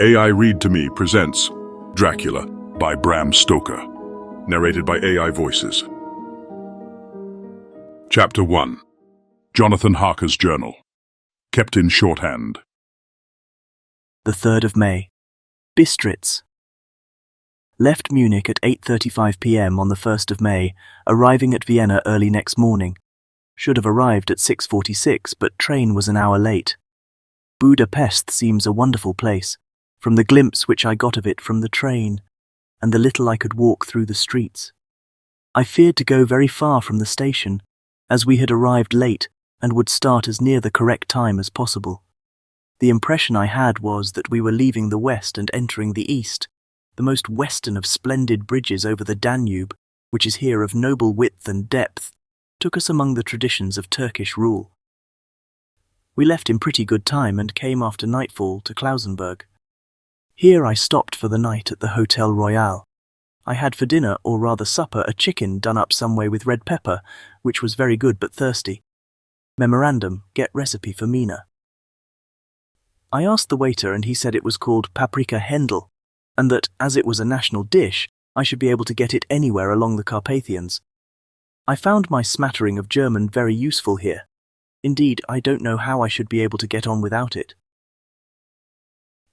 AI Read to Me presents Dracula by Bram Stoker, narrated by AI Voices. Chapter 1. Jonathan Harker's Journal, kept in shorthand. The 3rd of May. Bistritz. Left Munich at 8:35 p.m. on the 1st of May, arriving at Vienna early next morning. Should have arrived at 6:46, but train was an hour late. Budapest seems a wonderful place, from the glimpse which I got of it from the train, and the little I could walk through the streets. I feared to go very far from the station, as we had arrived late and would start as near the correct time as possible. The impression I had was that we were leaving the west and entering the east, the most western of splendid bridges over the Danube, which is here of noble width and depth, took us among the traditions of Turkish rule. We left in pretty good time and came after nightfall to Klausenburg. Here I stopped for the night at the Hotel Royal. I had for dinner, or rather supper, a chicken done up some way with red pepper, which was very good but thirsty. Memorandum, get recipe for Mina. I asked the waiter and he said it was called paprika Händel, and that, as it was a national dish, I should be able to get it anywhere along the Carpathians. I found my smattering of German very useful here. Indeed, I don't know how I should be able to get on without it.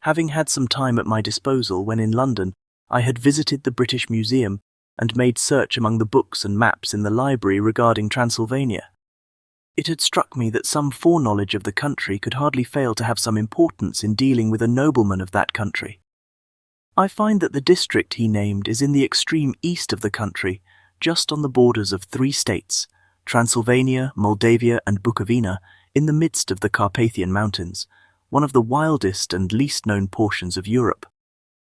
Having had some time at my disposal when in London, I had visited the British Museum and made search among the books and maps in the library regarding Transylvania. It had struck me that some foreknowledge of the country could hardly fail to have some importance in dealing with a nobleman of that country. I find that the district he named is in the extreme east of the country, just on the borders of 3 states, Transylvania, Moldavia and Bukovina, in the midst of the Carpathian Mountains, one of the wildest and least known portions of Europe.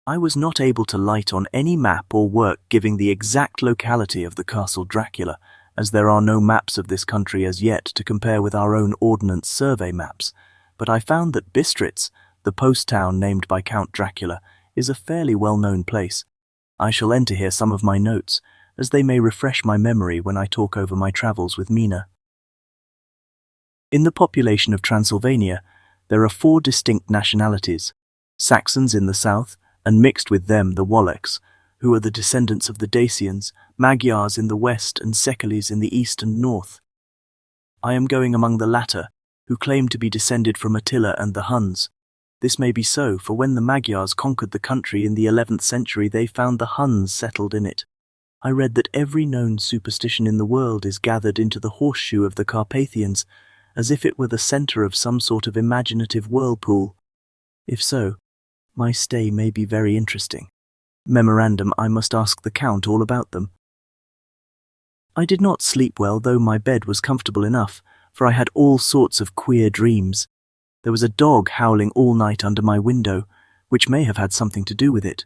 I was not able to light on any map or work giving the exact locality of the Castle Dracula, as there are no maps of this country as yet to compare with our own Ordnance Survey maps, but I found that Bistritz, the post town named by Count Dracula, is a fairly well-known place. I shall enter here some of my notes, as they may refresh my memory when I talk over my travels with Mina. In the population of Transylvania, there are 4 distinct nationalities: Saxons in the south, and mixed with them the Wallachs, who are the descendants of the Dacians, Magyars in the west and Szekelys in the east and north. I am going among the latter, who claim to be descended from Attila and the Huns. This may be so, for when the Magyars conquered the country in the 11th century, they found the Huns settled in it. I read that every known superstition in the world is gathered into the horseshoe of the Carpathians, as if it were the centre of some sort of imaginative whirlpool. If so, my stay may be very interesting. Memorandum, I must ask the Count all about them. I did not sleep well, though my bed was comfortable enough, for I had all sorts of queer dreams. There was a dog howling all night under my window, which may have had something to do with it,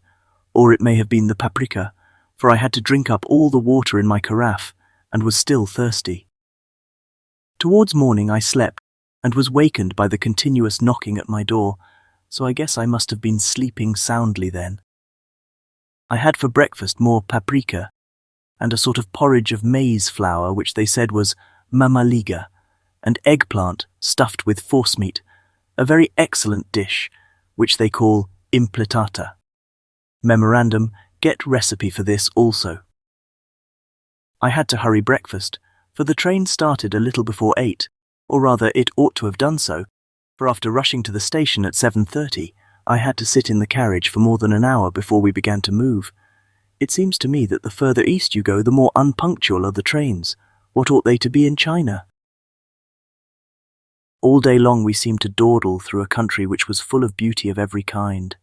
or it may have been the paprika, for I had to drink up all the water in my carafe, and was still thirsty. Towards morning I slept, and was wakened by the continuous knocking at my door, so I guess I must have been sleeping soundly then. I had for breakfast more paprika, and a sort of porridge of maize flour which they said was mamaliga, and eggplant stuffed with forcemeat, a very excellent dish, which they call impletata. Memorandum, get recipe for this also. I had to hurry breakfast, for the train started a little before 8, or rather it ought to have done so, for after rushing to the station at 7:30, I had to sit in the carriage for more than an hour before we began to move. It seems to me that the further east you go, the more unpunctual are the trains. What ought they to be in China? All day long we seemed to dawdle through a country which was full of beauty of every kind.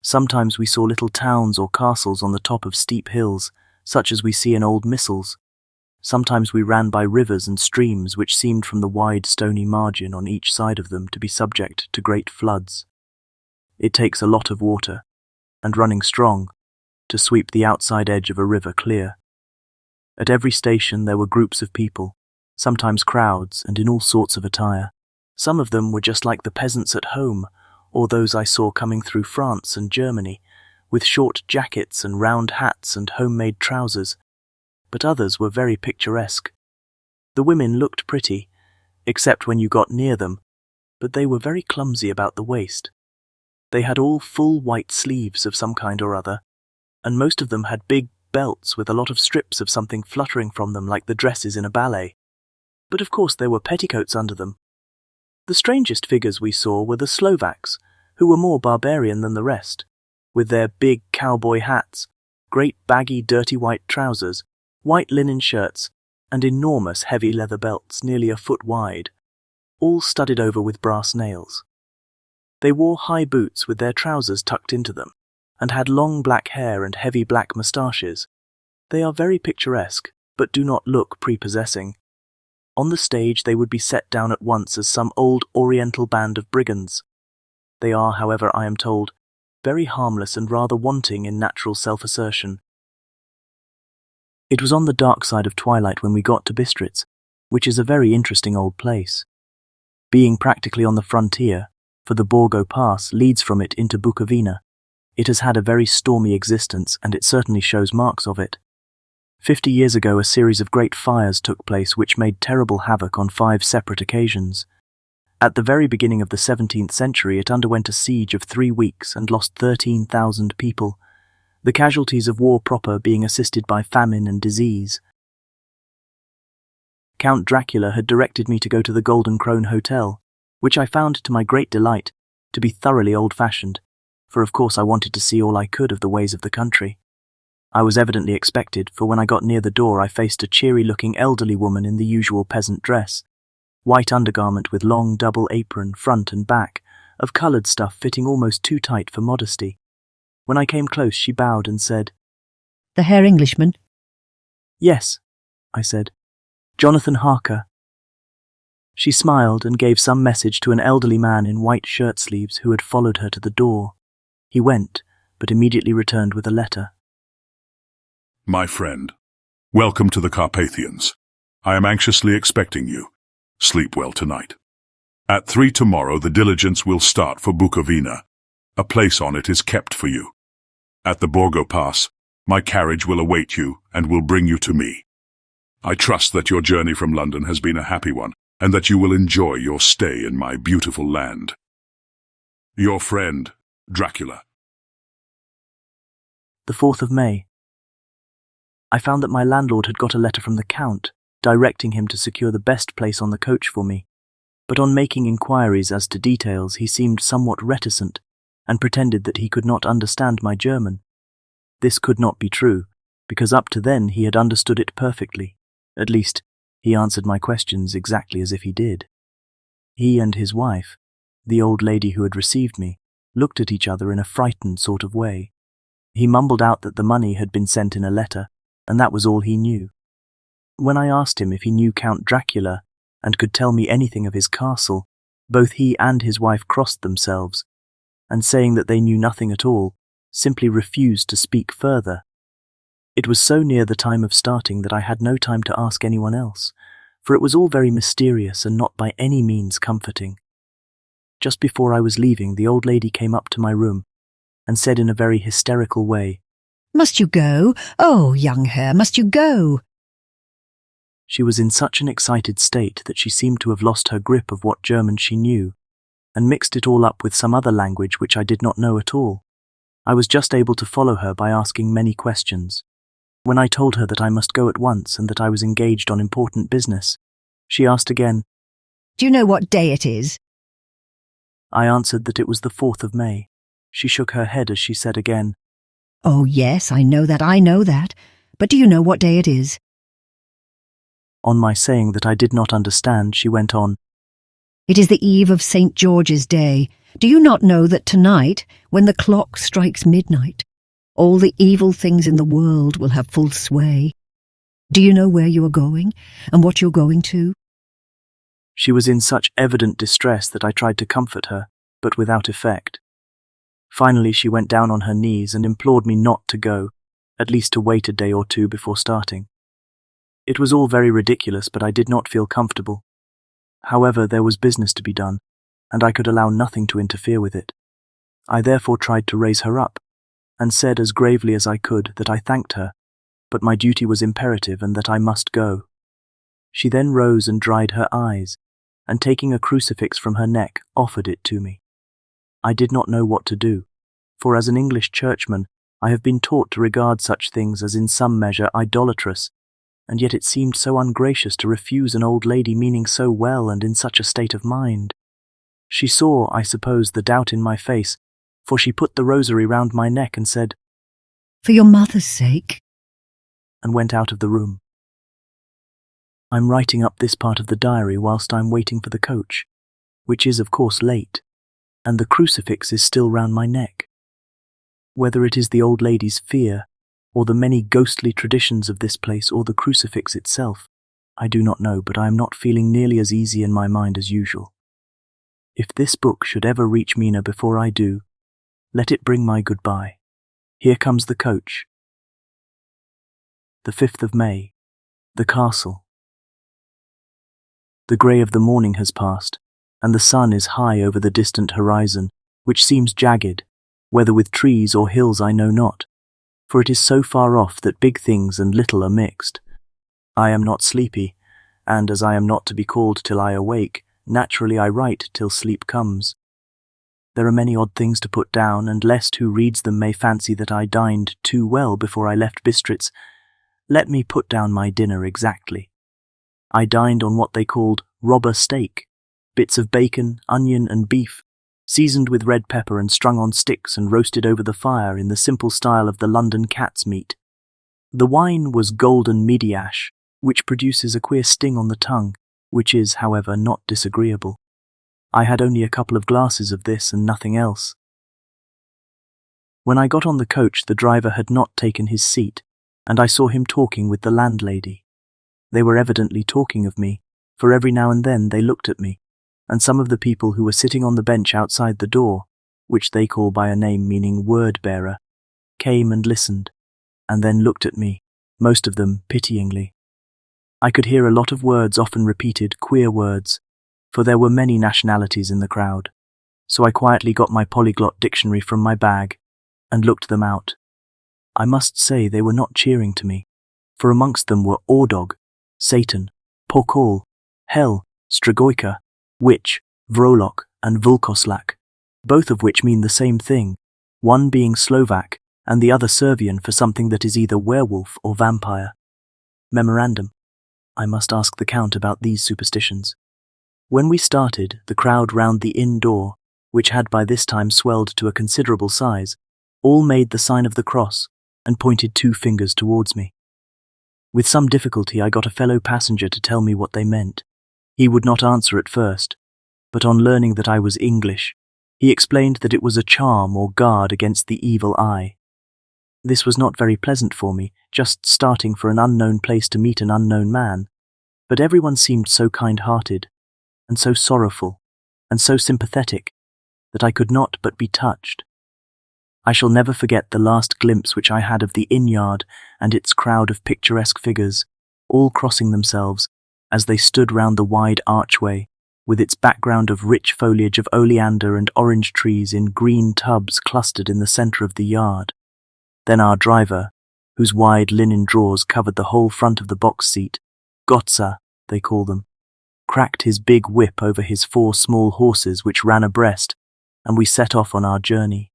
Sometimes we saw little towns or castles on the top of steep hills, such as we see in old missals. Sometimes we ran by rivers and streams which seemed from the wide stony margin on each side of them to be subject to great floods. It takes a lot of water, and running strong, to sweep the outside edge of a river clear. At every station there were groups of people, sometimes crowds and in all sorts of attire. Some of them were just like the peasants at home, or those I saw coming through France and Germany, with short jackets and round hats and homemade trousers, but others were very picturesque. The women looked pretty, except when you got near them, but they were very clumsy about the waist. They had all full white sleeves of some kind or other, and most of them had big belts with a lot of strips of something fluttering from them like the dresses in a ballet. But of course there were petticoats under them. The strangest figures we saw were the Slovaks, who were more barbarian than the rest, with their big cowboy hats, great baggy dirty white trousers, white linen shirts, and enormous heavy leather belts nearly a foot wide, all studded over with brass nails. They wore high boots with their trousers tucked into them, and had long black hair and heavy black moustaches. They are very picturesque, but do not look prepossessing. On the stage they would be set down at once as some old oriental band of brigands. They are, however, I am told, very harmless and rather wanting in natural self-assertion. It was on the dark side of twilight when we got to Bistritz, which is a very interesting old place. Being practically on the frontier, for the Borgo Pass leads from it into Bukovina, it has had a very stormy existence, and it certainly shows marks of it. 50 years ago a series of great fires took place which made terrible havoc on 5 separate occasions. At the very beginning of the 17th century it underwent a siege of 3 weeks and lost 13,000 people, the casualties of war proper being assisted by famine and disease. Count Dracula had directed me to go to the Golden Crone Hotel, which I found, to my great delight, to be thoroughly old-fashioned, for of course I wanted to see all I could of the ways of the country. I was evidently expected, for when I got near the door I faced a cheery-looking elderly woman in the usual peasant dress, white undergarment with long double apron, front and back, of coloured stuff fitting almost too tight for modesty. When I came close she bowed and said, "The Herr Englishman?" "Yes," I said. "Jonathan Harker." She smiled and gave some message to an elderly man in white shirt-sleeves who had followed her to the door. He went, but immediately returned with a letter. My friend, welcome to the Carpathians. I am anxiously expecting you. Sleep well tonight. At 3 tomorrow the diligence will start for Bukovina. A place on it is kept for you. At the Borgo Pass, my carriage will await you and will bring you to me. I trust that your journey from London has been a happy one, and that you will enjoy your stay in my beautiful land. Your friend, Dracula. The 4th of May. I found that my landlord had got a letter from the Count, directing him to secure the best place on the coach for me, but on making inquiries as to details he seemed somewhat reticent, and pretended that he could not understand my German. This could not be true, because up to then he had understood it perfectly. At least, he answered my questions exactly as if he did. He and his wife, the old lady who had received me, looked at each other in a frightened sort of way. He mumbled out that the money had been sent in a letter, and that was all he knew. When I asked him if he knew Count Dracula and could tell me anything of his castle, both he and his wife crossed themselves, and saying that they knew nothing at all, simply refused to speak further. It was so near the time of starting that I had no time to ask anyone else, for it was all very mysterious and not by any means comforting. Just before I was leaving, the old lady came up to my room and said in a very hysterical way, "Must you go? Oh, young Herr, must you go?" She was in such an excited state that she seemed to have lost her grip of what German she knew, and mixed it all up with some other language which I did not know at all. I was just able to follow her by asking many questions. When I told her that I must go at once and that I was engaged on important business, she asked again, "Do you know what day it is?" I answered that it was the 4th of May. She shook her head as she said again, "Oh, yes, I know that. But do you know what day it is?" On my saying that I did not understand, she went on, "It is the eve of St. George's Day. Do you not know that tonight, when the clock strikes midnight, all the evil things in the world will have full sway? Do you know where you are going, and what you're going to?" She was in such evident distress that I tried to comfort her, but without effect. Finally she went down on her knees and implored me not to go, at least to wait a day or 2 before starting. It was all very ridiculous, but I did not feel comfortable. However, there was business to be done, and I could allow nothing to interfere with it. I therefore tried to raise her up, and said as gravely as I could that I thanked her, but my duty was imperative and that I must go. She then rose and dried her eyes, and taking a crucifix from her neck, offered it to me. I did not know what to do, for as an English churchman, I have been taught to regard such things as in some measure idolatrous, and yet it seemed so ungracious to refuse an old lady meaning so well and in such a state of mind. She saw, I suppose, the doubt in my face, for she put the rosary round my neck and said, "For your mother's sake," and went out of the room. I'm writing up this part of the diary whilst I'm waiting for the coach, which is of course late, and the crucifix is still round my neck. Whether it is the old lady's fear, or the many ghostly traditions of this place, or the crucifix itself, I do not know, but I am not feeling nearly as easy in my mind as usual. If this book should ever reach Mina before I do, let it bring my goodbye. Here comes the coach. The 5th of May. The castle. The grey of the morning has passed, and the sun is high over the distant horizon, which seems jagged, whether with trees or hills I know not, for it is so far off that big things and little are mixed. I am not sleepy, and as I am not to be called till I awake, naturally I write till sleep comes. There are many odd things to put down, and lest who reads them may fancy that I dined too well before I left Bistritz, let me put down my dinner exactly. I dined on what they called robber steak, bits of bacon, onion and beef, seasoned with red pepper and strung on sticks and roasted over the fire in the simple style of the London cat's meat. The wine was golden Mediash, which produces a queer sting on the tongue, which is, however, not disagreeable. I had only a couple of glasses of this and nothing else. When I got on the coach, the driver had not taken his seat, and I saw him talking with the landlady. They were evidently talking of me, for every now and then they looked at me, and some of the people who were sitting on the bench outside the door, which they call by a name meaning word-bearer, came and listened, and then looked at me, most of them pityingly. I could hear a lot of words often repeated, queer words, for there were many nationalities in the crowd, so I quietly got my polyglot dictionary from my bag and looked them out. I must say they were not cheering to me, for amongst them were Ordog, Satan, Pokol, Hell, Stragoyka, Witch, Vrolok, and Vulkoslak, both of which mean the same thing, one being Slovak and the other Servian for something that is either werewolf or vampire. Memorandum: I must ask the Count about these superstitions. When we started, the crowd round the inn door, which had by this time swelled to a considerable size, all made the sign of the cross and pointed 2 fingers towards me. With some difficulty I got a fellow passenger to tell me what they meant. He would not answer at first, but on learning that I was English, he explained that it was a charm or guard against the evil eye. This was not very pleasant for me, just starting for an unknown place to meet an unknown man, but everyone seemed so kind-hearted, and so sorrowful, and so sympathetic, that I could not but be touched. I shall never forget the last glimpse which I had of the inn-yard and its crowd of picturesque figures, all crossing themselves, as they stood round the wide archway, with its background of rich foliage of oleander and orange trees in green tubs clustered in the centre of the yard. Then our driver, whose wide linen drawers covered the whole front of the box seat, Gotza, they call them, cracked his big whip over his 4 small horses which ran abreast, and we set off on our journey.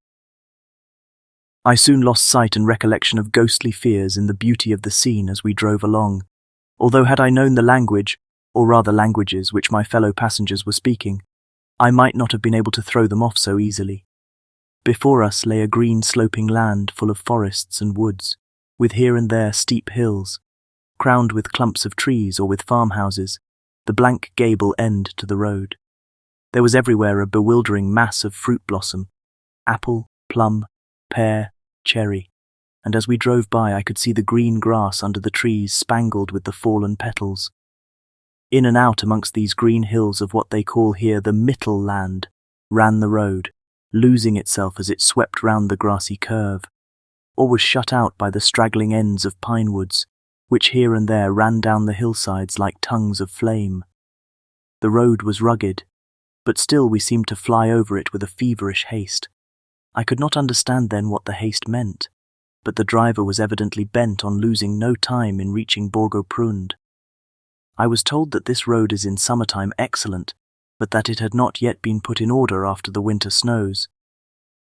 I soon lost sight and recollection of ghostly fears in the beauty of the scene as we drove along, although had I known the language, or rather languages, which my fellow passengers were speaking, I might not have been able to throw them off so easily. Before us lay a green sloping land full of forests and woods, with here and there steep hills, crowned with clumps of trees or with farmhouses, the blank gable end to the road. There was everywhere a bewildering mass of fruit blossom, apple, plum, pear, cherry, and as we drove by I could see the green grass under the trees spangled with the fallen petals. In and out amongst these green hills of what they call here the Mittel land ran the road, losing itself as it swept round the grassy curve, or was shut out by the straggling ends of pine woods, which here and there ran down the hillsides like tongues of flame. The road was rugged, but still we seemed to fly over it with a feverish haste. I could not understand then what the haste meant, but the driver was evidently bent on losing no time in reaching Borgo Prund. I was told that this road is in summertime excellent, but that it had not yet been put in order after the winter snows,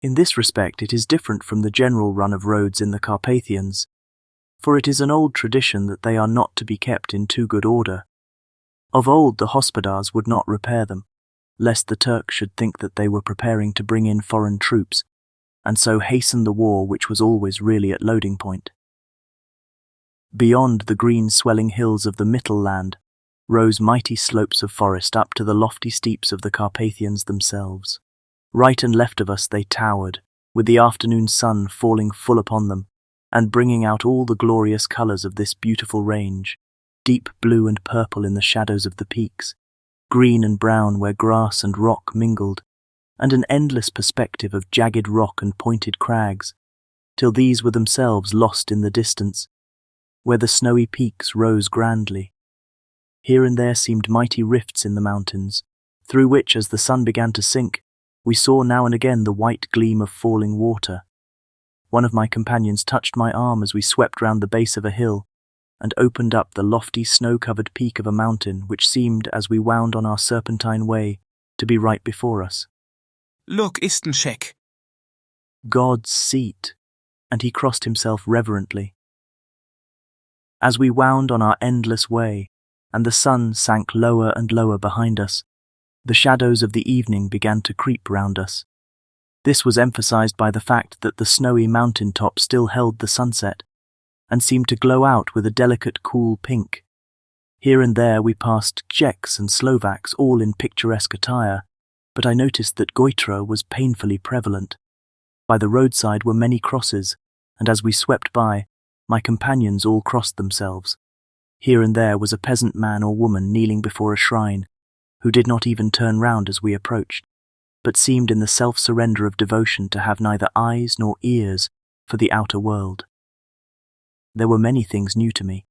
In this respect it is different from the general run of roads in the Carpathians, for it is an old tradition that they are not to be kept in too good order. Of old the hospodars would not repair them, lest the Turks should think that they were preparing to bring in foreign troops, and so hasten the war which was always really at loading point. Beyond the green swelling hills of the Mittelland rose mighty slopes of forest up to the lofty steeps of the Carpathians themselves. Right and left of us they towered, with the afternoon sun falling full upon them, and bringing out all the glorious colours of this beautiful range, deep blue and purple in the shadows of the peaks, green and brown where grass and rock mingled, and an endless perspective of jagged rock and pointed crags, till these were themselves lost in the distance, where the snowy peaks rose grandly. Here and there seemed mighty rifts in the mountains, through which, as the sun began to sink, we saw now and again the white gleam of falling water. One of my companions touched my arm as we swept round the base of a hill, and opened up the lofty snow-covered peak of a mountain which seemed, as we wound on our serpentine way, to be right before us. Look, Istenschek! God's seat, and he crossed himself reverently. As we wound on our endless way, and the sun sank lower and lower behind us, the shadows of the evening began to creep round us. This was emphasized by the fact that the snowy mountain top still held the sunset, and seemed to glow out with a delicate cool pink. Here and there we passed Czechs and Slovaks, all in picturesque attire, but I noticed that goitra was painfully prevalent. By the roadside were many crosses, and as we swept by, my companions all crossed themselves. Here and there was a peasant man or woman kneeling before a shrine, who did not even turn round as we approached, but seemed in the self-surrender of devotion to have neither eyes nor ears for the outer world. There were many things new to me.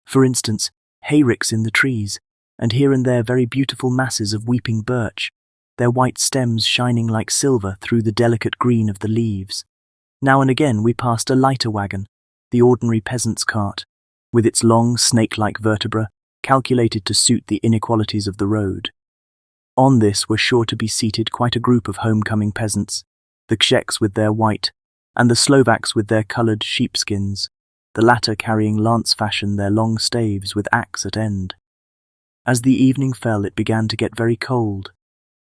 For instance, hayricks in the trees, and here and there very beautiful masses of weeping birch, their white stems shining like silver through the delicate green of the leaves. Now and again we passed a lighter wagon, the ordinary peasant's cart, with its long snake-like vertebra, calculated to suit the inequalities of the road. On this were sure to be seated quite a group of homecoming peasants, the Czechs with their white, and the Slovaks with their coloured sheepskins, the latter carrying lance-fashion their long staves with axe at end. As the evening fell it began to get very cold,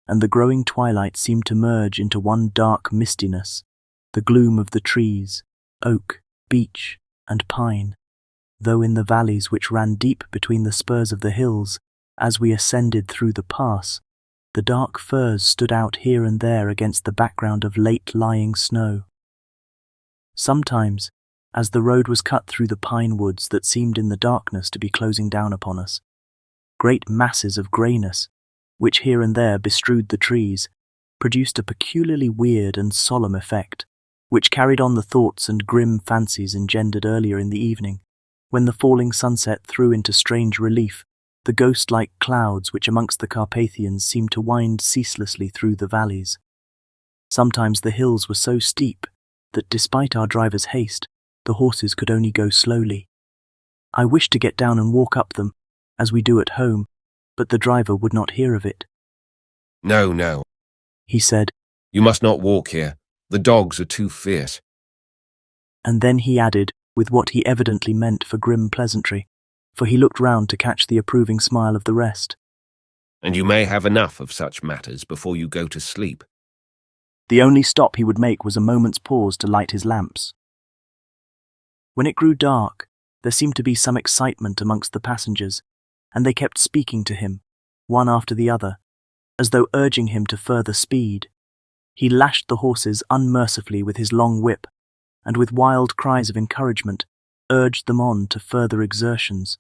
and the growing twilight seemed to merge into one dark mistiness, the gloom of the trees, oak, beech, and pine, though in the valleys which ran deep between the spurs of the hills, as we ascended through the pass, the dark firs stood out here and there against the background of late-lying snow. Sometimes, as the road was cut through the pine woods that seemed in the darkness to be closing down upon us, great masses of greyness, which here and there bestrewed the trees, produced a peculiarly weird and solemn effect, which carried on the thoughts and grim fancies engendered earlier in the evening, when the falling sunset threw into strange relief the ghost-like clouds which amongst the Carpathians seemed to wind ceaselessly through the valleys. Sometimes the hills were so steep that, despite our driver's haste, the horses could only go slowly. I wished to get down and walk up them, as we do at home, but the driver would not hear of it. No, He said, you must not walk here. The dogs are too fierce. and then he added, with what he evidently meant for grim pleasantry, for he looked round to catch the approving smile of the rest. And you may have enough of such matters before you go to sleep. The only stop he would make was a moment's pause to light his lamps. When it grew dark, there seemed to be some excitement amongst the passengers, and they kept speaking to him, one after the other, as though urging him to further speed. He lashed the horses unmercifully with his long whip, and with wild cries of encouragement, urged them on to further exertions.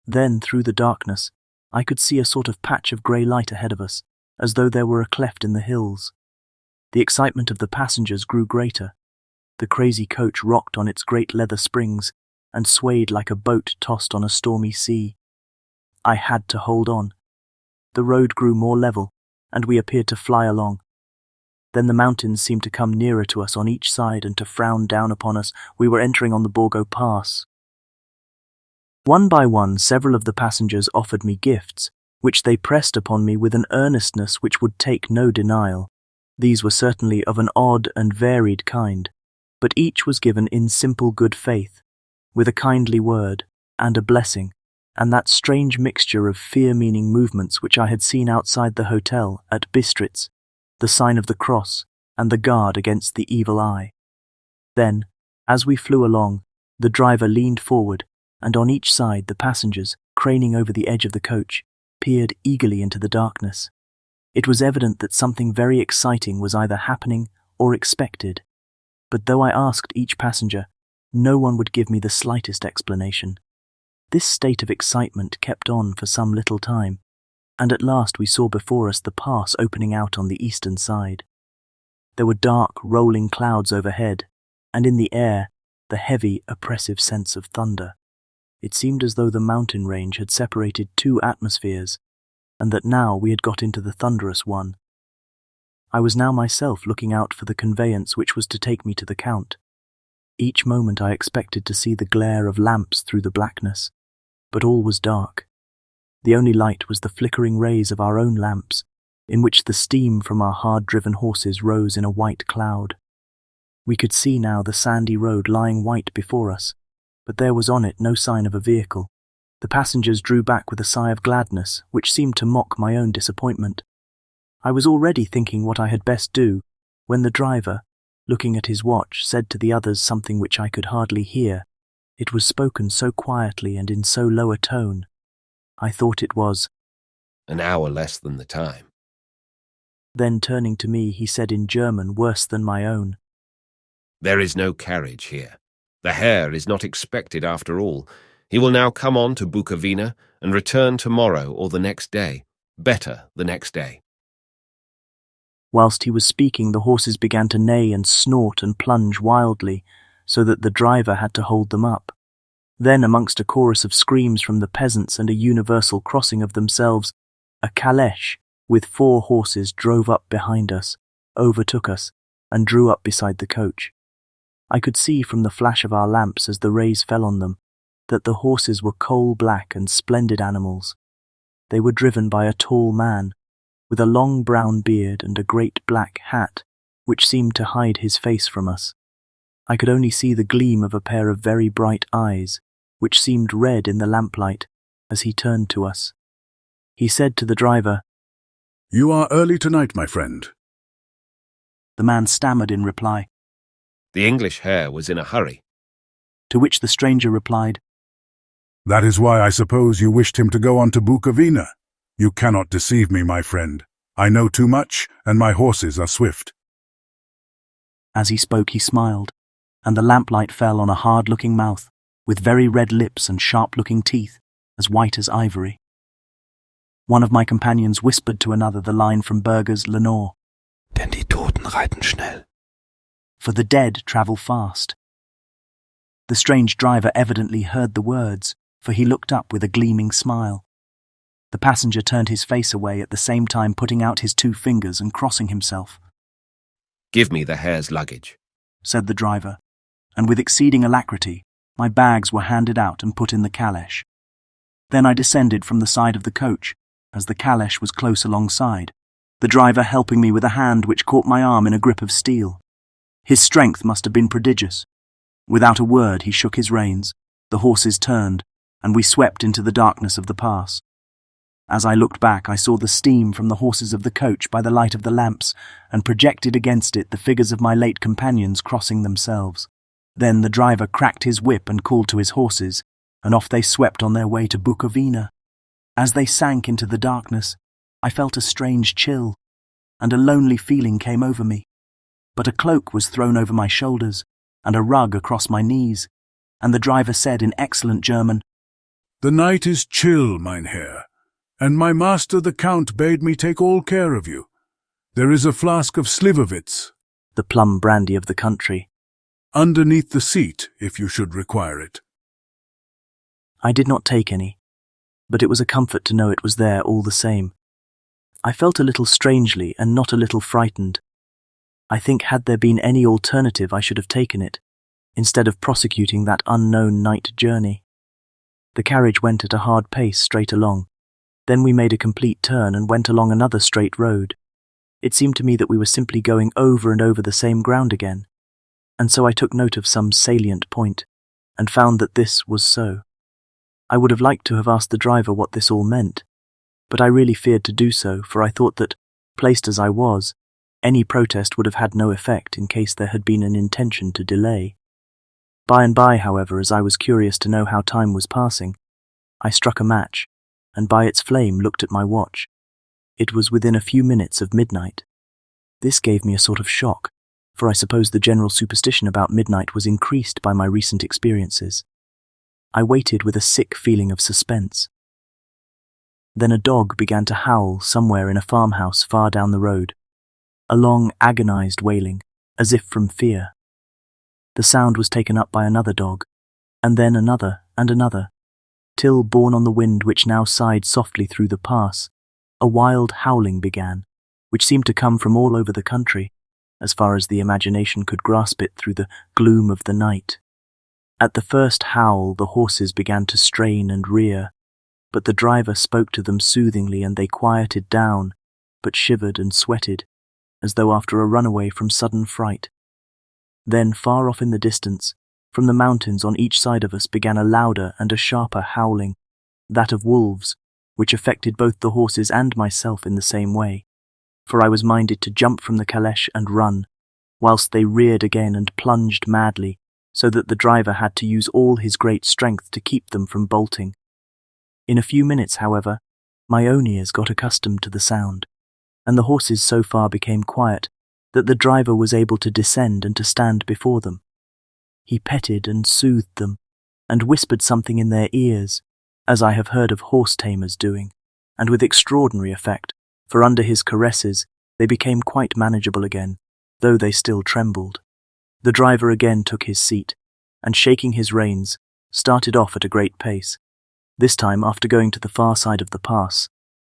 Then, through the darkness, I could see a sort of patch of grey light ahead of us, as though there were a cleft in the hills. The excitement of the passengers grew greater. The crazy coach rocked on its great leather springs and swayed like a boat tossed on a stormy sea. I had to hold on. The road grew more level, and we appeared to fly along. Then the mountains seemed to come nearer to us on each side and to frown down upon us. We were entering on the Borgo Pass. One by one, several of the passengers offered me gifts, which they pressed upon me with an earnestness which would take no denial. These were certainly of an odd and varied kind, but each was given in simple good faith, with a kindly word and a blessing, and that strange mixture of fear-meaning movements which I had seen outside the hotel at Bistritz, the sign of the cross and the guard against the evil eye. Then, as we flew along, the driver leaned forward, and on each side the passengers, craning over the edge of the coach, peered eagerly into the darkness. It was evident that something very exciting was either happening or expected, but though I asked each passenger, no one would give me the slightest explanation. This state of excitement kept on for some little time, and at last we saw before us the pass opening out on the eastern side. There were dark, rolling clouds overhead, and in the air, the heavy, oppressive sense of thunder. It seemed as though the mountain range had separated two atmospheres, and that now we had got into the thunderous one. I was now myself looking out for the conveyance which was to take me to the Count. Each moment I expected to see the glare of lamps through the blackness, but all was dark. The only light was the flickering rays of our own lamps, in which the steam from our hard-driven horses rose in a white cloud. We could see now the sandy road lying white before us, but there was on it no sign of a vehicle. The passengers drew back with a sigh of gladness, which seemed to mock my own disappointment. I was already thinking what I had best do, when the driver, looking at his watch, said to the others something which I could hardly hear. It was spoken so quietly and in so low a tone. I thought it was, An hour less than the time. Then turning to me, he said in German worse than my own, There is no carriage here. The Herr is not expected after all. He will now come on to Bukowina and return tomorrow or the next day. Better the next day. Whilst he was speaking, the horses began to neigh and snort and plunge wildly, so that the driver had to hold them up. Then, amongst a chorus of screams from the peasants and a universal crossing of themselves, a calèche with 4 horses drove up behind us, overtook us, and drew up beside the coach. I could see from the flash of our lamps as the rays fell on them that the horses were coal-black and splendid animals. They were driven by a tall man, with a long brown beard and a great black hat, which seemed to hide his face from us. I could only see the gleam of a pair of very bright eyes, which seemed red in the lamplight, as he turned to us. He said to the driver, You are early tonight, my friend. The man stammered in reply, The English Herr was in a hurry. to which the stranger replied, That is why I suppose you wished him to go on to Bukowina. You cannot deceive me, my friend. I know too much, and my horses are swift. As he spoke, he smiled, and the lamplight fell on a hard-looking mouth, with very red lips and sharp-looking teeth, as white as ivory. One of my companions whispered to another the line from Berger's Lenore, Denn die Toten reiten schnell. For the dead travel fast. The strange driver evidently heard the words, for he looked up with a gleaming smile. The passenger turned his face away, at the same time putting out his 2 fingers and crossing himself. Give me the Herr's luggage. Said the driver, and with exceeding alacrity, my bags were handed out and put in the calèche. Then I descended from the side of the coach, as the calèche was close alongside, the driver helping me with a hand which caught my arm in a grip of steel. His strength must have been prodigious. Without a word he shook his reins, the horses turned, and we swept into the darkness of the pass. As I looked back, I saw the steam from the horses of the coach by the light of the lamps, and projected against it the figures of my late companions crossing themselves. Then the driver cracked his whip and called to his horses, and off they swept on their way to Bukowina. As they sank into the darkness, I felt a strange chill, and a lonely feeling came over me. But a cloak was thrown over my shoulders, and a rug across my knees, and the driver said in excellent German, The night is chill, mein Herr, and my master the Count bade me take all care of you. There is a flask of Slivovitz, the plum brandy of the country, underneath the seat if you should require it. I did not take any, but it was a comfort to know it was there all the same. I felt a little strangely and not a little frightened. I think had there been any alternative I should have taken it, instead of prosecuting that unknown night journey. The carriage went at a hard pace straight along. Then we made a complete turn and went along another straight road. It seemed to me that we were simply going over and over the same ground again, and so I took note of some salient point, and found that this was so. I would have liked to have asked the driver what this all meant, but I really feared to do so, for I thought that, placed as I was, any protest would have had no effect in case there had been an intention to delay. By and by, however, as I was curious to know how time was passing, I struck a match, and by its flame looked at my watch. It was within a few minutes of midnight. This gave me a sort of shock, for I suppose the general superstition about midnight was increased by my recent experiences. I waited with a sick feeling of suspense. Then a dog began to howl somewhere in a farmhouse far down the road, a long, agonized wailing, as if from fear. The sound was taken up by another dog, and then another and another, till, borne on the wind which now sighed softly through the pass, a wild howling began, which seemed to come from all over the country, as far as the imagination could grasp it through the gloom of the night. At the first howl the horses began to strain and rear, but the driver spoke to them soothingly and they quieted down, but shivered and sweated, as though after a runaway from sudden fright. Then, far off in the distance, from the mountains on each side of us began a louder and a sharper howling, that of wolves, which affected both the horses and myself in the same way, for I was minded to jump from the caleche and run, whilst they reared again and plunged madly, so that the driver had to use all his great strength to keep them from bolting. In a few minutes, however, my own ears got accustomed to the sound, and the horses so far became quiet that the driver was able to descend and to stand before them. He petted and soothed them, and whispered something in their ears, as I have heard of horse-tamers doing, and with extraordinary effect, for under his caresses they became quite manageable again, though they still trembled. The driver again took his seat, and shaking his reins, started off at a great pace. This time, after going to the far side of the pass,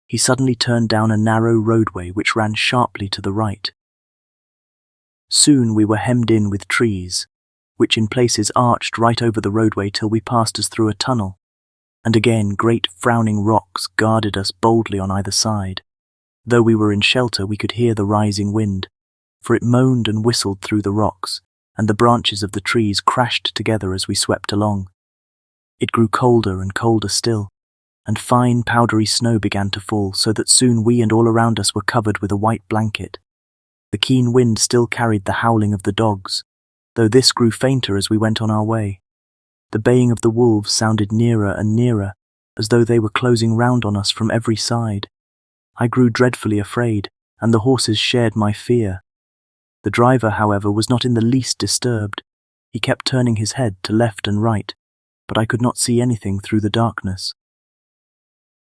he suddenly turned down a narrow roadway which ran sharply to the right. Soon we were hemmed in with trees, which in places arched right over the roadway till we passed us through a tunnel, and again great frowning rocks guarded us boldly on either side. Though we were in shelter, we could hear the rising wind, for it moaned and whistled through the rocks, and the branches of the trees crashed together as we swept along. It grew colder and colder still, and fine powdery snow began to fall, so that soon we and all around us were covered with a white blanket. The keen wind still carried the howling of the dogs, though this grew fainter as we went on our way. The baying of the wolves sounded nearer and nearer, as though they were closing round on us from every side. I grew dreadfully afraid, and the horses shared my fear. The driver, however, was not in the least disturbed. He kept turning his head to left and right, but I could not see anything through the darkness.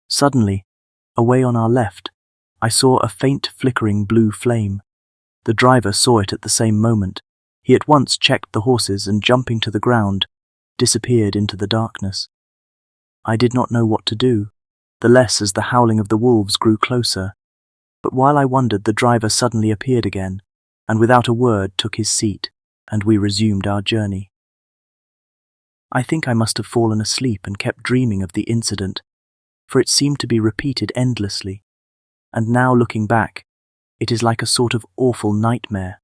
Suddenly, away on our left, I saw a faint flickering blue flame. The driver saw it at the same moment. He at once checked the horses and, jumping to the ground, disappeared into the darkness. I did not know what to do, the less as the howling of the wolves grew closer. But while I wondered, the driver suddenly appeared again, and without a word took his seat, and we resumed our journey. I think I must have fallen asleep and kept dreaming of the incident, for it seemed to be repeated endlessly, and now looking back, it is like a sort of awful nightmare.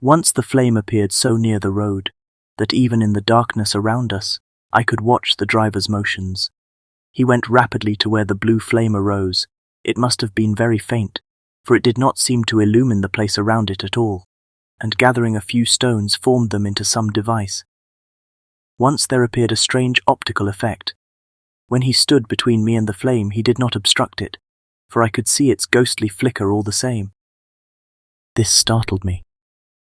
Once the flame appeared so near the road that even in the darkness around us, I could watch the driver's motions. He went rapidly to where the blue flame arose. It must have been very faint, for it did not seem to illumine the place around it at all, and gathering a few stones formed them into some device. Once there appeared a strange optical effect. When he stood between me and the flame, he did not obstruct it, for I could see its ghostly flicker all the same. This startled me,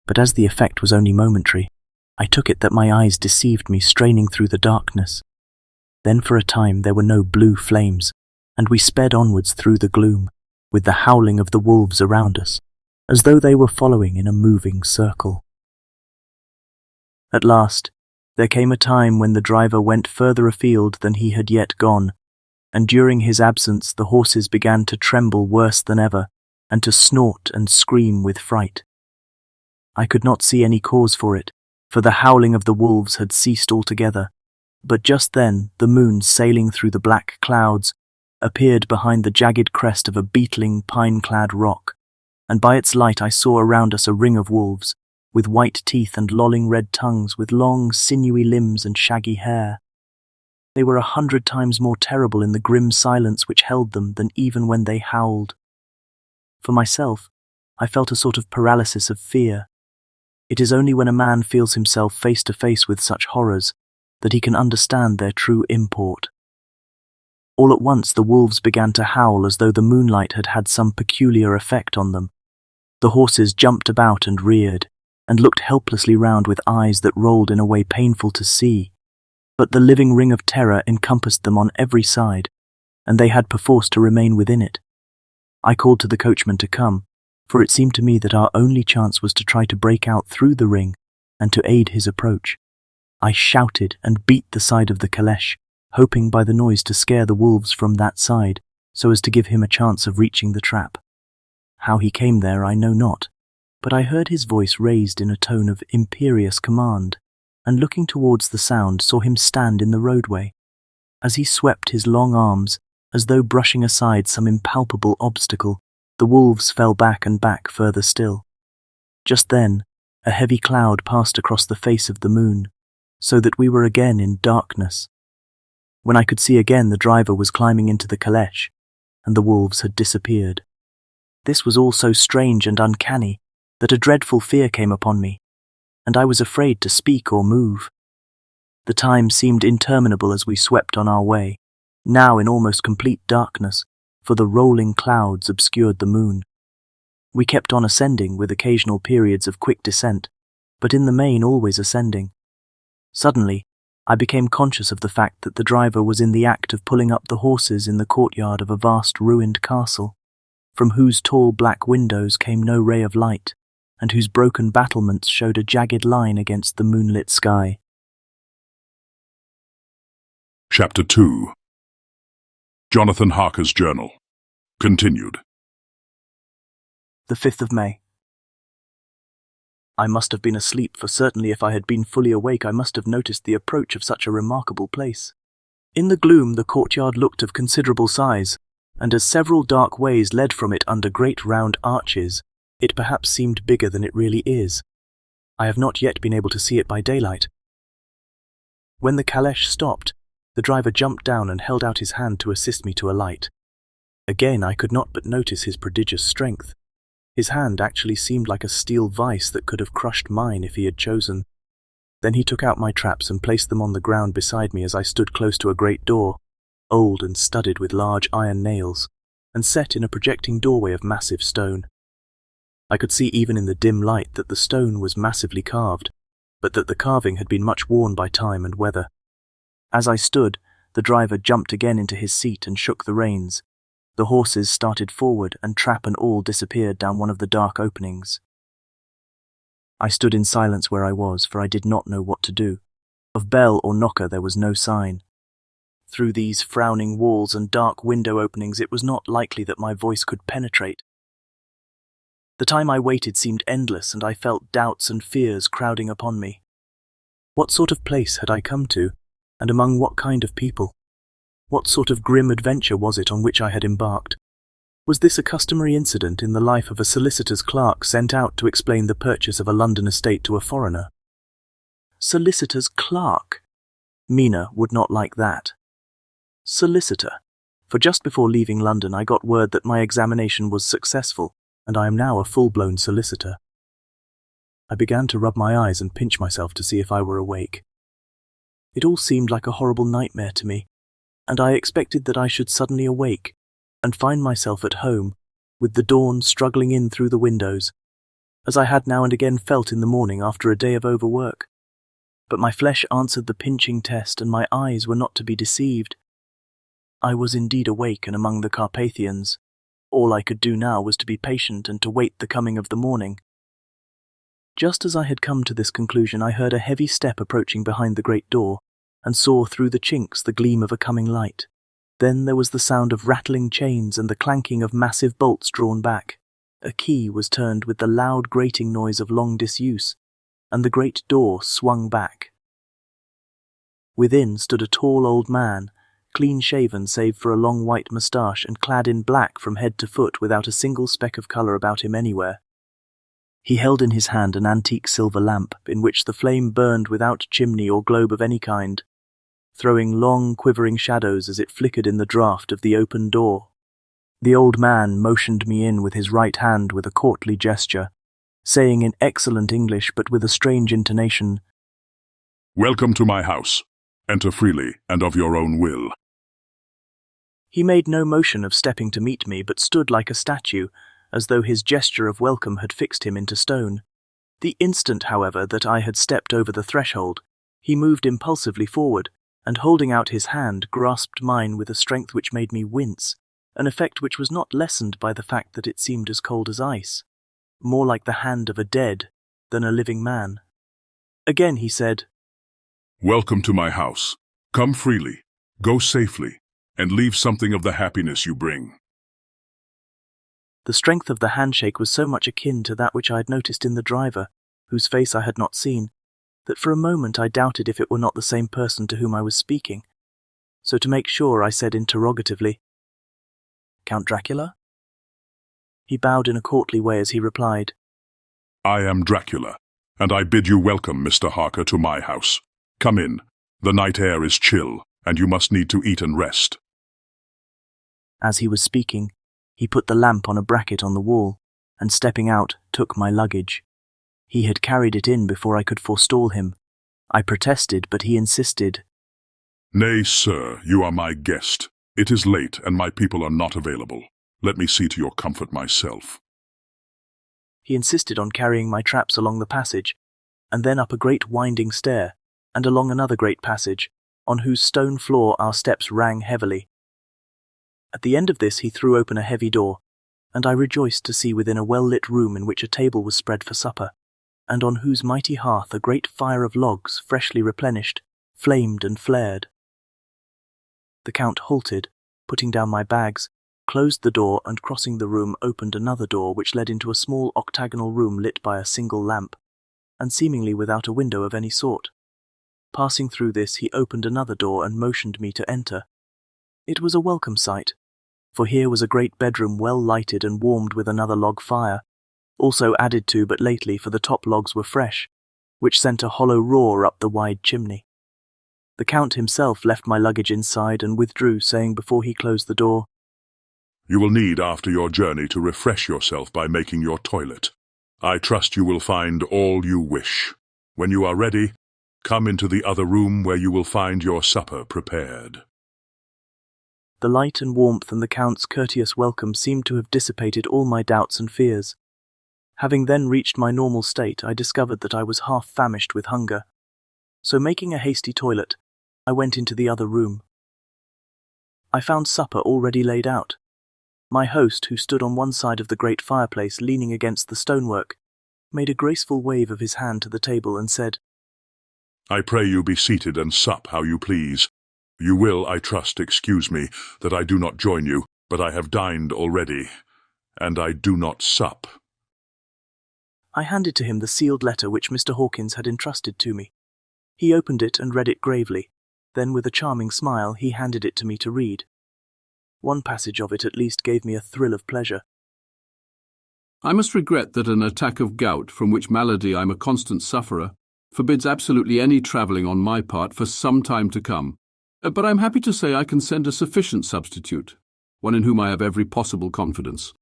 but as the effect was only momentary, I took it that my eyes deceived me, straining through the darkness. Then for a time there were no blue flames, and we sped onwards through the gloom, with the howling of the wolves around us, as though they were following in a moving circle. At last, there came a time when the driver went further afield than he had yet gone, and during his absence the horses began to tremble worse than ever, and to snort and scream with fright. I could not see any cause for it, for the howling of the wolves had ceased altogether, but just then the moon, sailing through the black clouds, appeared behind the jagged crest of a beetling, pine-clad rock, and by its light I saw around us a ring of wolves, with white teeth and lolling red tongues, with long, sinewy limbs and shaggy hair. They were 100 times more terrible in the grim silence which held them than even when they howled. For myself, I felt a sort of paralysis of fear. It is only when a man feels himself face to face with such horrors that he can understand their true import. All at once the wolves began to howl as though the moonlight had had some peculiar effect on them. The horses jumped about and reared, and looked helplessly round with eyes that rolled in a way painful to see, but the living ring of terror encompassed them on every side, and they had perforce to remain within it. I called to the coachman to come, for it seemed to me that our only chance was to try to break out through the ring and to aid his approach. I shouted and beat the side of the caleche, hoping by the noise to scare the wolves from that side, so as to give him a chance of reaching the trap. How he came there I know not, but I heard his voice raised in a tone of imperious command, and looking towards the sound saw him stand in the roadway. As he swept his long arms, as though brushing aside some impalpable obstacle, the wolves fell back and back further still. Just then, a heavy cloud passed across the face of the moon, so that we were again in darkness. When I could see again, the driver was climbing into the caleche, and the wolves had disappeared. This was all so strange and uncanny that a dreadful fear came upon me, and I was afraid to speak or move. The time seemed interminable as we swept on our way, now in almost complete darkness, for the rolling clouds obscured the moon. We kept on ascending with occasional periods of quick descent, but in the main always ascending. Suddenly, I became conscious of the fact that the driver was in the act of pulling up the horses in the courtyard of a vast ruined castle, from whose tall black windows came no ray of light, and whose broken battlements showed a jagged line against the moonlit sky. Chapter 2. Jonathan Harker's Journal. Continued. The 5th of May. I must have been asleep, for certainly if I had been fully awake I must have noticed the approach of such a remarkable place. In the gloom the courtyard looked of considerable size, and as several dark ways led from it under great round arches, it perhaps seemed bigger than it really is. I have not yet been able to see it by daylight. When the caleche stopped, the driver jumped down and held out his hand to assist me to alight. Again I could not but notice his prodigious strength. His hand actually seemed like a steel vice that could have crushed mine if he had chosen. Then he took out my traps and placed them on the ground beside me as I stood close to a great door, old and studded with large iron nails, and set in a projecting doorway of massive stone. I could see even in the dim light that the stone was massively carved, but that the carving had been much worn by time and weather. As I stood, the driver jumped again into his seat and shook the reins. The horses started forward, and trap and all disappeared down one of the dark openings. I stood in silence where I was, for I did not know what to do. Of bell or knocker there was no sign. Through these frowning walls and dark window openings it was not likely that my voice could penetrate. The time I waited seemed endless, and I felt doubts and fears crowding upon me. What sort of place had I come to, and among what kind of people? What sort of grim adventure was it on which I had embarked? Was this a customary incident in the life of a solicitor's clerk sent out to explain the purchase of a London estate to a foreigner? Solicitor's clerk? Mina would not like that. Solicitor, for just before leaving London I got word that my examination was successful, and I am now a full-blown solicitor. I began to rub my eyes and pinch myself to see if I were awake. It all seemed like a horrible nightmare to me, and I expected that I should suddenly awake and find myself at home, with the dawn struggling in through the windows, as I had now and again felt in the morning after a day of overwork. But my flesh answered the pinching test, and my eyes were not to be deceived. I was indeed awake and among the Carpathians. All I could do now was to be patient and to wait the coming of the morning. Just as I had come to this conclusion, I heard a heavy step approaching behind the great door, and saw through the chinks the gleam of a coming light. Then there was the sound of rattling chains and the clanking of massive bolts drawn back. A key was turned with the loud grating noise of long disuse, and the great door swung back. Within stood a tall old man, clean-shaven save for a long white moustache and clad in black from head to foot without a single speck of colour about him anywhere. He held in his hand an antique silver lamp in which the flame burned without chimney or globe of any kind, throwing long, quivering shadows as it flickered in the draught of the open door. The old man motioned me in with his right hand with a courtly gesture, saying in excellent English but with a strange intonation, "Welcome to my house. Enter freely and of your own will." He made no motion of stepping to meet me, but stood like a statue, as though his gesture of welcome had fixed him into stone. The instant, however, that I had stepped over the threshold, he moved impulsively forward, and holding out his hand, grasped mine with a strength which made me wince, an effect which was not lessened by the fact that it seemed as cold as ice, more like the hand of a dead than a living man. Again he said, "Welcome to my house. Come freely, go safely, and leave something of the happiness you bring." The strength of the handshake was so much akin to that which I had noticed in the driver, whose face I had not seen, that for a moment I doubted if it were not the same person to whom I was speaking. So to make sure, I said interrogatively, "Count Dracula?" He bowed in a courtly way as he replied, "I am Dracula, and I bid you welcome, Mr. Harker, to my house. Come in. The night air is chill, and you must need to eat and rest." As he was speaking, he put the lamp on a bracket on the wall, and stepping out, took my luggage. He had carried it in before I could forestall him. I protested, but he insisted. "Nay, sir, you are my guest. It is late, and my people are not available. Let me see to your comfort myself." He insisted on carrying my traps along the passage, and then up a great winding stair, and along another great passage, on whose stone floor our steps rang heavily. At the end of this he threw open a heavy door, and I rejoiced to see within a well-lit room in which a table was spread for supper, and on whose mighty hearth a great fire of logs, freshly replenished, flamed and flared. The Count halted, putting down my bags, closed the door, and crossing the room opened another door which led into a small octagonal room lit by a single lamp, and seemingly without a window of any sort. Passing through this, he opened another door and motioned me to enter. It was a welcome sight, for here was a great bedroom well lighted and warmed with another log fire, also added to but lately, for the top logs were fresh, which sent a hollow roar up the wide chimney. The Count himself left my luggage inside and withdrew, saying before he closed the door, "You will need after your journey to refresh yourself by making your toilet. I trust you will find all you wish. When you are ready, come into the other room where you will find your supper prepared." The light and warmth and the Count's courteous welcome seemed to have dissipated all my doubts and fears. Having then reached my normal state, I discovered that I was half famished with hunger. So making a hasty toilet, I went into the other room. I found supper already laid out. My host, who stood on one side of the great fireplace leaning against the stonework, made a graceful wave of his hand to the table and said, "I pray you be seated and sup how you please. You will, I trust, excuse me that I do not join you, but I have dined already, and I do not sup." I handed to him the sealed letter which Mr. Hawkins had entrusted to me. He opened it and read it gravely. Then, with a charming smile, he handed it to me to read. One passage of it at least gave me a thrill of pleasure. "I must regret that an attack of gout, from which malady I am a constant sufferer, forbids absolutely any travelling on my part for some time to come. But I am happy to say I can send a sufficient substitute, one in whom I have every possible confidence.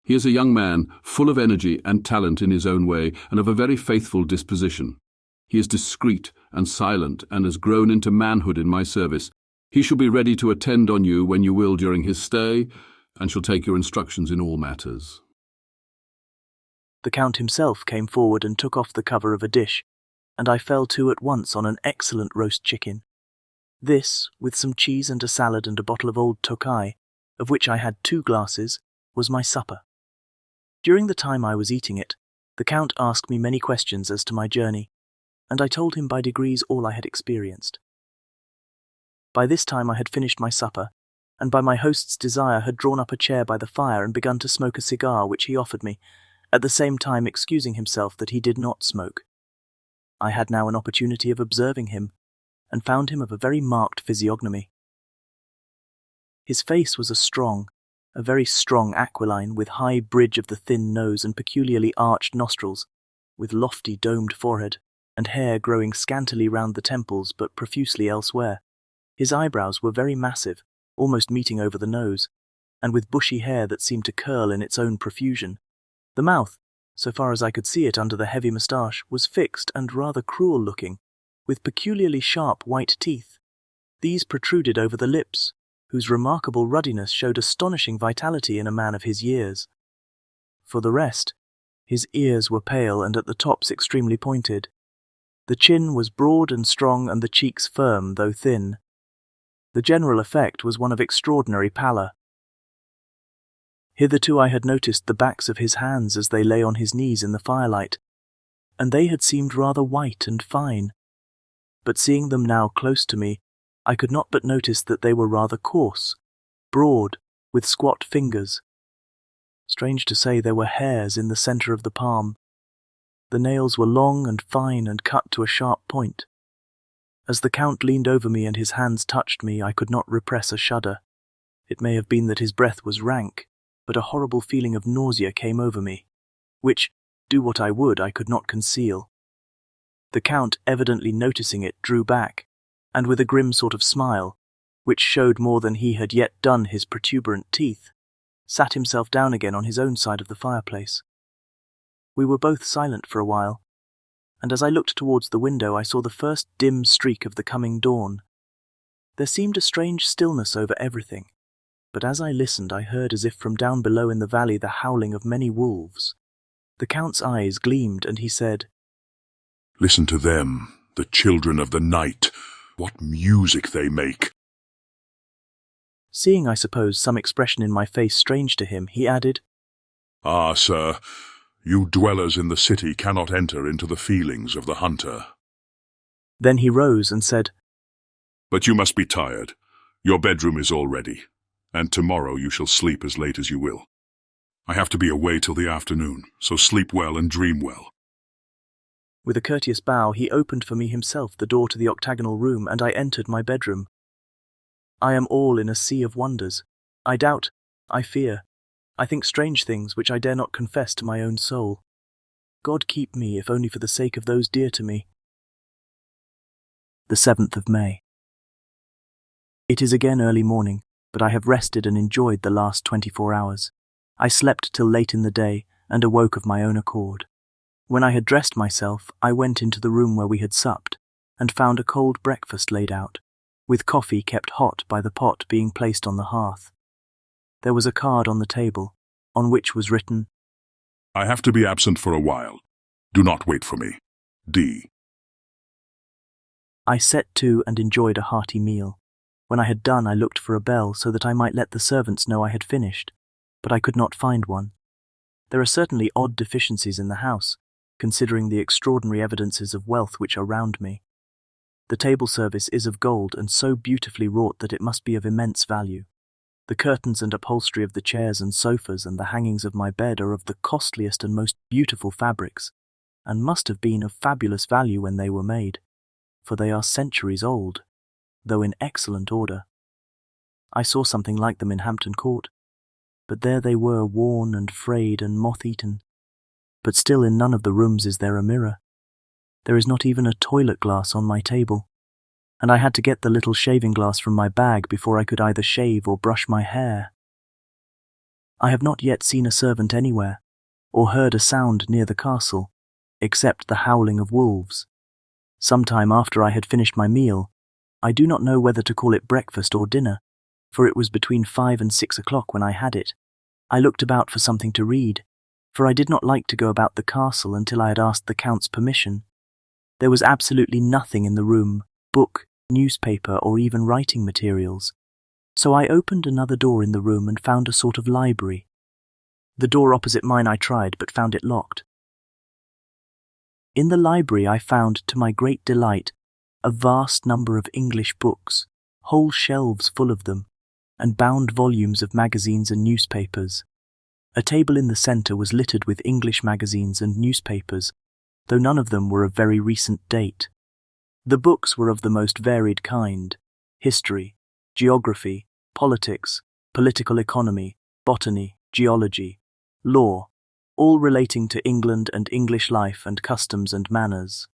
He is a young man, full of energy and talent in his own way, and of a very faithful disposition. He is discreet and silent, and has grown into manhood in my service. He shall be ready to attend on you when you will during his stay, and shall take your instructions in all matters." The Count himself came forward and took off the cover of a dish, and I fell to at once on an excellent roast chicken. This, with some cheese and a salad and a bottle of old Tokai, of which I had 2 glasses, was my supper. During the time I was eating it, the Count asked me many questions as to my journey, and I told him by degrees all I had experienced. By this time I had finished my supper, and by my host's desire had drawn up a chair by the fire and begun to smoke a cigar which he offered me, at the same time excusing himself that he did not smoke. I had now an opportunity of observing him, and found him of a very marked physiognomy. His face was a very strong aquiline, with high bridge of the thin nose and peculiarly arched nostrils, with lofty domed forehead, and hair growing scantily round the temples but profusely elsewhere. His eyebrows were very massive, almost meeting over the nose, and with bushy hair that seemed to curl in its own profusion. The mouth, so far as I could see it under the heavy moustache, was fixed and rather cruel-looking, with peculiarly sharp white teeth. These protruded over the lips, whose remarkable ruddiness showed astonishing vitality in a man of his years. For the rest, his ears were pale and at the tops extremely pointed. The chin was broad and strong and the cheeks firm though thin. The general effect was one of extraordinary pallor. Hitherto I had noticed the backs of his hands as they lay on his knees in the firelight, and they had seemed rather white and fine. But seeing them now close to me, I could not but notice that they were rather coarse, broad, with squat fingers. Strange to say, there were hairs in the centre of the palm. The nails were long and fine and cut to a sharp point. As the Count leaned over me and his hands touched me, I could not repress a shudder. It may have been that his breath was rank, but a horrible feeling of nausea came over me, which, do what I would, I could not conceal. The Count, evidently noticing it, drew back, and with a grim sort of smile, which showed more than he had yet done his protuberant teeth, sat himself down again on his own side of the fireplace. We were both silent for a while, and as I looked towards the window I saw the first dim streak of the coming dawn. There seemed a strange stillness over everything, but as I listened I heard as if from down below in the valley the howling of many wolves. The Count's eyes gleamed and he said, Listen to them, the children of the night. What music they make! Seeing, I suppose, some expression in my face strange to him, he added, Ah, sir, you dwellers in the city cannot enter into the feelings of the hunter. Then he rose and said, But you must be tired. Your bedroom is all ready, and tomorrow you shall sleep as late as you will. I have to be away till the afternoon, so sleep well and dream well. With a courteous bow, he opened for me himself the door to the octagonal room, and I entered my bedroom. I am all in a sea of wonders. I doubt, I fear, I think strange things which I dare not confess to my own soul. God keep me, if only for the sake of those dear to me. The 7th of May. It is again early morning, but I have rested and enjoyed the last 24 hours. I slept till late in the day, and awoke of my own accord. When I had dressed myself, I went into the room where we had supped, and found a cold breakfast laid out, with coffee kept hot by the pot being placed on the hearth. There was a card on the table, on which was written, I have to be absent for a while. Do not wait for me. D. I set to and enjoyed a hearty meal. When I had done, I looked for a bell so that I might let the servants know I had finished, but I could not find one. There are certainly odd deficiencies in the house, considering the extraordinary evidences of wealth which are round me. The table service is of gold and so beautifully wrought that it must be of immense value. The curtains and upholstery of the chairs and sofas and the hangings of my bed are of the costliest and most beautiful fabrics, and must have been of fabulous value when they were made, for they are centuries old, though in excellent order. I saw something like them in Hampton Court, but there they were, worn and frayed and moth-eaten. But still in none of the rooms is there a mirror. There is not even a toilet glass on my table, and I had to get the little shaving glass from my bag before I could either shave or brush my hair. I have not yet seen a servant anywhere, or heard a sound near the castle, except the howling of wolves. Some time after I had finished my meal, I do not know whether to call it breakfast or dinner, for it was between 5 and 6 o'clock when I had it. I looked about for something to read, for I did not like to go about the castle until I had asked the Count's permission. There was absolutely nothing in the room, book, newspaper, or even writing materials. So I opened another door in the room and found a sort of library. The door opposite mine I tried, but found it locked. In the library I found, to my great delight, a vast number of English books, whole shelves full of them, and bound volumes of magazines and newspapers. A table in the centre was littered with English magazines and newspapers, though none of them were of very recent date. The books were of the most varied kind: history, geography, politics, political economy, botany, geology, law, all relating to England and English life and customs and manners.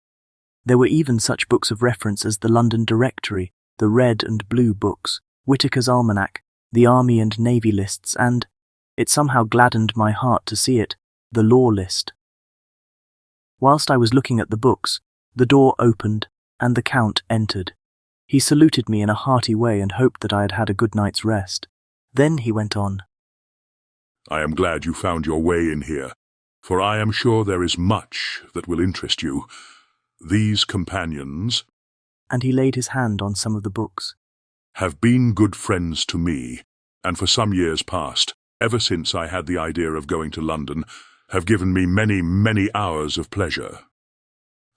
There were even such books of reference as the London Directory, the Red and Blue Books, Whitaker's Almanac, the Army and Navy lists, and, it somehow gladdened my heart to see it, the Law List. Whilst I was looking at the books, the door opened, and the Count entered. He saluted me in a hearty way and hoped that I had had a good night's rest. Then he went on. I am glad you found your way in here, for I am sure there is much that will interest you. These companions, and he laid his hand on some of the books, have been good friends to me, and for some years past, ever since I had the idea of going to London, have given me many, many hours of pleasure.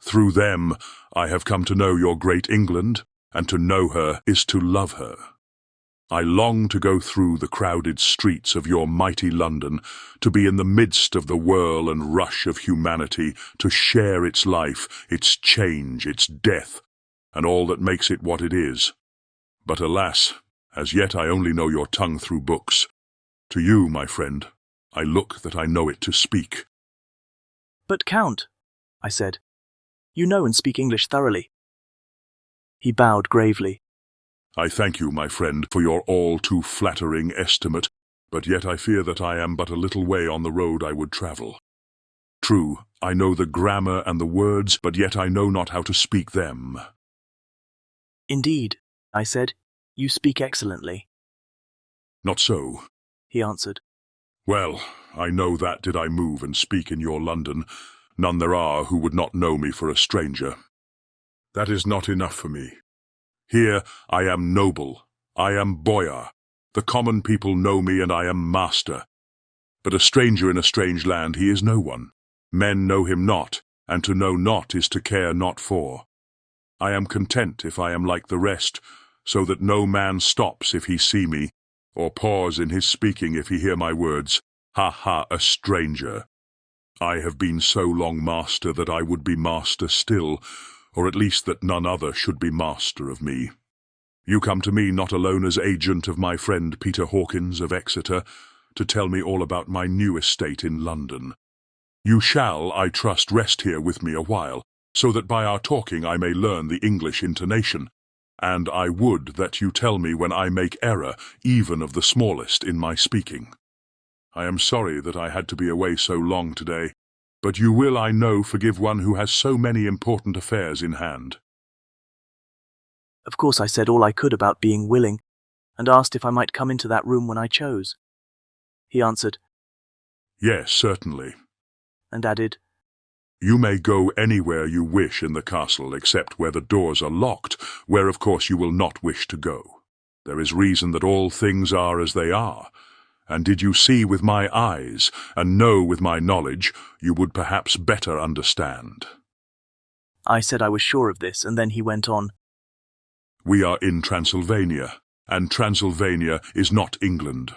Through them, I have come to know your great England, and to know her is to love her. I long to go through the crowded streets of your mighty London, to be in the midst of the whirl and rush of humanity, to share its life, its change, its death, and all that makes it what it is. But alas, as yet I only know your tongue through books. To you, my friend, I look that I know it to speak. But Count, I said, you know and speak English thoroughly. He bowed gravely. I thank you, my friend, for your all too flattering estimate, but yet I fear that I am but a little way on the road I would travel. True, I know the grammar and the words, but yet I know not how to speak them. Indeed, I said, you speak excellently. Not so, he answered. Well, I know that did I move and speak in your London, none there are who would not know me for a stranger. That is not enough for me. Here I am noble, I am boyar, the common people know me and I am master. But a stranger in a strange land he is no one. Men know him not, and to know not is to care not for. I am content if I am like the rest, so that no man stops if he see me, or pause in his speaking if he hear my words. Ha ha, a stranger. I have been so long master that I would be master still, or at least that none other should be master of me. You come to me not alone as agent of my friend Peter Hawkins of Exeter, to tell me all about my new estate in London. You shall, I trust, rest here with me a while, so that by our talking I may learn the English intonation, and I would that you tell me when I make error, even of the smallest, in my speaking. I am sorry that I had to be away so long today, but you will, I know, forgive one who has so many important affairs in hand. Of course I said all I could about being willing, and asked if I might come into that room when I chose. He answered, Yes, certainly. And added, You may go anywhere you wish in the castle except where the doors are locked, where of course you will not wish to go. There is reason that all things are as they are, and did you see with my eyes, and know with my knowledge, you would perhaps better understand. I said I was sure of this, and then he went on. We are in Transylvania, and Transylvania is not England.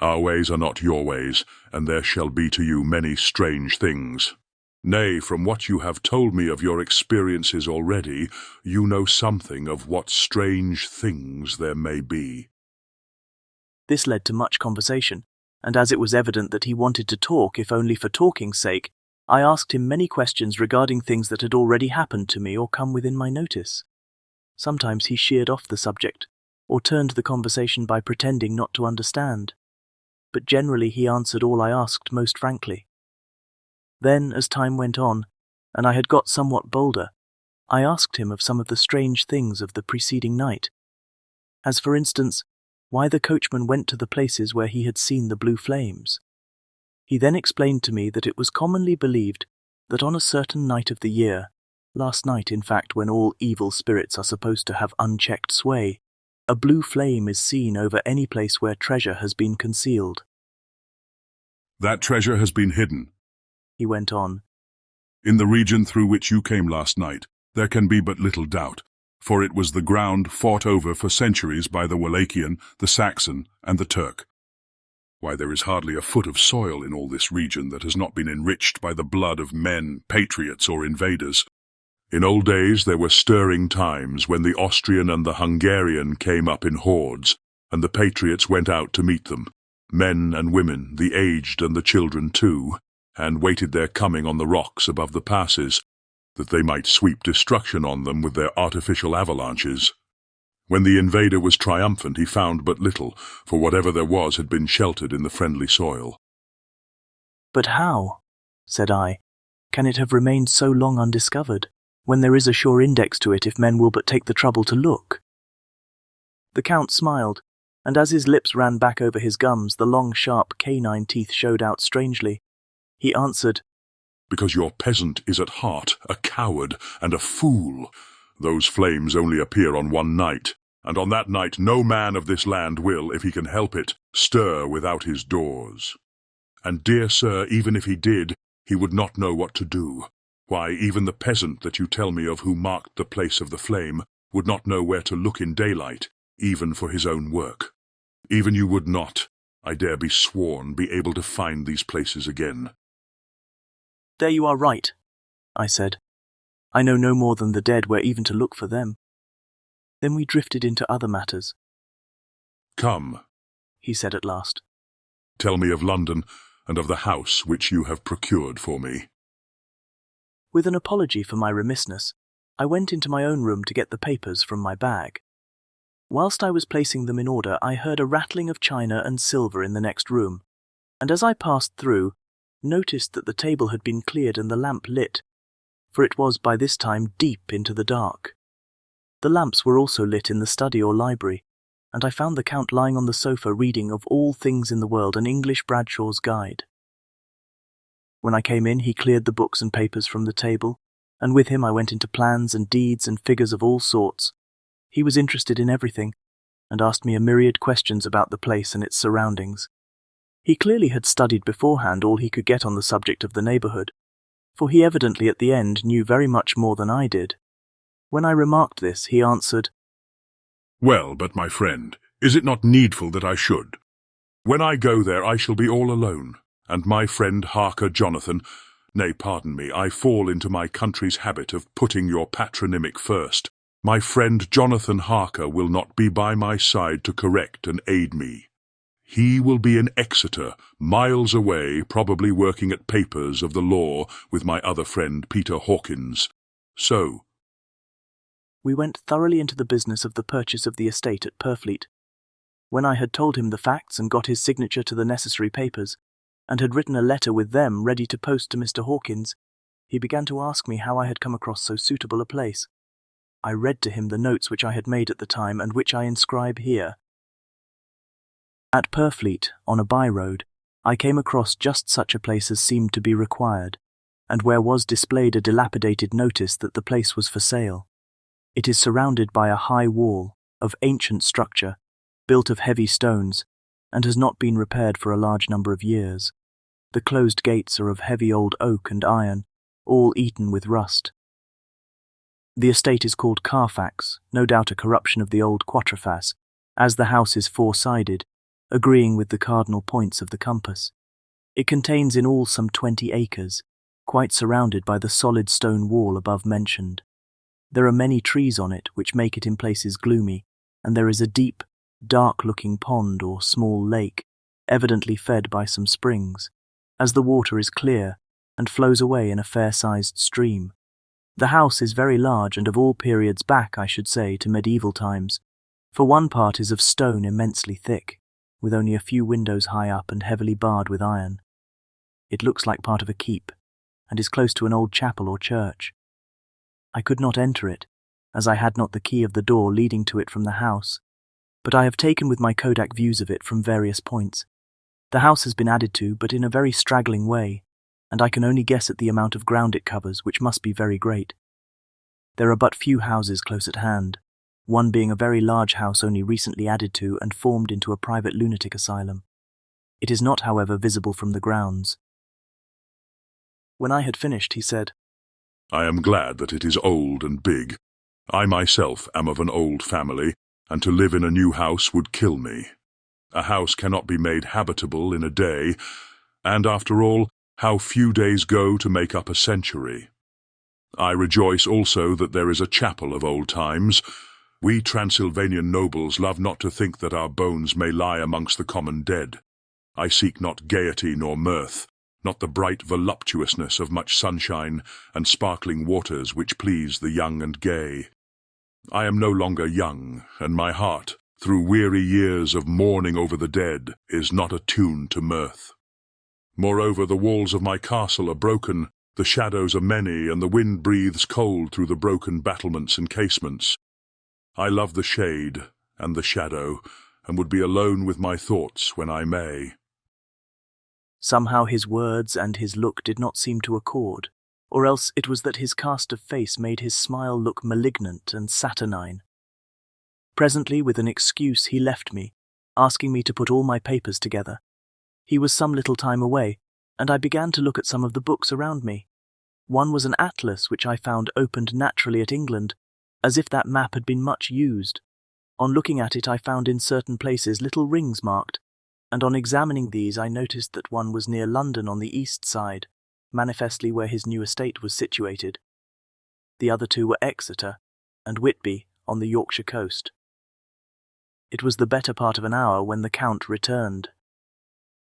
Our ways are not your ways, and there shall be to you many strange things. Nay, from what you have told me of your experiences already, you know something of what strange things there may be. This led to much conversation, and as it was evident that he wanted to talk, if only for talking's sake, I asked him many questions regarding things that had already happened to me or come within my notice. Sometimes he sheered off the subject, or turned the conversation by pretending not to understand, but generally he answered all I asked most frankly. Then, as time went on, and I had got somewhat bolder, I asked him of some of the strange things of the preceding night, as for instance, why the coachman went to the places where he had seen the blue flames. He then explained to me that it was commonly believed that on a certain night of the year, last night in fact when all evil spirits are supposed to have unchecked sway, a blue flame is seen over any place where treasure has been concealed. That treasure has been hidden, he went on. In the region through which you came last night, there can be but little doubt, for it was the ground fought over for centuries by the Wallachian, the Saxon, and the Turk. Why, there is hardly a foot of soil in all this region that has not been enriched by the blood of men, patriots, or invaders. In old days there were stirring times when the Austrian and the Hungarian came up in hordes, and the patriots went out to meet them, men and women, the aged and the children too, and waited their coming on the rocks above the passes, that they might sweep destruction on them with their artificial avalanches. When the invader was triumphant, he found but little, for whatever there was had been sheltered in the friendly soil. "But how," said I, "can it have remained so long undiscovered, when there is a sure index to it if men will but take the trouble to look?" The Count smiled, and as his lips ran back over his gums, the long, sharp canine teeth showed out strangely. He answered, "Because your peasant is at heart a coward and a fool. Those flames only appear on one night, and on that night no man of this land will, if he can help it, stir without his doors. And, dear sir, even if he did, he would not know what to do. Why, even the peasant that you tell me of who marked the place of the flame would not know where to look in daylight, even for his own work. Even you would not, I dare be sworn, be able to find these places again." "There you are right," I said. "I know no more than the dead where even to look for them." Then we drifted into other matters. "Come," he said at last. "tell me of London and of the house which you have procured for me." With an apology for my remissness, I went into my own room to get the papers from my bag. Whilst I was placing them in order, I heard a rattling of china and silver in the next room, and as I passed through, noticed that the table had been cleared and the lamp lit, for it was by this time deep into the dark. The lamps were also lit in the study or library, and I found the Count lying on the sofa reading Of All Things in the World, an English Bradshaw's Guide. When I came in, he cleared the books and papers from the table, and with him I went into plans and deeds and figures of all sorts. He was interested in everything, and asked me a myriad questions about the place and its surroundings. He clearly had studied beforehand all he could get on the subject of the neighbourhood, for he evidently at the end knew very much more than I did. When I remarked this, he answered, "Well, but my friend, is it not needful that I should? When I go there I shall be all alone, and my friend Harker Jonathan, nay, pardon me, I fall into my country's habit of putting your patronymic first. My friend Jonathan Harker will not be by my side to correct and aid me. He will be in Exeter, miles away, probably working at papers of the law with my other friend Peter Hawkins. So—" We went thoroughly into the business of the purchase of the estate at Purfleet. When I had told him the facts and got his signature to the necessary papers, and had written a letter with them ready to post to Mr. Hawkins, he began to ask me how I had come across so suitable a place. I read to him the notes which I had made at the time and which I inscribe here. At Purfleet, on a by-road, I came across just such a place as seemed to be required, and where was displayed a dilapidated notice that the place was for sale. It is surrounded by a high wall, of ancient structure, built of heavy stones, and has not been repaired for a large number of years. The closed gates are of heavy old oak and iron, all eaten with rust. The estate is called Carfax, no doubt a corruption of the old Quatreface, as the house is four-sided, agreeing with the cardinal points of the compass. It contains in all some 20 acres, quite surrounded by the solid stone wall above mentioned. There are many trees on it which make it in places gloomy, and there is a deep, dark-looking pond or small lake, evidently fed by some springs, as the water is clear and flows away in a fair-sized stream. The house is very large and of all periods back, I should say, to medieval times, for one part is of stone immensely thick, with only a few windows high up and heavily barred with iron. It looks like part of a keep, and is close to an old chapel or church. I could not enter it, as I had not the key of the door leading to it from the house, but I have taken with my Kodak views of it from various points. The house has been added to, but in a very straggling way, and I can only guess at the amount of ground it covers, which must be very great. There are but few houses close at hand, one being a very large house only recently added to and formed into a private lunatic asylum. It is not, however, visible from the grounds. When I had finished, he said, "I am glad that it is old and big. I myself am of an old family, and to live in a new house would kill me. A house cannot be made habitable in a day, and after all, how few days go to make up a century. I rejoice also that there is a chapel of old times, We Transylvanian nobles love not to think that our bones may lie amongst the common dead. I seek not gaiety nor mirth, not the bright voluptuousness of much sunshine and sparkling waters which please the young and gay. I am no longer young, and my heart, through weary years of mourning over the dead, is not attuned to mirth. Moreover, the walls of my castle are broken, the shadows are many, and the wind breathes cold through the broken battlements and casements. I love the shade and the shadow, and would be alone with my thoughts when I may. Somehow his words and his look did not seem to accord, or else it was that his cast of face made his smile look malignant and saturnine. Presently, with an excuse, he left me, asking me to put all my papers together. He was some little time away, and I began to look at some of the books around me. One was an atlas which I found opened naturally at England, as if that map had been much used. On looking at it, I found in certain places little rings marked, and on examining these I noticed that one was near London on the east side, manifestly where his new estate was situated. The other two were Exeter and Whitby on the Yorkshire coast. It was the better part of an hour when the Count returned.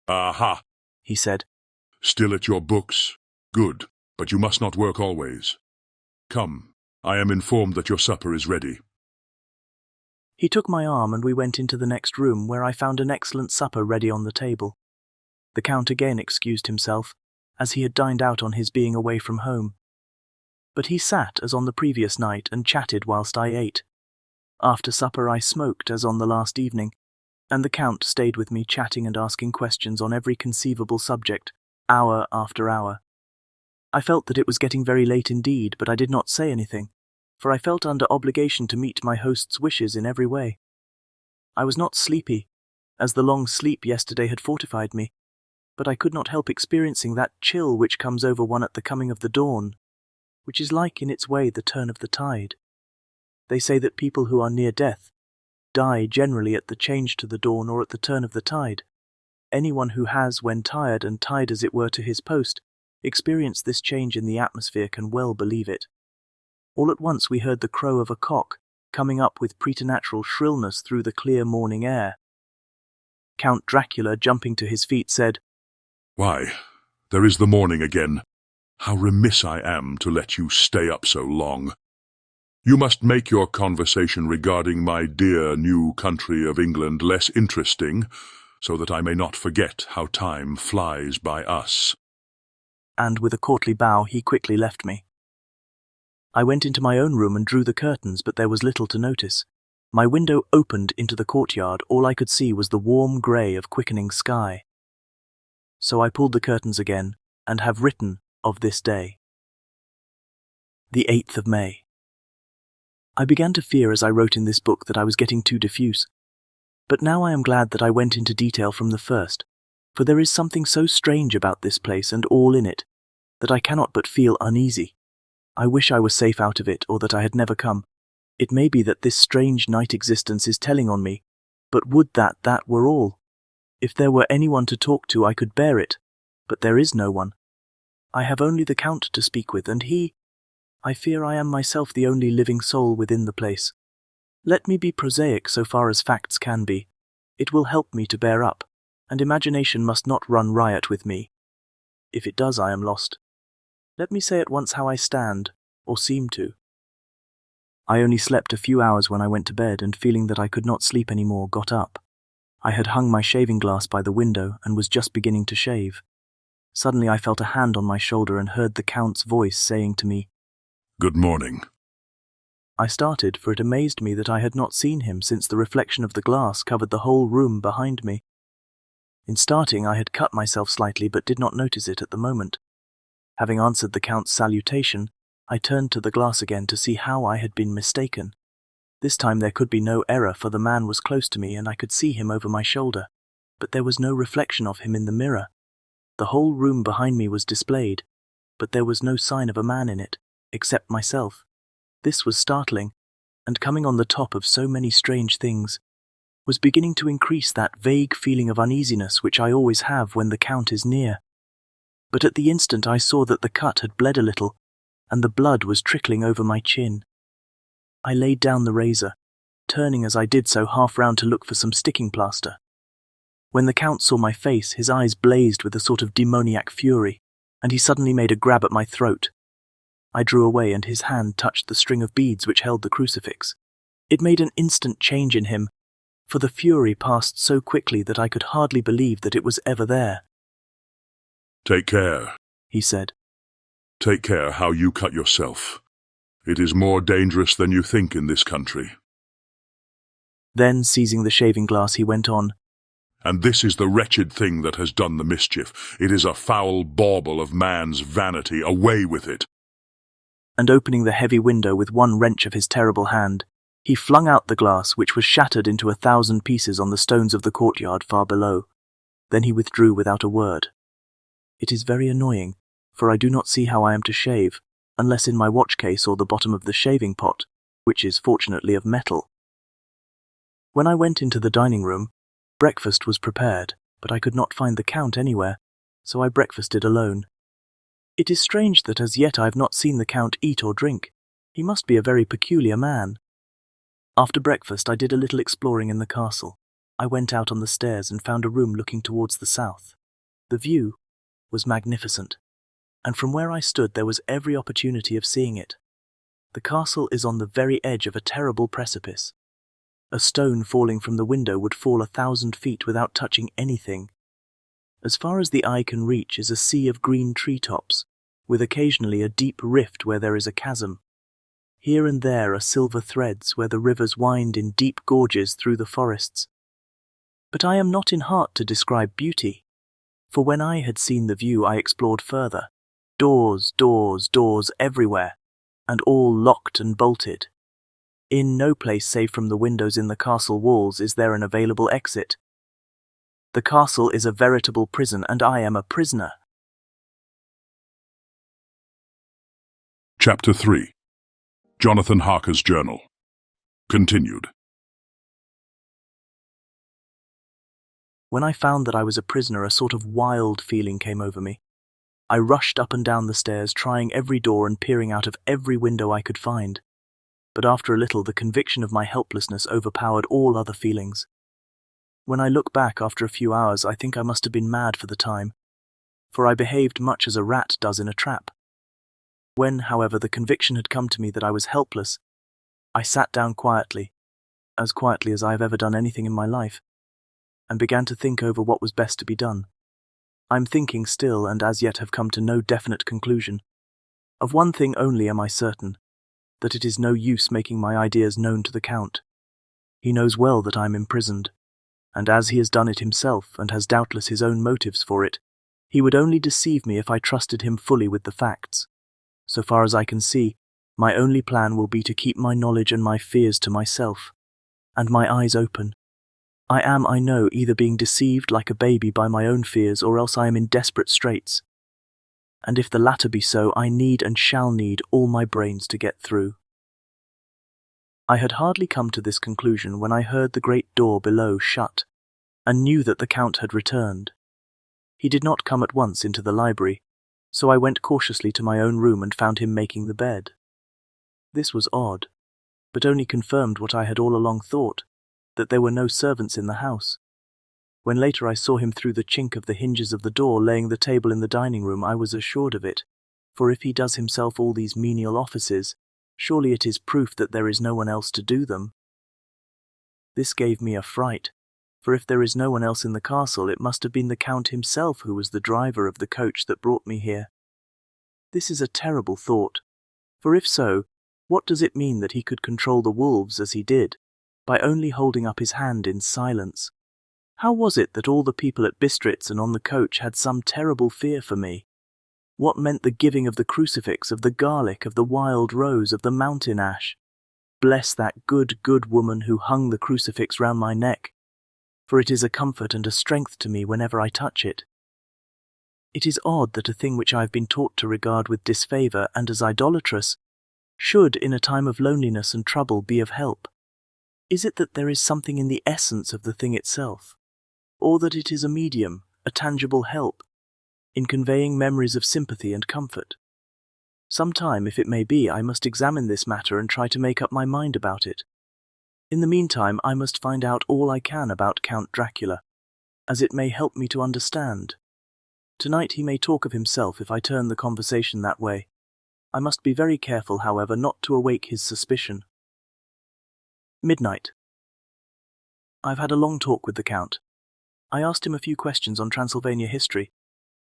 "Aha," he said. "Still at your books? Good, but you must not work always. Come, I am informed that your supper is ready." He took my arm and we went into the next room, where I found an excellent supper ready on the table. The Count again excused himself, as he had dined out on his being away from home. But he sat as on the previous night and chatted whilst I ate. After supper I smoked as on the last evening, and the Count stayed with me chatting and asking questions on every conceivable subject, hour after hour. I felt that it was getting very late indeed, but I did not say anything, for I felt under obligation to meet my host's wishes in every way. I was not sleepy, as the long sleep yesterday had fortified me, but I could not help experiencing that chill which comes over one at the coming of the dawn, which is like in its way the turn of the tide. They say that people who are near death die generally at the change to the dawn or at the turn of the tide. Anyone who has, when tired and tied as it were to his post, experienced this change in the atmosphere can well believe it. All at once we heard the crow of a cock, coming up with preternatural shrillness through the clear morning air. Count Dracula, jumping to his feet, said, "Why, there is the morning again. How remiss I am to let you stay up so long. You must make your conversation regarding my dear new country of England less interesting, so that I may not forget how time flies by us." And with a courtly bow he quickly left me. I went into my own room and drew the curtains, but there was little to notice. My window opened into the courtyard. All I could see was the warm grey of quickening sky. So I pulled the curtains again, and have written of this day. The 8th of May. I began to fear as I wrote in this book that I was getting too diffuse. But now I am glad that I went into detail from the first, for there is something so strange about this place and all in it, that I cannot but feel uneasy. I wish I were safe out of it, or that I had never come. It may be that this strange night existence is telling on me, but would that that were all. If there were anyone to talk to, I could bear it, but there is no one. I have only the Count to speak with, and I fear I am myself the only living soul within the place. Let me be prosaic so far as facts can be. It will help me to bear up, and imagination must not run riot with me. If it does, I am lost. Let me say at once how I stand, or seem to. I only slept a few hours when I went to bed, and feeling that I could not sleep any more, got up. I had hung my shaving glass by the window and was just beginning to shave. Suddenly I felt a hand on my shoulder and heard the Count's voice saying to me, "Good morning." I started, for it amazed me that I had not seen him since the reflection of the glass covered the whole room behind me. In starting I had cut myself slightly, but did not notice it at the moment. Having answered the Count's salutation, I turned to the glass again to see how I had been mistaken. This time there could be no error, for the man was close to me and I could see him over my shoulder, but there was no reflection of him in the mirror. The whole room behind me was displayed, but there was no sign of a man in it, except myself. This was startling, and coming on the top of so many strange things, was beginning to increase that vague feeling of uneasiness which I always have when the Count is near. But at the instant I saw that the cut had bled a little, and the blood was trickling over my chin. I laid down the razor, turning as I did so half round to look for some sticking plaster. When the Count saw my face, his eyes blazed with a sort of demoniac fury, and he suddenly made a grab at my throat. I drew away, and his hand touched the string of beads which held the crucifix. It made an instant change in him, for the fury passed so quickly that I could hardly believe that it was ever there. "Take care," he said. "Take care how you cut yourself. It is more dangerous than you think in this country." Then, seizing the shaving glass, he went on, "And this is the wretched thing that has done the mischief. It is a foul bauble of man's vanity. Away with it." And opening the heavy window with one wrench of his terrible hand, he flung out the glass, which was shattered into 1,000 pieces on the stones of the courtyard far below. Then he withdrew without a word. It is very annoying, for I do not see how I am to shave, unless in my watch case or the bottom of the shaving pot, which is fortunately of metal. When I went into the dining room, breakfast was prepared, but I could not find the Count anywhere, so I breakfasted alone. It is strange that as yet I have not seen the Count eat or drink. He must be a very peculiar man. After breakfast I did a little exploring in the castle. I went out on the stairs and found a room looking towards the south. The view was magnificent, and from where I stood there was every opportunity of seeing it. The castle is on the very edge of a terrible precipice. A stone falling from the window would fall 1,000 feet without touching anything. As far as the eye can reach is a sea of green treetops, with occasionally a deep rift where there is a chasm. Here and there are silver threads where the rivers wind in deep gorges through the forests. But I am not in heart to describe beauty, for when I had seen the view I explored further. Doors, doors, doors everywhere, and all locked and bolted. In no place save from the windows in the castle walls is there an available exit. The castle is a veritable prison, and I am a prisoner. Chapter 3. Jonathan Harker's Journal. Continued. When I found that I was a prisoner, a sort of wild feeling came over me. I rushed up and down the stairs, trying every door and peering out of every window I could find. But after a little, the conviction of my helplessness overpowered all other feelings. When I look back after a few hours, I think I must have been mad for the time, for I behaved much as a rat does in a trap. When, however, the conviction had come to me that I was helpless, I sat down quietly as I have ever done anything in my life, and began to think over what was best to be done. I'm thinking still, and as yet have come to no definite conclusion. Of one thing only am I certain, that it is no use making my ideas known to the Count. He knows well that I am imprisoned, and as he has done it himself, and has doubtless his own motives for it, he would only deceive me if I trusted him fully with the facts. So far as I can see, my only plan will be to keep my knowledge and my fears to myself, and my eyes open. I am, I know, either being deceived like a baby by my own fears, or else I am in desperate straits. And if the latter be so, I need and shall need all my brains to get through. I had hardly come to this conclusion when I heard the great door below shut, and knew that the Count had returned. He did not come at once into the library, so I went cautiously to my own room and found him making the bed. This was odd, but only confirmed what I had all along thought, that there were no servants in the house. When later I saw him through the chink of the hinges of the door laying the table in the dining room, I was assured of it, for if he does himself all these menial offices, surely it is proof that there is no one else to do them. This gave me a fright, for if there is no one else in the castle, it must have been the Count himself who was the driver of the coach that brought me here. This is a terrible thought, for if so, what does it mean that he could control the wolves as he did, by only holding up his hand in silence? How was it that all the people at Bistritz and on the coach had some terrible fear for me? What meant the giving of the crucifix, of the garlic, of the wild rose, of the mountain ash? Bless that good, good woman who hung the crucifix round my neck, for it is a comfort and a strength to me whenever I touch it. It is odd that a thing which I have been taught to regard with disfavour and as idolatrous should, in a time of loneliness and trouble, be of help. Is it that there is something in the essence of the thing itself, or that it is a medium, a tangible help, in conveying memories of sympathy and comfort? Some time, if it may be, I must examine this matter and try to make up my mind about it. In the meantime, I must find out all I can about Count Dracula, as it may help me to understand. Tonight he may talk of himself if I turn the conversation that way. I must be very careful, however, not to awake his suspicion. Midnight. I've had a long talk with the Count. I asked him a few questions on Transylvania history,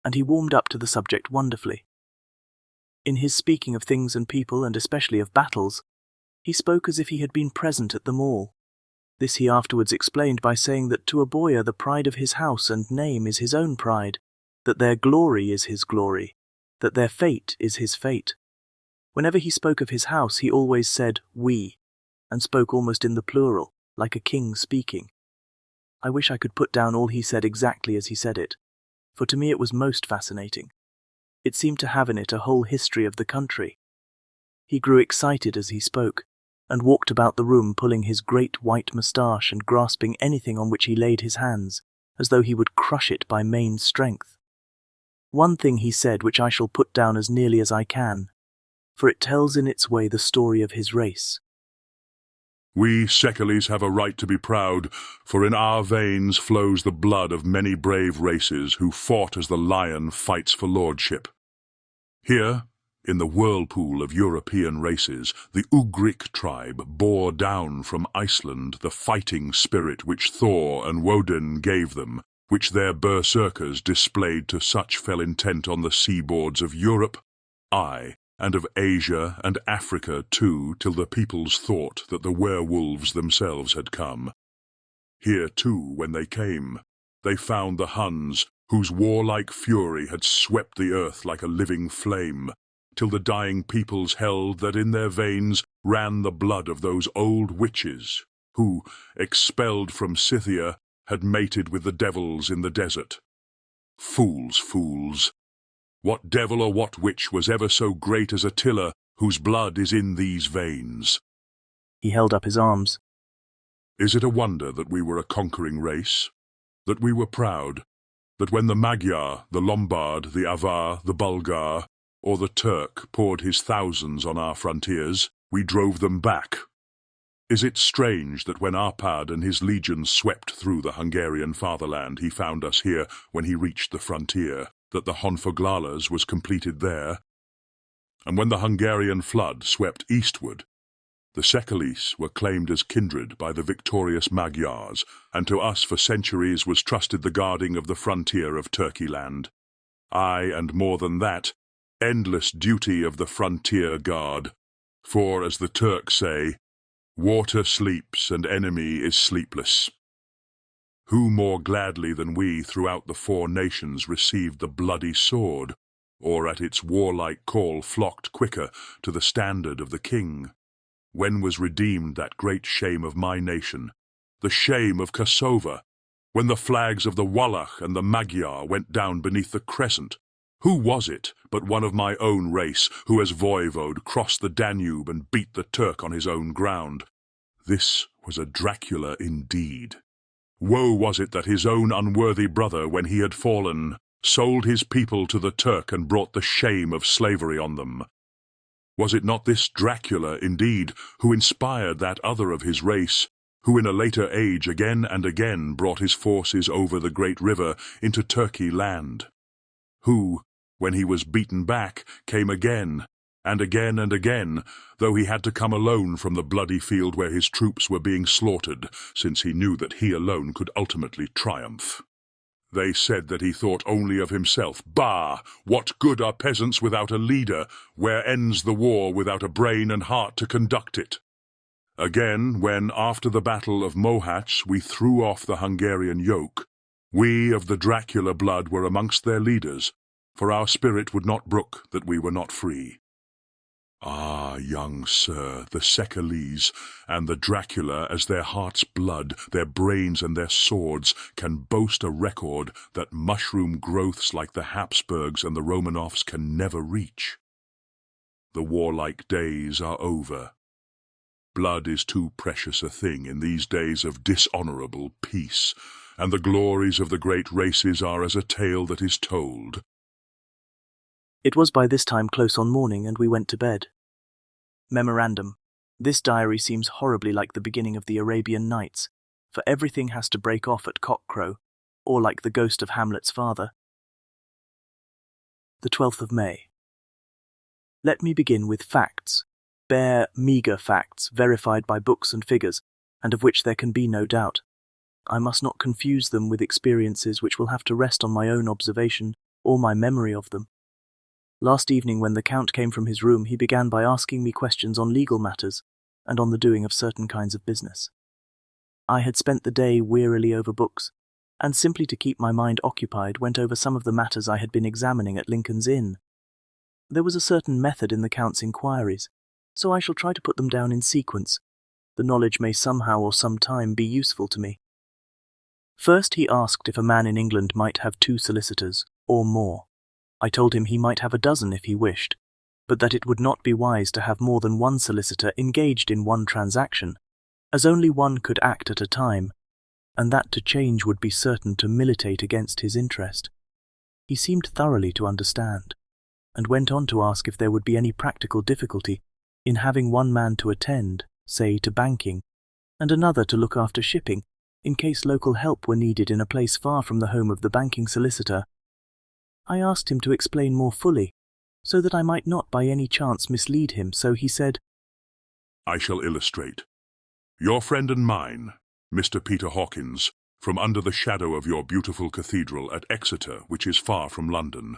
and he warmed up to the subject wonderfully. In his speaking of things and people, and especially of battles, he spoke as if he had been present at them all. This he afterwards explained by saying that to a boyar the pride of his house and name is his own pride, that their glory is his glory, that their fate is his fate. Whenever he spoke of his house, he always said we, and spoke almost in the plural, like a king speaking. I wish I could put down all he said exactly as he said it, for to me it was most fascinating. It seemed to have in it a whole history of the country. He grew excited as he spoke, and walked about the room pulling his great white moustache and grasping anything on which he laid his hands, as though he would crush it by main strength. One thing he said which I shall put down as nearly as I can, for it tells in its way the story of his race. We Seceles have a right to be proud, for in our veins flows the blood of many brave races who fought as the lion fights for lordship. Here, in the whirlpool of European races, the Ugric tribe bore down from Iceland the fighting spirit which Thor and Woden gave them, which their berserkers displayed to such fell intent on the seaboards of Europe, aye, and of Asia and Africa too, till the peoples thought that the werewolves themselves had come. Here too, when they came, they found the Huns, whose warlike fury had swept the earth like a living flame, till the dying peoples held that in their veins ran the blood of those old witches, who, expelled from Scythia, had mated with the devils in the desert. Fools, fools! What devil or what witch was ever so great as Attila, whose blood is in these veins? He held up his arms. Is it a wonder that we were a conquering race? That we were proud? That when the Magyar, the Lombard, the Avar, the Bulgar, or the Turk poured his thousands on our frontiers, we drove them back? Is it strange that when Arpad and his legions swept through the Hungarian fatherland, he found us here when he reached the frontier, that the Honfoglalas was completed there? And when the Hungarian flood swept eastward, the Seceles were claimed as kindred by the victorious Magyars, and to us for centuries was trusted the guarding of the frontier of Turkey-land. Aye, and more than that, endless duty of the frontier guard. For, as the Turks say, water sleeps and enemy is sleepless. Who more gladly than we throughout the four nations received the bloody sword, or at its warlike call flocked quicker to the standard of the king? When was redeemed that great shame of my nation, the shame of Kosovo, when the flags of the Wallach and the Magyar went down beneath the crescent? Who was it but one of my own race who as voivode crossed the Danube and beat the Turk on his own ground? This was a Dracula indeed. Woe was it that his own unworthy brother, when he had fallen, sold his people to the Turk and brought the shame of slavery on them. Was it not this Dracula, indeed, who inspired that other of his race, who in a later age again and again brought his forces over the great river into Turkey land? Who, when he was beaten back, came again, and again and again, though he had to come alone from the bloody field where his troops were being slaughtered, since he knew that he alone could ultimately triumph. They said that he thought only of himself. Bah! What good are peasants without a leader? Where ends the war without a brain and heart to conduct it? Again, when, after the battle of Mohacs, we threw off the Hungarian yoke, we of the Dracula blood were amongst their leaders, for our spirit would not brook that we were not free. Ah, young sir, the Seceles and the Dracula, as their heart's blood, their brains and their swords, can boast a record that mushroom growths like the Habsburgs and the Romanovs can never reach. The warlike days are over. Blood is too precious a thing in these days of dishonorable peace, and the glories of the great races are as a tale that is told. It was by this time close on morning, and we went to bed. Memorandum. This diary seems horribly like the beginning of the Arabian Nights, for everything has to break off at cockcrow, or like the ghost of Hamlet's father. The 12th of May. Let me begin with facts, bare, meagre facts verified by books and figures, and of which there can be no doubt. I must not confuse them with experiences which will have to rest on my own observation or my memory of them. Last evening, when the Count came from his room, he began by asking me questions on legal matters and on the doing of certain kinds of business. I had spent the day wearily over books, and simply to keep my mind occupied went over some of the matters I had been examining at Lincoln's Inn. There was a certain method in the Count's inquiries, so I shall try to put them down in sequence. The knowledge may somehow or sometime be useful to me. First, he asked if a man in England might have 2 solicitors, or more. I told him he might have a dozen if he wished, but that it would not be wise to have more than 1 solicitor engaged in one transaction, as only one could act at a time, and that to change would be certain to militate against his interest. He seemed thoroughly to understand, and went on to ask if there would be any practical difficulty in having one man to attend, say, to banking, and another to look after shipping, in case local help were needed in a place far from the home of the banking solicitor. I asked him to explain more fully, so that I might not by any chance mislead him, so he said, I shall illustrate. Your friend and mine, Mr. Peter Hawkins, from under the shadow of your beautiful cathedral at Exeter, which is far from London,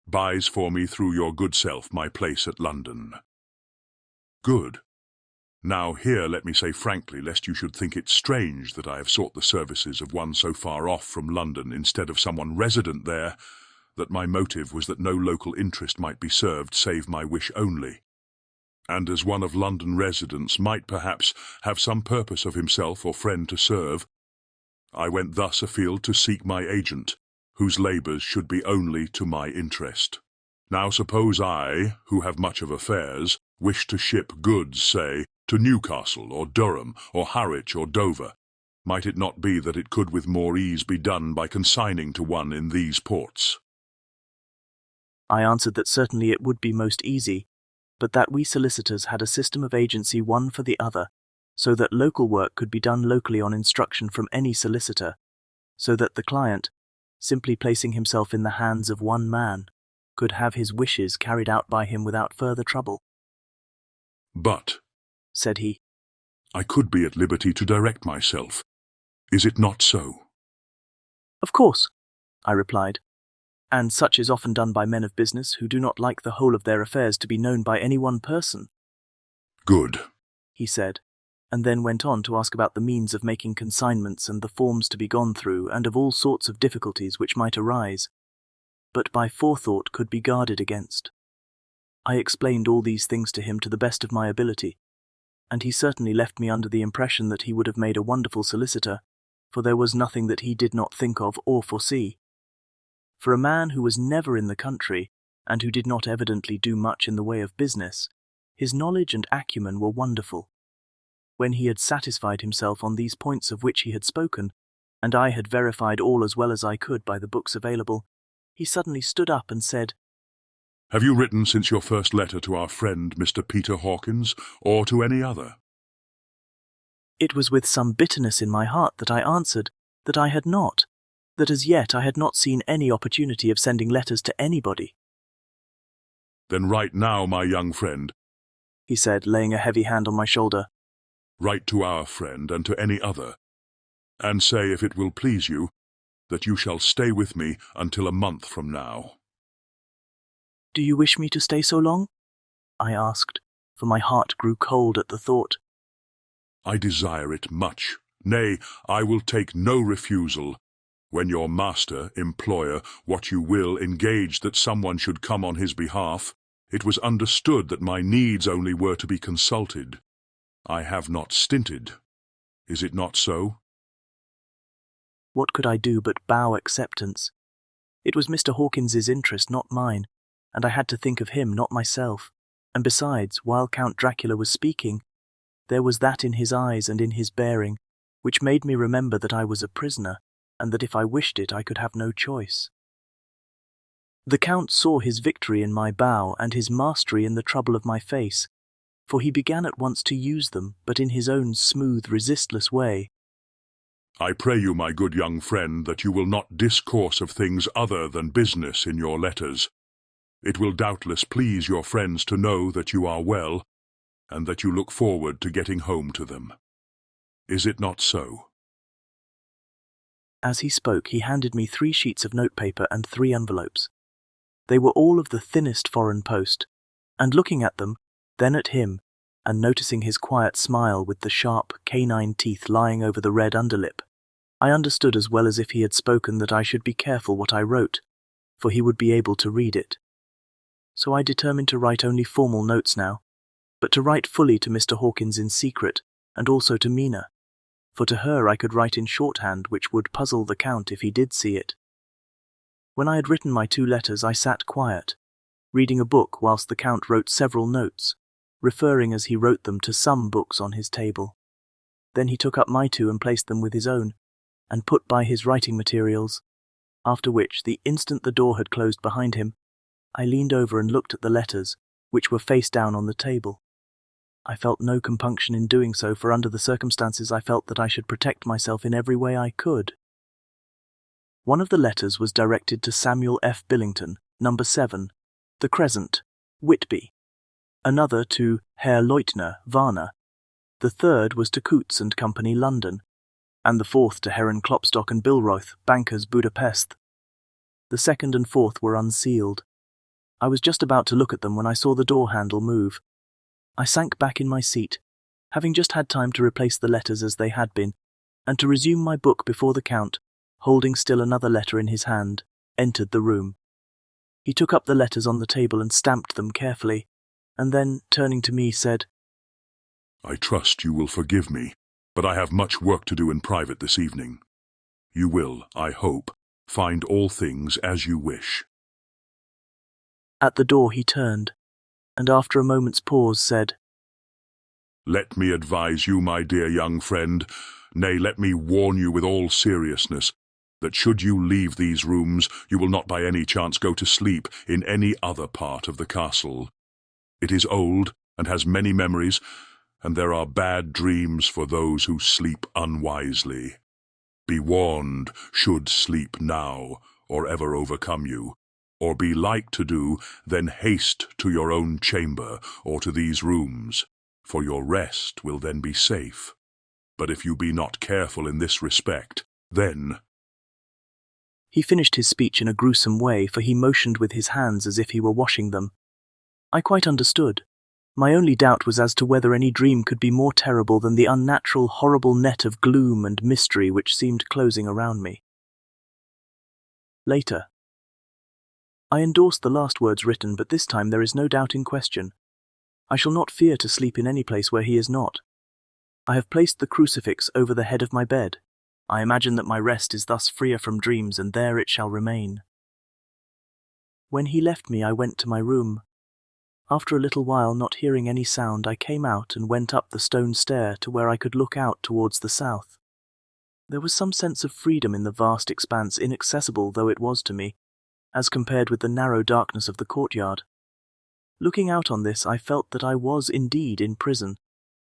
buys for me through your good self my place at London. Good. Now here let me say frankly, lest you should think it strange that I have sought the services of one so far off from London instead of someone resident there, that my motive was that no local interest might be served save my wish only, and as one of London residents might perhaps have some purpose of himself or friend to serve, I went thus afield to seek my agent, whose labours should be only to my interest. Now suppose I, who have much of affairs, wish to ship goods, say, to Newcastle or Durham or Harwich or Dover, might it not be that it could with more ease be done by consigning to one in these ports? I answered that certainly it would be most easy, but that we solicitors had a system of agency one for the other, so that local work could be done locally on instruction from any solicitor, so that the client, simply placing himself in the hands of one man, could have his wishes carried out by him without further trouble. But, said he, I could be at liberty to direct myself. Is it not so? Of course, I replied, and such is often done by men of business who do not like the whole of their affairs to be known by any one person. Good, he said, and then went on to ask about the means of making consignments and the forms to be gone through, and of all sorts of difficulties which might arise, but by forethought could be guarded against. I explained all these things to him to the best of my ability, and he certainly left me under the impression that he would have made a wonderful solicitor, for there was nothing that he did not think of or foresee. For a man who was never in the country, and who did not evidently do much in the way of business, his knowledge and acumen were wonderful. When he had satisfied himself on these points of which he had spoken, and I had verified all as well as I could by the books available, he suddenly stood up and said, Have you written since your first letter to our friend Mr. Peter Hawkins, or to any other? It was with some bitterness in my heart that I answered that I had not, that as yet I had not seen any opportunity of sending letters to anybody. Then write now, my young friend, he said, laying a heavy hand on my shoulder. Write to our friend and to any other, and say, if it will please you, that you shall stay with me until a month from now. Do you wish me to stay so long? I asked, for my heart grew cold at the thought. I desire it much. Nay, I will take no refusal. When your master, employer, what you will, engaged that someone should come on his behalf, it was understood that my needs only were to be consulted. I have not stinted. Is it not so? What could I do but bow acceptance? It was Mr. Hawkins's interest, not mine, and I had to think of him, not myself. And besides, while Count Dracula was speaking, there was that in his eyes and in his bearing which made me remember that I was a prisoner, and that if I wished it I could have no choice. The Count saw his victory in my bow and his mastery in the trouble of my face, for he began at once to use them, but in his own smooth, resistless way. I pray you, my good young friend, that you will not discourse of things other than business in your letters. It will doubtless please your friends to know that you are well, and that you look forward to getting home to them. Is it not so? As he spoke, he handed me 3 sheets of notepaper and 3 envelopes. They were all of the thinnest foreign post, and looking at them, then at him, and noticing his quiet smile with the sharp, canine teeth lying over the red underlip, I understood as well as if he had spoken that I should be careful what I wrote, for he would be able to read it. So I determined to write only formal notes now, but to write fully to Mr. Hawkins in secret, and also to Mina, for to her I could write in shorthand which would puzzle the Count if he did see it. When I had written my 2 letters, I sat quiet, reading a book whilst the Count wrote several notes, referring as he wrote them to some books on his table. Then he took up my 2 and placed them with his own, and put by his writing materials, after which, the instant the door had closed behind him, I leaned over and looked at the letters, which were face down on the table. I felt no compunction in doing so, for under the circumstances I felt that I should protect myself in every way I could. One of the letters was directed to Samuel F. Billington, No. 7, The Crescent, Whitby. Another to Herr Leutner, Varna. The third was to Coutts and Company, London, and the fourth to Herren Klopstock and Billroth, bankers, Budapest. The second and fourth were unsealed. I was just about to look at them when I saw the door handle move. I sank back in my seat, having just had time to replace the letters as they had been, and to resume my book before the Count, holding still another letter in his hand, entered the room. He took up the letters on the table and stamped them carefully, and then, turning to me, said, I trust you will forgive me, but I have much work to do in private this evening. You will, I hope, find all things as you wish. At the door he turned, and after a moment's pause said, Let me advise you, my dear young friend, nay, let me warn you with all seriousness, that should you leave these rooms, you will not by any chance go to sleep in any other part of the castle. It is old and has many memories, and there are bad dreams for those who sleep unwisely. Be warned, should sleep now, or ever overcome you, or be like to do, then haste to your own chamber, or to these rooms, for your rest will then be safe. But if you be not careful in this respect, then— He finished his speech in a gruesome way, for he motioned with his hands as if he were washing them. I quite understood. My only doubt was as to whether any dream could be more terrible than the unnatural, horrible net of gloom and mystery which seemed closing around me. Later. I endorsed the last words written, but this time there is no doubt in question. I shall not fear to sleep in any place where he is not. I have placed the crucifix over the head of my bed. I imagine that my rest is thus freer from dreams, and there it shall remain. When he left me, I went to my room. After a little while, not hearing any sound, I came out and went up the stone stair to where I could look out towards the south. There was some sense of freedom in the vast expanse, inaccessible though it was to me, as compared with the narrow darkness of the courtyard. Looking out on this, I felt that I was indeed in prison,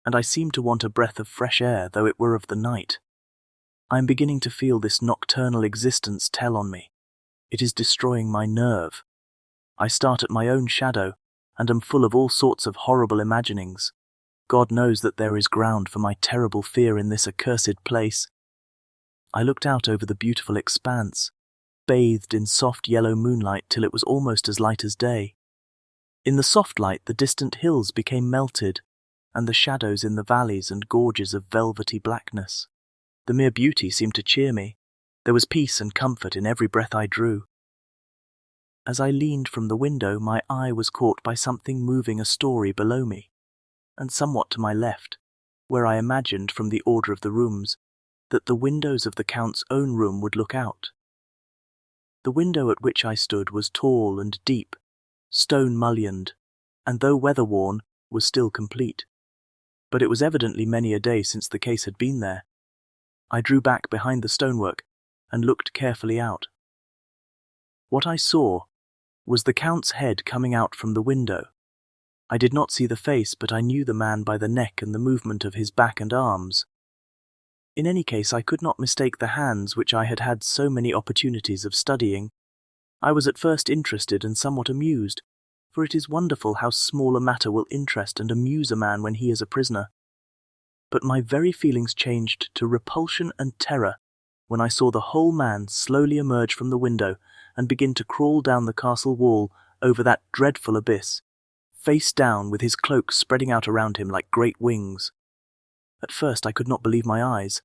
and I seemed to want a breath of fresh air, though it were of the night. I am beginning to feel this nocturnal existence tell on me. It is destroying my nerve. I start at my own shadow, and am full of all sorts of horrible imaginings. God knows that there is ground for my terrible fear in this accursed place. I looked out over the beautiful expanse, bathed in soft yellow moonlight till it was almost as light as day. In the soft light the distant hills became melted, and the shadows in the valleys and gorges of velvety blackness. The mere beauty seemed to cheer me. There was peace and comfort in every breath I drew. As I leaned from the window, my eye was caught by something moving a story below me, and somewhat to my left, where I imagined, from the order of the rooms, that the windows of the Count's own room would look out. The window at which I stood was tall and deep, stone-mullioned, and though weather-worn, was still complete. But it was evidently many a day since the case had been there. I drew back behind the stonework and looked carefully out. What I saw was the Count's head coming out from the window, I did not see the face, but I knew the man by the neck and the movement of his back and arms. In any case, I could not mistake the hands which I had had so many opportunities of studying. I was at first interested and somewhat amused, for it is wonderful how small a matter will interest and amuse a man when he is a prisoner. But my very feelings changed to repulsion and terror when I saw the whole man slowly emerge from the window and begin to crawl down the castle wall over that dreadful abyss, face down with his cloak spreading out around him like great wings. At first I could not believe my eyes.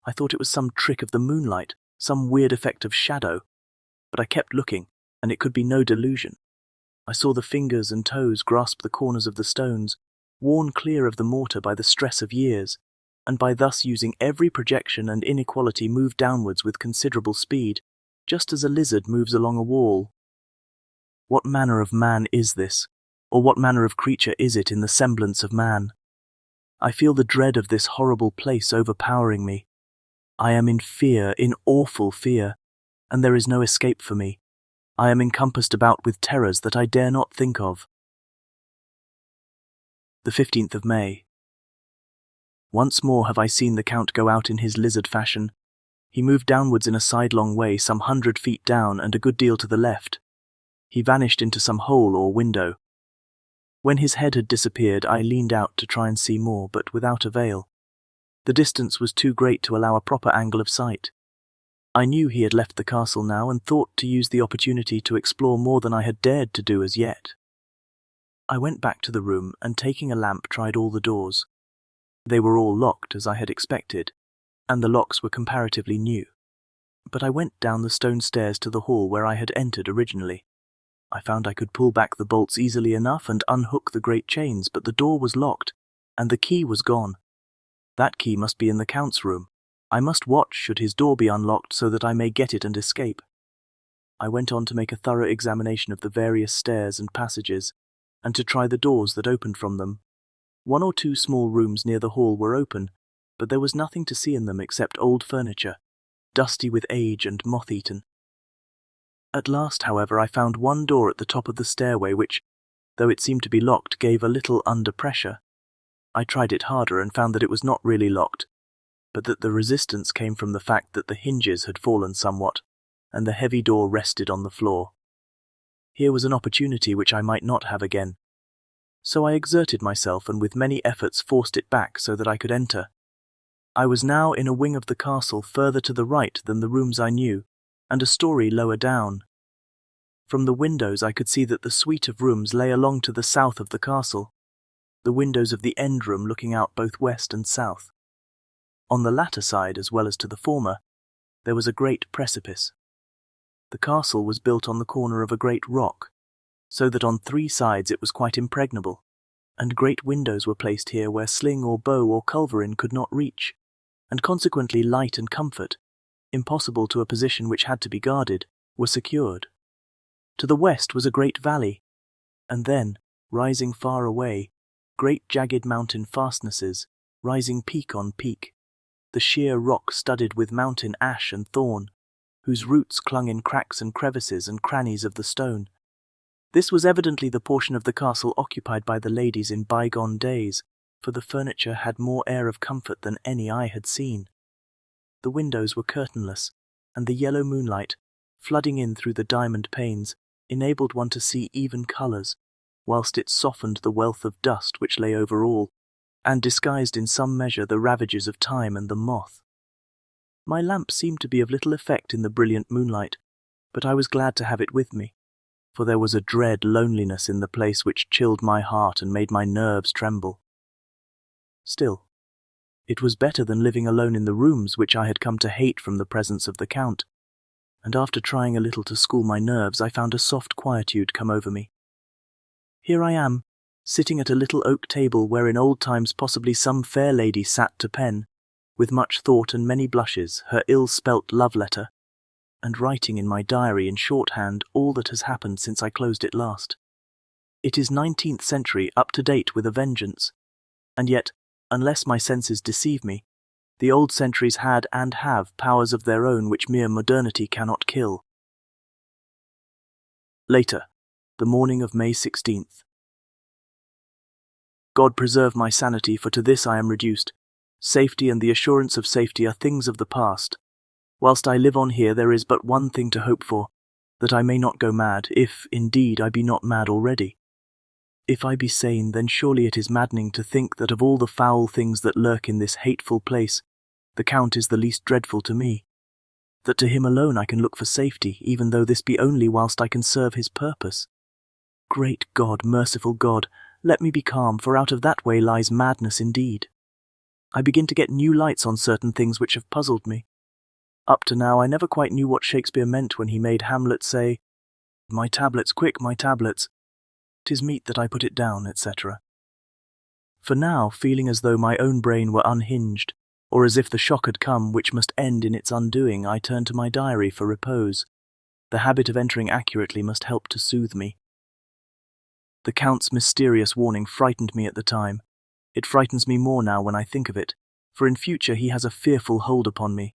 I thought it was some trick of the moonlight, some weird effect of shadow. But I kept looking, and it could be no delusion. I saw the fingers and toes grasp the corners of the stones, worn clear of the mortar by the stress of years, and by thus using every projection and inequality move downwards with considerable speed, just as a lizard moves along a wall. What manner of man is this, or what manner of creature is it in the semblance of man? I feel the dread of this horrible place overpowering me. I am in fear, in awful fear, and there is no escape for me. I am encompassed about with terrors that I dare not think of. The 15th of May. Once more have I seen the Count go out in his lizard fashion. He moved downwards in a sidelong way some 100 feet down and a good deal to the left. He vanished into some hole or window. When his head had disappeared, I leaned out to try and see more, but without avail. The distance was too great to allow a proper angle of sight. I knew he had left the castle now and thought to use the opportunity to explore more than I had dared to do as yet. I went back to the room and, taking a lamp, tried all the doors. They were all locked, as I had expected, and the locks were comparatively new. But I went down the stone stairs to the hall where I had entered originally. I found I could pull back the bolts easily enough and unhook the great chains, but the door was locked, and the key was gone. That key must be in the Count's room. I must watch should his door be unlocked so that I may get it and escape. I went on to make a thorough examination of the various stairs and passages, and to try the doors that opened from them. 1 or 2 small rooms near the hall were open, but there was nothing to see in them except old furniture, dusty with age and moth-eaten. At last, however, I found one door at the top of the stairway which, though it seemed to be locked, gave a little under pressure. I tried it harder and found that it was not really locked, but that the resistance came from the fact that the hinges had fallen somewhat, and the heavy door rested on the floor. Here was an opportunity which I might not have again. So I exerted myself and with many efforts forced it back so that I could enter. I was now in a wing of the castle further to the right than the rooms I knew, and a story lower down. From the windows I could see that the suite of rooms lay along to the south of the castle, the windows of the end room looking out both west and south. On the latter side, as well as to the former, there was a great precipice. The castle was built on the corner of a great rock, so that on 3 sides it was quite impregnable, and great windows were placed here where sling or bow or culverin could not reach, and consequently light and comfort, impossible to a position which had to be guarded, were secured. To the west was a great valley, and then, rising far away, great jagged mountain fastnesses, rising peak on peak, the sheer rock studded with mountain ash and thorn, whose roots clung in cracks and crevices and crannies of the stone. This was evidently the portion of the castle occupied by the ladies in bygone days, for the furniture had more air of comfort than any I had seen. The windows were curtainless, and the yellow moonlight, flooding in through the diamond panes, enabled one to see even colours, whilst it softened the wealth of dust which lay over all, and disguised in some measure the ravages of time and the moth. My lamp seemed to be of little effect in the brilliant moonlight, but I was glad to have it with me, for there was a dread loneliness in the place which chilled my heart and made my nerves tremble. Still, it was better than living alone in the rooms which I had come to hate from the presence of the Count, and after trying a little to school my nerves, I found a soft quietude come over me. Here I am, sitting at a little oak table where in old times possibly some fair lady sat to pen, with much thought and many blushes, her ill-spelt love-letter, and writing in my diary in shorthand all that has happened since I closed it last. It is 19th century, up to date with a vengeance, and yet, unless my senses deceive me, the old centuries had and have powers of their own which mere modernity cannot kill. Later, the morning of May 16th. God preserve my sanity, for to this I am reduced. Safety and the assurance of safety are things of the past. Whilst I live on here, there is but one thing to hope for, that I may not go mad, if, indeed, I be not mad already. If I be sane, then surely it is maddening to think that of all the foul things that lurk in this hateful place, the Count is the least dreadful to me. That to him alone I can look for safety, even though this be only whilst I can serve his purpose. Great God, merciful God, let me be calm, for out of that way lies madness indeed. I begin to get new lights on certain things which have puzzled me. Up to now I never quite knew what Shakespeare meant when he made Hamlet say, "My tablets, quick, my tablets. 'Tis meet that I put it down," etc. For now, feeling as though my own brain were unhinged, or as if the shock had come which must end in its undoing, I turned to my diary for repose. The habit of entering accurately must help to soothe me. The Count's mysterious warning frightened me at the time. It frightens me more now when I think of it, for in future he has a fearful hold upon me.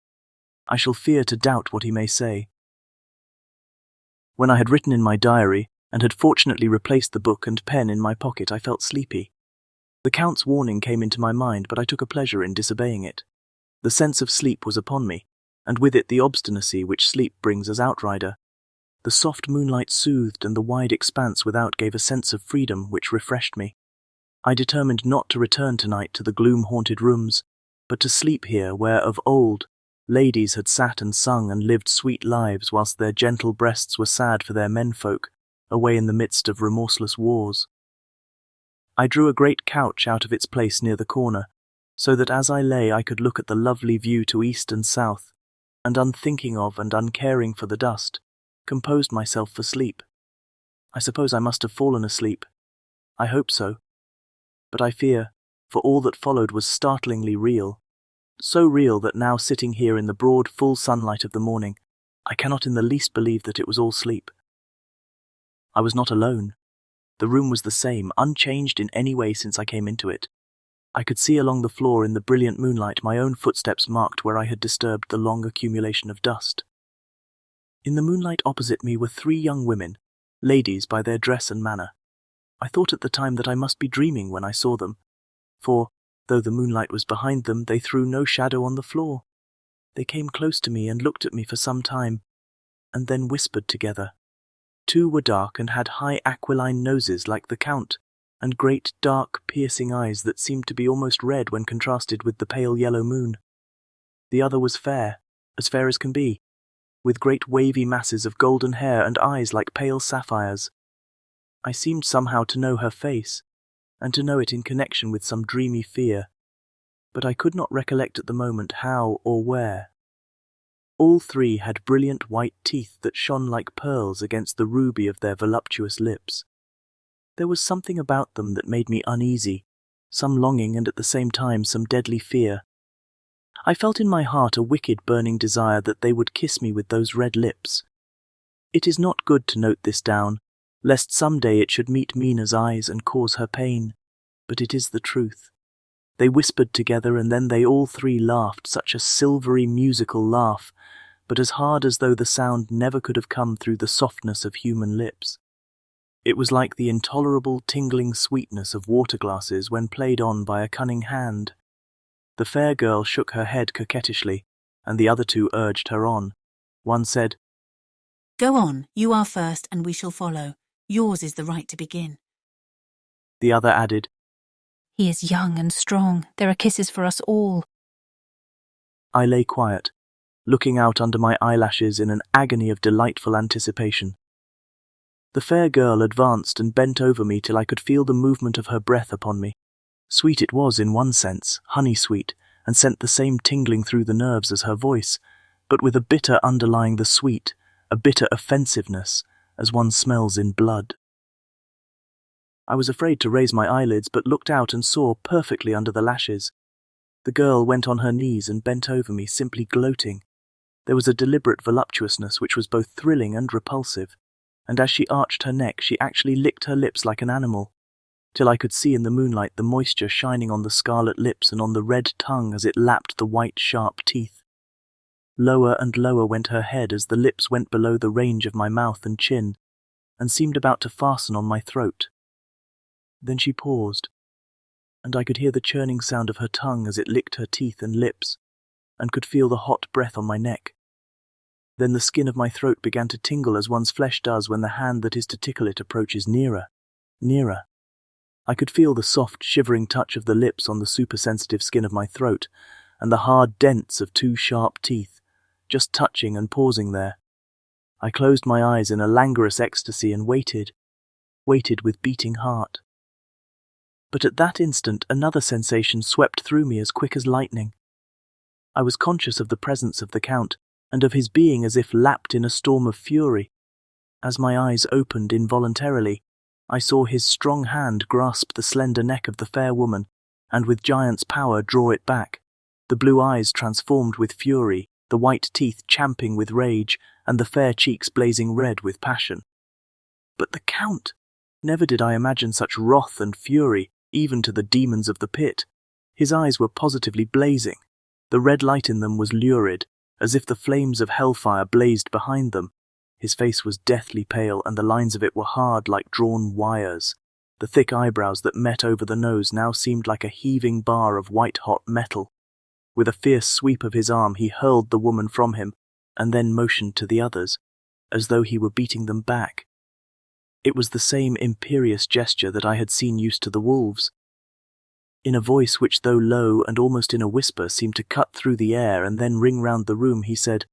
I shall fear to doubt what he may say. When I had written in my diary, and had fortunately replaced the book and pen in my pocket, I felt sleepy. The Count's warning came into my mind, but I took a pleasure in disobeying it. The sense of sleep was upon me, and with it the obstinacy which sleep brings as outrider. The soft moonlight soothed, and the wide expanse without gave a sense of freedom which refreshed me. I determined not to return tonight to the gloom-haunted rooms, but to sleep here where, of old, ladies had sat and sung and lived sweet lives, whilst their gentle breasts were sad for their menfolk, away in the midst of remorseless wars. I drew a great couch out of its place near the corner, so that as I lay I could look at the lovely view to east and south, and unthinking of and uncaring for the dust, composed myself for sleep. I suppose I must have fallen asleep. I hope so. But I fear, for all that followed was startlingly real, so real that now sitting here in the broad full sunlight of the morning, I cannot in the least believe that it was all sleep. I was not alone. The room was the same, unchanged in any way since I came into it. I could see along the floor in the brilliant moonlight my own footsteps marked where I had disturbed the long accumulation of dust. In the moonlight opposite me were 3 young women, ladies by their dress and manner. I thought at the time that I must be dreaming when I saw them, for, though the moonlight was behind them, they threw no shadow on the floor. They came close to me and looked at me for some time, and then whispered together. 2 were dark and had high aquiline noses like the Count, and great dark piercing eyes that seemed to be almost red when contrasted with the pale yellow moon. The other was fair as can be, with great wavy masses of golden hair and eyes like pale sapphires. I seemed somehow to know her face, and to know it in connection with some dreamy fear, but I could not recollect at the moment how or where. All 3 had brilliant white teeth that shone like pearls against the ruby of their voluptuous lips. There was something about them that made me uneasy, some longing and at the same time some deadly fear. I felt in my heart a wicked burning desire that they would kiss me with those red lips. It is not good to note this down, lest some day it should meet Mina's eyes and cause her pain, but it is the truth. They whispered together, and then they all 3 laughed, such a silvery musical laugh, but as hard as though the sound never could have come through the softness of human lips. It was like the intolerable tingling sweetness of water glasses when played on by a cunning hand. The fair girl shook her head coquettishly, and the other 2 urged her on. One said, "Go on, you are first and we shall follow. Yours is the right to begin." The other added, "He is young and strong. There are kisses for us all." I lay quiet, looking out under my eyelashes in an agony of delightful anticipation. The fair girl advanced and bent over me till I could feel the movement of her breath upon me. Sweet it was in one sense, honey-sweet, and sent the same tingling through the nerves as her voice, but with a bitter underlying the sweet, a bitter offensiveness, as one smells in blood. I was afraid to raise my eyelids, but looked out and saw perfectly under the lashes. The girl went on her knees and bent over me, simply gloating. There was a deliberate voluptuousness which was both thrilling and repulsive, and as she arched her neck she actually licked her lips like an animal, till I could see in the moonlight the moisture shining on the scarlet lips and on the red tongue as it lapped the white sharp teeth. Lower and lower went her head as the lips went below the range of my mouth and chin, and seemed about to fasten on my throat. Then she paused, and I could hear the churning sound of her tongue as it licked her teeth and lips, and could feel the hot breath on my neck. Then the skin of my throat began to tingle as one's flesh does when the hand that is to tickle it approaches nearer, nearer. I could feel the soft, shivering touch of the lips on the supersensitive skin of my throat, and the hard dents of two sharp teeth, just touching and pausing there. I closed my eyes in a languorous ecstasy and waited with beating heart. But at that instant another sensation swept through me as quick as lightning. I was conscious of the presence of the Count, and of his being as if lapped in a storm of fury. As my eyes opened involuntarily, I saw his strong hand grasp the slender neck of the fair woman, and with giant's power draw it back, the blue eyes transformed with fury, the white teeth champing with rage, and the fair cheeks blazing red with passion. But the Count! Never did I imagine such wrath and fury, even to the demons of the pit. His eyes were positively blazing. The red light in them was lurid, as if the flames of hellfire blazed behind them. His face was deathly pale, and the lines of it were hard like drawn wires. The thick eyebrows that met over the nose now seemed like a heaving bar of white-hot metal. With a fierce sweep of his arm he hurled the woman from him, and then motioned to the others, as though he were beating them back. It was the same imperious gesture that I had seen used to the wolves. In a voice which, though low and almost in a whisper, seemed to cut through the air and then ring round the room, he said,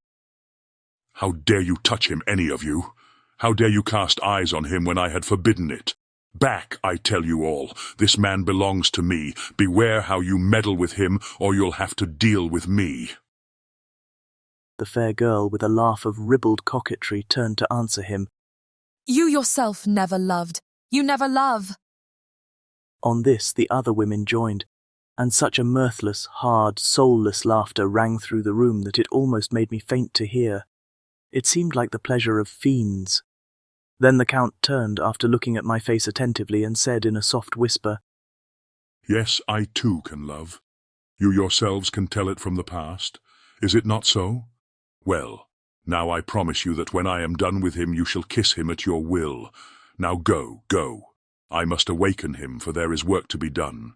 "How dare you touch him, any of you? How dare you cast eyes on him when I had forbidden it? Back, I tell you all. This man belongs to me. Beware how you meddle with him, or you'll have to deal with me." The fair girl, with a laugh of ribald coquetry, turned to answer him. "You yourself never loved. You never love." On this the other women joined, and such a mirthless, hard, soulless laughter rang through the room that it almost made me faint to hear. It seemed like the pleasure of fiends. Then the Count turned, after looking at my face attentively, and said in a soft whisper, "Yes, I too can love. You yourselves can tell it from the past. Is it not so? Well, now I promise you that when I am done with him you shall kiss him at your will. Now go, go. I must awaken him, for there is work to be done."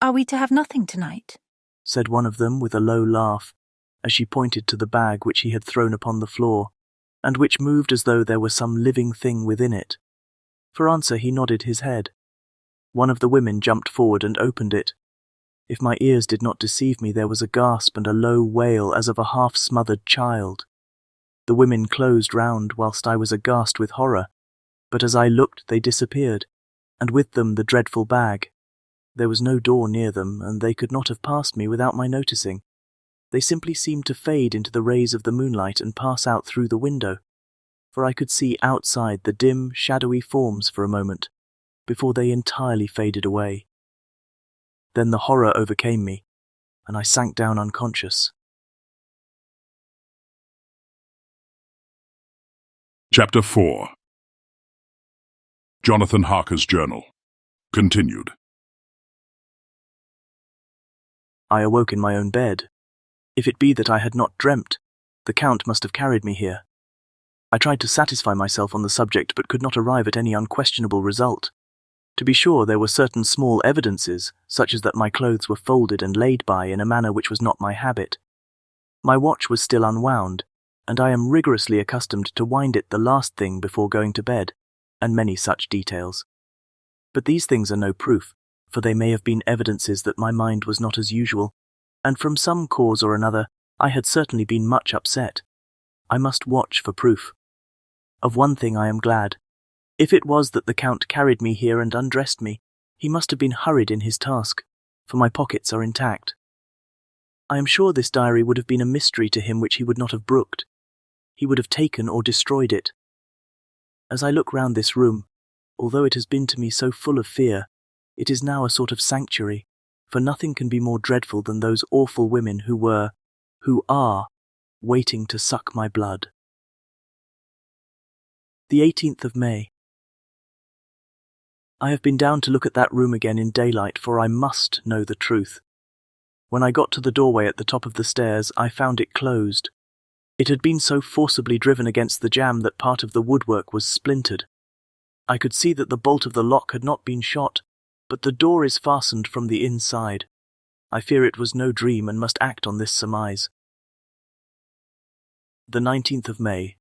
Are we to have nothing tonight? said one of them with a low laugh, as she pointed to the bag which he had thrown upon the floor, and which moved as though there were some living thing within it. For answer he nodded his head. One of the women jumped forward and opened it. If my ears did not deceive me, there was a gasp and a low wail as of a half-smothered child. The women closed round whilst I was aghast with horror, but as I looked they disappeared, and with them the dreadful bag. There was no door near them, and they could not have passed me without my noticing. They simply seemed to fade into the rays of the moonlight and pass out through the window, for I could see outside the dim, shadowy forms for a moment, before they entirely faded away. Then the horror overcame me, and I sank down unconscious. Chapter 4. Jonathan Harker's Journal. Continued. I awoke in my own bed. If it be that I had not dreamt, the Count must have carried me here. I tried to satisfy myself on the subject, but could not arrive at any unquestionable result. To be sure, there were certain small evidences, such as that my clothes were folded and laid by in a manner which was not my habit. My watch was still unwound, and I am rigorously accustomed to wind it the last thing before going to bed, and many such details. But these things are no proof, for they may have been evidences that my mind was not as usual, and from some cause or another I had certainly been much upset. I must watch for proof. Of one thing I am glad. If it was that the Count carried me here and undressed me, he must have been hurried in his task, for my pockets are intact. I am sure this diary would have been a mystery to him which he would not have brooked. He would have taken or destroyed it. As I look round this room, although it has been to me so full of fear, it is now a sort of sanctuary, for nothing can be more dreadful than those awful women who are, waiting to suck my blood. The 18th of May. I have been down to look at that room again in daylight, for I must know the truth. When I got to the doorway at the top of the stairs, I found it closed. It had been so forcibly driven against the jamb that part of the woodwork was splintered. I could see that the bolt of the lock had not been shot, But the door is fastened from the inside. I fear it was no dream and must act on this surmise. The 19th of May.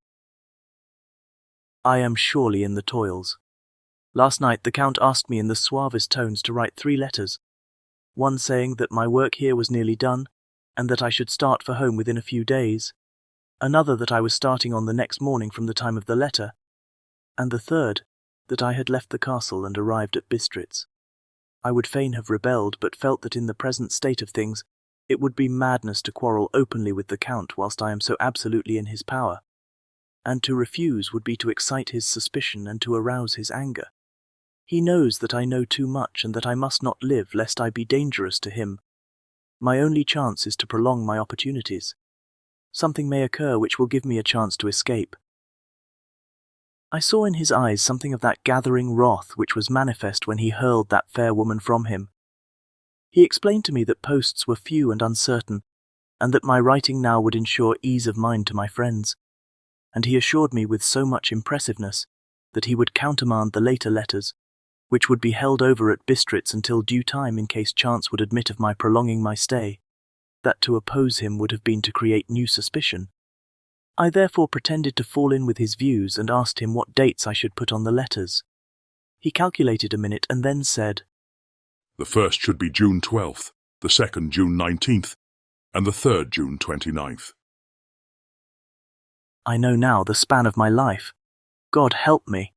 I am surely in the toils. Last night the Count asked me in the suavest tones to write 3 letters, one saying that my work here was nearly done, and that I should start for home within a few days, another that I was starting on the next morning from the time of the letter, and the third, that I had left the castle and arrived at Bistritz. I would fain have rebelled, but felt that in the present state of things it would be madness to quarrel openly with the Count whilst I am so absolutely in his power, and to refuse would be to excite his suspicion and to arouse his anger. He knows that I know too much and that I must not live lest I be dangerous to him. My only chance is to prolong my opportunities. Something may occur which will give me a chance to escape. I saw in his eyes something of that gathering wrath which was manifest when he hurled that fair woman from him. He explained to me that posts were few and uncertain, and that my writing now would ensure ease of mind to my friends, and he assured me with so much impressiveness that he would countermand the later letters, which would be held over at Bistritz until due time in case chance would admit of my prolonging my stay, that to oppose him would have been to create new suspicion. I therefore pretended to fall in with his views and asked him what dates I should put on the letters. He calculated a minute and then said, The first should be June 12th, the second June 19th, and the third June 29th. I know now the span of my life. God help me.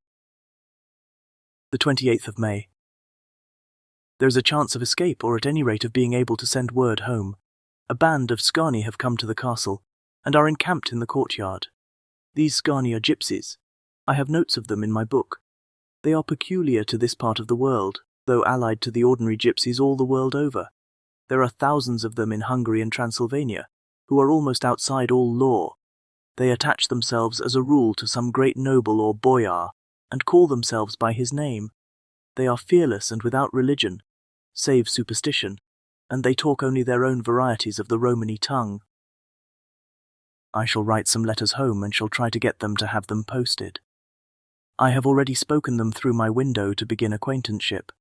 The 28th of May. There is a chance of escape, or at any rate of being able to send word home. A band of Scani have come to the castle, and are encamped in the courtyard. These Scani are gypsies. I have notes of them in my book. They are peculiar to this part of the world, though allied to the ordinary gypsies all the world over. There are thousands of them in Hungary and Transylvania, who are almost outside all law. They attach themselves as a rule to some great noble or boyar, and call themselves by his name. They are fearless and without religion, save superstition, and they talk only their own varieties of the Romany tongue. I shall write some letters home and shall try to get them to have them posted. I have already spoken them through my window to begin acquaintanceship.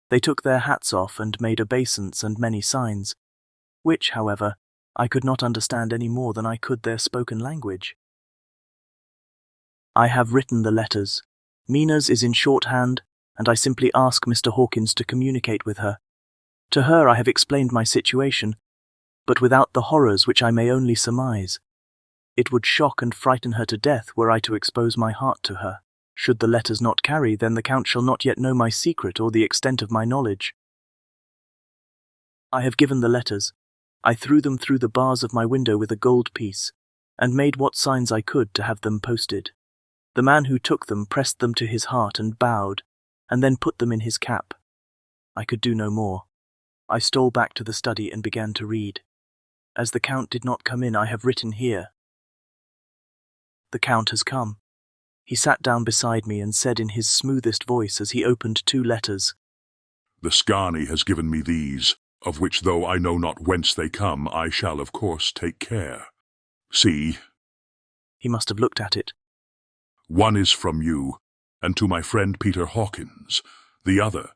They took their hats off and made obeisance and many signs, which, however, I could not understand any more than I could their spoken language. I have written the letters. Mina's is in shorthand, and I simply ask Mr. Hawkins to communicate with her. To her I have explained my situation, but without the horrors which I may only surmise. It would shock and frighten her to death were I to expose my heart to her. Should the letters not carry, then the Count shall not yet know my secret or the extent of my knowledge. I have given the letters. I threw them through the bars of my window with a gold piece, and made what signs I could to have them posted. The man who took them pressed them to his heart and bowed, and then put them in his cap. I could do no more. I stole back to the study and began to read. As the Count did not come in, I have written here. The Count has come. He sat down beside me and said in his smoothest voice as he opened 2 letters, The Scani has given me these, of which though I know not whence they come, I shall of course take care. See. He must have looked at it. One is from you, and to my friend Peter Hawkins. The other.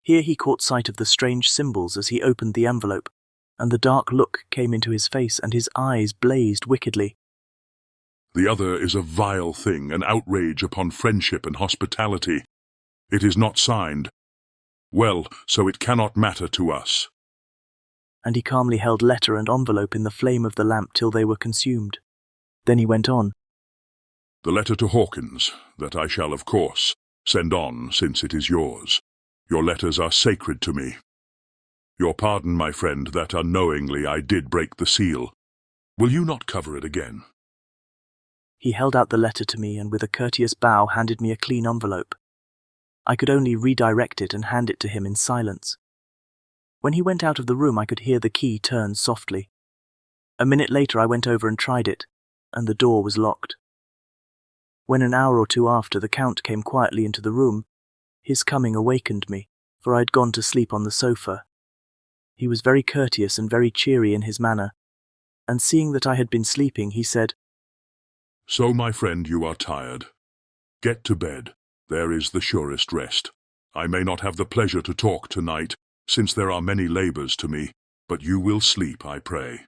Here he caught sight of the strange symbols as he opened the envelope, and the dark look came into his face and his eyes blazed wickedly. The other is a vile thing, an outrage upon friendship and hospitality. It is not signed. Well, so it cannot matter to us. And he calmly held letter and envelope in the flame of the lamp till they were consumed. Then he went on. The letter to Hawkins, that I shall, of course, send on, since it is yours. Your letters are sacred to me. Your pardon, my friend, that unknowingly I did break the seal. Will you not cover it again? He held out the letter to me and with a courteous bow handed me a clean envelope. I could only redirect it and hand it to him in silence. When he went out of the room, I could hear the key turn softly. A minute later I went over and tried it, and the door was locked. When an hour or 2 after the Count came quietly into the room, his coming awakened me, for I had gone to sleep on the sofa. He was very courteous and very cheery in his manner, and seeing that I had been sleeping, he said, So, my friend, you are tired. Get to bed. There is the surest rest. I may not have the pleasure to talk tonight, since there are many labours to me, but you will sleep, I pray.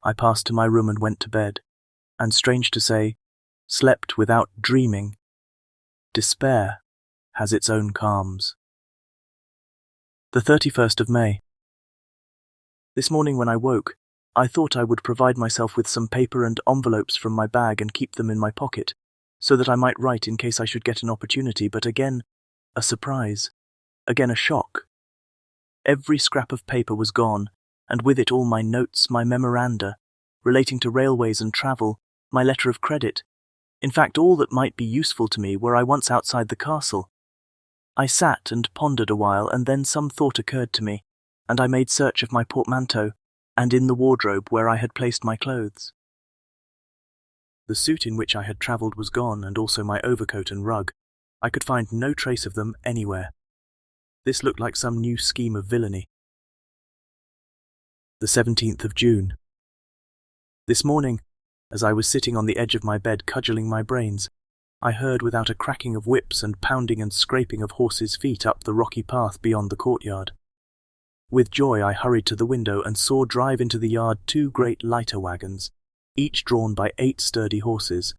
I passed to my room and went to bed, and strange to say, slept without dreaming. Despair has its own calms. The 31st of May. This morning when I woke, I thought I would provide myself with some paper and envelopes from my bag and keep them in my pocket, so that I might write in case I should get an opportunity, but again, a surprise. Again a shock. Every scrap of paper was gone, and with it all my notes, my memoranda, relating to railways and travel, my letter of credit. In fact, all that might be useful to me were I once outside the castle. I sat and pondered a while, and then some thought occurred to me, and I made search of my portmanteau, and in the wardrobe where I had placed my clothes. The suit in which I had travelled was gone, and also my overcoat and rug. I could find no trace of them anywhere. This looked like some new scheme of villainy. The 17th of June. This morning, as I was sitting on the edge of my bed cudgelling my brains, I heard without a cracking of whips and pounding and scraping of horses' feet up the rocky path beyond the courtyard. With joy I hurried to the window and saw drive into the yard 2 great lighter wagons, each drawn by 8 sturdy horses,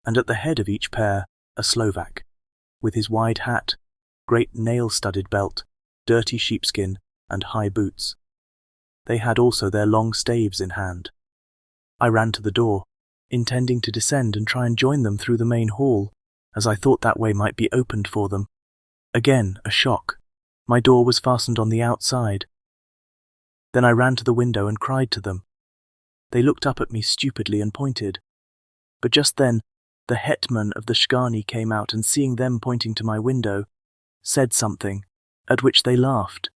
and at the head of each pair a Slovak, with his wide hat, great nail-studded belt, dirty sheepskin, and high boots. They had also their long staves in hand. I ran to the door, intending to descend and try and join them through the main hall, as I thought that way might be opened for them. Again a shock. My door was fastened on the outside. Then I ran to the window and cried to them. They looked up at me stupidly and pointed. But just then, the hetman of the Shgani came out, and seeing them pointing to my window, said something, at which they laughed.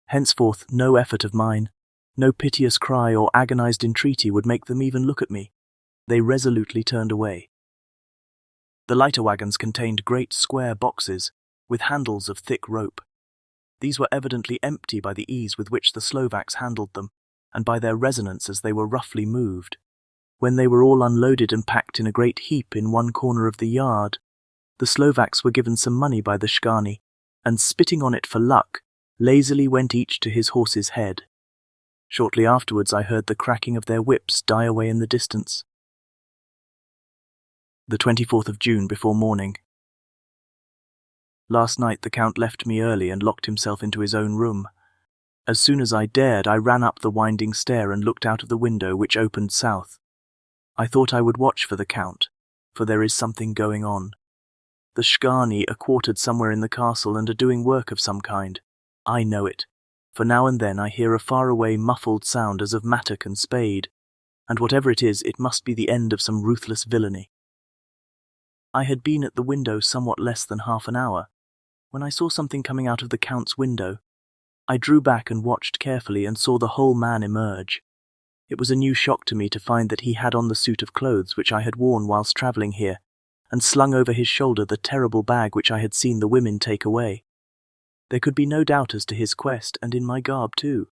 Henceforth no effort of mine, no piteous cry or agonized entreaty would make them even look at me. They resolutely turned away. The lighter wagons contained great square boxes, with handles of thick rope. These were evidently empty by the ease with which the Slovaks handled them, and by their resonance as they were roughly moved. When they were all unloaded and packed in a great heap in one corner of the yard, the Slovaks were given some money by the Shgani, and spitting on it for luck, lazily went each to his horse's head. Shortly afterwards I heard the cracking of their whips die away in the distance. The 24th of June before morning. Last night the Count left me early and locked himself into his own room. As soon as I dared, I ran up the winding stair and looked out of the window which opened south. I thought I would watch for the Count, for there is something going on. The Shgani are quartered somewhere in the castle and are doing work of some kind. I know it, for now and then I hear a far-away muffled sound as of mattock and spade, and whatever it is, it must be the end of some ruthless villainy. I had been at the window somewhat less than half an hour, when I saw something coming out of the Count's window. I drew back and watched carefully and saw the whole man emerge. It was a new shock to me to find that he had on the suit of clothes which I had worn whilst travelling here, and slung over his shoulder the terrible bag which I had seen the women take away. There could be no doubt as to his quest, and in my garb too.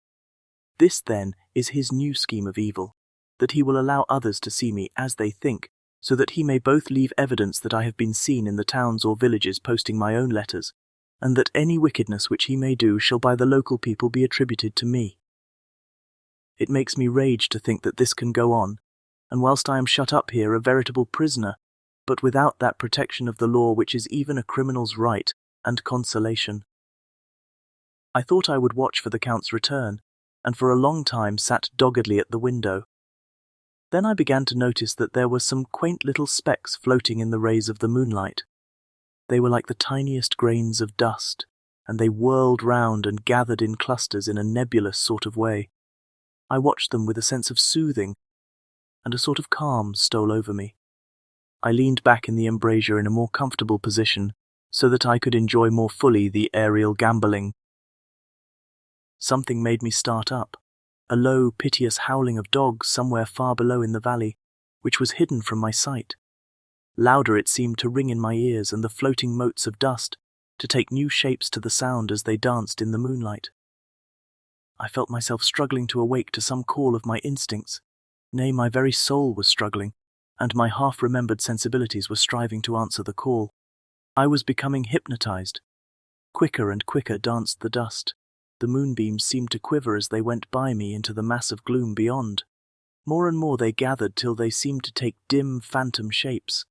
This, then, is his new scheme of evil, that he will allow others to see me as they think, so that he may both leave evidence that I have been seen in the towns or villages posting my own letters, and that any wickedness which he may do shall by the local people be attributed to me. It makes me rage to think that this can go on, and whilst I am shut up here a veritable prisoner, but without that protection of the law which is even a criminal's right and consolation. I thought I would watch for the Count's return, and for a long time sat doggedly at the window. Then I began to notice that there were some quaint little specks floating in the rays of the moonlight. They were like the tiniest grains of dust, and they whirled round and gathered in clusters in a nebulous sort of way. I watched them with a sense of soothing, and a sort of calm stole over me. I leaned back in the embrasure in a more comfortable position, so that I could enjoy more fully the aerial gambolling. Something made me start up, a low, piteous howling of dogs somewhere far below in the valley, which was hidden from my sight. Louder it seemed to ring in my ears, and the floating motes of dust to take new shapes to the sound as they danced in the moonlight. I felt myself struggling to awake to some call of my instincts. Nay, my very soul was struggling, and my half-remembered sensibilities were striving to answer the call. I was becoming hypnotized, Quicker and quicker danced the dust. The moonbeams seemed to quiver as they went by me into the mass of gloom beyond. More and more they gathered till they seemed to take dim, phantom shapes.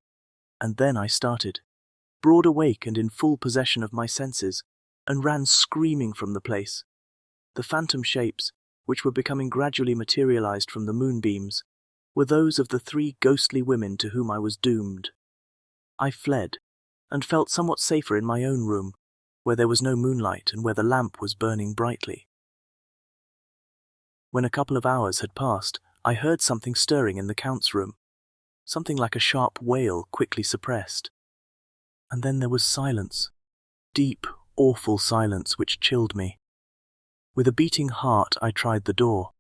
And then I started, broad awake and in full possession of my senses, and ran screaming from the place. The phantom shapes, which were becoming gradually materialized from the moonbeams, were those of the 3 ghostly women to whom I was doomed. I fled, and felt somewhat safer in my own room, where there was no moonlight and where the lamp was burning brightly. When a couple of hours had passed, I heard something stirring in the Count's room, something like a sharp wail quickly suppressed. And then there was silence, deep, awful silence which chilled me. With a beating heart I tried the door,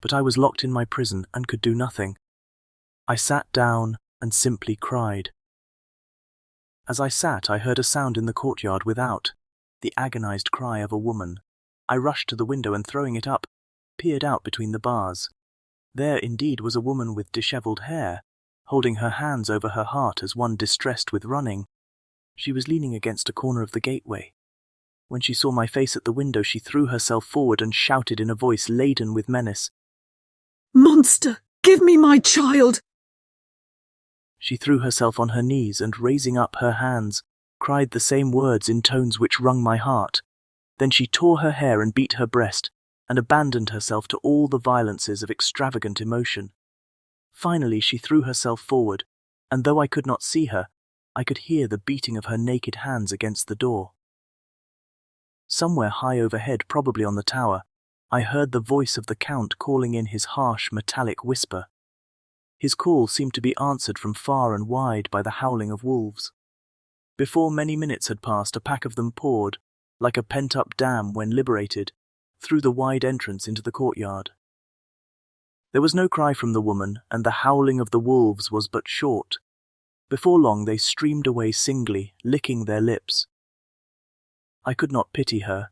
but I was locked in my prison and could do nothing. I sat down and simply cried. As I sat, I heard a sound in the courtyard without, the agonized cry of a woman. I rushed to the window and, throwing it up, peered out between the bars. There indeed was a woman with dishevelled hair, holding her hands over her heart as one distressed with running. She was leaning against a corner of the gateway. When she saw my face at the window, she threw herself forward and shouted in a voice laden with menace, "Monster, give me my child!" She threw herself on her knees and, raising up her hands, cried the same words in tones which wrung my heart. Then she tore her hair and beat her breast, and abandoned herself to all the violences of extravagant emotion. Finally she threw herself forward, and though I could not see her, I could hear the beating of her naked hands against the door. Somewhere high overhead, probably on the tower, I heard the voice of the Count calling in his harsh metallic whisper. His call seemed to be answered from far and wide by the howling of wolves. Before many minutes had passed, a pack of them poured, like a pent-up dam when liberated, through the wide entrance into the courtyard. There was no cry from the woman, and the howling of the wolves was but short. Before long they streamed away singly, licking their lips. I could not pity her,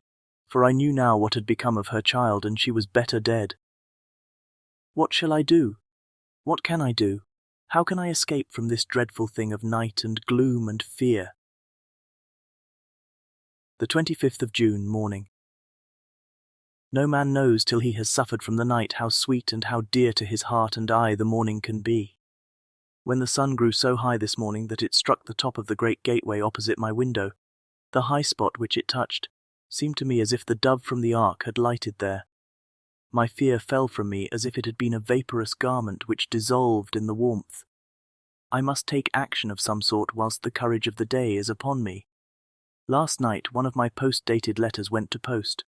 for I knew now what had become of her child, and she was better dead. What shall I do? What can I do? How can I escape from this dreadful thing of night and gloom and fear? The 25th of June, morning. No man knows till he has suffered from the night how sweet and how dear to his heart and eye the morning can be. When the sun grew so high this morning that it struck the top of the great gateway opposite my window, the high spot which it touched seemed to me as if the dove from the ark had lighted there. My fear fell from me as if it had been a vaporous garment which dissolved in the warmth. I must take action of some sort whilst the courage of the day is upon me. Last night one of my post-dated letters went to post,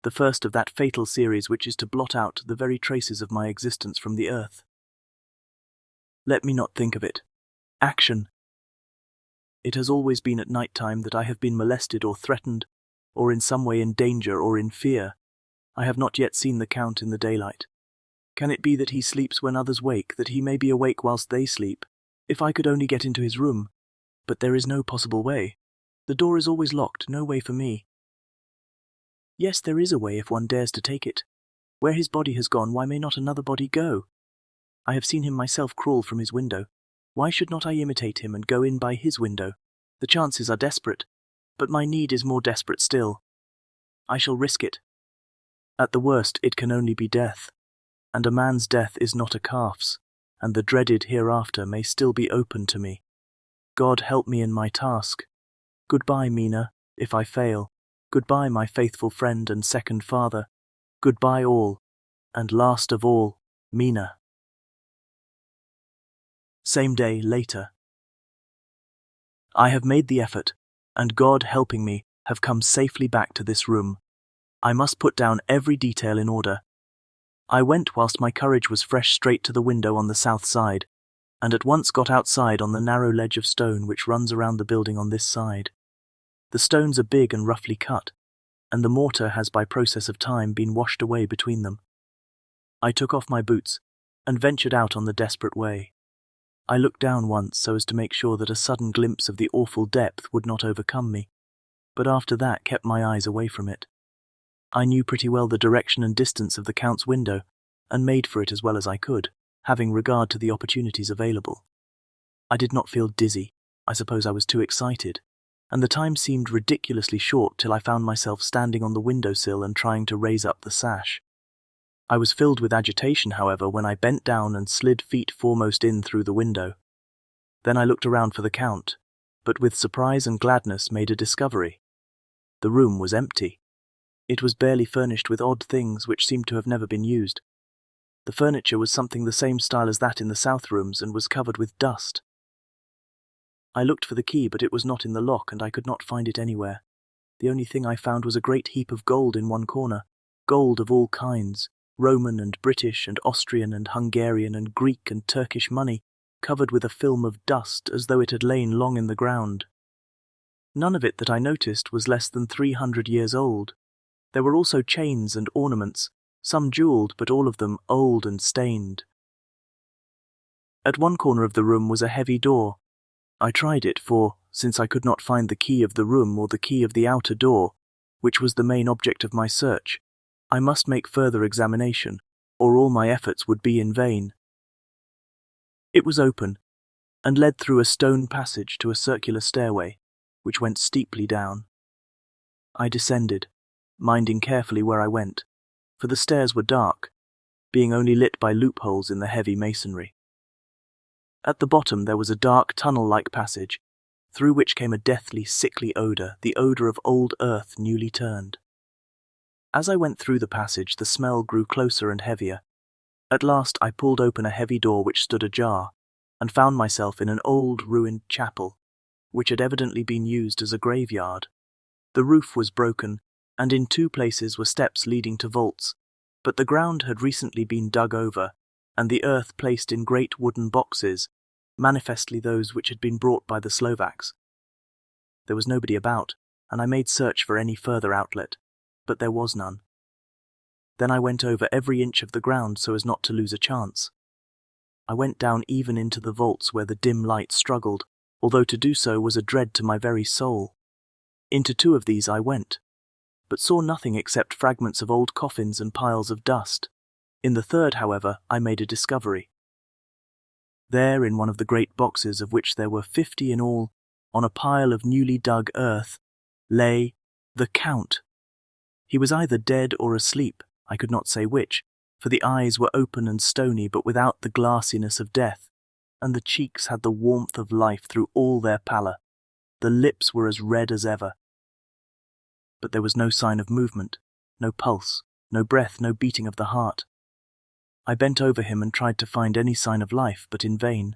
the first of that fatal series which is to blot out the very traces of my existence from the earth. Let me not think of it. Action! It has always been at night time that I have been molested or threatened, or in some way in danger or in fear. I have not yet seen the Count in the daylight. Can it be that he sleeps when others wake, that he may be awake whilst they sleep? If I could only get into his room! But there is no possible way. The door is always locked, no way for me. Yes, there is a way if one dares to take it. Where his body has gone, why may not another body go? I have seen him myself crawl from his window. Why should not I imitate him and go in by his window? The chances are desperate, but my need is more desperate still. I shall risk it. At the worst, it can only be death, and a man's death is not a calf's, and the dreaded hereafter may still be open to me. God help me in my task. Goodbye, Mina, if I fail. Goodbye, my faithful friend and second father. Goodbye all, and last of all, Mina. Same day, later. I have made the effort, and God helping me, have come safely back to this room. I must put down every detail in order. I went whilst my courage was fresh straight to the window on the south side, and at once got outside on the narrow ledge of stone which runs around the building on this side. The stones are big and roughly cut, and the mortar has by process of time been washed away between them. I took off my boots, and ventured out on the desperate way. I looked down once so as to make sure that a sudden glimpse of the awful depth would not overcome me, but after that kept my eyes away from it. I knew pretty well the direction and distance of the Count's window, and made for it as well as I could, having regard to the opportunities available. I did not feel dizzy. I suppose I was too excited, and the time seemed ridiculously short till I found myself standing on the windowsill and trying to raise up the sash. I was filled with agitation, however, when I bent down and slid feet foremost in through the window. Then I looked around for the Count, but with surprise and gladness made a discovery. The room was empty. It was barely furnished with odd things which seemed to have never been used. The furniture was something the same style as that in the south rooms and was covered with dust. I looked for the key, but it was not in the lock, and I could not find it anywhere. The only thing I found was a great heap of gold in one corner, gold of all kinds, Roman and British and Austrian and Hungarian and Greek and Turkish money, covered with a film of dust as though it had lain long in the ground. None of it that I noticed was less than 300 years old. There were also chains and ornaments, some jewelled, but all of them old and stained. At one corner of the room was a heavy door. I tried it, for, since I could not find the key of the room or the key of the outer door, which was the main object of my search, I must make further examination, or all my efforts would be in vain. It was open, and led through a stone passage to a circular stairway, which went steeply down. I descended, minding carefully where I went, for the stairs were dark, being only lit by loopholes in the heavy masonry. At the bottom there was a dark tunnel-like passage, through which came a deathly, sickly odour, the odour of old earth newly turned. As I went through the passage, the smell grew closer and heavier. At last I pulled open a heavy door which stood ajar, and found myself in an old ruined chapel, which had evidently been used as a graveyard. The roof was broken, and in 2 places were steps leading to vaults, but the ground had recently been dug over, and the earth placed in great wooden boxes, manifestly those which had been brought by the Slovaks. There was nobody about, and I made search for any further outlet, but there was none. Then I went over every inch of the ground so as not to lose a chance. I went down even into the vaults where the dim light struggled, although to do so was a dread to my very soul. Into 2 of these I went, but saw nothing except fragments of old coffins and piles of dust. In the 3rd, however, I made a discovery. There, in one of the great boxes, of which there were 50 in all, on a pile of newly dug earth, lay the Count. He was either dead or asleep, I could not say which, for the eyes were open and stony but without the glassiness of death, and the cheeks had the warmth of life through all their pallor. The lips were as red as ever. But there was no sign of movement, no pulse, no breath, no beating of the heart. I bent over him and tried to find any sign of life, but in vain.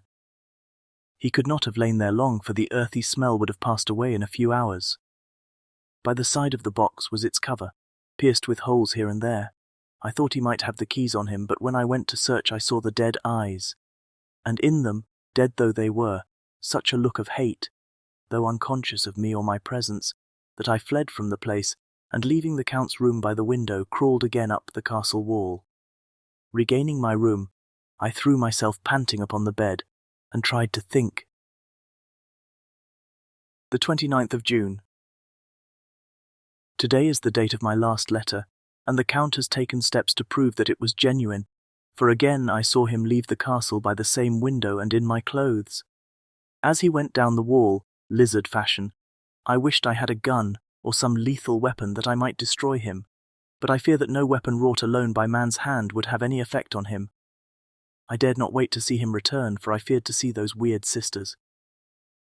He could not have lain there long, for the earthy smell would have passed away in a few hours. By the side of the box was its cover, pierced with holes here and there. I thought he might have the keys on him, but when I went to search I saw the dead eyes, and in them, dead though they were, such a look of hate, though unconscious of me or my presence, that I fled from the place, and leaving the Count's room by the window, crawled again up the castle wall. Regaining my room, I threw myself panting upon the bed, and tried to think. The 29th of June. Today is the date of my last letter, and the Count has taken steps to prove that it was genuine, for again I saw him leave the castle by the same window and in my clothes. As he went down the wall, lizard fashion, I wished I had a gun or some lethal weapon that I might destroy him, but I fear that no weapon wrought alone by man's hand would have any effect on him. I dared not wait to see him return, for I feared to see those weird sisters.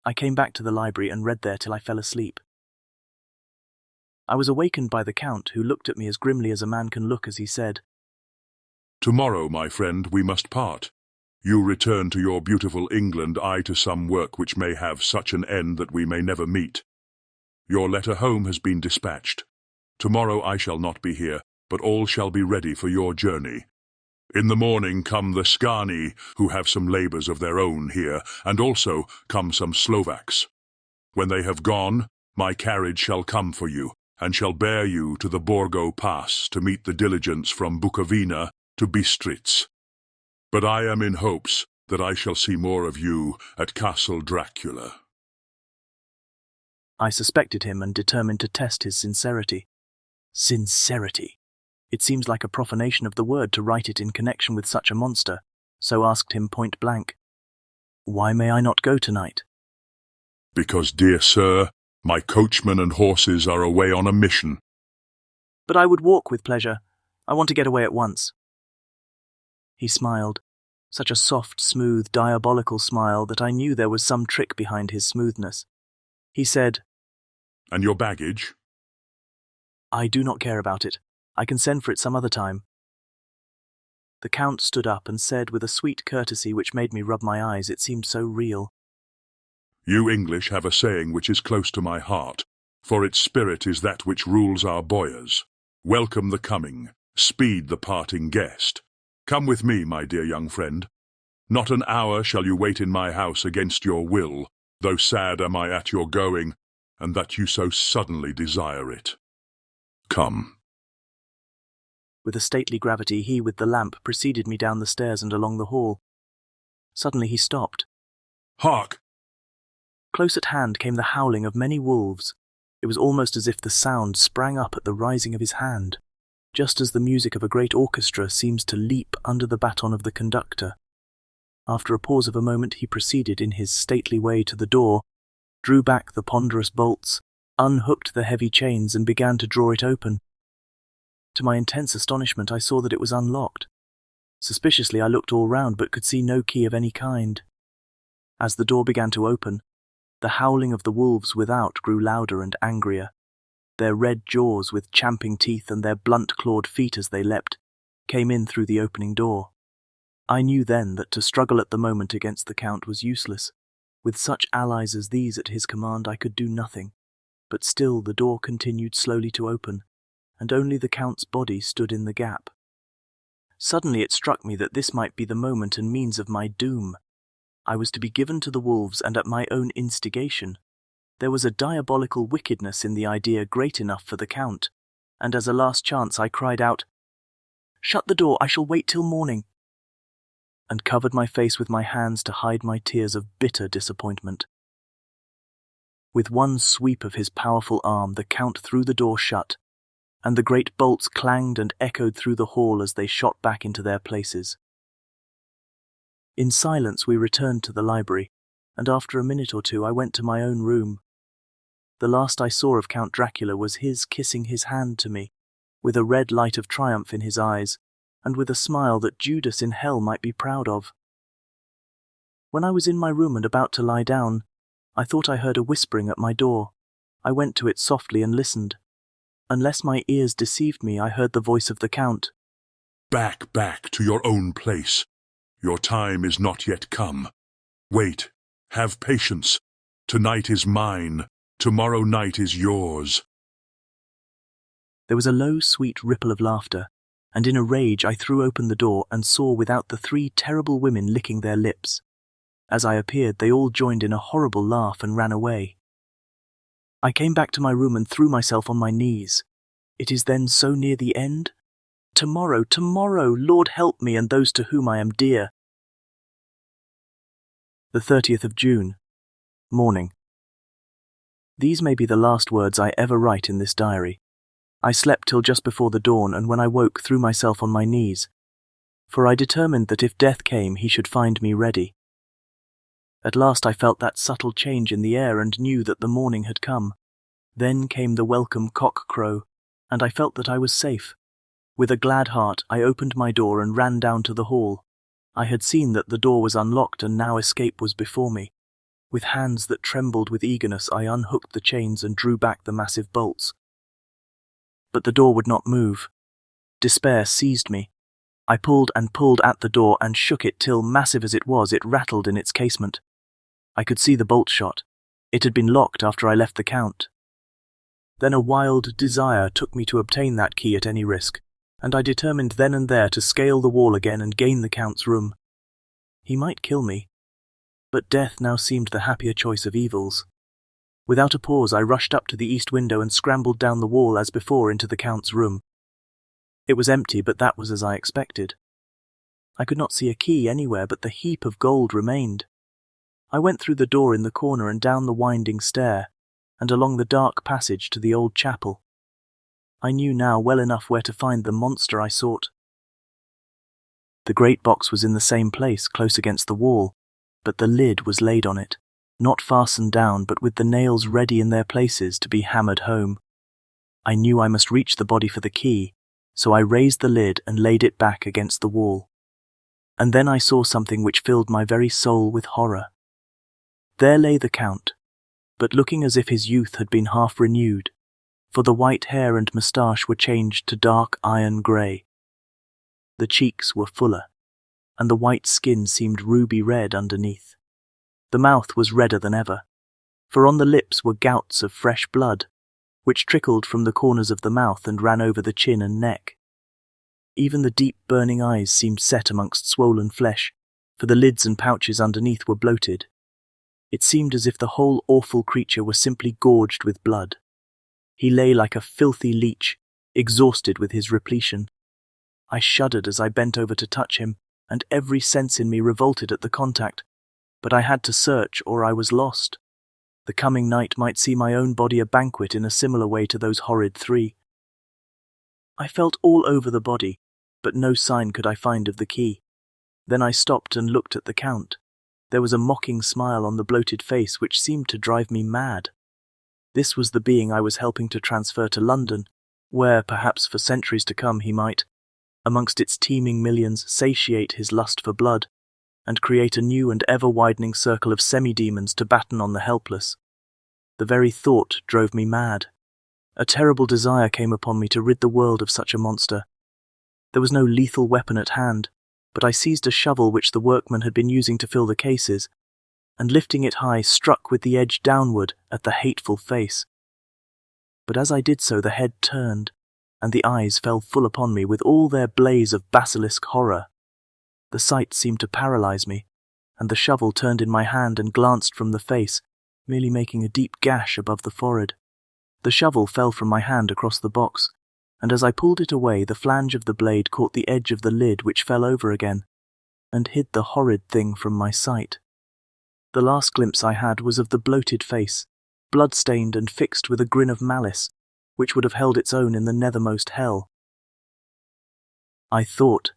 I came back to the library and read there till I fell asleep. I was awakened by the Count, who looked at me as grimly as a man can look as he said, "Tomorrow, my friend, we must part. You return to your beautiful England, I to some work which may have such an end that we may never meet. Your letter home has been dispatched. Tomorrow I shall not be here, but all shall be ready for your journey. In the morning come the Skani, who have some labours of their own here, and also come some Slovaks. When they have gone, my carriage shall come for you, and shall bear you to the Borgo Pass to meet the diligence from Bukovina to Bistritz. But I am in hopes that I shall see more of you at Castle Dracula." I suspected him and determined to test his sincerity. Sincerity! It seems like a profanation of the word to write it in connection with such a monster, so asked him point blank, "Why may I not go tonight?" "Because, dear sir, My coachman and horses are away on a mission. But I would walk with pleasure. I want to get away at once. He smiled, such a soft, smooth, diabolical smile that I knew there was some trick behind his smoothness. He said, And your baggage? I do not care about it. I can send for it some other time. The Count stood up and said with a sweet courtesy which made me rub my eyes, it seemed so real. You English have a saying which is close to my heart, for its spirit is that which rules our boyars. Welcome the coming, speed the parting guest. Come with me, my dear young friend. Not an hour shall you wait in my house against your will, though sad am I at your going, and that you so suddenly desire it. Come. With a stately gravity, he with the lamp preceded me down the stairs and along the hall. Suddenly he stopped. Hark! Close at hand came the howling of many wolves. It was almost as if the sound sprang up at the rising of his hand, just as the music of a great orchestra seems to leap under the baton of the conductor. After a pause of a moment, he proceeded in his stately way to the door, drew back the ponderous bolts, unhooked the heavy chains and began to draw it open. To my intense astonishment, I saw that it was unlocked. Suspiciously, I looked all round but could see no key of any kind. As the door began to open, the howling of the wolves without grew louder and angrier. Their red jaws with champing teeth and their blunt-clawed feet as they leapt came in through the opening door. I knew then that to struggle at the moment against the Count was useless. With such allies as these at his command I could do nothing, but still the door continued slowly to open, and only the Count's body stood in the gap. Suddenly it struck me that this might be the moment and means of my doom. I was to be given to the wolves and at my own instigation. There was a diabolical wickedness in the idea great enough for the Count, and as a last chance I cried out, "Shut the door, I shall wait till morning," and covered my face with my hands to hide my tears of bitter disappointment. With one sweep of his powerful arm, the Count threw the door shut, and the great bolts clanged and echoed through the hall as they shot back into their places. In silence we returned to the library, and after a minute or two I went to my own room. The last I saw of Count Dracula was his kissing his hand to me, with a red light of triumph in his eyes, and with a smile that Judas in hell might be proud of. When I was in my room and about to lie down, I thought I heard a whispering at my door. I went to it softly and listened. Unless my ears deceived me, I heard the voice of the Count. Back, back to your own place. Your time is not yet come. Wait, have patience. Tonight is mine. Tomorrow night is yours. There was a low, sweet ripple of laughter, and in a rage I threw open the door and saw without the three terrible women licking their lips. As I appeared, they all joined in a horrible laugh and ran away. I came back to my room and threw myself on my knees. It is then so near the end? Tomorrow, tomorrow, Lord help me and those to whom I am dear. The 30th of June. Morning. These may be the last words I ever write in this diary. I slept till just before the dawn, and when I woke threw myself on my knees, for I determined that if death came he should find me ready. At last I felt that subtle change in the air and knew that the morning had come. Then came the welcome cock-crow, and I felt that I was safe. With a glad heart I opened my door and ran down to the hall. I had seen that the door was unlocked and now escape was before me. With hands that trembled with eagerness I unhooked the chains and drew back the massive bolts. But the door would not move. Despair seized me. I pulled and pulled at the door and shook it till, massive as it was, it rattled in its casement. I could see the bolt shot. It had been locked after I left the Count. Then a wild desire took me to obtain that key at any risk, and I determined then and there to scale the wall again and gain the Count's room. He might kill me, but death now seemed the happier choice of evils. Without a pause I rushed up to the east window and scrambled down the wall as before into the Count's room. It was empty, but that was as I expected. I could not see a key anywhere, but the heap of gold remained. I went through the door in the corner and down the winding stair, and along the dark passage to the old chapel. I knew now well enough where to find the monster I sought. The great box was in the same place, close against the wall, but the lid was laid on it. not fastened down but with the nails ready in their places to be hammered home. I knew I must reach the body for the key, so I raised the lid and laid it back against the wall. And then I saw something which filled my very soul with horror. There lay the Count, but looking as if his youth had been half renewed, for the white hair and moustache were changed to dark iron grey. The cheeks were fuller, and the white skin seemed ruby red underneath. The mouth was redder than ever, for on the lips were gouts of fresh blood, which trickled from the corners of the mouth and ran over the chin and neck. Even the deep burning eyes seemed set amongst swollen flesh, for the lids and pouches underneath were bloated. It seemed as if the whole awful creature were simply gorged with blood. He lay like a filthy leech, exhausted with his repletion. I shuddered as I bent over to touch him, and every sense in me revolted at the contact, but I had to search or I was lost. The coming night might see my own body a banquet in a similar way to those horrid three. I felt all over the body, but no sign could I find of the key. Then I stopped and looked at the Count. There was a mocking smile on the bloated face which seemed to drive me mad. This was the being I was helping to transfer to London, where, perhaps for centuries to come, he might, amongst its teeming millions, satiate his lust for blood, and create a new and ever-widening circle of semi-demons to batten on the helpless. The very thought drove me mad. A terrible desire came upon me to rid the world of such a monster. There was no lethal weapon at hand, but I seized a shovel which the workman had been using to fill the cases, and lifting it high, struck with the edge downward at the hateful face. But as I did so, the head turned, and the eyes fell full upon me with all their blaze of basilisk horror. The sight seemed to paralyze me, and the shovel turned in my hand and glanced from the face, merely making a deep gash above the forehead. The shovel fell from my hand across the box, and as I pulled it away, the flange of the blade caught the edge of the lid, which fell over again, and hid the horrid thing from my sight. The last glimpse I had was of the bloated face, blood-stained and fixed with a grin of malice, which would have held its own in the nethermost hell. I thought,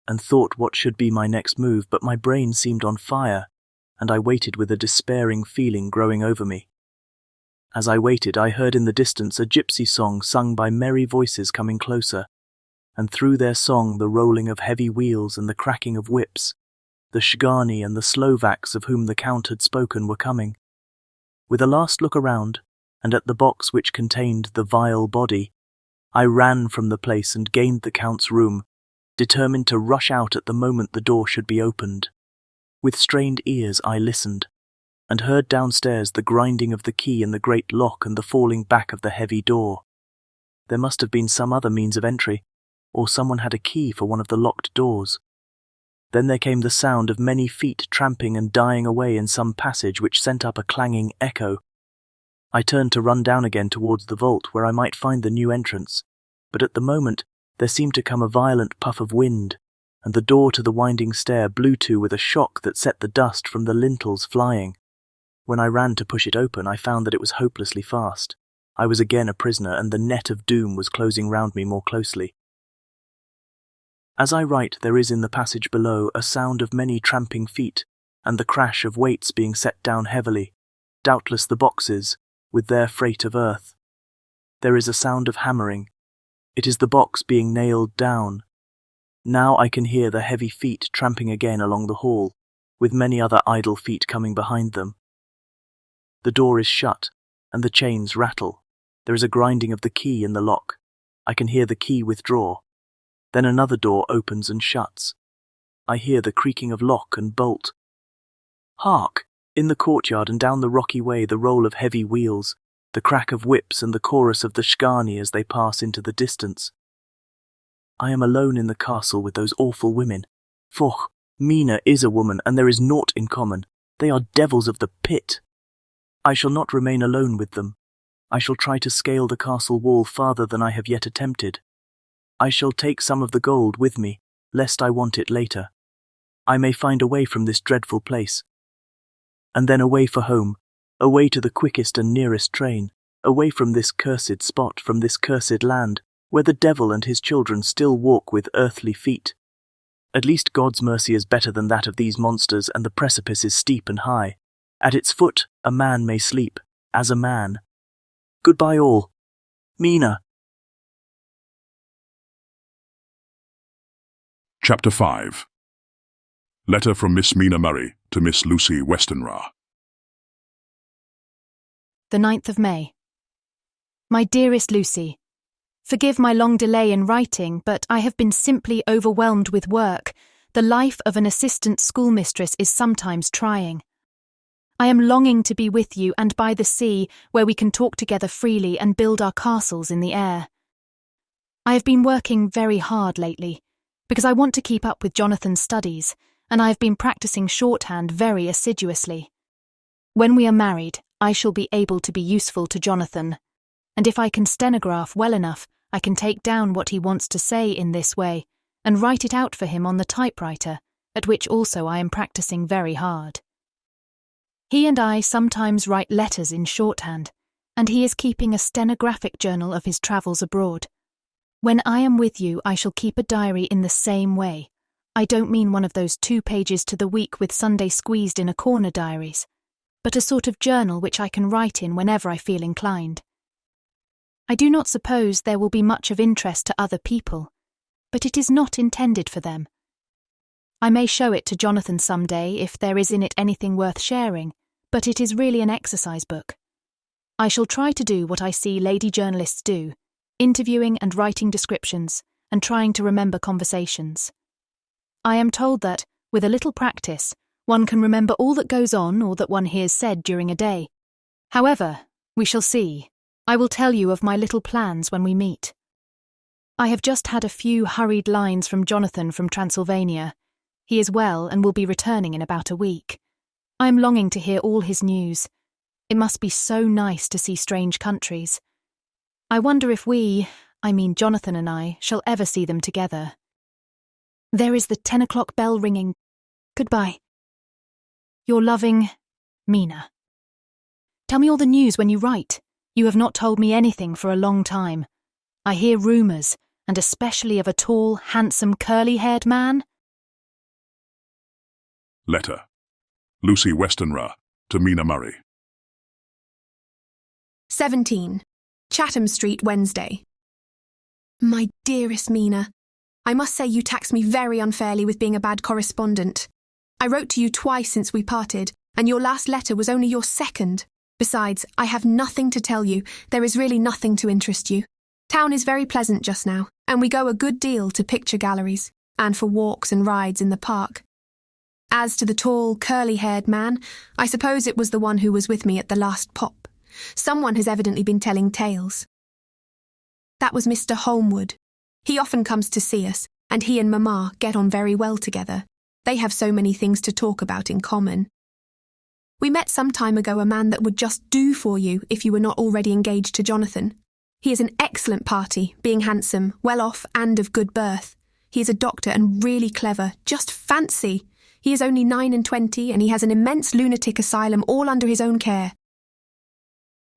and thought what should be my next move, but my brain seemed on fire, and I waited with a despairing feeling growing over me. As I waited, I heard in the distance a gypsy song sung by merry voices coming closer, and through their song the rolling of heavy wheels and the cracking of whips. The Shgani and the Slovaks of whom the Count had spoken were coming. With a last look around, and at the box which contained the vile body, I ran from the place and gained the Count's room, determined to rush out at the moment the door should be opened. With strained ears I listened, and heard downstairs the grinding of the key in the great lock and the falling back of the heavy door. There must have been some other means of entry, or someone had a key for one of the locked doors. Then there came the sound of many feet tramping and dying away in some passage which sent up a clanging echo. I turned to run down again towards the vault where I might find the new entrance, but at the moment there seemed to come a violent puff of wind, and the door to the winding stair blew to with a shock that set the dust from the lintels flying. When I ran to push it open, I found that it was hopelessly fast. I was again a prisoner, and the net of doom was closing round me more closely. As I write, there is in the passage below a sound of many tramping feet, and the crash of weights being set down heavily, doubtless the boxes, with their freight of earth. There is a sound of hammering. It is the box being nailed down. Now I can hear the heavy feet tramping again along the hall, with many other idle feet coming behind them. The door is shut, and the chains rattle. There is a grinding of the key in the lock. I can hear the key withdraw. Then another door opens and shuts. I hear the creaking of lock and bolt. Hark! In the courtyard and down the rocky way the roll of heavy wheels, the crack of whips and the chorus of the Shgani as they pass into the distance. I am alone in the castle with those awful women. Foch, Mina is a woman, and there is naught in common. They are devils of the pit. I shall not remain alone with them. I shall try to scale the castle wall farther than I have yet attempted. I shall take some of the gold with me, lest I want it later. I may find a way from this dreadful place. And then away for home, away to the quickest and nearest train, away from this cursed spot, from this cursed land, where the devil and his children still walk with earthly feet. At least God's mercy is better than that of these monsters, and the precipice is steep and high. At its foot a man may sleep, as a man. Goodbye all. Mina. Chapter 5. Letter from Miss Mina Murray to Miss Lucy Westenra. The 9th of May. My dearest Lucy, forgive my long delay in writing, but I have been simply overwhelmed with work. The life of an assistant schoolmistress is sometimes trying. I am longing to be with you and by the sea, where we can talk together freely and build our castles in the air. I have been working very hard lately, because I want to keep up with Jonathan's studies, and I have been practicing shorthand very assiduously. When we are married, I shall be able to be useful to Jonathan, and if I can stenograph well enough, I can take down what he wants to say in this way, and write it out for him on the typewriter, at which also I am practicing very hard. He and I sometimes write letters in shorthand, and he is keeping a stenographic journal of his travels abroad. When I am with you, I shall keep a diary in the same way. I don't mean one of those 2 pages to the week with Sunday squeezed in a corner diaries, but a sort of journal which I can write in whenever I feel inclined. I do not suppose there will be much of interest to other people, but it is not intended for them. I may show it to Jonathan some day if there is in it anything worth sharing, but it is really an exercise book. I shall try to do what I see lady journalists do, interviewing and writing descriptions, and trying to remember conversations. I am told that, with a little practice, one can remember all that goes on or that one hears said during a day. However, we shall see. I will tell you of my little plans when we meet. I have just had a few hurried lines from Jonathan from Transylvania. He is well and will be returning in about a week. I am longing to hear all his news. It must be so nice to see strange countries. I wonder if Jonathan and I, shall ever see them together. There is the 10 o'clock bell ringing. Goodbye. Your loving, Mina. Tell me all the news when you write. You have not told me anything for a long time. I hear rumours, and especially of a tall, handsome, curly-haired man. Letter. Lucy Westenra to Mina Murray. 17. Chatham Street, Wednesday. My dearest Mina, I must say you tax me very unfairly with being a bad correspondent. I wrote to you twice since we parted, and your last letter was only your second. Besides, I have nothing to tell you. There is really nothing to interest you. Town is very pleasant just now, and we go a good deal to picture galleries, and for walks and rides in the park. As to the tall, curly-haired man, I suppose it was the one who was with me at the last pop. Someone has evidently been telling tales. That was Mr. Holmwood. He often comes to see us, and he and Mamma get on very well together. They have so many things to talk about in common. We met some time ago a man that would just do for you if you were not already engaged to Jonathan. He is an excellent party, being handsome, well off, and of good birth. He is a doctor and really clever. Just fancy! He is only 29, and he has an immense lunatic asylum all under his own care.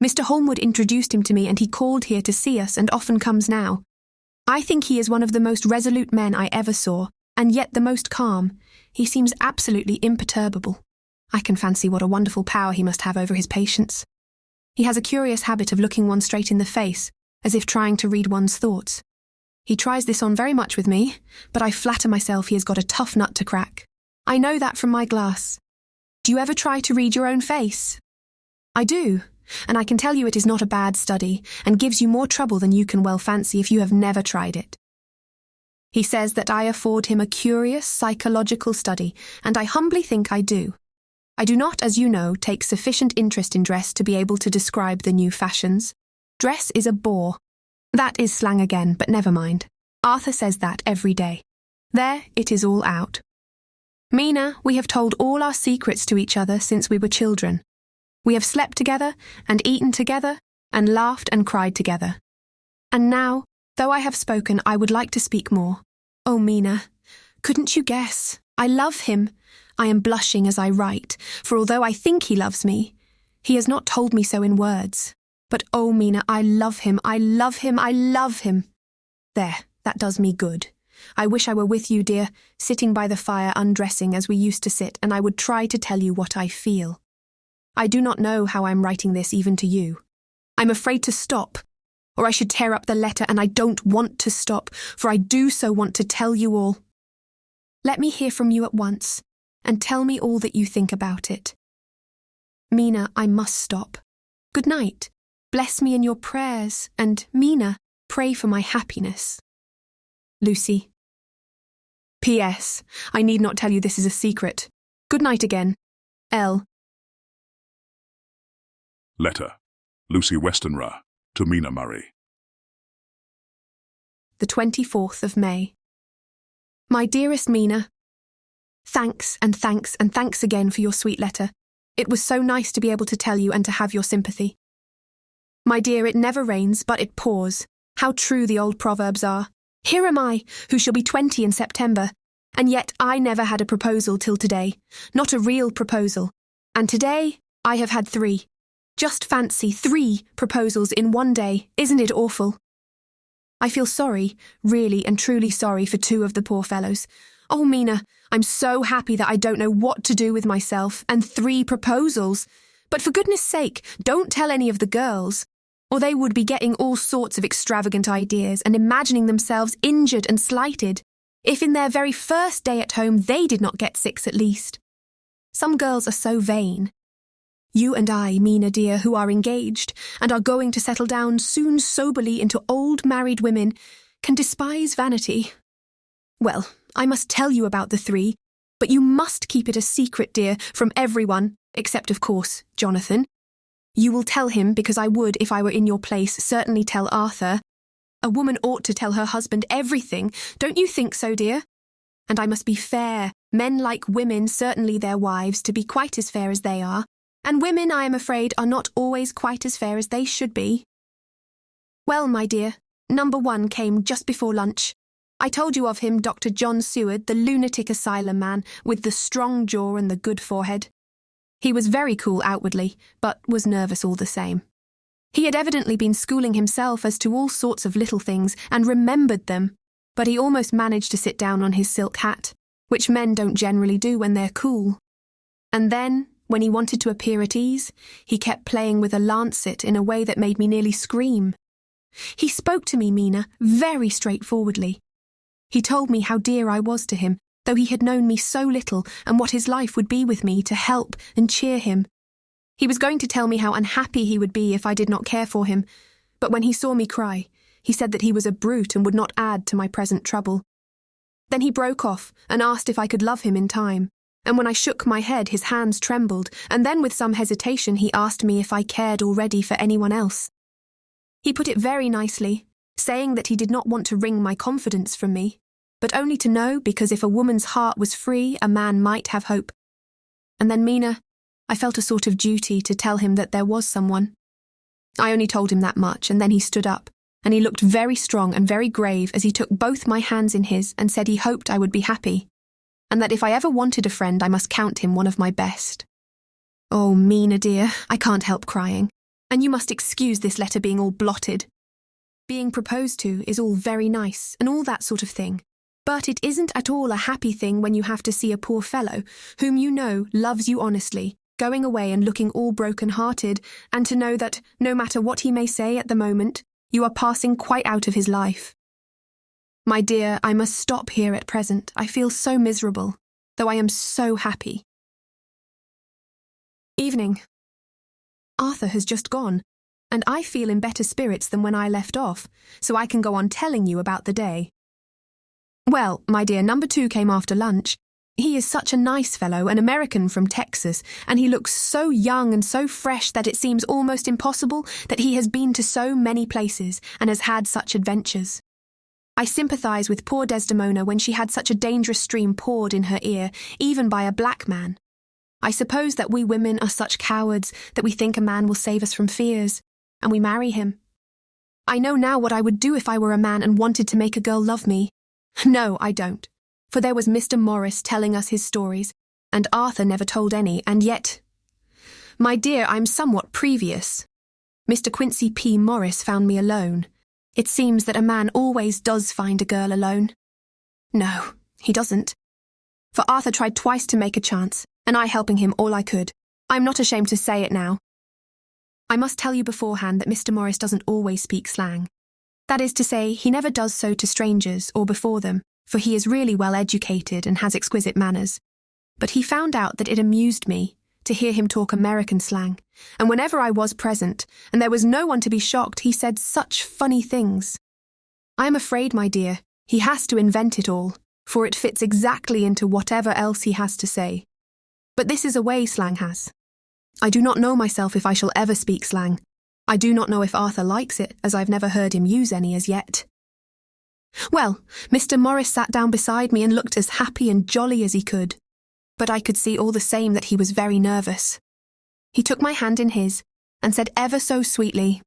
Mr. Holmwood introduced him to me, and he called here to see us and often comes now. I think he is one of the most resolute men I ever saw, and yet the most calm. He seems absolutely imperturbable. I can fancy what a wonderful power he must have over his patients. He has a curious habit of looking one straight in the face, as if trying to read one's thoughts. He tries this on very much with me, but I flatter myself he has got a tough nut to crack. I know that from my glass. Do you ever try to read your own face? I do, and I can tell you it is not a bad study, and gives you more trouble than you can well fancy if you have never tried it. He says that I afford him a curious psychological study, and I humbly think I do. I do not, as you know, take sufficient interest in dress to be able to describe the new fashions. Dress is a bore. That is slang again, but never mind. Arthur says that every day. There, it is all out. Mina, we have told all our secrets to each other since we were children. We have slept together, and eaten together, and laughed and cried together. And now, though I have spoken, I would like to speak more. Oh, Mina, couldn't you guess? I love him. I am blushing as I write, for although I think he loves me, he has not told me so in words. But oh, Mina, I love him, I love him, I love him. There, that does me good. I wish I were with you, dear, sitting by the fire undressing as we used to sit, and I would try to tell you what I feel. I do not know how I'm writing this even to you. I'm afraid to stop, or I should tear up the letter, and I don't want to stop, for I do so want to tell you all. Let me hear from you at once, and tell me all that you think about it. Mina, I must stop. Good night. Bless me in your prayers, and Mina, pray for my happiness. Lucy. P.S. I need not tell you this is a secret. Good night again. L. Letter. Lucy Westenra to Mina Murray. The 24th of May. My dearest Mina, thanks and thanks and thanks again for your sweet letter. It was so nice to be able to tell you and to have your sympathy. My dear, it never rains, but it pours. How true the old proverbs are. Here am I, who shall be 20 in September, and yet I never had a proposal till today. Not a real proposal. And today I have had 3. Just fancy 3 proposals in one day. Isn't it awful? I feel sorry, really and truly sorry for 2 of the poor fellows. Oh, Mina, I'm so happy that I don't know what to do with myself, and 3 proposals. But for goodness sake, don't tell any of the girls, or they would be getting all sorts of extravagant ideas and imagining themselves injured and slighted, if in their very first day at home they did not get 6 at least. Some girls are so vain. You and I, Mina dear, who are engaged and are going to settle down soon soberly into old married women, can despise vanity. Well, I must tell you about the 3, but you must keep it a secret, dear, from everyone, except, of course, Jonathan. You will tell him, because I would, if I were in your place, certainly tell Arthur. A woman ought to tell her husband everything, don't you think so, dear? And I must be fair. Men like women, certainly their wives, to be quite as fair as they are. And women, I am afraid, are not always quite as fair as they should be. Well, my dear, number 1 came just before lunch. I told you of him, Dr. John Seward, the lunatic asylum man, with the strong jaw and the good forehead. He was very cool outwardly, but was nervous all the same. He had evidently been schooling himself as to all sorts of little things, and remembered them, but he almost managed to sit down on his silk hat, which men don't generally do when they're cool. And then, when he wanted to appear at ease, he kept playing with a lancet in a way that made me nearly scream. He spoke to me, Mina, very straightforwardly. He told me how dear I was to him, though he had known me so little, and what his life would be with me to help and cheer him. He was going to tell me how unhappy he would be if I did not care for him, but when he saw me cry, he said that he was a brute and would not add to my present trouble. Then he broke off and asked if I could love him in time. And when I shook my head, his hands trembled, and then with some hesitation he asked me if I cared already for anyone else. He put it very nicely, saying that he did not want to wring my confidence from me, but only to know, because if a woman's heart was free, a man might have hope. And then, Mina, I felt a sort of duty to tell him that there was someone. I only told him that much, and then he stood up, and he looked very strong and very grave as he took both my hands in his and said he hoped I would be happy, and that if I ever wanted a friend I must count him one of my best. Oh, Mina dear, I can't help crying, and you must excuse this letter being all blotted. Being proposed to is all very nice and all that sort of thing, but it isn't at all a happy thing when you have to see a poor fellow, whom you know loves you honestly, going away and looking all broken-hearted, and to know that, no matter what he may say at the moment, you are passing quite out of his life. My dear, I must stop here at present. I feel so miserable, though I am so happy. Evening. Arthur has just gone, and I feel in better spirits than when I left off, so I can go on telling you about the day. Well, my dear, number 2 came after lunch. He is such a nice fellow, an American from Texas, and he looks so young and so fresh that it seems almost impossible that he has been to so many places and has had such adventures. I sympathize with poor Desdemona when she had such a dangerous stream poured in her ear, even by a black man. I suppose that we women are such cowards that we think a man will save us from fears, and we marry him. I know now what I would do if I were a man and wanted to make a girl love me. No, I don't, for there was Mr. Morris telling us his stories, and Arthur never told any, and yet... My dear, I'm somewhat previous. Mr. Quincy P. Morris found me alone. It seems that a man always does find a girl alone. No, he doesn't. For Arthur tried twice to make a chance, and I helping him all I could. I'm not ashamed to say it now. I must tell you beforehand that Mr. Morris doesn't always speak slang. That is to say, he never does so to strangers or before them, for he is really well educated and has exquisite manners. But he found out that it amused me to hear him talk American slang, and whenever I was present, and there was no one to be shocked, he said such funny things. I am afraid, my dear, he has to invent it all, for it fits exactly into whatever else he has to say. But this is a way slang has. I do not know myself if I shall ever speak slang. I do not know if Arthur likes it, as I've never heard him use any as yet. Well, Mr. Morris sat down beside me and looked as happy and jolly as he could. But I could see all the same that he was very nervous. He took my hand in his and said ever so sweetly,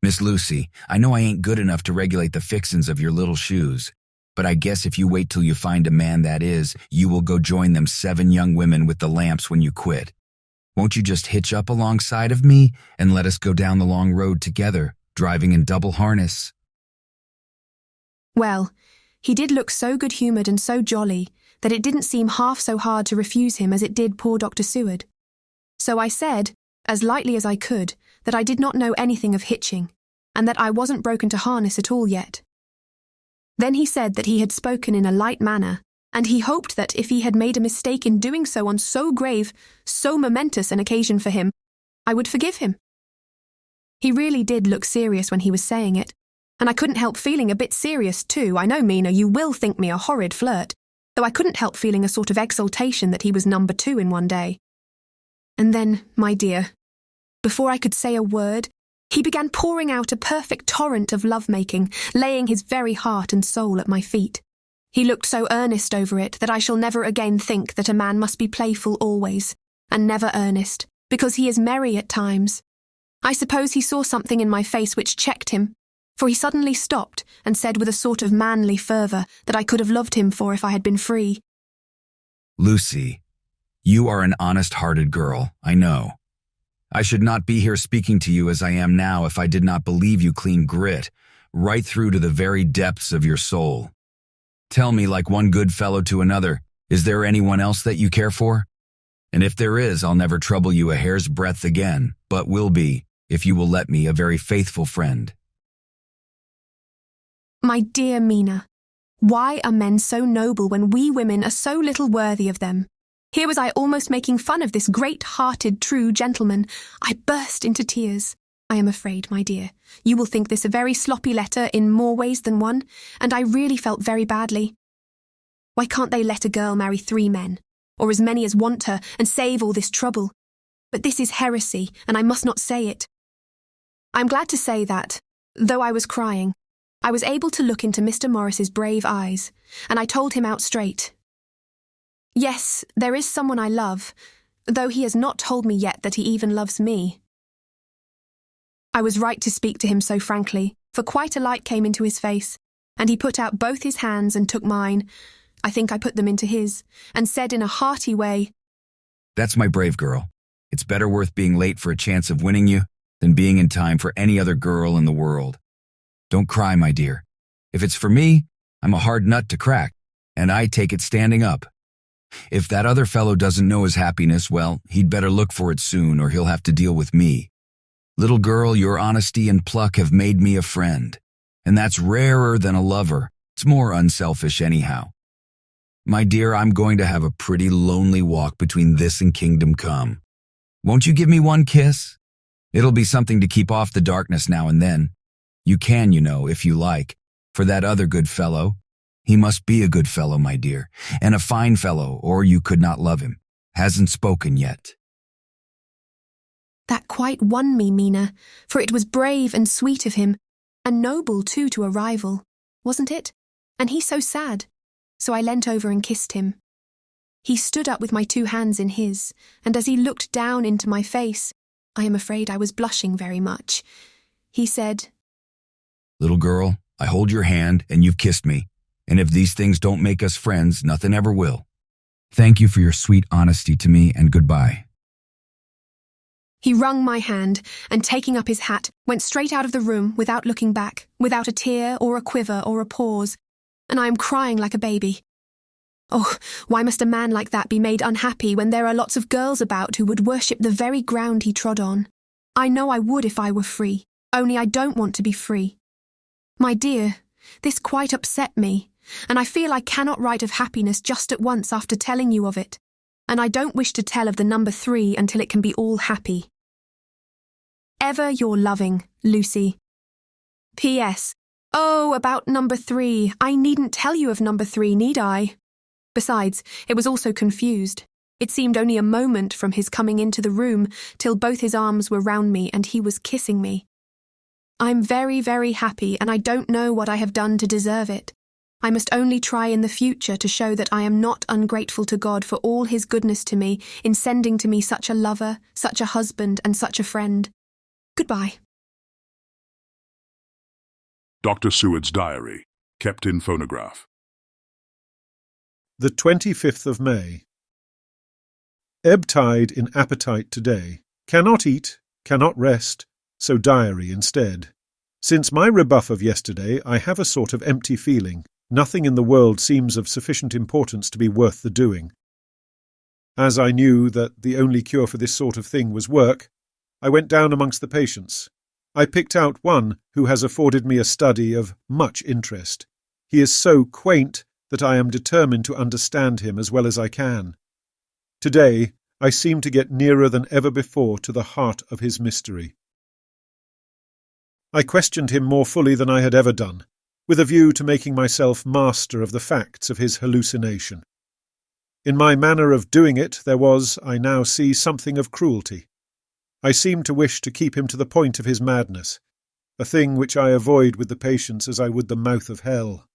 Miss Lucy, I know I ain't good enough to regulate the fixins of your little shoes, but I guess if you wait till you find a man that is, you will go join them 7 young women with the lamps when you quit. Won't you just hitch up alongside of me and let us go down the long road together, driving in double harness? Well, he did look so good-humoured and so jolly that it didn't seem half so hard to refuse him as it did poor Dr. Seward. So I said, as lightly as I could, that I did not know anything of hitching, and that I wasn't broken to harness at all yet. Then he said that he had spoken in a light manner, and he hoped that if he had made a mistake in doing so on so grave, so momentous an occasion for him, I would forgive him. He really did look serious when he was saying it, and I couldn't help feeling a bit serious too. I know, Mina, you will think me a horrid flirt, though I couldn't help feeling a sort of exultation that he was number 2 in one day. And then, my dear, before I could say a word, he began pouring out a perfect torrent of love-making, laying his very heart and soul at my feet. He looked so earnest over it that I shall never again think that a man must be playful always, and never earnest, because he is merry at times. I suppose he saw something in my face which checked him, for he suddenly stopped and said with a sort of manly fervour that I could have loved him for if I had been free. Lucy, you are an honest-hearted girl, I know. I should not be here speaking to you as I am now if I did not believe you clean grit, right through to the very depths of your soul. Tell me, like one good fellow to another, is there anyone else that you care for? And if there is, I'll never trouble you a hair's breadth again, but will be, if you will let me, a very faithful friend. My dear Mina, why are men so noble when we women are so little worthy of them? Here was I almost making fun of this great-hearted, true gentleman. I burst into tears. I am afraid, my dear, you will think this a very sloppy letter in more ways than one, and I really felt very badly. Why can't they let a girl marry 3 men, or as many as want her, and save all this trouble? But this is heresy, and I must not say it. I'm glad to say that, though I was crying, I was able to look into Mr. Morris's brave eyes, and I told him out straight. Yes, there is someone I love, though he has not told me yet that he even loves me. I was right to speak to him so frankly, for quite a light came into his face, and he put out both his hands and took mine. I think I put them into his, and said in a hearty way, That's my brave girl. It's better worth being late for a chance of winning you than being in time for any other girl in the world. Don't cry, my dear. If it's for me, I'm a hard nut to crack, and I take it standing up. If that other fellow doesn't know his happiness, well, he'd better look for it soon, or he'll have to deal with me. Little girl, your honesty and pluck have made me a friend, and that's rarer than a lover. It's more unselfish anyhow. My dear, I'm going to have a pretty lonely walk between this and kingdom come. Won't you give me one kiss? It'll be something to keep off the darkness now and then. You can, you know, if you like, for that other good fellow. He must be a good fellow, my dear, and a fine fellow, or you could not love him. Hasn't spoken yet. That quite won me, Mina, for it was brave and sweet of him, and noble too to a rival, wasn't it? And he so sad. So I leant over and kissed him. He stood up with my 2 hands in his, and as he looked down into my face, I am afraid I was blushing very much. He said, Little girl, I hold your hand and you've kissed me, and if these things don't make us friends, nothing ever will. Thank you for your sweet honesty to me, and goodbye. He wrung my hand, and taking up his hat, went straight out of the room without looking back, without a tear or a quiver or a pause, and I am crying like a baby. Oh, why must a man like that be made unhappy when there are lots of girls about who would worship the very ground he trod on? I know I would if I were free, only I don't want to be free. My dear, this quite upset me, and I feel I cannot write of happiness just at once after telling you of it, and I don't wish to tell of the number 3 until it can be all happy. Ever your loving, Lucy. P.S. Oh, about number 3. I needn't tell you of number 3, need I? Besides, it was also confused. It seemed only a moment from his coming into the room till both his arms were round me and he was kissing me. I'm very, very happy, and I don't know what I have done to deserve it. I must only try in the future to show that I am not ungrateful to God for all his goodness to me in sending to me such a lover, such a husband, and such a friend. Goodbye. Dr. Seward's diary, kept in phonograph. The 25th of May. Ebb tide in appetite today. Cannot eat, cannot rest, so diary instead. Since my rebuff of yesterday, I have a sort of empty feeling. Nothing in the world seems of sufficient importance to be worth the doing. As I knew that the only cure for this sort of thing was work, I went down amongst the patients. I picked out one who has afforded me a study of much interest. He is so quaint that I am determined to understand him as well as I can. Today, I seem to get nearer than ever before to the heart of his mystery. I questioned him more fully than I had ever done, with a view to making myself master of the facts of his hallucination. In my manner of doing it there was, I now see, something of cruelty. I seemed to wish to keep him to the point of his madness, a thing which I avoid with the patients as I would the mouth of hell.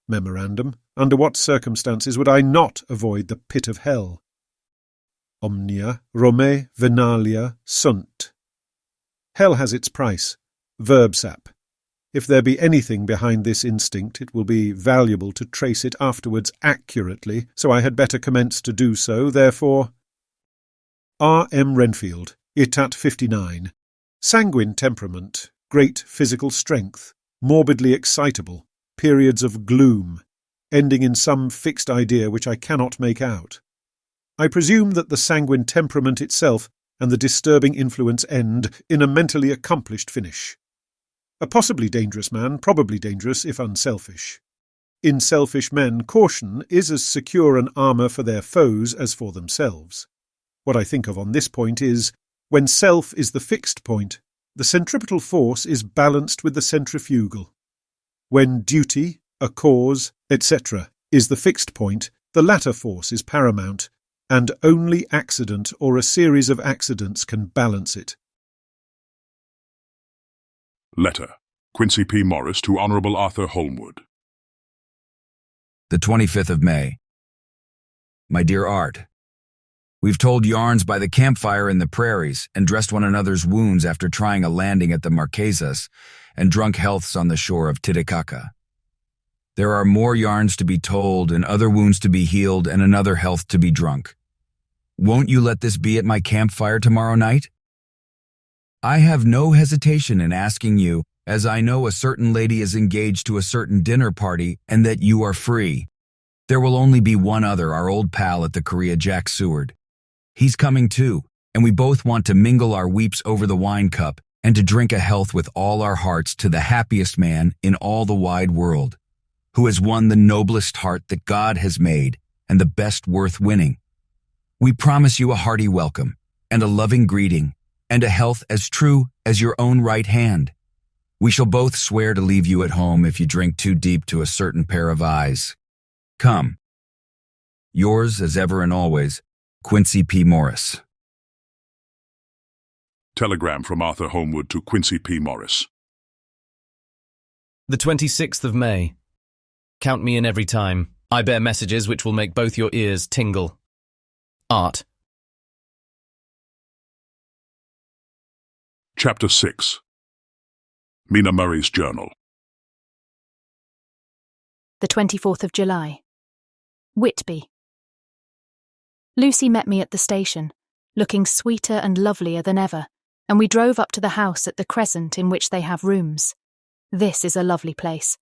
Memorandum, under what circumstances would I not avoid the pit of hell? Omnia Rome venalia sunt. Hell has its price. Verb sap. If there be anything behind this instinct, it will be valuable to trace it afterwards accurately, so I had better commence to do so, therefore. R. M. Renfield, Itat 59. Sanguine temperament, great physical strength, morbidly excitable, periods of gloom, ending in some fixed idea which I cannot make out. I presume that the sanguine temperament itself and the disturbing influence end in a mentally accomplished finish. A possibly dangerous man, probably dangerous if unselfish. In selfish men, caution is as secure an armour for their foes as for themselves. What I think of on this point is, when self is the fixed point, the centripetal force is balanced with the centrifugal. When duty, a cause, etc., is the fixed point, the latter force is paramount, and only accident or a series of accidents can balance it. Letter. Quincy P. Morris to Honourable Arthur Holmwood. The 25th of May. My dear Art, we've told yarns by the campfire in the prairies and dressed one another's wounds after trying a landing at the Marquesas and drunk healths on the shore of Titicaca. There are more yarns to be told and other wounds to be healed and another health to be drunk. Won't you let this be at my campfire tomorrow night? I have no hesitation in asking you, as I know a certain lady is engaged to a certain dinner party and that you are free. There will only be one other, our old pal at the Korea, Jack Seward. He's coming too, and we both want to mingle our weeps over the wine cup and to drink a health with all our hearts to the happiest man in all the wide world, who has won the noblest heart that God has made and the best worth winning. We promise you a hearty welcome and a loving greeting and a health as true as your own right hand. We shall both swear to leave you at home if you drink too deep to a certain pair of eyes. Come. Yours, as ever and always, Quincy P. Morris. Telegram from Arthur Holmwood to Quincy P. Morris. The 26th of May. Count me in every time. I bear messages which will make both your ears tingle. Art. Chapter 6. Mina Murray's Journal. The 24th of July. Whitby. Lucy met me at the station, looking sweeter and lovelier than ever, and we drove up to the house at the Crescent in which they have rooms. This is a lovely place.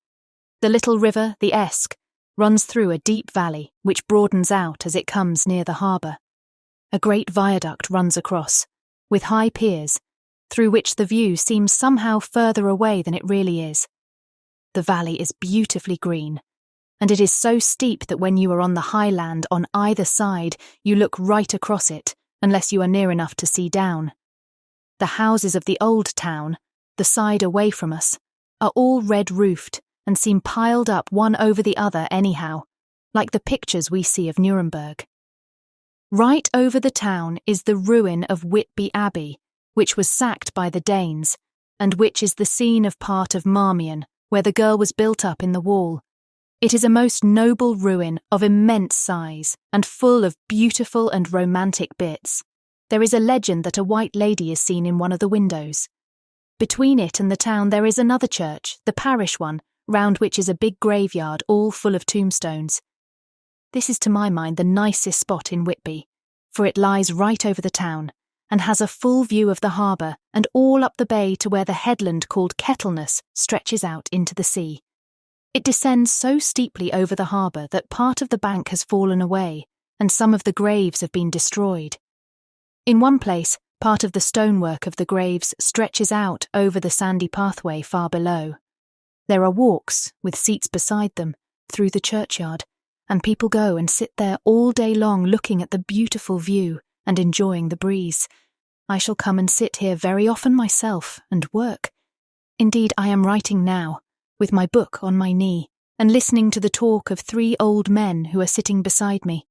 The little river, the Esk, runs through a deep valley which broadens out as it comes near the harbour. A great viaduct runs across, with high piers, through which the view seems somehow further away than it really is. The valley is beautifully green, and it is so steep that when you are on the high land on either side, you look right across it, unless you are near enough to see down. The houses of the old town, the side away from us, are all red-roofed and seem piled up one over the other anyhow, like the pictures we see of Nuremberg. Right over the town is the ruin of Whitby Abbey, which was sacked by the Danes, and which is the scene of part of Marmion, where the girl was built up in the wall. It is a most noble ruin of immense size and full of beautiful and romantic bits. There is a legend that a white lady is seen in one of the windows. Between it and the town there is another church, the parish one, round which is a big graveyard all full of tombstones. This is to my mind the nicest spot in Whitby, for it lies right over the town and has a full view of the harbour and all up the bay to where the headland called Kettleness stretches out into the sea. It descends so steeply over the harbour that part of the bank has fallen away and some of the graves have been destroyed. In one place, part of the stonework of the graves stretches out over the sandy pathway far below. There are walks, with seats beside them, through the churchyard, and people go and sit there all day long looking at the beautiful view and enjoying the breeze. I shall come and sit here very often myself and work. Indeed, I am writing now, with my book on my knee, and listening to the talk of 3 old men who are sitting beside me.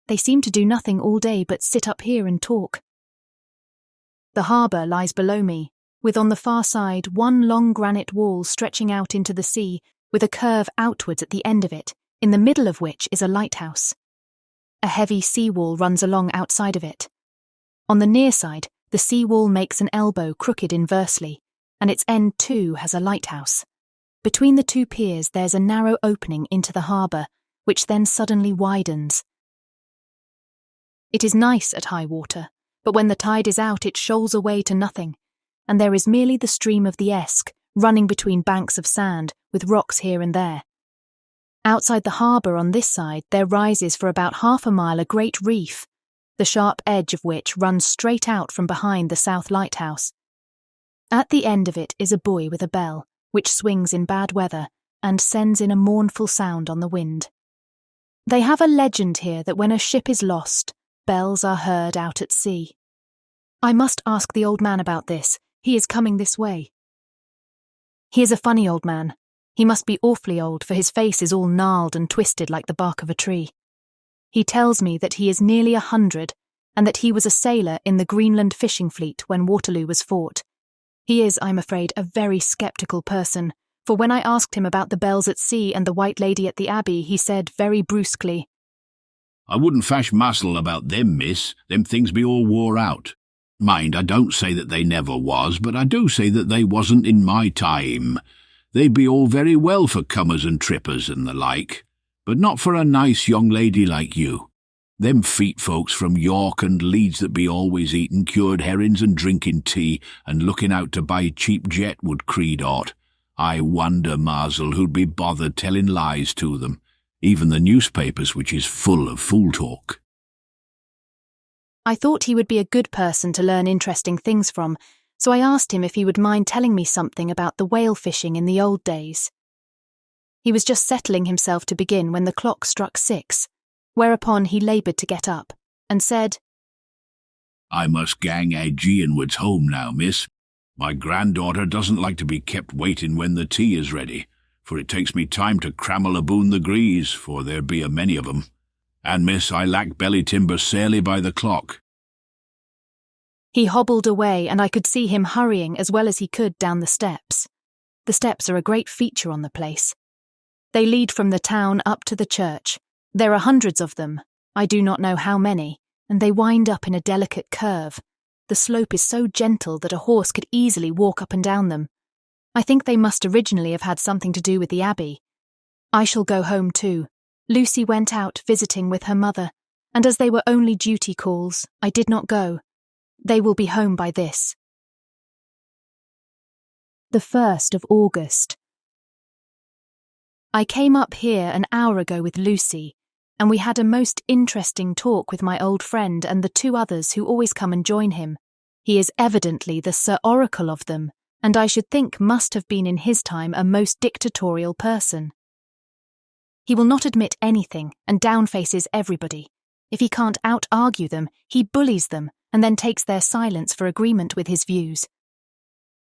They seem to do nothing all day but sit up here and talk. The harbour lies below me, with on the far side one long granite wall stretching out into the sea, with a curve outwards at the end of it, in the middle of which is a lighthouse. A heavy sea wall runs along outside of it. On the near side, the sea wall makes an elbow crooked inversely, and its end too has a lighthouse. Between the 2 piers there's a narrow opening into the harbour, which then suddenly widens. It is nice at high water, but when the tide is out it shoals away to nothing, and there is merely the stream of the Esk running between banks of sand, with rocks here and there. Outside the harbour on this side there rises for about half a mile a great reef, the sharp edge of which runs straight out from behind the south lighthouse. At the end of it is a buoy with a bell, which swings in bad weather and sends in a mournful sound on the wind. They have a legend here that when a ship is lost, bells are heard out at sea. I must ask the old man about this. He is coming this way. He is a funny old man. He must be awfully old, for his face is all gnarled and twisted like the bark of a tree. He tells me that he is nearly 100, and that he was a sailor in the Greenland fishing fleet when Waterloo was fought. He is, I'm afraid, a very sceptical person, for when I asked him about the bells at sea and the White Lady at the Abbey, he said very brusquely, "I wouldn't fash mussel about them, miss. Them things be all wore out. Mind, I don't say that they never was, but I do say that they wasn't in my time. They be all very well for comers and trippers and the like, but not for a nice young lady like you. Them feet folks from York and Leeds that be always eating cured herrings and drinking tea and looking out to buy cheap jet would creed aught. I wonder, Marsel, who'd be bothered telling lies to them, even the newspapers, which is full of fool talk." I thought he would be a good person to learn interesting things from, so I asked him if he would mind telling me something about the whale fishing in the old days. He was just settling himself to begin when the clock struck 6, whereupon he laboured to get up, and said, "I must gang Aegeanwards home now, miss. My granddaughter doesn't like to be kept waiting when the tea is ready, for it takes me time to crammel aboon the grees, for there be a many of 'em. And, miss, I lack belly timber sairly by the clock." He hobbled away, and I could see him hurrying as well as he could down the steps. The steps are a great feature on the place. They lead from the town up to the church. There are hundreds of them, I do not know how many, and they wind up in a delicate curve. The slope is so gentle that a horse could easily walk up and down them. I think they must originally have had something to do with the Abbey. I shall go home too. Lucy went out visiting with her mother, and as they were only duty calls, I did not go. They will be home by this. The 1st of August. I came up here an hour ago with Lucy, and we had a most interesting talk with my old friend and the two others who always come and join him. He is evidently the Sir Oracle of them, and I should think must have been in his time a most dictatorial person. He will not admit anything and downfaces everybody. If he can't out-argue them, he bullies them and then takes their silence for agreement with his views.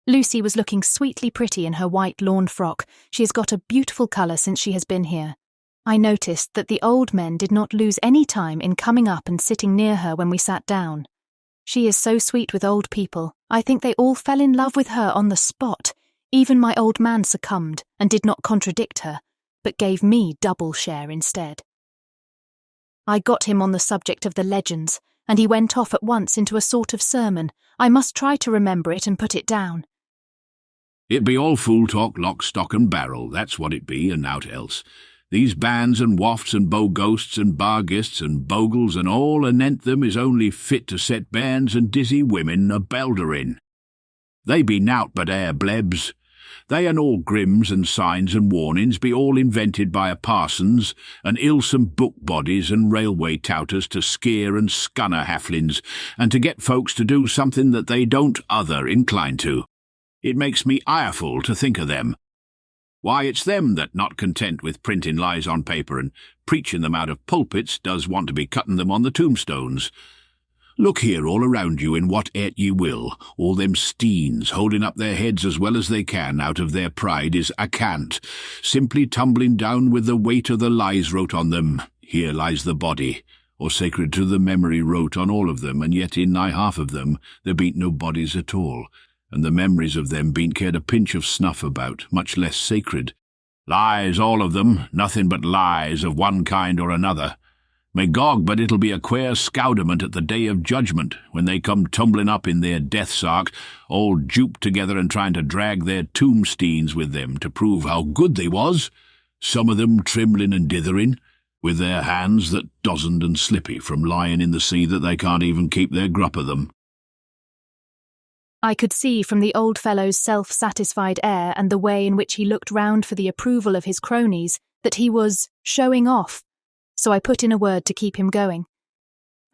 Lucy was looking sweetly pretty in her white lawn frock. She has got a beautiful colour since she has been here. I noticed that the old men did not lose any time in coming up and sitting near her when we sat down. She is so sweet with old people. I think they all fell in love with her on the spot. Even my old man succumbed and did not contradict her, but gave me double share instead. I got him on the subject of the legends, and he went off at once into a sort of sermon. I must try to remember it and put it down. It be all fool talk, lock, stock and barrel, that's what it be, and nought else. These bands and wafts and bow-ghosts and bargists and bogles and all anent them is only fit to set bairns and dizzy women a belderin. They be nowt but air blebs. They and all grims and signs and warnings be all invented by a parsons and ilsome book bodies and railway touters to skeer and scunner halflins, and to get folks to do something that they don't other incline to. It makes me ireful to think of them. Why, it's them that, not content with printing lies on paper and preaching them out of pulpits, does want to be cutting them on the tombstones. Look here all around you in what ye will, all them steens holding up their heads as well as they can out of their pride is a cant, simply tumbling down with the weight of the lies wrote on them. Here lies the body, or sacred to the memory wrote on all of them, and yet in nigh half of them there bean't no bodies at all, and the memories of them bean't cared a pinch of snuff about, much less sacred. Lies, all of them, nothing but lies of one kind or another. May Gog, but it'll be a queer scowdament at the day of judgment, when they come tumbling up in their death's ark, all duped together and trying to drag their tombsteens with them to prove how good they was, some of them trembling and dithering, with their hands that dozened and slippy from lying in the sea that they can't even keep their grup of them. I could see from the old fellow's self-satisfied air and the way in which he looked round for the approval of his cronies that he was showing off, so I put in a word to keep him going.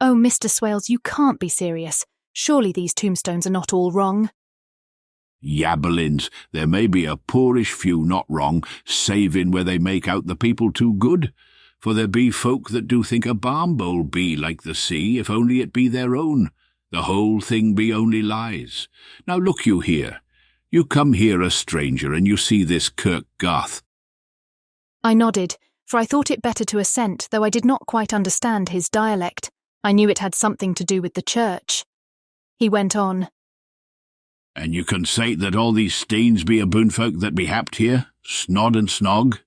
"Oh, Mr. Swales, you can't be serious. Surely these tombstones are not all wrong." Yabbelins, there may be a poorish few not wrong, saving where they make out the people too good, for there be folk that do think a barn bowl be like the sea, if only it be their own. The whole thing be only lies. Now look you here. You come here a stranger, and you see this Kirk Garth. I nodded, for I thought it better to assent, though I did not quite understand his dialect. I knew it had something to do with the church. He went on. And you can say that all these steens be aboon folk that be happed here, snod and snog?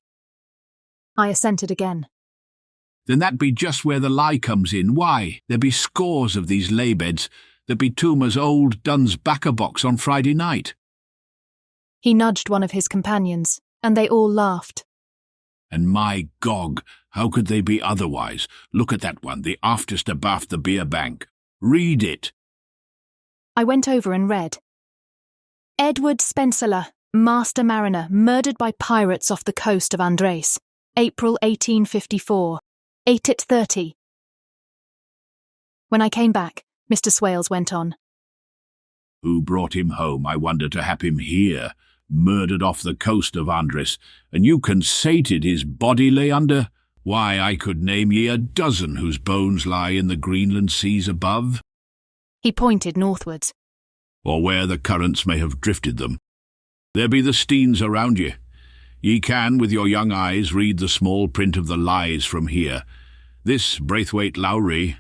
I assented again. Then that be just where the lie comes in. Why, there be scores of these lay-beds that be tomb as old Dunn's backer-box on Friday night. He nudged one of his companions, and they all laughed. And my Gog, how could they be otherwise? Look at that one, the aftest abaft the beer bank. Read it. I went over and read. Edward Spencerler, master mariner, murdered by pirates off the coast of Andres, April 1854. 8:30. When I came back, Mr. Swales went on. Who brought him home, I wonder, to have him here, murdered off the coast of Andres, and you conceited his body lay under? Why, I could name ye a dozen whose bones lie in the Greenland seas above. He pointed northwards. Or where the currents may have drifted them. There be the steens around ye. Ye can, with your young eyes, read the small print of the lies from here. This Braithwaite Lowry,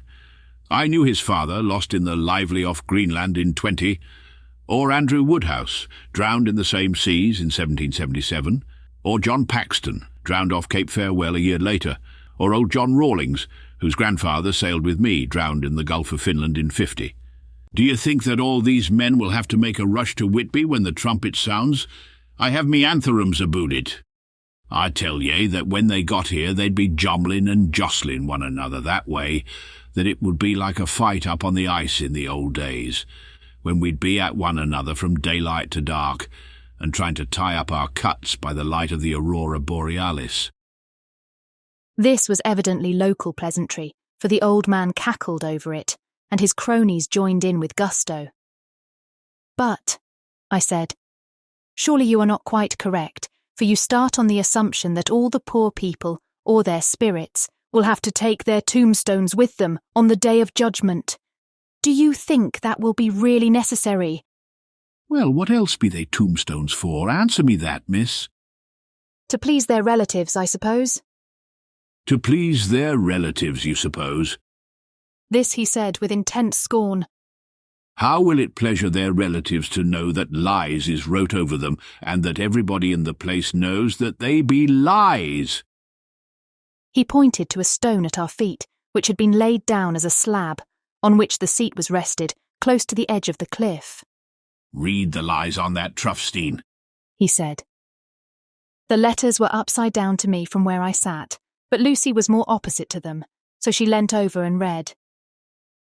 I knew his father, lost in the Lively off Greenland in 20, or Andrew Woodhouse, drowned in the same seas in 1777, or John Paxton, drowned off Cape Farewell a year later, or old John Rawlings, whose grandfather sailed with me, drowned in the Gulf of Finland in 50. Do you think that all these men will have to make a rush to Whitby when the trumpet sounds? I have me antherums aboot it. I tell ye that when they got here they'd be jommling and jostling one another that way, that it would be like a fight up on the ice in the old days, when we'd be at one another from daylight to dark, and trying to tie up our cuts by the light of the aurora borealis. This was evidently local pleasantry, for the old man cackled over it, and his cronies joined in with gusto. "But," I said, "surely you are not quite correct, for you start on the assumption that all the poor people, or their spirits, will have to take their tombstones with them on the Day of Judgment. Do you think that will be really necessary?" "Well, what else be they tombstones for? Answer me that, miss." "To please their relatives, I suppose." "To please their relatives, you suppose?" This he said with intense scorn. "How will it pleasure their relatives to know that lies is wrote over them, and that everybody in the place knows that they be lies?" He pointed to a stone at our feet, which had been laid down as a slab, on which the seat was rested, close to the edge of the cliff. "Read the lies on that Truffstein," he said. The letters were upside down to me from where I sat, but Lucy was more opposite to them, so she leant over and read.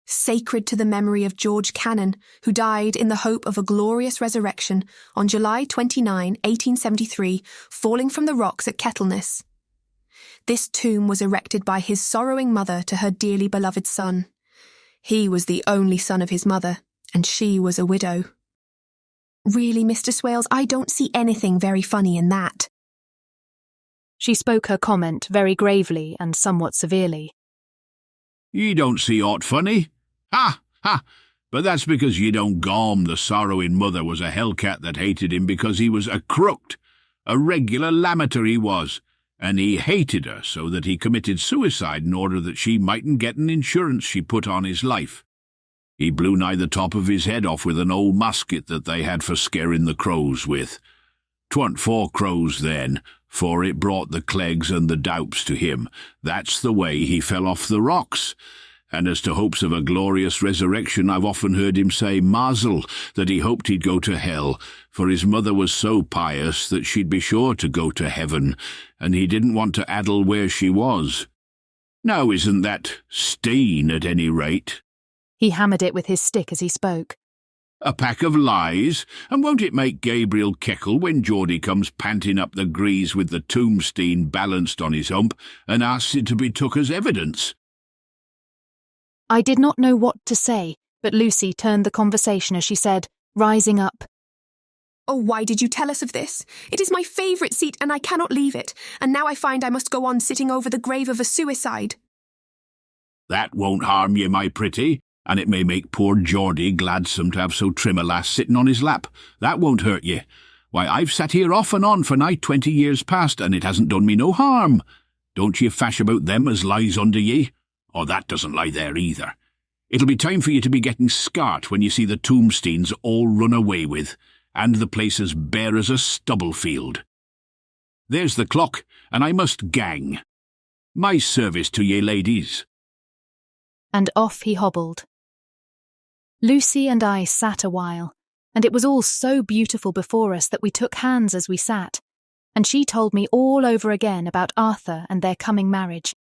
"Sacred to the memory of George Cannon, who died in the hope of a glorious resurrection on July 29, 1873, falling from the rocks at Kettleness. This tomb was erected by his sorrowing mother to her dearly beloved son. He was the only son of his mother, and she was a widow." "Really, Mr. Swales, I don't see anything very funny in that." She spoke her comment very gravely and somewhat severely. "Ye don't see aught funny? Ha, ha! But that's because ye don't gawm the sorrowing mother was a hellcat that hated him because he was a crooked, a regular lammeter he was, and he hated her so that he committed suicide in order that she mightn't get an insurance she put on his life. He blew nigh the top of his head off with an old musket that they had for scaring the crows with. 'Twa'n't 4 crows then, for it brought the Cleggs and the Daups to him. That's the way he fell off the rocks. And as to hopes of a glorious resurrection, I've often heard him say mazel, that he hoped he'd go to hell, for his mother was so pious that she'd be sure to go to heaven, and he didn't want to addle where she was. Now isn't that Steen at any rate?" He hammered it with his stick as he spoke. "A pack of lies, and won't it make Gabriel keckle when Geordie comes panting up the grease with the tombstone balanced on his hump and asks it to be took as evidence?" I did not know what to say, but Lucy turned the conversation as she said, rising up. "Oh, why did you tell us of this? It is my favourite seat and I cannot leave it, and now I find I must go on sitting over the grave of a suicide." "That won't harm ye, my pretty, and it may make poor Geordie gladsome to have so trim a lass sitting on his lap. That won't hurt ye. Why, I've sat here off and on for nigh 20 years past, and it hasn't done me no harm. Don't ye fash about them as lies under ye? Or that doesn't lie there either. It'll be time for you to be getting scart when you see the tombstones all run away with, and the place as bare as a stubble field. There's the clock, and I must gang. My service to ye, ladies." And off he hobbled. Lucy and I sat a while, and it was all so beautiful before us that we took hands as we sat, and she told me all over again about Arthur and their coming marriage.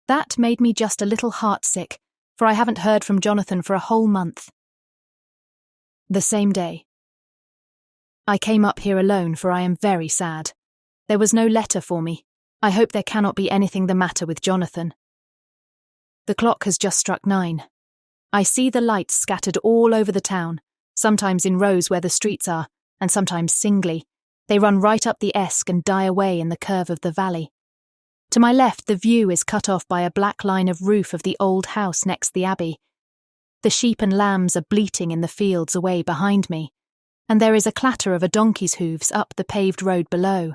That made me just a little heartsick, for I haven't heard from Jonathan for a whole month. The same day. I came up here alone, for I am very sad. There was no letter for me. I hope there cannot be anything the matter with Jonathan. The clock has just struck 9. I see the lights scattered all over the town, sometimes in rows where the streets are, and sometimes singly. They run right up the Esk and die away in the curve of the valley. To my left, the view is cut off by a black line of roof of the old house next the abbey. The sheep and lambs are bleating in the fields away behind me, and there is a clatter of a donkey's hooves up the paved road below.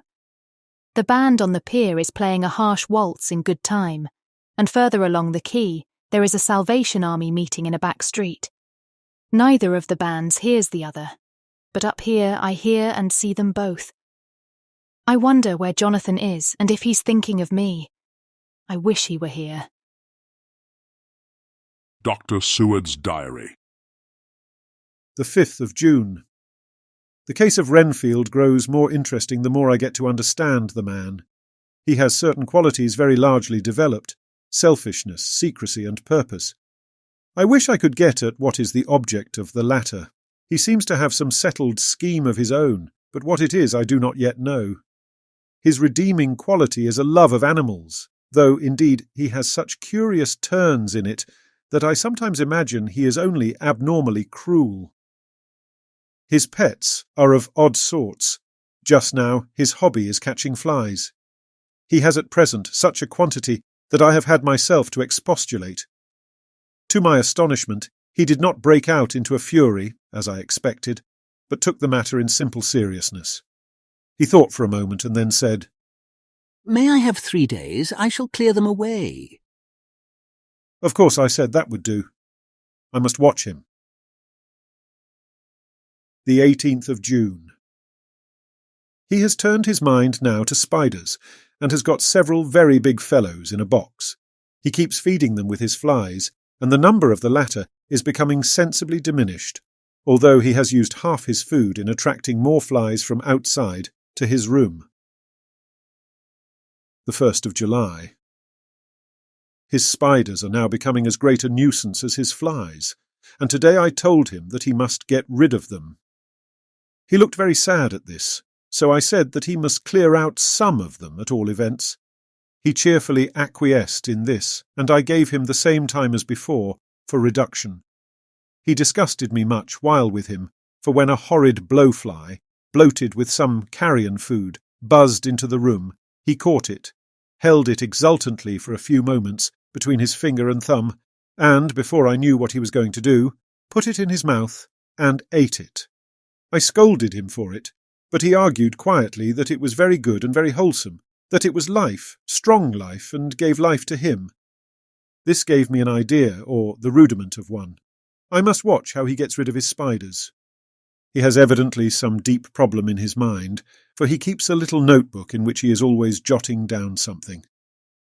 The band on the pier is playing a harsh waltz in good time, and further along the quay, there is a Salvation Army meeting in a back street. Neither of the bands hears the other, but up here I hear and see them both. I wonder where Jonathan is and if he's thinking of me. I wish he were here. Dr. Seward's Diary. The 5th of June. The case of Renfield grows more interesting the more I get to understand the man. He has certain qualities very largely developed: selfishness, secrecy, and purpose. I wish I could get at what is the object of the latter. He seems to have some settled scheme of his own, but what it is I do not yet know. His redeeming quality is a love of animals, though, indeed, he has such curious turns in it that I sometimes imagine he is only abnormally cruel. His pets are of odd sorts. Just now his hobby is catching flies. He has at present such a quantity that I have had myself to expostulate. To my astonishment, he did not break out into a fury, as I expected, but took the matter in simple seriousness. He thought for a moment and then said, "May I have 3 days? I shall clear them away." Of course, I said that would do. I must watch him. The 18th of June. He has turned his mind now to spiders, and has got several very big fellows in a box. He keeps feeding them with his flies, and the number of the latter is becoming sensibly diminished, although he has used half his food in attracting more flies from outside to his room. The 1st of July. His spiders are now becoming as great a nuisance as his flies, and today I told him that he must get rid of them. He looked very sad at this, so I said that he must clear out some of them at all events. He cheerfully acquiesced in this, and I gave him the same time as before for reduction. He disgusted me much while with him, for when a horrid blowfly, bloated with some carrion food, buzzed into the room, he caught it, held it exultantly for a few moments between his finger and thumb, and, before I knew what he was going to do, put it in his mouth and ate it. I scolded him for it, but he argued quietly that it was very good and very wholesome, that it was life, strong life, and gave life to him. This gave me an idea, or the rudiment of one. I must watch how he gets rid of his spiders. He has evidently some deep problem in his mind, for he keeps a little notebook in which he is always jotting down something.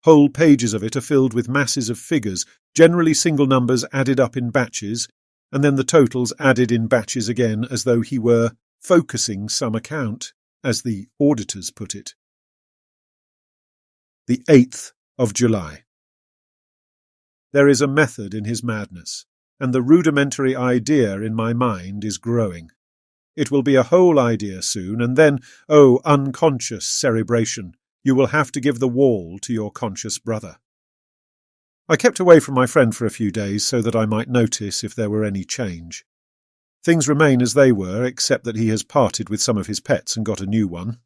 Whole pages of it are filled with masses of figures, generally single numbers added up in batches, and then the totals added in batches again as though he were focusing some account, as the auditors put it. The 8th of July. There is a method in his madness, and the rudimentary idea in my mind is growing. It will be a whole idea soon, and then, oh, unconscious cerebration, you will have to give the wall to your conscious brother. I kept away from my friend for a few days so that I might notice if there were any change. Things remain as they were, except that he has parted with some of his pets and got a new one.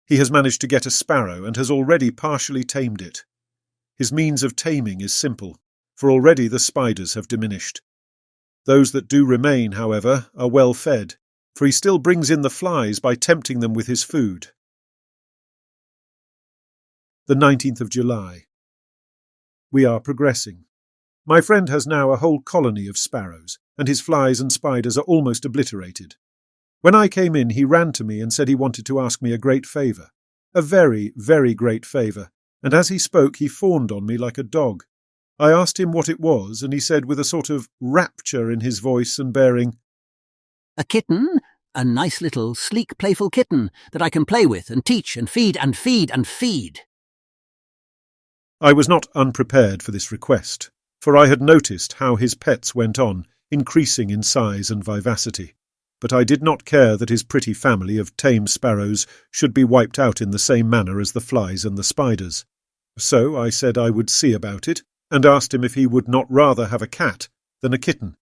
He has managed to get a sparrow and has already partially tamed it. His means of taming is simple, for already the spiders have diminished. Those that do remain, however, are well fed, for he still brings in the flies by tempting them with his food. The 19th of July. We are progressing. My friend has now a whole colony of sparrows, and his flies and spiders are almost obliterated. When I came in, he ran to me and said he wanted to ask me a great favour, a very, very great favour, and as he spoke he fawned on me like a dog. I asked him what it was, and he said with a sort of rapture in his voice and bearing, "A kitten, a nice little, sleek, playful kitten that I can play with and teach and feed and feed and feed." I was not unprepared for this request, for I had noticed how his pets went on, increasing in size and vivacity, but I did not care that his pretty family of tame sparrows should be wiped out in the same manner as the flies and the spiders. So I said I would see about it, and asked him if he would not rather have a cat than a kitten.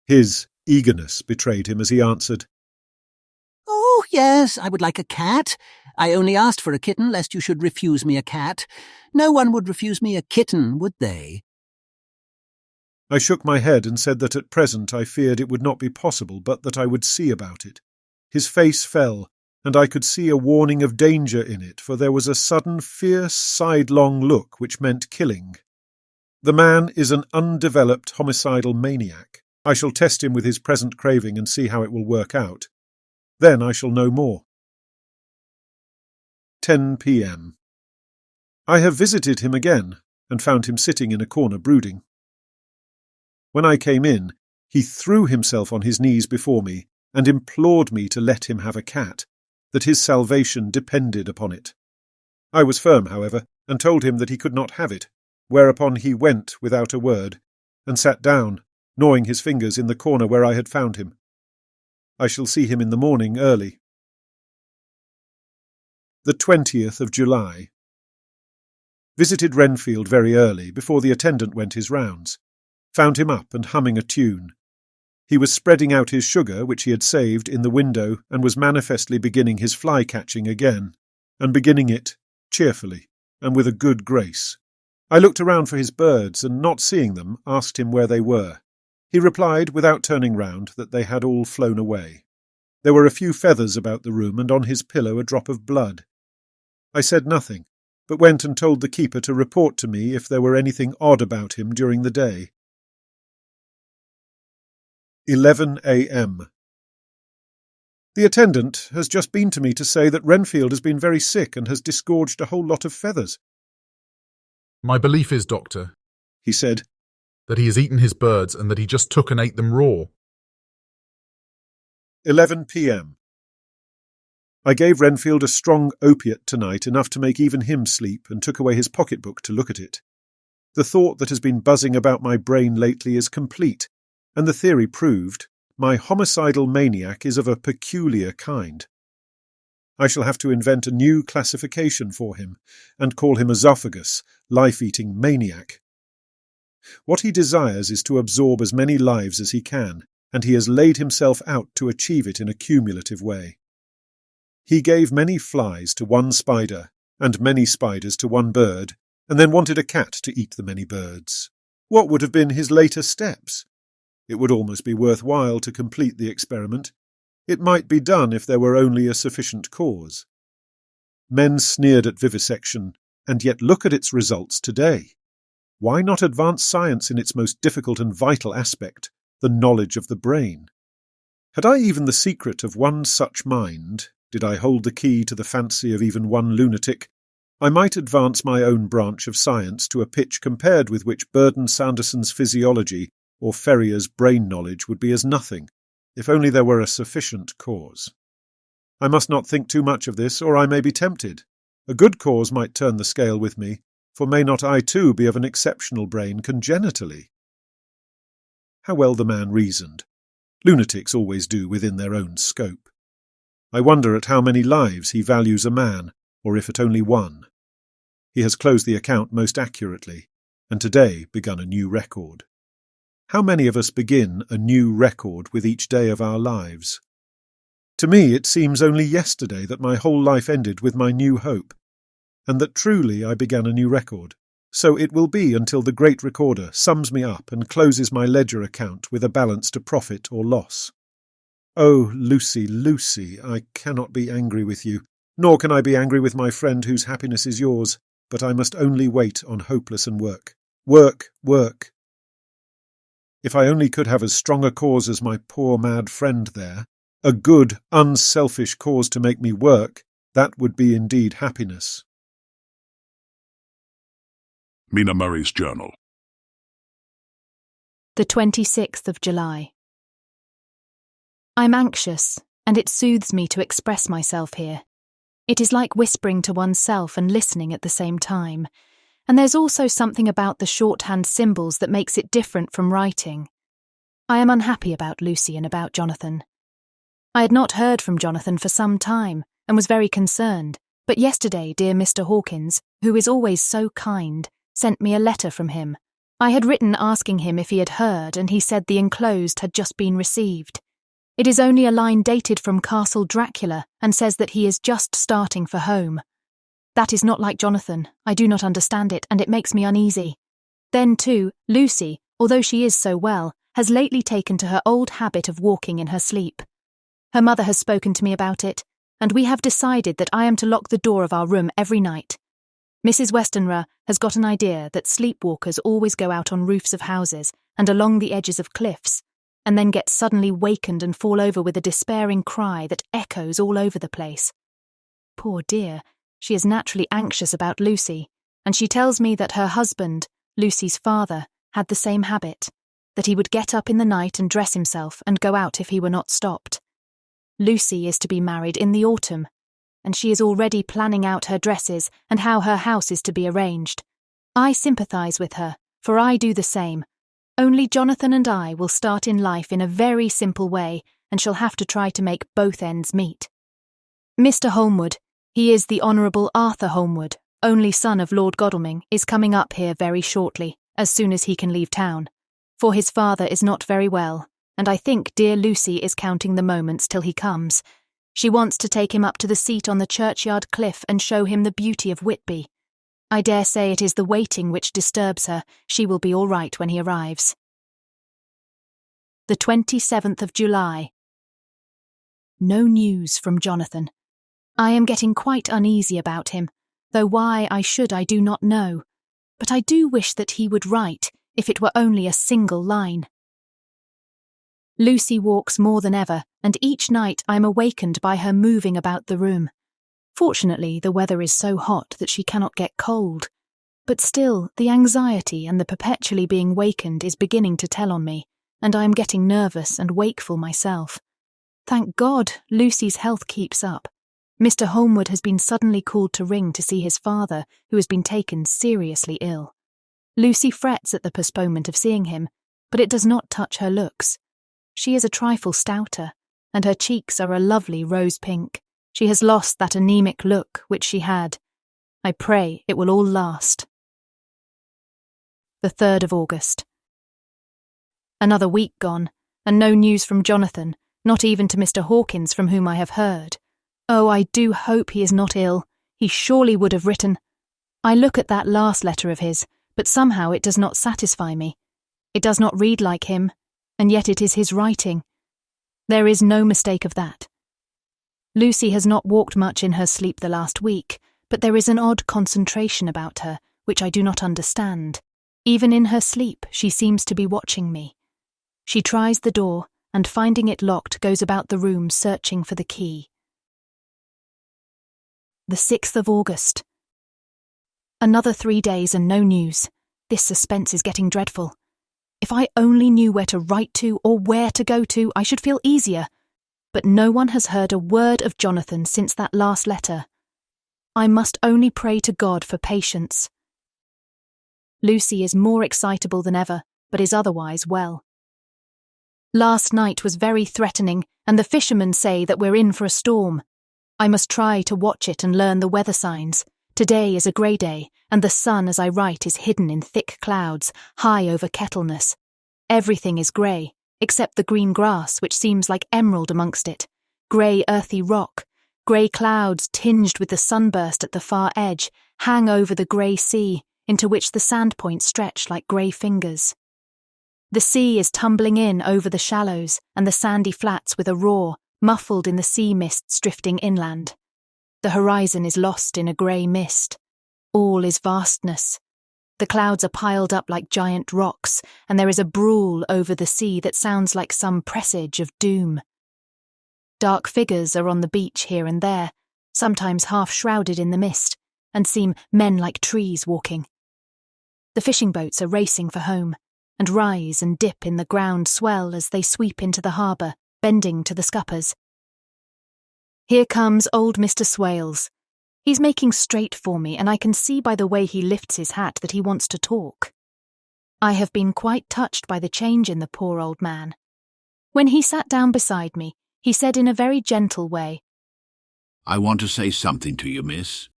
His eagerness betrayed him as he answered, "Oh, yes, I would like a cat. I only asked for a kitten lest you should refuse me a cat. No one would refuse me a kitten, would they?" I shook my head and said that at present I feared it would not be possible, but that I would see about it. His face fell, and I could see a warning of danger in it, for there was a sudden fierce sidelong look which meant killing. The man is an undeveloped homicidal maniac. I shall test him with his present craving and see how it will work out. Then I shall know more. 10 p.m. I have visited him again, and found him sitting in a corner brooding. When I came in, he threw himself on his knees before me, and implored me to let him have a cat, that his salvation depended upon it. I was firm, however, and told him that he could not have it, whereupon he went without a word, and sat down, gnawing his fingers in the corner where I had found him. I shall see him in the morning early. the 20th of July. Visited Renfield very early, before the attendant went his rounds. Found him up and humming a tune. He was spreading out his sugar, which he had saved, in the window, and was manifestly beginning his fly-catching again, and beginning it cheerfully, and with a good grace. I looked around for his birds, and not seeing them, asked him where they were. He replied, without turning round, that they had all flown away. There were a few feathers about the room, and on his pillow a drop of blood. I said nothing, but went and told the keeper to report to me if there were anything odd about him during the day. 11 a.m. The attendant has just been to me to say that Renfield has been very sick and has disgorged a whole lot of feathers. My belief is, Doctor, he said, that he has eaten his birds and that he just took and ate them raw. 11 p.m. I gave Renfield a strong opiate tonight, enough to make even him sleep, and took away his pocketbook to look at it. The thought that has been buzzing about my brain lately is complete, and the theory proved. My homicidal maniac is of a peculiar kind. I shall have to invent a new classification for him, and call him Esophagus, life-eating maniac. What he desires is to absorb as many lives as he can, and he has laid himself out to achieve it in a cumulative way. He gave many flies to one spider, and many spiders to one bird, and then wanted a cat to eat the many birds. What would have been his later steps? It would almost be worthwhile to complete the experiment. It might be done if there were only a sufficient cause. Men sneered at vivisection, and yet look at its results today. Why not advance science in its most difficult and vital aspect, the knowledge of the brain? Had I even the secret of one such mind, did I hold the key to the fancy of even one lunatic, I might advance my own branch of science to a pitch compared with which Burton Sanderson's physiology or Ferrier's brain knowledge would be as nothing, if only there were a sufficient cause. I must not think too much of this, or I may be tempted. A good cause might turn the scale with me, for may not I too be of an exceptional brain congenitally? How well the man reasoned. Lunatics always do within their own scope. I wonder at how many lives he values a man, or if at only one. He has closed the account most accurately, and today begun a new record. How many of us begin a new record with each day of our lives? To me it seems only yesterday that my whole life ended with my new hope, and that truly I began a new record. So it will be until the great recorder sums me up and closes my ledger account with a balance to profit or loss. Oh, Lucy, Lucy, I cannot be angry with you, nor can I be angry with my friend whose happiness is yours, but I must only wait on hopeless and work. Work, work. If I only could have as strong a cause as my poor mad friend there, a good, unselfish cause to make me work, that would be indeed happiness. Mina Murray's Journal. The 26th of July. I'm anxious, and it soothes me to express myself here. It is like whispering to oneself and listening at the same time. And there's also something about the shorthand symbols that makes it different from writing. I am unhappy about Lucy and about Jonathan. I had not heard from Jonathan for some time, and was very concerned, but yesterday dear Mr. Hawkins, who is always so kind, sent me a letter from him. I had written asking him if he had heard, and he said the enclosed had just been received. It is only a line dated from Castle Dracula, and says that he is just starting for home. That is not like Jonathan. I do not understand it, and it makes me uneasy. Then, too, Lucy, although she is so well, has lately taken to her old habit of walking in her sleep. Her mother has spoken to me about it, and we have decided that I am to lock the door of our room every night. Mrs. Westenra has got an idea that sleepwalkers always go out on roofs of houses and along the edges of cliffs, and then get suddenly wakened and fall over with a despairing cry that echoes all over the place. Poor dear, she is naturally anxious about Lucy, and she tells me that her husband, Lucy's father, had the same habit, that he would get up in the night and dress himself and go out if he were not stopped. Lucy is to be married in the autumn, and she is already planning out her dresses and how her house is to be arranged. I sympathise with her, for I do the same. Only Jonathan and I will start in life in a very simple way and shall have to try to make both ends meet. Mr. Holmwood, He is the Honourable Arthur Holmwood, only son of Lord Godalming, is coming up here very shortly, as soon as he can leave town, for his father is not very well, and I think dear Lucy is counting the moments till he comes. She wants to take him up to the seat on the churchyard cliff and show him the beauty of Whitby. I dare say it is the waiting which disturbs her. She will be all right when he arrives. The 27th of July. No news from Jonathan. I am getting quite uneasy about him, though why I do not know, but I do wish that he would write, if it were only a single line. Lucy walks more than ever, and each night I am awakened by her moving about the room. Fortunately, the weather is so hot that she cannot get cold, but still the anxiety and the perpetually being wakened is beginning to tell on me, and I am getting nervous and wakeful myself. Thank God, Lucy's health keeps up. Mr. Holmwood has been suddenly called to ring to see his father, who has been taken seriously ill. Lucy frets at the postponement of seeing him, but it does not touch her looks. She is a trifle stouter, and her cheeks are a lovely rose pink. She has lost that anemic look which she had. I pray it will all last. The 3rd of August. Another week gone, and no news from Jonathan, not even to Mr. Hawkins, from whom I have heard. Oh, I do hope he is not ill. He surely would have written. I look at that last letter of his, but somehow it does not satisfy me. It does not read like him, and yet it is his writing. There is no mistake of that. Lucy has not walked much in her sleep the last week, but there is an odd concentration about her, which I do not understand. Even in her sleep, she seems to be watching me. She tries the door, and finding it locked, goes about the room searching for the key. The 6th of August. Another 3 days and no news. This suspense is getting dreadful. If I only knew where to write to or where to go to, I should feel easier. But no one has heard a word of Jonathan since that last letter. I must only pray to God for patience. Lucy is more excitable than ever, but is otherwise well. Last night was very threatening, and the fishermen say that we're in for a storm. I must try to watch it and learn the weather signs. Today is a grey day, and the sun as I write is hidden in thick clouds, high over Kettleness. Everything is grey, except the green grass, which seems like emerald amongst it, grey earthy rock, grey clouds tinged with the sunburst at the far edge, hang over the grey sea, into which the sand points stretch like grey fingers. The sea is tumbling in over the shallows and the sandy flats with a roar, muffled in the sea mists drifting inland. The horizon is lost in a grey mist. All is vastness. The clouds are piled up like giant rocks, and there is a brool over the sea that sounds like some presage of doom. Dark figures are on the beach here and there, sometimes half shrouded in the mist, and seem men like trees walking. The fishing boats are racing for home, and rise and dip in the ground swell as they sweep into the harbour, bending to the scuppers. Here comes old Mr. Swales. He's making straight for me, and I can see by the way he lifts his hat that he wants to talk. I have been quite touched by the change in the poor old man. When he sat down beside me, he said in a very gentle way, "I want to say something to you, miss."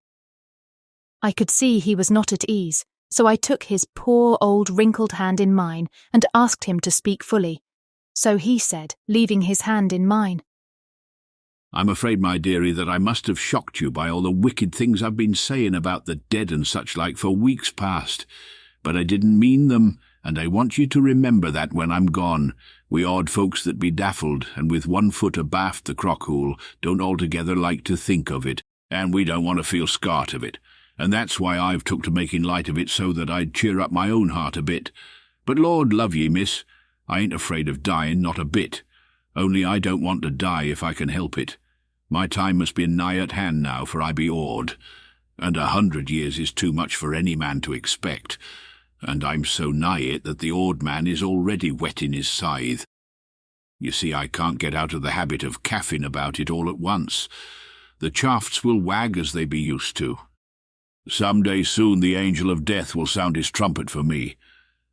I could see he was not at ease, so I took his poor old wrinkled hand in mine and asked him to speak fully. So he said, leaving his hand in mine, "I'm afraid, my dearie, that I must have shocked you by all the wicked things I've been saying about the dead and such like for weeks past. But I didn't mean them, and I want you to remember that when I'm gone. We odd folks that be daffled, and with 1 foot abaft the crock-hole, don't altogether like to think of it, and we don't want to feel scart of it. And that's why I've took to making light of it, so that I'd cheer up my own heart a bit. But Lord love ye, miss, I ain't afraid of dying, not a bit. Only I don't want to die if I can help it. My time must be nigh at hand now, for I be old, and 100 years is too much for any man to expect, and I'm so nigh it that the old man is already whetting his scythe. You see, I can't get out of the habit of caffing about it all at once. The shafts will wag as they be used to. Some day soon the angel of death will sound his trumpet for me.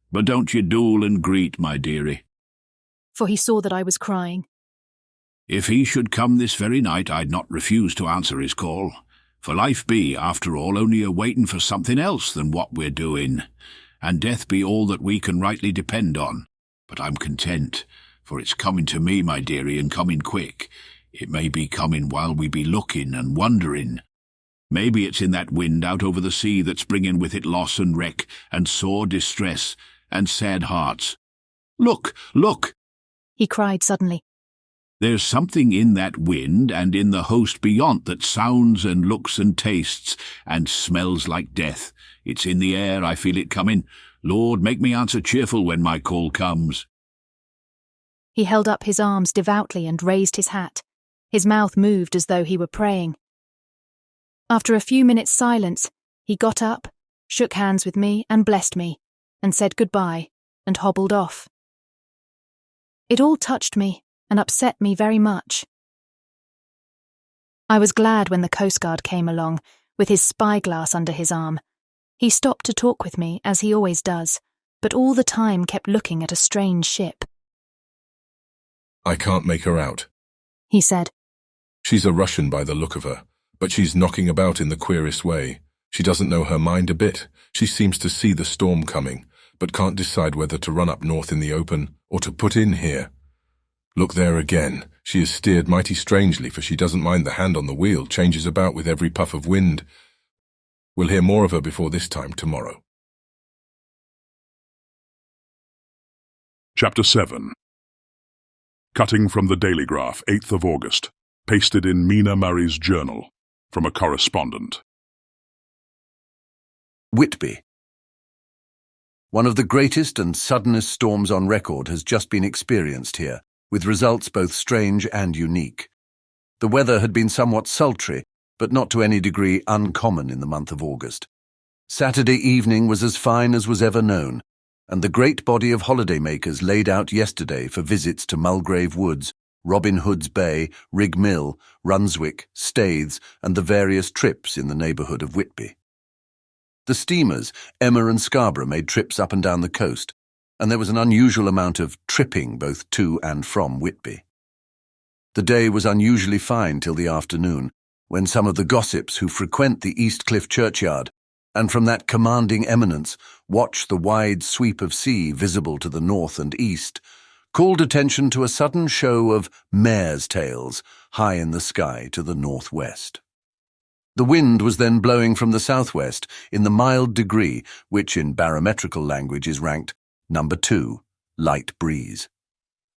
But don't ye duel and greet, my dearie." For he saw that I was crying. "If he should come this very night, I'd not refuse to answer his call. For life be, after all, only a waiting for something else than what we're doing, and death be all that we can rightly depend on. But I'm content, for it's coming to me, my dearie, and coming quick. It may be coming while we be looking and wondering. Maybe it's in that wind out over the sea that's bringing with it loss and wreck, and sore distress, and sad hearts. Look, look! He cried suddenly. There's something in that wind and in the host beyond that sounds and looks and tastes and smells like death. It's in the air, I feel it coming. Lord, make me answer cheerful when my call comes. He held up his arms devoutly and raised his hat. His mouth moved as though he were praying. After a few minutes' silence, he got up, shook hands with me and blessed me, and said goodbye, and hobbled off. It all touched me and upset me very much. I was glad when the Coast Guard came along, with his spyglass under his arm. He stopped to talk with me, as he always does, but all the time kept looking at a strange ship. I can't make her out, he said. She's a Russian by the look of her, but she's knocking about in the queerest way. She doesn't know her mind a bit. She seems to see the storm coming, but can't decide whether to run up north in the open or to put in here. Look there again. She is steered mighty strangely, for she doesn't mind the hand on the wheel, changes about with every puff of wind. We'll hear more of her before this time tomorrow. Chapter 7. Cutting from the Daily Graph, 8th of August. Pasted in Mina Murray's journal, from a correspondent. Whitby. One of the greatest and suddenest storms on record has just been experienced here, with results both strange and unique. The weather had been somewhat sultry, but not to any degree uncommon in the month of August. Saturday evening was as fine as was ever known, and the great body of holidaymakers laid out yesterday for visits to Mulgrave Woods, Robin Hood's Bay, Rig Mill, Runswick, Staithes, and the various trips in the neighbourhood of Whitby. The steamers, Emma and Scarborough, made trips up and down the coast, and there was an unusual amount of tripping both to and from Whitby. The day was unusually fine till the afternoon, when some of the gossips who frequent the East Cliff churchyard, and from that commanding eminence watch the wide sweep of sea visible to the north and east, called attention to a sudden show of mares' tails high in the sky to the northwest. The wind was then blowing from the southwest in the mild degree which in barometrical language is ranked number 2, light breeze.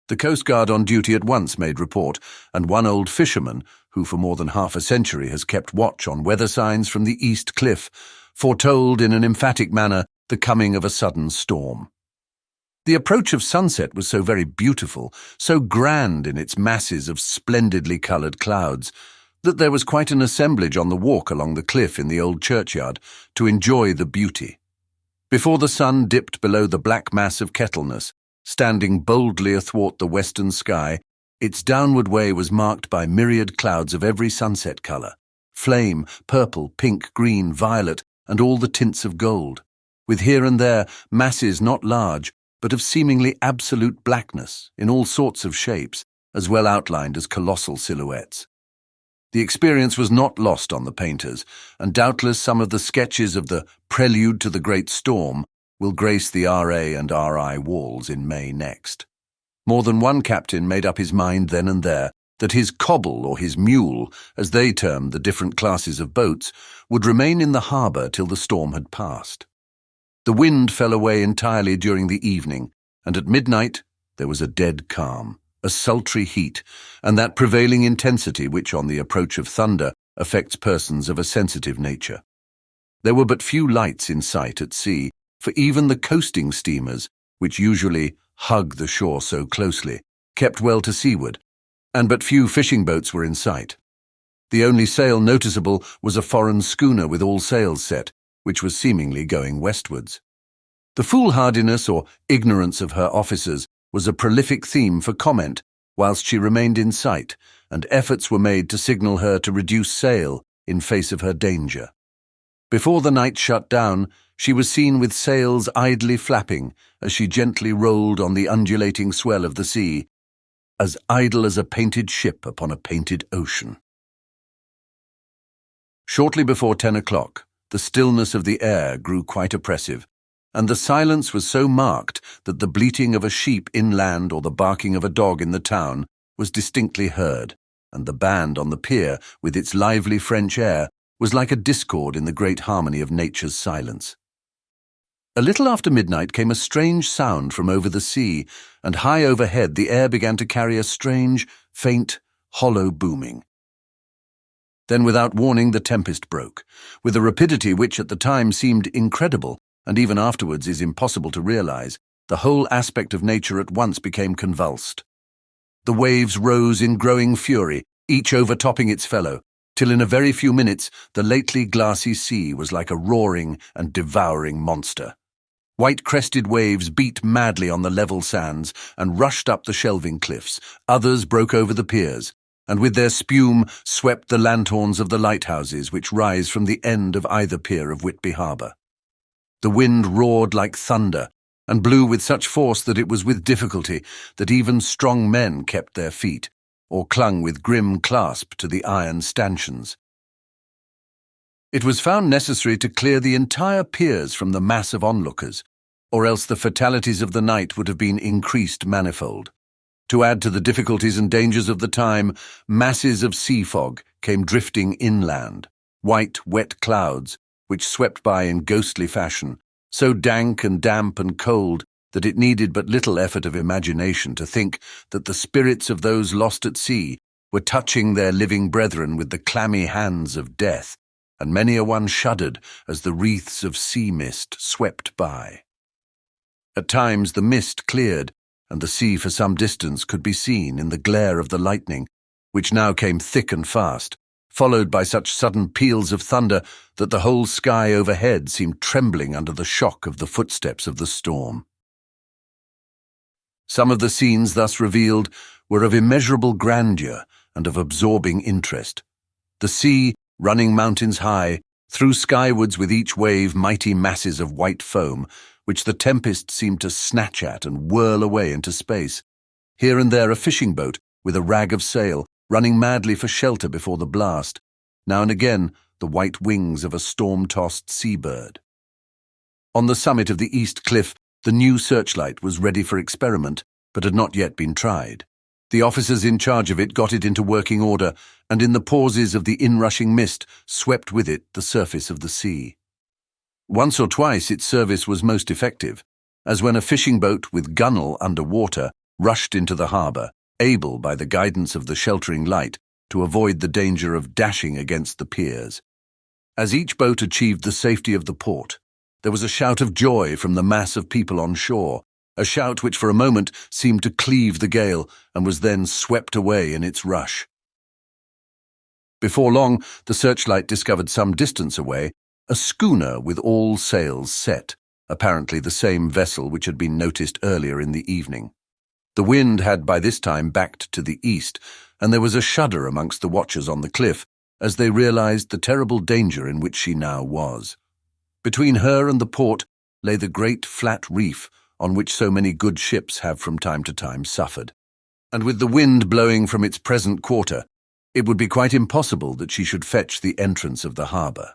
The Coast Guard on duty at once made report, and one old fisherman, who for more than half a century has kept watch on weather signs from the East Cliff, foretold in an emphatic manner the coming of a sudden storm. The approach of sunset was so very beautiful, so grand in its masses of splendidly coloured clouds, that there was quite an assemblage on the walk along the cliff in the old churchyard to enjoy the beauty. Before the sun dipped below the black mass of Kettleness, standing boldly athwart the western sky, its downward way was marked by myriad clouds of every sunset colour, flame, purple, pink, green, violet, and all the tints of gold, with here and there masses not large, but of seemingly absolute blackness in all sorts of shapes, as well outlined as colossal silhouettes. The experience was not lost on the painters, and doubtless some of the sketches of the Prelude to the Great Storm will grace the RA and RI walls in May next. More than one captain made up his mind then and there that his cobble or his mule, as they termed the different classes of boats, would remain in the harbour till the storm had passed. The wind fell away entirely during the evening, and at midnight there was a dead calm, a sultry heat, and that prevailing intensity which on the approach of thunder affects persons of a sensitive nature. There were but few lights in sight at sea, for even the coasting steamers, which usually hug the shore so closely, kept well to seaward, and but few fishing boats were in sight. The only sail noticeable was a foreign schooner with all sails set, which was seemingly going westwards. The foolhardiness or ignorance of her officers was a prolific theme for comment whilst she remained in sight, and efforts were made to signal her to reduce sail in face of her danger. Before the night shut down, she was seen with sails idly flapping as she gently rolled on the undulating swell of the sea, as idle as a painted ship upon a painted ocean. Shortly before 10 o'clock, the stillness of the air grew quite oppressive, and the silence was so marked that the bleating of a sheep inland or the barking of a dog in the town was distinctly heard, and the band on the pier, with its lively French air, was like a discord in the great harmony of nature's silence. A little after midnight came a strange sound from over the sea, and high overhead the air began to carry a strange, faint, hollow booming. Then without warning the tempest broke, with a rapidity which at the time seemed incredible, and even afterwards is impossible to realize. The whole aspect of nature at once became convulsed. The waves rose in growing fury, each overtopping its fellow, till in a very few minutes the lately glassy sea was like a roaring and devouring monster. White-crested waves beat madly on the level sands and rushed up the shelving cliffs. Others broke over the piers, and with their spume swept the lanthorns of the lighthouses which rise from the end of either pier of Whitby Harbour. The wind roared like thunder, and blew with such force that it was with difficulty that even strong men kept their feet, or clung with grim clasp to the iron stanchions. It was found necessary to clear the entire piers from the mass of onlookers, or else the fatalities of the night would have been increased manifold. To add to the difficulties and dangers of the time, masses of sea fog came drifting inland, white, wet clouds, which swept by in ghostly fashion, so dank and damp and cold that it needed but little effort of imagination to think that the spirits of those lost at sea were touching their living brethren with the clammy hands of death, and many a one shuddered as the wreaths of sea mist swept by. At times the mist cleared, and the sea for some distance could be seen in the glare of the lightning, which now came thick and fast, followed by such sudden peals of thunder that the whole sky overhead seemed trembling under the shock of the footsteps of the storm. Some of the scenes thus revealed were of immeasurable grandeur and of absorbing interest. The sea, running mountains high, threw skywards with each wave mighty masses of white foam, which the tempest seemed to snatch at and whirl away into space. Here and there a fishing boat, with a rag of sail, running madly for shelter before the blast. Now and again, the white wings of a storm-tossed seabird. On the summit of the east cliff, the new searchlight was ready for experiment, but had not yet been tried. The officers in charge of it got it into working order, and in the pauses of the inrushing mist swept with it the surface of the sea. Once or twice its service was most effective, as when a fishing boat with gunwale under water rushed into the harbour, able, by the guidance of the sheltering light, to avoid the danger of dashing against the piers. As each boat achieved the safety of the port, there was a shout of joy from the mass of people on shore, a shout which for a moment seemed to cleave the gale and was then swept away in its rush. Before long, the searchlight discovered some distance away a schooner with all sails set, apparently the same vessel which had been noticed earlier in the evening. The wind had by this time backed to the east, and there was a shudder amongst the watchers on the cliff as they realized the terrible danger in which she now was. Between her and the port lay the great flat reef on which so many good ships have from time to time suffered, and with the wind blowing from its present quarter, it would be quite impossible that she should fetch the entrance of the harbour.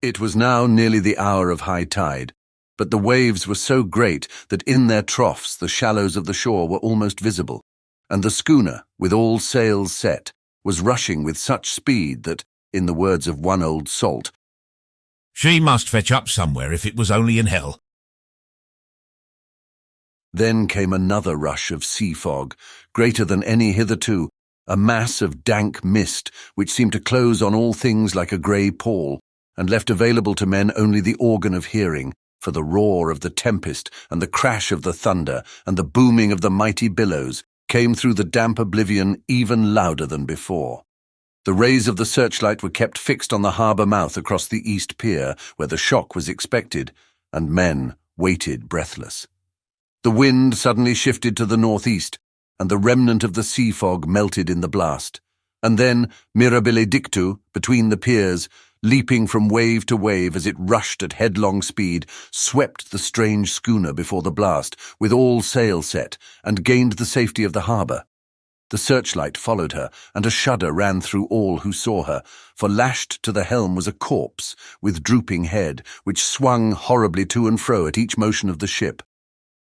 It was now nearly the hour of high tide, but the waves were so great that in their troughs the shallows of the shore were almost visible, and the schooner, with all sails set, was rushing with such speed that, in the words of one old salt, "She must fetch up somewhere if it was only in hell." Then came another rush of sea fog, greater than any hitherto, a mass of dank mist which seemed to close on all things like a grey pall, and left available to men only the organ of hearing, for the roar of the tempest and the crash of the thunder and the booming of the mighty billows came through the damp oblivion even louder than before. The rays of the searchlight were kept fixed on the harbour mouth across the east pier, where the shock was expected, and men waited breathless. The wind suddenly shifted to the northeast, and the remnant of the sea fog melted in the blast. And then, mirabile dictu, between the piers, leaping from wave to wave as it rushed at headlong speed, swept the strange schooner before the blast, with all sail set, and gained the safety of the harbour. The searchlight followed her, and a shudder ran through all who saw her, for lashed to the helm was a corpse with drooping head, which swung horribly to and fro at each motion of the ship.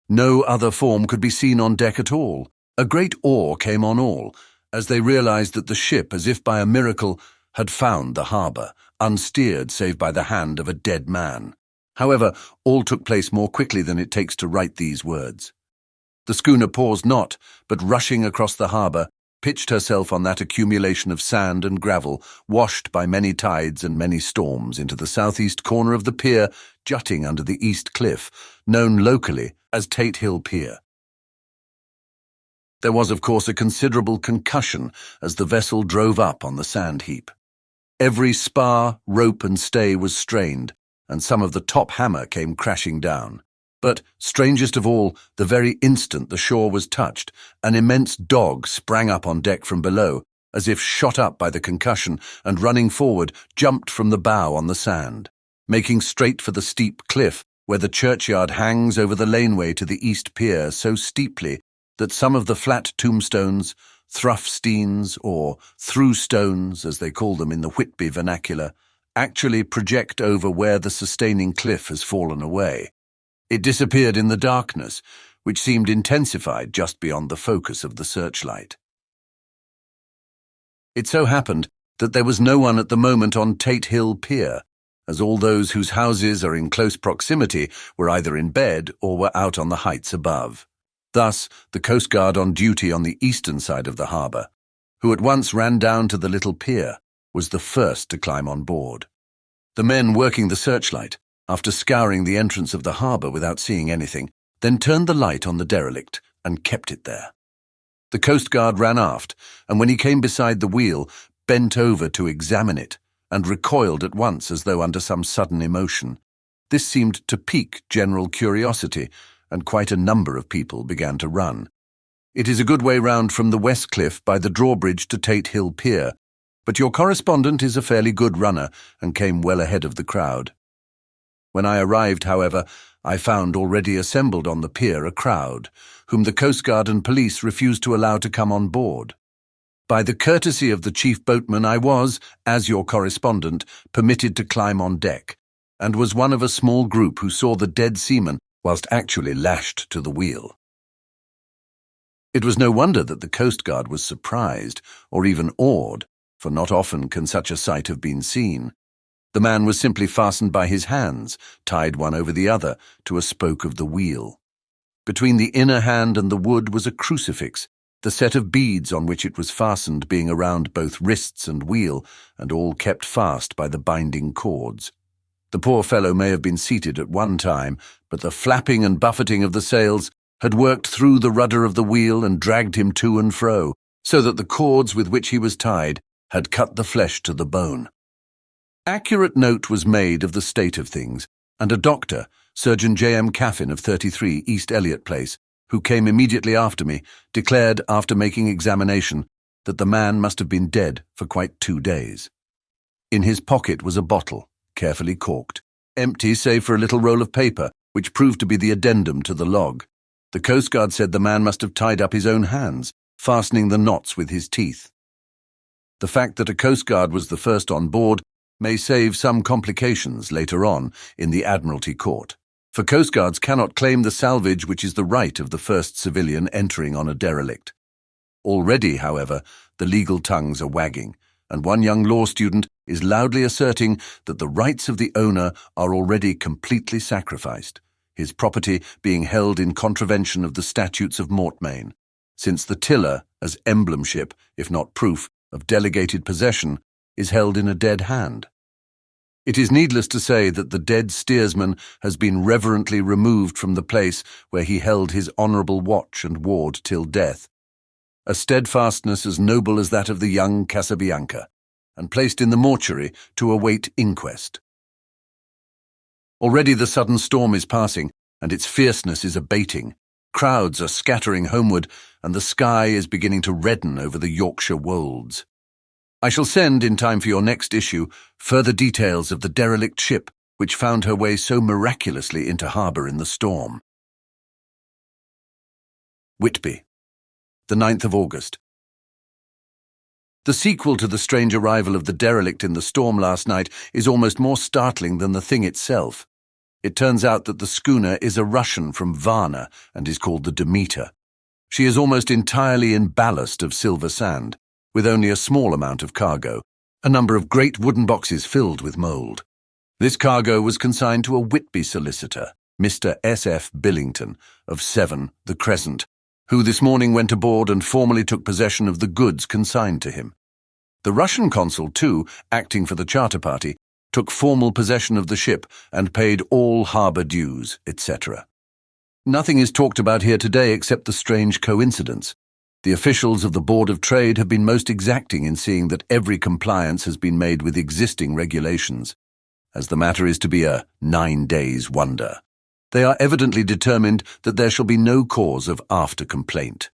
No other form could be seen on deck at all. A great awe came on all, as they realized that the ship, as if by a miracle, had found the harbour, unsteered save by the hand of a dead man. However, all took place more quickly than it takes to write these words. The schooner paused not, but rushing across the harbour, pitched herself on that accumulation of sand and gravel, washed by many tides and many storms, into the southeast corner of the pier, jutting under the east cliff, known locally as Tate Hill Pier. There was, of course, a considerable concussion as the vessel drove up on the sand heap. Every spar, rope and stay was strained, and some of the top hammer came crashing down. But, strangest of all, the very instant the shore was touched, an immense dog sprang up on deck from below, as if shot up by the concussion, and running forward, jumped from the bow on the sand, making straight for the steep cliff where the churchyard hangs over the laneway to the east pier so steeply that some of the flat tombstones, thruff-steens, or through-stones, as they call them in the Whitby vernacular, actually project over where the sustaining cliff has fallen away. It disappeared in the darkness, which seemed intensified just beyond the focus of the searchlight. It so happened that there was no one at the moment on Tate Hill Pier, as all those whose houses are in close proximity were either in bed or were out on the heights above. Thus, the Coast Guard on duty on the eastern side of the harbour, who at once ran down to the little pier, was the first to climb on board. The men working the searchlight, after scouring the entrance of the harbour without seeing anything, then turned the light on the derelict and kept it there. The Coast Guard ran aft, and when he came beside the wheel, bent over to examine it, and recoiled at once as though under some sudden emotion. This seemed to pique general curiosity, and quite a number of people began to run. It is a good way round from the West Cliff by the drawbridge to Tate Hill Pier, but your correspondent is a fairly good runner and came well ahead of the crowd. When I arrived, however, I found already assembled on the pier a crowd, whom the Coast Guard and police refused to allow to come on board. By the courtesy of the chief boatman I was, as your correspondent, permitted to climb on deck, and was one of a small group who saw the dead seaman whilst actually lashed to the wheel. It was no wonder that the Coast Guard was surprised, or even awed, for not often can such a sight have been seen. The man was simply fastened by his hands, tied one over the other, to a spoke of the wheel. Between the inner hand and the wood was a crucifix, the set of beads on which it was fastened being around both wrists and wheel, and all kept fast by the binding cords. The poor fellow may have been seated at one time, but the flapping and buffeting of the sails had worked through the rudder of the wheel and dragged him to and fro, so that the cords with which he was tied had cut the flesh to the bone. Accurate note was made of the state of things, and a doctor, Surgeon J.M. Caffin of 33 East Elliot Place, who came immediately after me, declared after making examination that the man must have been dead for quite 2 days. In his pocket was a bottle, carefully corked, empty save for a little roll of paper, which proved to be the addendum to the log. The Coast Guard said the man must have tied up his own hands, fastening the knots with his teeth. The fact that a Coast Guard was the first on board may save some complications later on in the Admiralty Court, for Coast Guards cannot claim the salvage which is the right of the first civilian entering on a derelict. Already, however, the legal tongues are wagging, and one young law student is loudly asserting that the rights of the owner are already completely sacrificed, his property being held in contravention of the statutes of Mortmain, since the tiller, as emblemship, if not proof, of delegated possession, is held in a dead hand. It is needless to say that the dead steersman has been reverently removed from the place where he held his honourable watch and ward till death, a steadfastness as noble as that of the young Casabianca, and placed in the mortuary to await inquest. Already the sudden storm is passing, and its fierceness is abating. Crowds are scattering homeward, and the sky is beginning to redden over the Yorkshire wolds. I shall send, in time for your next issue, further details of the derelict ship which found her way so miraculously into harbour in the storm. Whitby, the 9th of August, The sequel to the strange arrival of the derelict in the storm last night is almost more startling than the thing itself. It turns out that the schooner is a Russian from Varna and is called the Demeter. She is almost entirely in ballast of silver sand, with only a small amount of cargo, a number of great wooden boxes filled with mould. This cargo was consigned to a Whitby solicitor, Mr. S.F. Billington, of 7, the Crescent, who this morning went aboard and formally took possession of the goods consigned to him. The Russian consul, too, acting for the charter party, took formal possession of the ship and paid all harbour dues, etc. Nothing is talked about here today except the strange coincidence. The officials of the Board of Trade have been most exacting in seeing that every compliance has been made with existing regulations, as the matter is to be a 9 days wonder. They are evidently determined that there shall be no cause of after-complaint.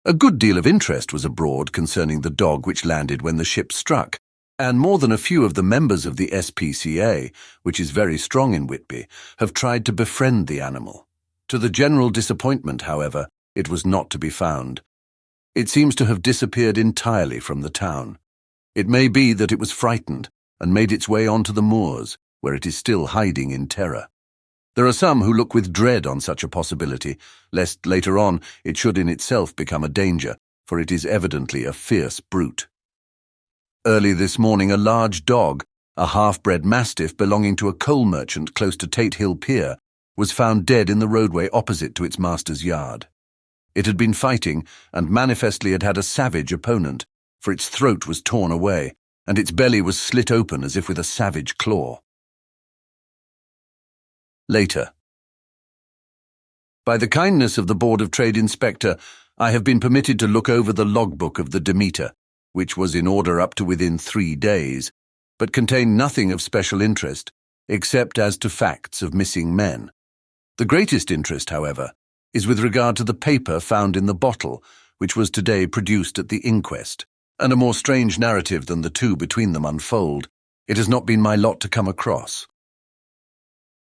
A good deal of interest was abroad concerning the dog which landed when the ship struck, and more than a few of the members of the SPCA, which is very strong in Whitby, have tried to befriend the animal. To the general disappointment, however, it was not to be found. It seems to have disappeared entirely from the town. It may be that it was frightened and made its way onto the moors, where it is still hiding in terror. There are some who look with dread on such a possibility, lest later on it should in itself become a danger, for it is evidently a fierce brute. Early this morning a large dog, a half-bred mastiff belonging to a coal merchant close to Tate Hill Pier, was found dead in the roadway opposite to its master's yard. It had been fighting and manifestly had had a savage opponent, for its throat was torn away, and its belly was slit open as if with a savage claw. Later. By the kindness of the Board of Trade Inspector, I have been permitted to look over the logbook of the Demeter, which was in order up to within 3 days, but contained nothing of special interest, except as to facts of missing men. The greatest interest, however, is with regard to the paper found in the bottle, which was today produced at the inquest, and a more strange narrative than the two between them unfold, it has not been my lot to come across.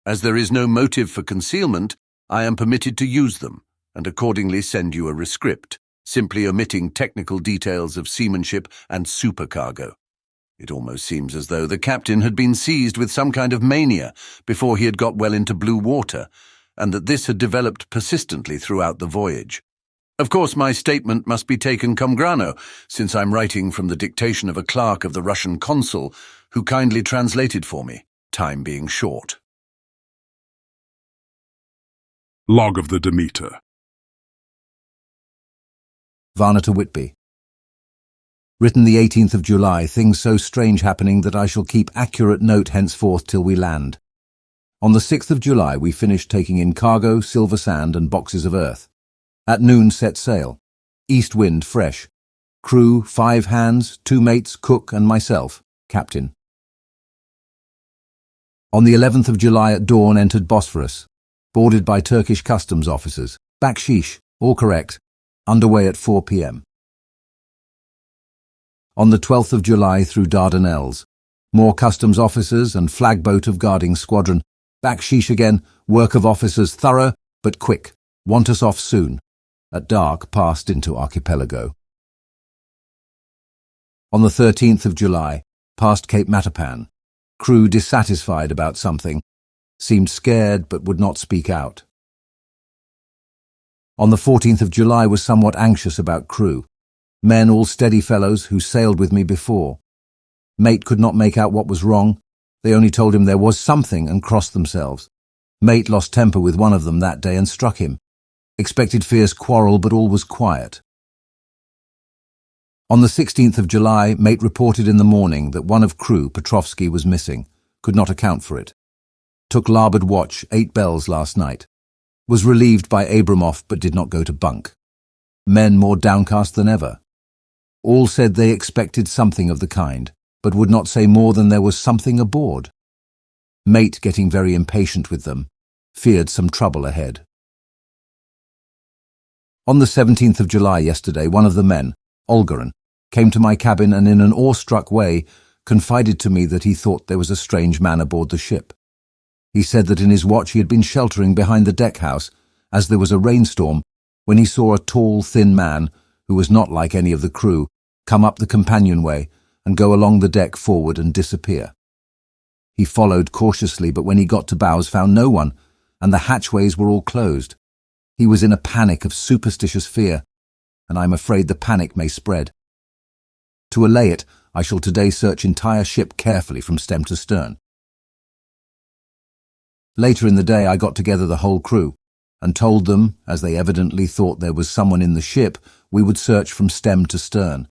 As there is no motive for concealment, I am permitted to use them, and accordingly send you a rescript, simply omitting technical details of seamanship and supercargo. It almost seems as though the captain had been seized with some kind of mania before he had got well into blue water, and that this had developed persistently throughout the voyage. Of course, my statement must be taken cum grano, since I'm writing from the dictation of a clerk of the Russian consul, who kindly translated for me, time being short. Log of the Demeter. Varna to Whitby. Written the 18th of July, things so strange happening that I shall keep accurate note henceforth till we land. On the 6th of July we finished taking in cargo, silver sand and boxes of earth. At noon set sail. East wind fresh. Crew 5 hands, 2 mates, cook and myself, captain. On the 11th of July at dawn entered Bosphorus. Boarded by Turkish customs officers. Bakshish, all correct. Underway at 4 p.m. On the 12th of July through Dardanelles. More customs officers and flagboat of guarding squadron. Bakshish again, work of officers thorough, but quick. Want us off soon. At dark passed into archipelago. On the 13th of July, past Cape Matapan. Crew dissatisfied about something. Seemed scared but would not speak out. On the 14th of July was somewhat anxious about crew. Men all steady fellows who sailed with me before. Mate could not make out what was wrong. They only told him there was something and crossed themselves. Mate lost temper with one of them that day and struck him. Expected fierce quarrel, but all was quiet. On the 16th of July, mate reported in the morning that one of crew, Petrovsky, was missing. Could not account for it. Took larboard watch, 8 bells last night. Was relieved by Abramoff but did not go to bunk. Men more downcast than ever. All said they expected something of the kind, but would not say more than there was something aboard. Mate getting very impatient with them, feared some trouble ahead. On the 17th of July yesterday, one of the men, Olgarin, came to my cabin and in an awestruck way confided to me that he thought there was a strange man aboard the ship. He said that in his watch he had been sheltering behind the deck house, as there was a rainstorm, when he saw a tall, thin man, who was not like any of the crew, come up the companionway, and go along the deck forward and disappear. He followed cautiously, but when he got to bows found no one, and the hatchways were all closed. He was in a panic of superstitious fear, and I'm afraid the panic may spread. To allay it, I shall today search entire ship carefully from stem to stern. Later in the day I got together the whole crew, and told them, as they evidently thought there was someone in the ship, we would search from stem to stern.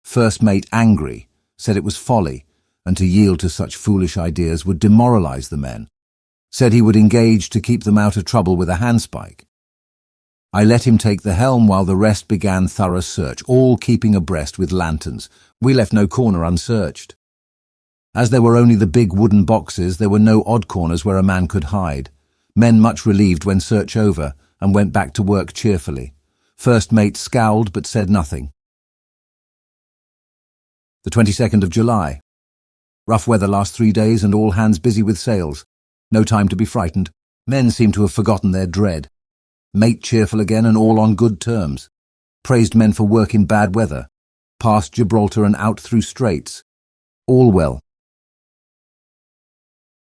First mate, angry, said it was folly, and to yield to such foolish ideas would demoralize the men. Said he would engage to keep them out of trouble with a handspike. I let him take the helm while the rest began thorough search, all keeping abreast with lanterns. We left no corner unsearched. As there were only the big wooden boxes, there were no odd corners where a man could hide. Men much relieved when search over, and went back to work cheerfully. First mate scowled but said nothing. The 22nd of July. Rough weather last 3 days and all hands busy with sails. No time to be frightened. Men seem to have forgotten their dread. Mate cheerful again and all on good terms. Praised men for work in bad weather. Past Gibraltar and out through straits. All well.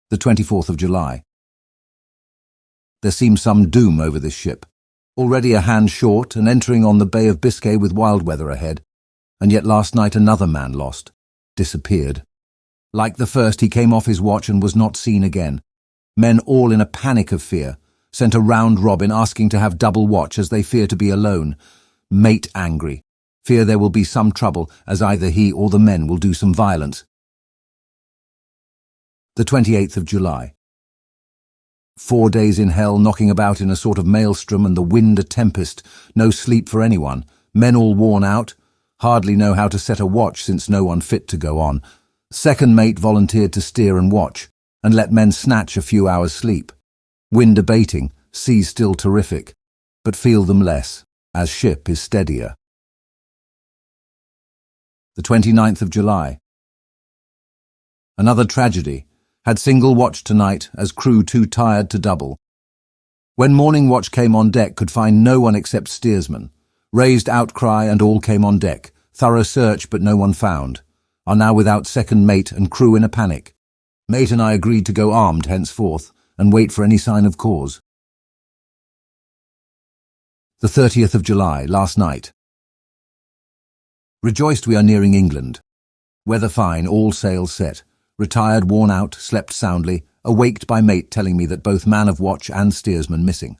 The 24th of July. There seems some doom over this ship. Already a hand short and entering on the Bay of Biscay with wild weather ahead. And yet last night another man lost. Disappeared. Like the first, he came off his watch and was not seen again. Men all in a panic of fear. Sent a round robin asking to have double watch as they fear to be alone. Mate angry. Fear there will be some trouble as either he or the men will do some violence. The 28th of July. 4 days in hell, knocking about in a sort of maelstrom and the wind a tempest. No sleep for anyone. Men all worn out. Hardly know how to set a watch since no one fit to go on. Second mate volunteered to steer and watch, and let men snatch a few hours' sleep. Wind abating, sea still terrific, but feel them less, as ship is steadier. The 29th of July. Another tragedy. Had single watch tonight, as crew too tired to double. When morning watch came on deck, could find no one except steersman. Raised outcry and all came on deck. Thorough search, but no one found. Are now without second mate and crew in a panic. Mate and I agreed to go armed henceforth, and wait for any sign of cause. The 30th of July, last night. Rejoiced we are nearing England. Weather fine, all sails set. Retired, worn out, slept soundly, awaked by mate telling me that both man of watch and steersman missing.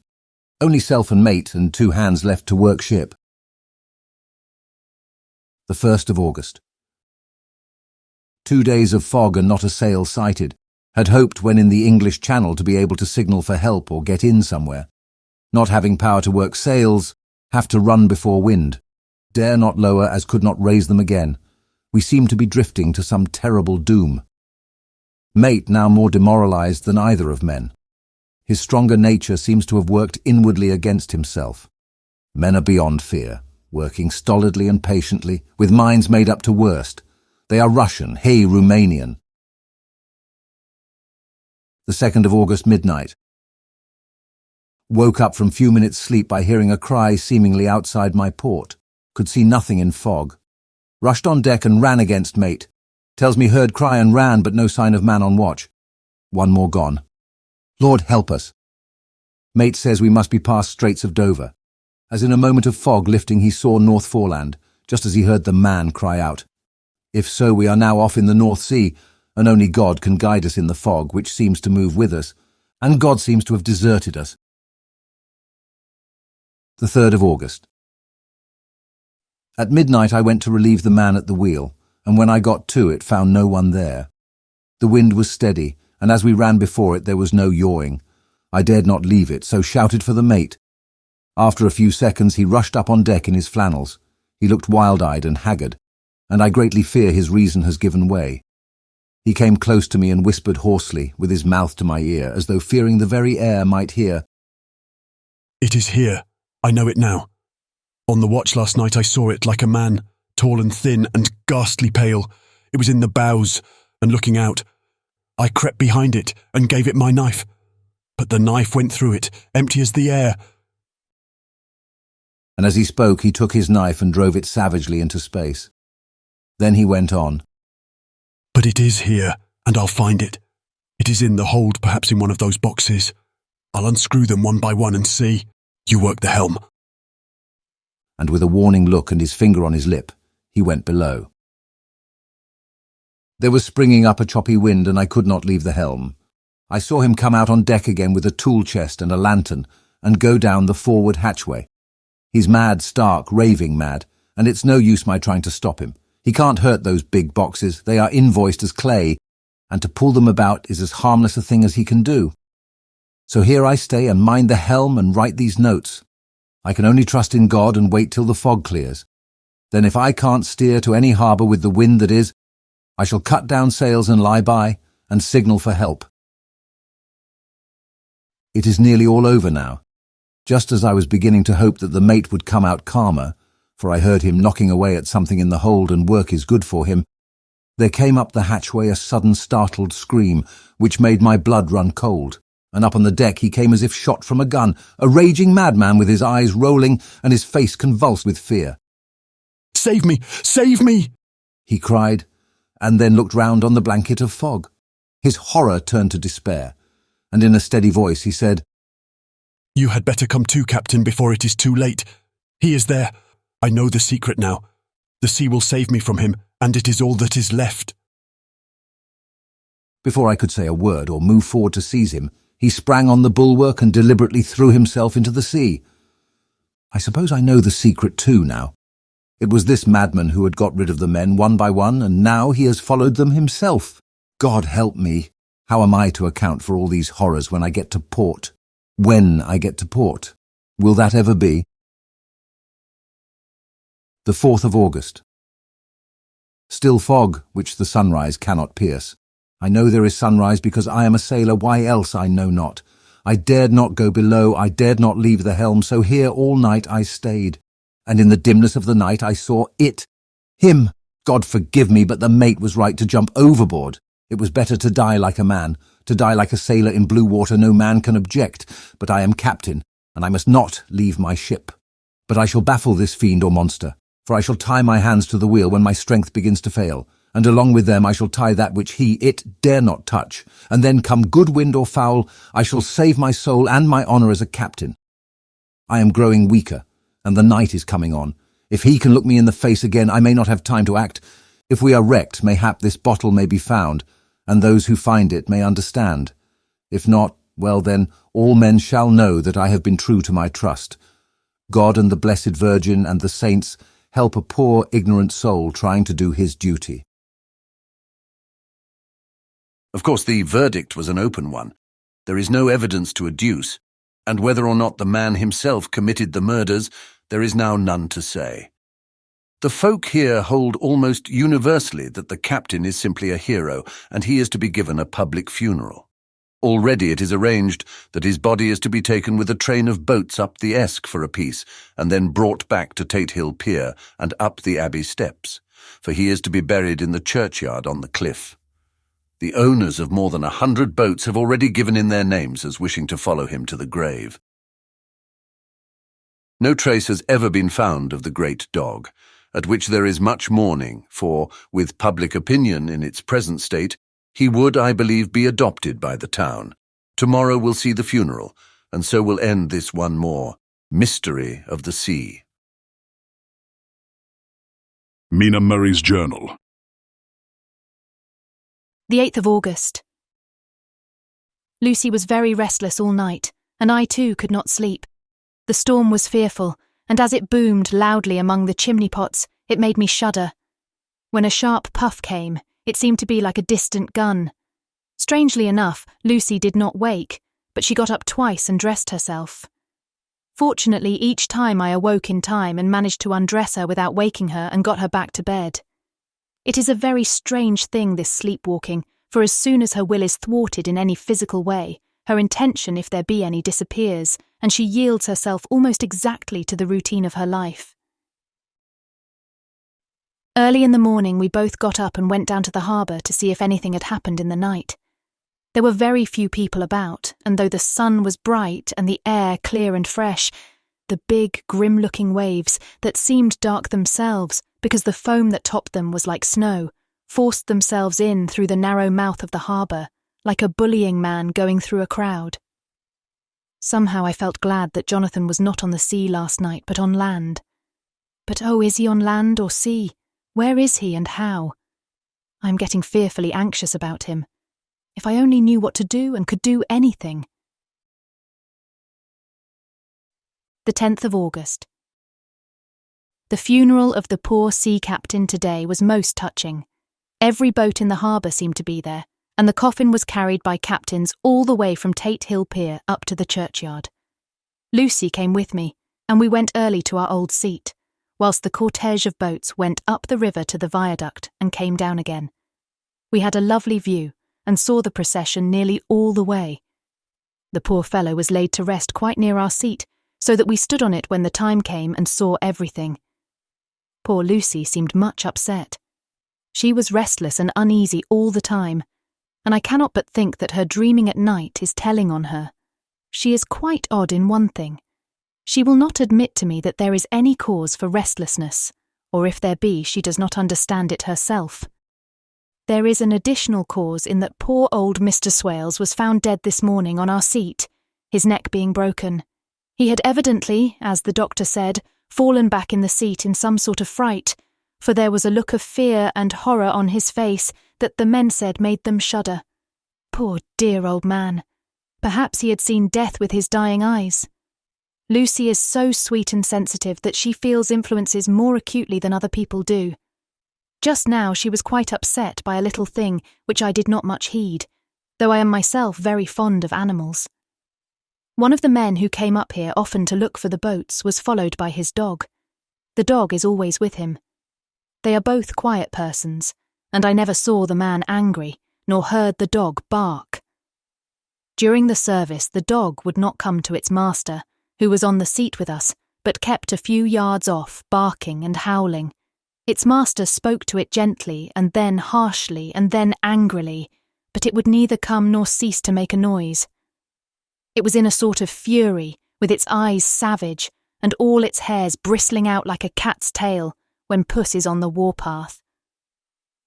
Only self and mate and 2 hands left to work ship. The 1st of August. 2 days of fog and not a sail sighted. Had hoped when in the English Channel to be able to signal for help or get in somewhere. Not having power to work sails, have to run before wind. Dare not lower as could not raise them again. We seem to be drifting to some terrible doom. Mate now more demoralized than either of men. His stronger nature seems to have worked inwardly against himself. Men are beyond fear, working stolidly and patiently, with minds made up to worst. They are Russian, he Romanian. The 2nd of August, midnight. Woke up from few minutes' sleep by hearing a cry seemingly outside my port. Could see nothing in fog. Rushed on deck and ran against mate. Tells me heard cry and ran, but no sign of man on watch. One more gone. Lord help us. Mate says we must be past Straits of Dover. As in a moment of fog lifting he saw North Foreland, just as he heard the man cry out. If so, we are now off in the North Sea, and only God can guide us in the fog, which seems to move with us, and God seems to have deserted us. The 3rd of August. At midnight I went to relieve the man at the wheel, and when I got to it found no one there. The wind was steady, and as we ran before it there was no yawing. I dared not leave it, so shouted for the mate. After a few seconds he rushed up on deck in his flannels. He looked wild-eyed and haggard, and I greatly fear his reason has given way. He came close to me and whispered hoarsely, with his mouth to my ear, as though fearing the very air might hear. "It is here. I know it now. On the watch last night I saw it like a man, tall and thin and ghastly pale. It was in the bows and looking out. I crept behind it and gave it my knife. But the knife went through it, empty as the air." And as he spoke, he took his knife and drove it savagely into space. Then he went on. But it is here, and I'll find it. It is in the hold, perhaps in one of those boxes. I'll unscrew them one by one and see. You work the helm. And with a warning look and his finger on his lip, he went below. There was springing up a choppy wind, and I could not leave the helm. I saw him come out on deck again with a tool chest and a lantern, and go down the forward hatchway. He's mad, stark, raving mad, and it's no use my trying to stop him. He can't hurt those big boxes, they are invoiced as clay, and to pull them about is as harmless a thing as he can do. So here I stay and mind the helm and write these notes. I can only trust in God and wait till the fog clears. Then if I can't steer to any harbour with the wind that is, I shall cut down sails and lie by, and signal for help. It is nearly all over now. Just as I was beginning to hope that the mate would come out calmer, for I heard him knocking away at something in the hold and work is good for him, there came up the hatchway a sudden startled scream, which made my blood run cold, and up on the deck he came as if shot from a gun, a raging madman with his eyes rolling and his face convulsed with fear. "Save me! Save me!" he cried, and then looked round on the blanket of fog. His horror turned to despair, and in a steady voice he said, "You had better come too, Captain, before it is too late. He is there. I know the secret now. The sea will save me from him, and it is all that is left." Before I could say a word or move forward to seize him, he sprang on the bulwark and deliberately threw himself into the sea. I suppose I know the secret too now. It was this madman who had got rid of the men one by one, and now he has followed them himself. God help me! How am I to account for all these horrors when I get to port? When I get to port? Will that ever be? The 4th of August. Still fog, which the sunrise cannot pierce. I know there is sunrise because I am a sailor, why else I know not. I dared not go below, I dared not leave the helm, so here all night I stayed. And in the dimness of the night I saw him. God forgive me, but the mate was right to jump overboard. It was better to die like a man. To die like a sailor in blue water no man can object, but I am captain, and I must not leave my ship. But I shall baffle this fiend or monster, for I shall tie my hands to the wheel when my strength begins to fail, and along with them I shall tie that which it dare not touch, and then come good wind or foul, I shall save my soul and my honour as a captain. I am growing weaker, and the night is coming on. If he can look me in the face again, I may not have time to act. If we are wrecked, mayhap this bottle may be found, and those who find it may understand. If not, well then, all men shall know that I have been true to my trust. God and the Blessed Virgin and the saints help a poor, ignorant soul trying to do his duty. Of course, the verdict was an open one. There is no evidence to adduce, and whether or not the man himself committed the murders, there is now none to say. The folk here hold almost universally that the captain is simply a hero, and he is to be given a public funeral. Already it is arranged that his body is to be taken with a train of boats up the Esk for a piece, and then brought back to Tate Hill Pier and up the Abbey steps, for he is to be buried in the churchyard on the cliff. The owners of more than 100 boats have already given in their names as wishing to follow him to the grave. No trace has ever been found of the great dog, at which there is much mourning, for, with public opinion in its present state, he would, I believe, be adopted by the town. Tomorrow will see the funeral, and so will end this one more mystery of the sea. Mina Murray's Journal. The 8th of August. Lucy was very restless all night, and I too could not sleep. The storm was fearful, and as it boomed loudly among the chimney pots, it made me shudder. When a sharp puff came, it seemed to be like a distant gun. Strangely enough, Lucy did not wake, but she got up twice and dressed herself. Fortunately, each time I awoke in time and managed to undress her without waking her and got her back to bed. It is a very strange thing, this sleepwalking, for as soon as her will is thwarted in any physical way, her intention, if there be any, disappears, and she yields herself almost exactly to the routine of her life. Early in the morning we both got up and went down to the harbour to see if anything had happened in the night. There were very few people about, and though the sun was bright and the air clear and fresh, the big, grim-looking waves, that seemed dark themselves, because the foam that topped them was like snow, forced themselves in through the narrow mouth of the harbour, like a bullying man going through a crowd. Somehow I felt glad that Jonathan was not on the sea last night, but on land. But oh, is he on land or sea? Where is he and how? I am getting fearfully anxious about him. If I only knew what to do and could do anything. The 10th of August. The funeral of the poor sea captain today was most touching. Every boat in the harbour seemed to be there, and the coffin was carried by captains all the way from Tate Hill Pier up to the churchyard. Lucy came with me, and we went early to our old seat, whilst the cortege of boats went up the river to the viaduct and came down again. We had a lovely view, and saw the procession nearly all the way. The poor fellow was laid to rest quite near our seat, so that we stood on it when the time came and saw everything. Poor Lucy seemed much upset. She was restless and uneasy all the time, and I cannot but think that her dreaming at night is telling on her. She is quite odd in one thing. She will not admit to me that there is any cause for restlessness, or if there be, she does not understand it herself. There is an additional cause in that poor old Mr. Swales was found dead this morning on our seat, his neck being broken. He had evidently, as the doctor said, fallen back in the seat in some sort of fright, for there was a look of fear and horror on his face that the men said made them shudder. Poor dear old man. Perhaps he had seen death with his dying eyes. Lucy is so sweet and sensitive that she feels influences more acutely than other people do. Just now she was quite upset by a little thing which I did not much heed, though I am myself very fond of animals. One of the men who came up here often to look for the boats was followed by his dog. The dog is always with him. They are both quiet persons, and I never saw the man angry, nor heard the dog bark. During the service, the dog would not come to its master, who was on the seat with us, but kept a few yards off, barking and howling. Its master spoke to it gently, and then harshly, and then angrily, but it would neither come nor cease to make a noise. It was in a sort of fury, with its eyes savage, and all its hairs bristling out like a cat's tail, when puss is on the warpath.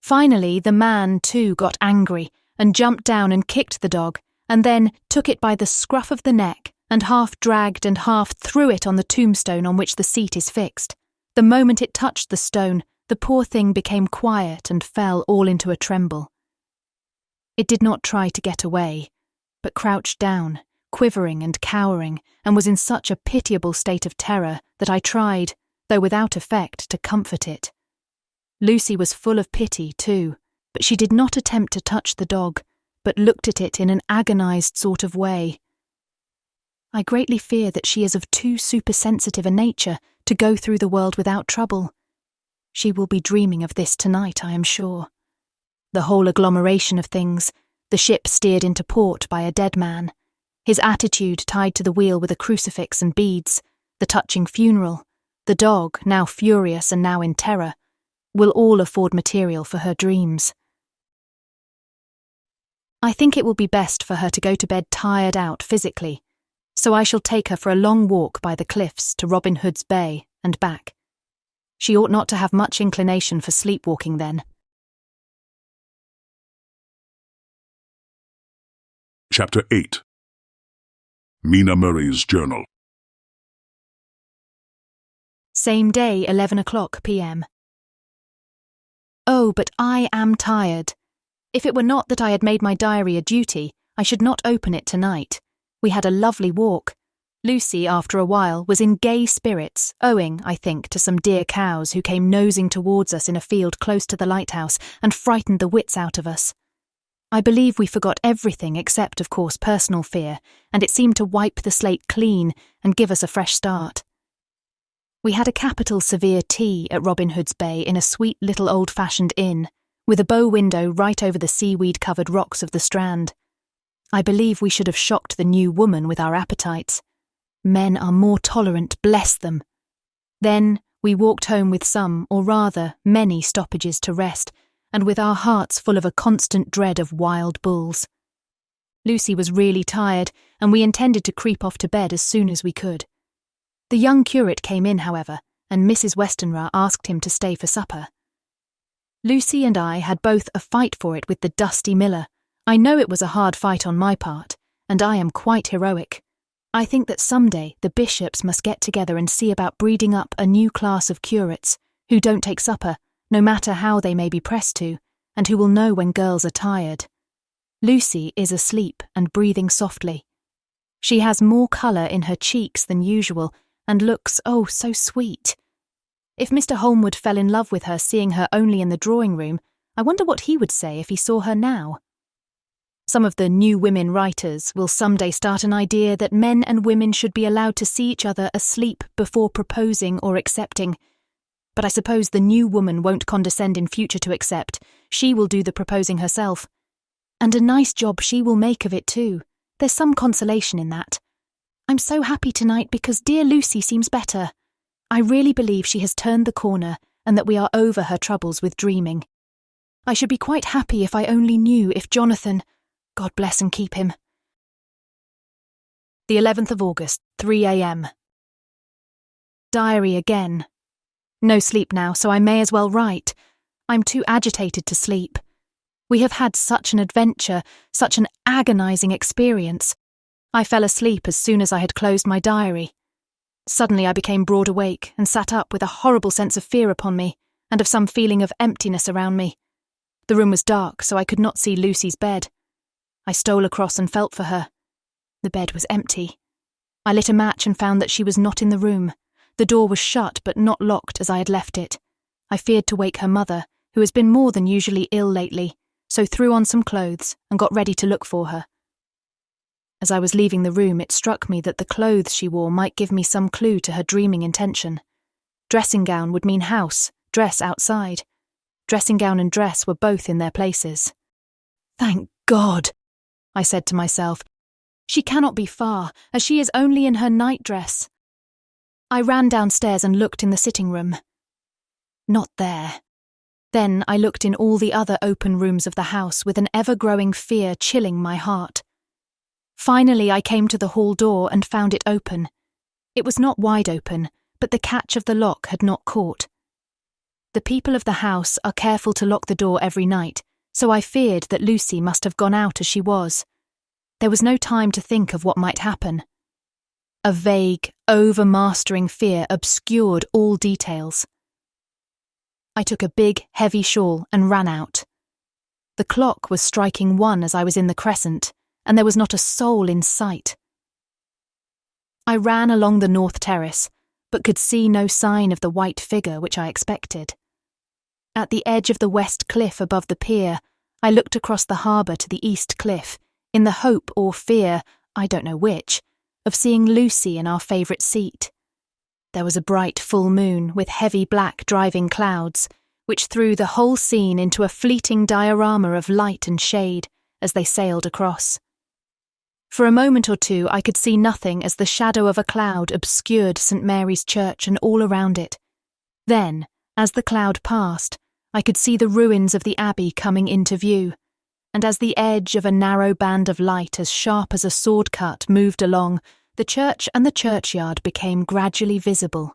Finally, the man, too, got angry, and jumped down and kicked the dog, and then took it by the scruff of the neck, and half dragged and half threw it on the tombstone on which the seat is fixed. The moment it touched the stone, the poor thing became quiet and fell all into a tremble. It did not try to get away, but crouched down, quivering and cowering, and was in such a pitiable state of terror that I tried, though without effect, to comfort it. Lucy was full of pity too, but she did not attempt to touch the dog, but looked at it in an agonised sort of way. I greatly fear that she is of too supersensitive a nature to go through the world without trouble. She will be dreaming of this tonight, I am sure. The whole agglomeration of things, the ship steered into port by a dead man, his attitude tied to the wheel with a crucifix and beads, the touching funeral, the dog, now furious and now in terror, will all afford material for her dreams. I think it will be best for her to go to bed tired out physically, so I shall take her for a long walk by the cliffs to Robin Hood's Bay and back. She ought not to have much inclination for sleepwalking then. Chapter 8. Mina Murray's Journal. Same day, 11:00 p.m. Oh, but I am tired. If it were not that I had made my diary a duty, I should not open it tonight. We had a lovely walk. Lucy, after a while, was in gay spirits, owing, I think, to some dear cows who came nosing towards us in a field close to the lighthouse and frightened the wits out of us. I believe we forgot everything except, of course, personal fear, and it seemed to wipe the slate clean and give us a fresh start. We had a capital severe tea at Robin Hood's Bay in a sweet little old-fashioned inn, with a bow window right over the seaweed-covered rocks of the Strand. I believe we should have shocked the new woman with our appetites. Men are more tolerant, bless them. Then we walked home with some, or rather, many stoppages to rest, and with our hearts full of a constant dread of wild bulls. Lucy was really tired, and we intended to creep off to bed as soon as we could. The young curate came in, however, and Mrs. Westenra asked him to stay for supper. Lucy and I had both a fight for it with the dusty miller. I know it was a hard fight on my part, and I am quite heroic. I think that someday the bishops must get together and see about breeding up a new class of curates who don't take supper, no matter how they may be pressed to, and who will know when girls are tired. Lucy is asleep and breathing softly. She has more colour in her cheeks than usual and looks, oh, so sweet. If Mr. Holmwood fell in love with her seeing her only in the drawing room, I wonder what he would say if he saw her now. Some of the new women writers will someday start an idea that men and women should be allowed to see each other asleep before proposing or accepting. But I suppose the new woman won't condescend in future to accept. She will do the proposing herself. And a nice job she will make of it too. There's some consolation in that. I'm so happy tonight because dear Lucy seems better. I really believe she has turned the corner and that we are over her troubles with dreaming. I should be quite happy if I only knew if Jonathan... God bless and keep him. The 11th of August, 3 a.m. Diary again. No sleep now, so I may as well write. I'm too agitated to sleep. We have had such an adventure, such an agonising experience. I fell asleep as soon as I had closed my diary. Suddenly I became broad awake and sat up with a horrible sense of fear upon me and of some feeling of emptiness around me. The room was dark, so I could not see Lucy's bed. I stole across and felt for her. The bed was empty. I lit a match and found that she was not in the room. The door was shut but not locked as I had left it. I feared to wake her mother, who has been more than usually ill lately, so threw on some clothes and got ready to look for her. As I was leaving the room, it struck me that the clothes she wore might give me some clue to her dreaming intention. Dressing gown would mean house, dress outside. Dressing gown and dress were both in their places. Thank God! I said to myself. She cannot be far, as she is only in her nightdress. I ran downstairs and looked in the sitting room. Not there. Then I looked in all the other open rooms of the house with an ever-growing fear chilling my heart. Finally I came to the hall door and found it open. It was not wide open, but the catch of the lock had not caught. The people of the house are careful to lock the door every night, so I feared that Lucy must have gone out as she was. There was no time to think of what might happen. A vague, overmastering fear obscured all details. I took a big, heavy shawl and ran out. The clock was striking 1 as I was in the crescent, and there was not a soul in sight. I ran along the north terrace, but could see no sign of the white figure which I expected. At the edge of the west cliff above the pier, I looked across the harbour to the east cliff, in the hope or fear, I don't know which, of seeing Lucy in our favourite seat. There was a bright full moon with heavy black driving clouds, which threw the whole scene into a fleeting diorama of light and shade as they sailed across. For a moment or two I could see nothing as the shadow of a cloud obscured St. Mary's Church and all around it. Then, as the cloud passed, I could see the ruins of the abbey coming into view, and as the edge of a narrow band of light as sharp as a sword cut moved along, the church and the churchyard became gradually visible.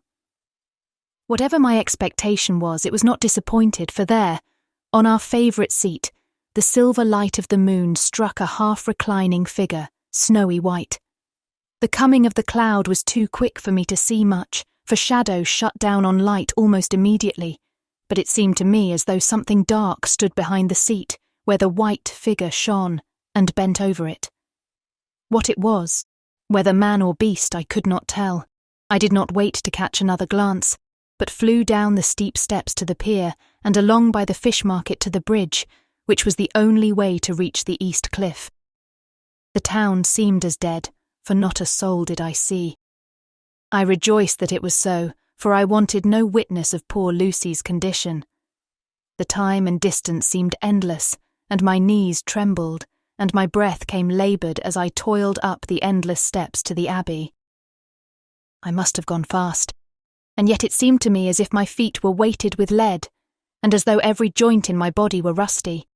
Whatever my expectation was, it was not disappointed, for there, on our favourite seat, the silver light of the moon struck a half-reclining figure, snowy white. The coming of the cloud was too quick for me to see much, for shadow shut down on light almost immediately, but it seemed to me as though something dark stood behind the seat, where the white figure shone, and bent over it. What it was, whether man or beast, I could not tell. I did not wait to catch another glance, but flew down the steep steps to the pier and along by the fish market to the bridge, which was the only way to reach the east cliff. The town seemed as dead, for not a soul did I see. I rejoiced that it was so, for I wanted no witness of poor Lucy's condition. The time and distance seemed endless, and my knees trembled, and my breath came laboured as I toiled up the endless steps to the abbey. I must have gone fast, and yet it seemed to me as if my feet were weighted with lead, and as though every joint in my body were rusty.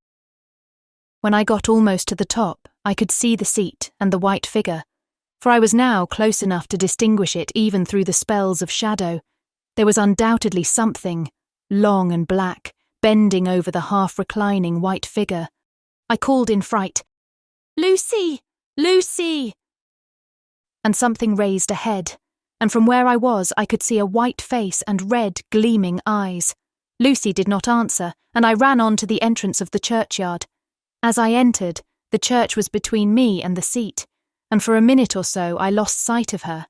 When I got almost to the top, I could see the seat and the white figure, for I was now close enough to distinguish it even through the spells of shadow. There was undoubtedly something, long and black, bending over the half-reclining white figure. I called in fright, "Lucy! Lucy!" And something raised a head, and from where I was I could see a white face and red, gleaming eyes. Lucy did not answer, and I ran on to the entrance of the churchyard. As I entered, the church was between me and the seat, and for a minute or so I lost sight of her.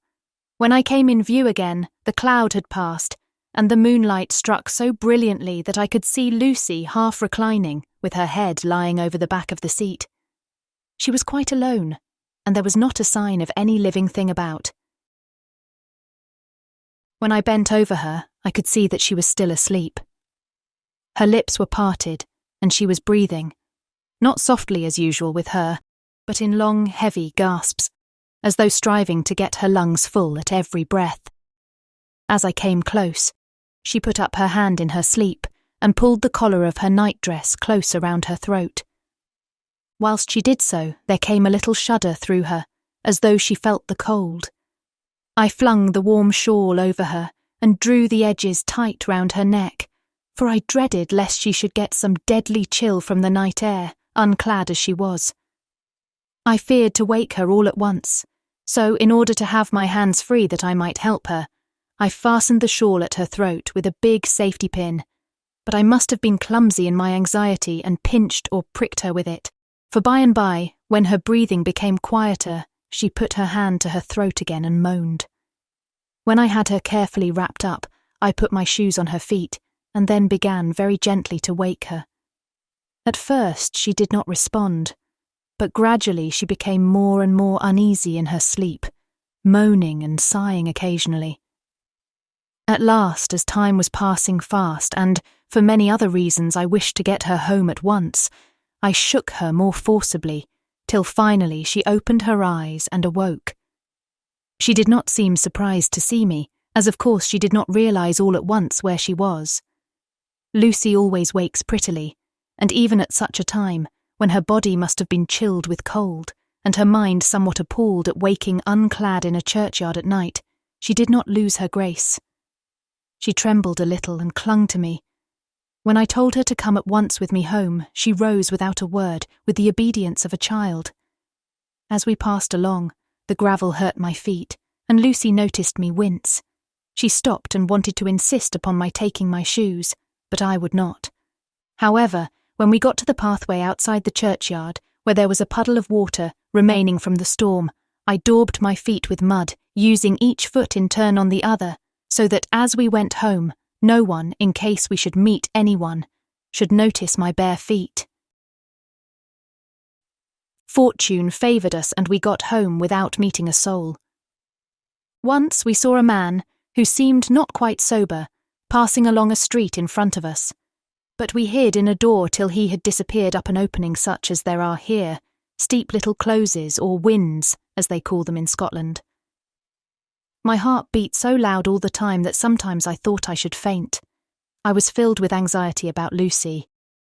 When I came in view again, the cloud had passed, and the moonlight struck so brilliantly that I could see Lucy half reclining, with her head lying over the back of the seat. She was quite alone, and there was not a sign of any living thing about. When I bent over her, I could see that she was still asleep. Her lips were parted, and she was breathing, not softly as usual with her, but in long, heavy gasps, as though striving to get her lungs full at every breath. As I came close, she put up her hand in her sleep and pulled the collar of her nightdress close around her throat. Whilst she did so, there came a little shudder through her, as though she felt the cold. I flung the warm shawl over her and drew the edges tight round her neck, for I dreaded lest she should get some deadly chill from the night air, unclad as she was. I feared to wake her all at once, so in order to have my hands free that I might help her, I fastened the shawl at her throat with a big safety pin, but I must have been clumsy in my anxiety and pinched or pricked her with it, for by and by, when her breathing became quieter, she put her hand to her throat again and moaned. When I had her carefully wrapped up, I put my shoes on her feet and then began very gently to wake her. At first she did not respond, but gradually she became more and more uneasy in her sleep, moaning and sighing occasionally. At last, as time was passing fast and, for many other reasons, I wished to get her home at once, I shook her more forcibly, till finally she opened her eyes and awoke. She did not seem surprised to see me, as of course she did not realise all at once where she was. Lucy always wakes prettily, and even at such a time, when her body must have been chilled with cold, and her mind somewhat appalled at waking unclad in a churchyard at night, she did not lose her grace. She trembled a little and clung to me. When I told her to come at once with me home, she rose without a word, with the obedience of a child. As we passed along, the gravel hurt my feet, and Lucy noticed me wince. She stopped and wanted to insist upon my taking my shoes, but I would not. However, when we got to the pathway outside the churchyard, where there was a puddle of water remaining from the storm, I daubed my feet with mud, using each foot in turn on the other, so that as we went home, no one, in case we should meet anyone, should notice my bare feet. Fortune favoured us and we got home without meeting a soul. Once we saw a man, who seemed not quite sober, passing along a street in front of us, but we hid in a door till he had disappeared up an opening such as there are here, steep little closes or wynds, as they call them in Scotland. My heart beat so loud all the time that sometimes I thought I should faint. I was filled with anxiety about Lucy,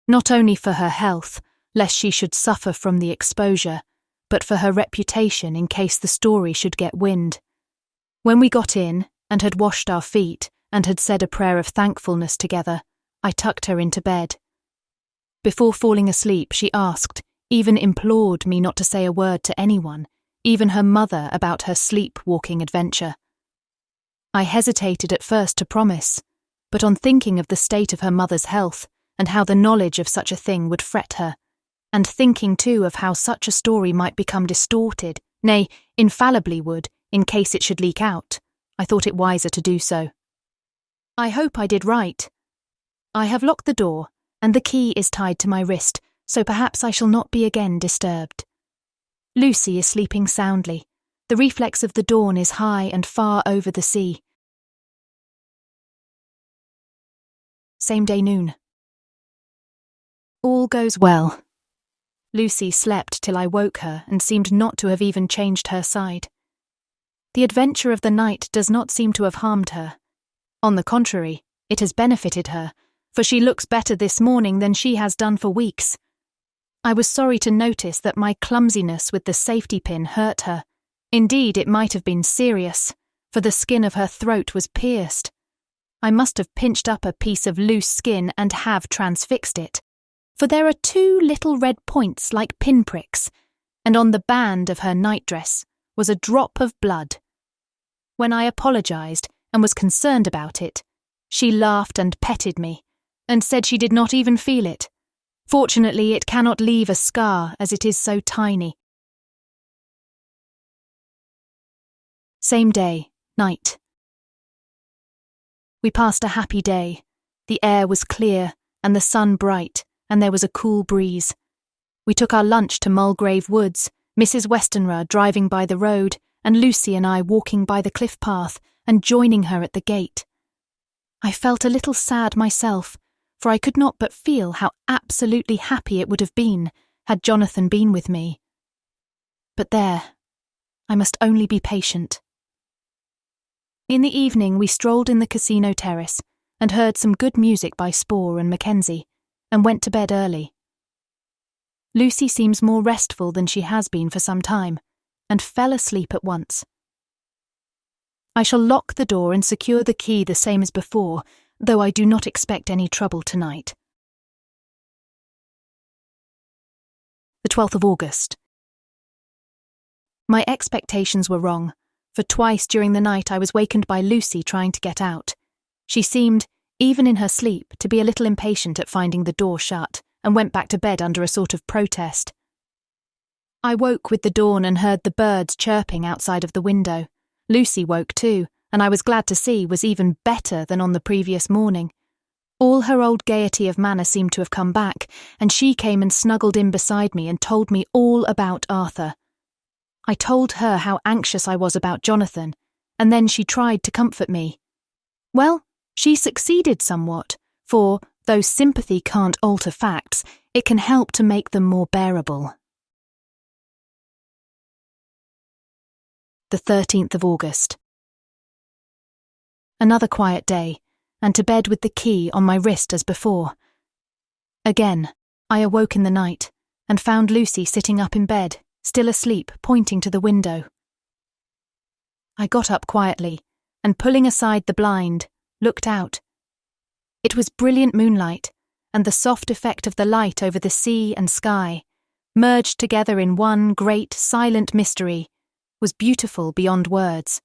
not only for her health, lest she should suffer from the exposure, but for her reputation in case the story should get wind. When we got in, and had washed our feet, and had said a prayer of thankfulness together, I tucked her into bed. Before falling asleep, she asked, even implored me not to say a word to anyone, even her mother, about her sleep-walking adventure. I hesitated at first to promise, but on thinking of the state of her mother's health, and how the knowledge of such a thing would fret her, and thinking too of how such a story might become distorted, nay, infallibly would, in case it should leak out, I thought it wiser to do so. I hope I did right. I have locked the door, and the key is tied to my wrist, so perhaps I shall not be again disturbed. Lucy is sleeping soundly. The reflex of the dawn is high and far over the sea. Same day noon. All goes well. Lucy slept till I woke her and seemed not to have even changed her side. The adventure of the night does not seem to have harmed her. On the contrary, it has benefited her, for she looks better this morning than she has done for weeks. I was sorry to notice that my clumsiness with the safety pin hurt her. Indeed, it might have been serious, for the skin of her throat was pierced. I must have pinched up a piece of loose skin and have transfixed it, for there are 2 little red points like pinpricks, and on the band of her nightdress was a drop of blood. When I apologised and was concerned about it, she laughed and petted me, and said she did not even feel it. Fortunately, it cannot leave a scar as it is so tiny. Same day, night. We passed a happy day. The air was clear and the sun bright, and there was a cool breeze. We took our lunch to Mulgrave Woods, Mrs. Westenra driving by the road, and Lucy and I walking by the cliff path and joining her at the gate. I felt a little sad myself, for I could not but feel how absolutely happy it would have been had Jonathan been with me. But there, I must only be patient. In the evening we strolled in the casino terrace and heard some good music by Spohr and Mackenzie, and went to bed early. Lucy seems more restful than she has been for some time, and fell asleep at once. I shall lock the door and secure the key the same as before, though I do not expect any trouble tonight. The 12th of August. My expectations were wrong, for twice during the night I was wakened by Lucy trying to get out. She seemed, even in her sleep, to be a little impatient at finding the door shut, and went back to bed under a sort of protest. I woke with the dawn and heard the birds chirping outside of the window. Lucy woke too, and I was glad to see was even better than on the previous morning. All her old gaiety of manner seemed to have come back, and she came and snuggled in beside me and told me all about Arthur. I told her how anxious I was about Jonathan, and then she tried to comfort me. Well, she succeeded somewhat, for, though sympathy can't alter facts, it can help to make them more bearable. The 13th of August. Another quiet day, and to bed with the key on my wrist as before. Again, I awoke in the night, and found Lucy sitting up in bed, still asleep, pointing to the window. I got up quietly, and pulling aside the blind, looked out. It was brilliant moonlight, and the soft effect of the light over the sea and sky, merged together in one great silent mystery, was beautiful beyond words.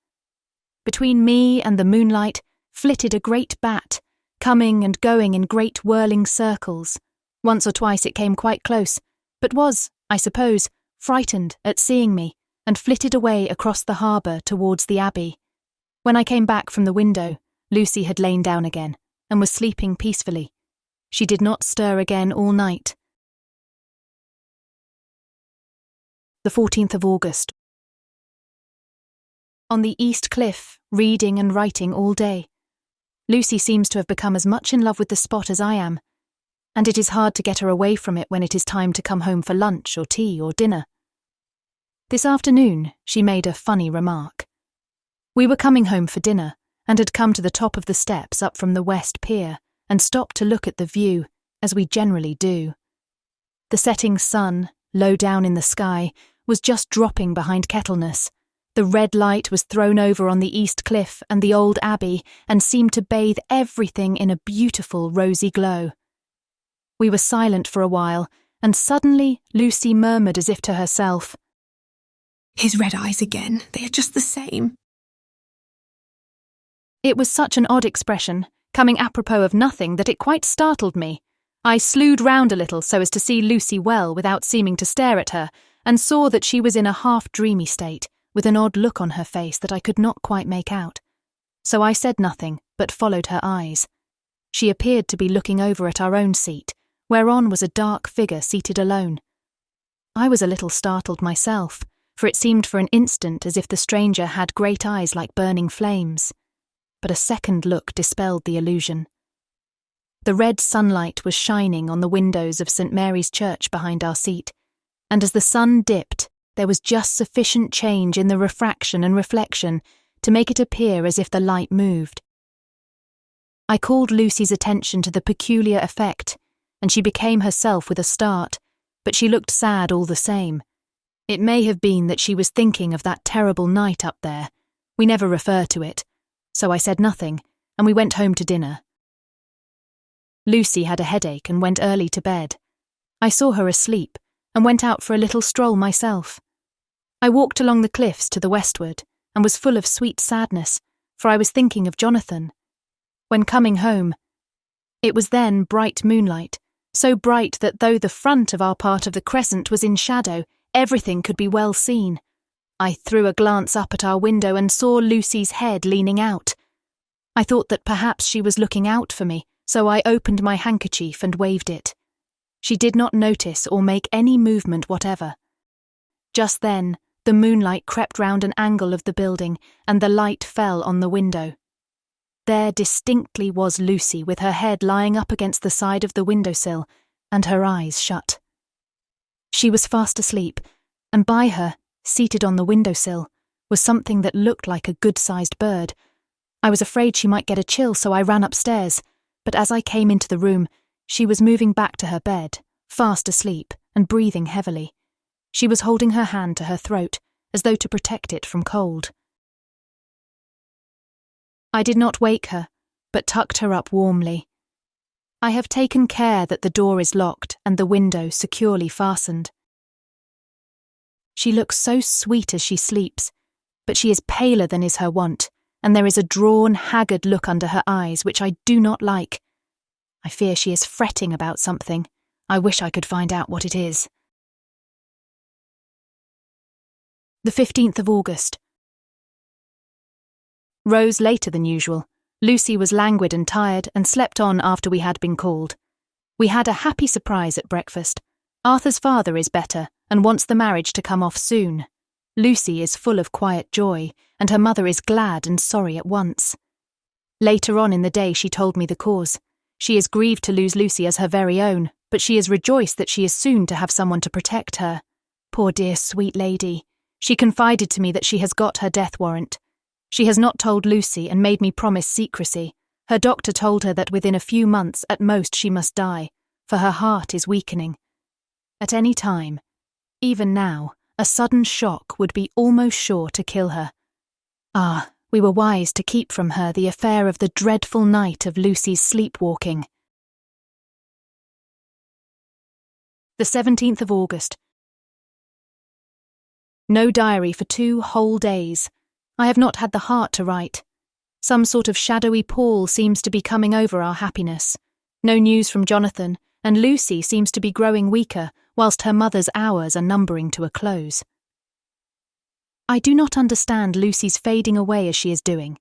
Between me and the moonlight flitted a great bat, coming and going in great whirling circles. Once or twice it came quite close, but was, I suppose, frightened at seeing me, and flitted away across the harbour towards the Abbey. When I came back from the window, Lucy had lain down again, and was sleeping peacefully. She did not stir again all night. The 14th of August. On the East Cliff, reading and writing all day. Lucy seems to have become as much in love with the spot as I am, and it is hard to get her away from it when it is time to come home for lunch or tea or dinner. This afternoon, she made a funny remark. We were coming home for dinner, and had come to the top of the steps up from the West Pier, and stopped to look at the view, as we generally do. The setting sun, low down in the sky, was just dropping behind Kettleness. The red light was thrown over on the East Cliff and the old Abbey, and seemed to bathe everything in a beautiful rosy glow. We were silent for a while, and suddenly Lucy murmured as if to herself, "His red eyes again, they are just the same." It was such an odd expression, coming apropos of nothing, that it quite startled me. I slewed round a little so as to see Lucy well without seeming to stare at her, and saw that she was in a half-dreamy state, with an odd look on her face that I could not quite make out. So I said nothing, but followed her eyes. She appeared to be looking over at our own seat, whereon was a dark figure seated alone. I was a little startled myself, for it seemed for an instant as if the stranger had great eyes like burning flames. But a second look dispelled the illusion. The red sunlight was shining on the windows of St. Mary's Church behind our seat, and as the sun dipped, there was just sufficient change in the refraction and reflection to make it appear as if the light moved. I called Lucy's attention to the peculiar effect, and she became herself with a start, but she looked sad all the same. It may have been that she was thinking of that terrible night up there. We never refer to it, so I said nothing, and we went home to dinner. Lucy had a headache and went early to bed. I saw her asleep and went out for a little stroll myself. I walked along the cliffs to the westward and was full of sweet sadness, for I was thinking of Jonathan. When coming home, it was then bright moonlight, so bright that though the front of our part of the crescent was in shadow, everything could be well seen. I threw a glance up at our window and saw Lucy's head leaning out. I thought that perhaps she was looking out for me, so I opened my handkerchief and waved it. She did not notice or make any movement whatever. Just then, the moonlight crept round an angle of the building, and the light fell on the window. There distinctly was Lucy with her head lying up against the side of the windowsill, and her eyes shut. She was fast asleep, and by her, seated on the windowsill, was something that looked like a good-sized bird. I was afraid she might get a chill, so I ran upstairs, but as I came into the room, she was moving back to her bed, fast asleep and breathing heavily. She was holding her hand to her throat, as though to protect it from cold. I did not wake her, but tucked her up warmly. I have taken care that the door is locked and the window securely fastened. She looks so sweet as she sleeps, but she is paler than is her wont, and there is a drawn, haggard look under her eyes which I do not like. I fear she is fretting about something. I wish I could find out what it is. The 15th of August. Rose later than usual. Lucy was languid and tired and slept on after we had been called. We had a happy surprise at breakfast. Arthur's father is better and wants the marriage to come off soon. Lucy is full of quiet joy, and her mother is glad and sorry at once. Later on in the day she told me the cause. She is grieved to lose Lucy as her very own, but she is rejoiced that she is soon to have someone to protect her. Poor dear sweet lady. She confided to me that she has got her death warrant. She has not told Lucy and made me promise secrecy. Her doctor told her that within a few months at most she must die, for her heart is weakening. At any time, even now, a sudden shock would be almost sure to kill her. Ah, we were wise to keep from her the affair of the dreadful night of Lucy's sleepwalking. The 17th of August. No diary for 2 whole days. I have not had the heart to write. Some sort of shadowy pall seems to be coming over our happiness. No news from Jonathan, and Lucy seems to be growing weaker, whilst her mother's hours are numbering to a close. I do not understand Lucy's fading away as she is doing.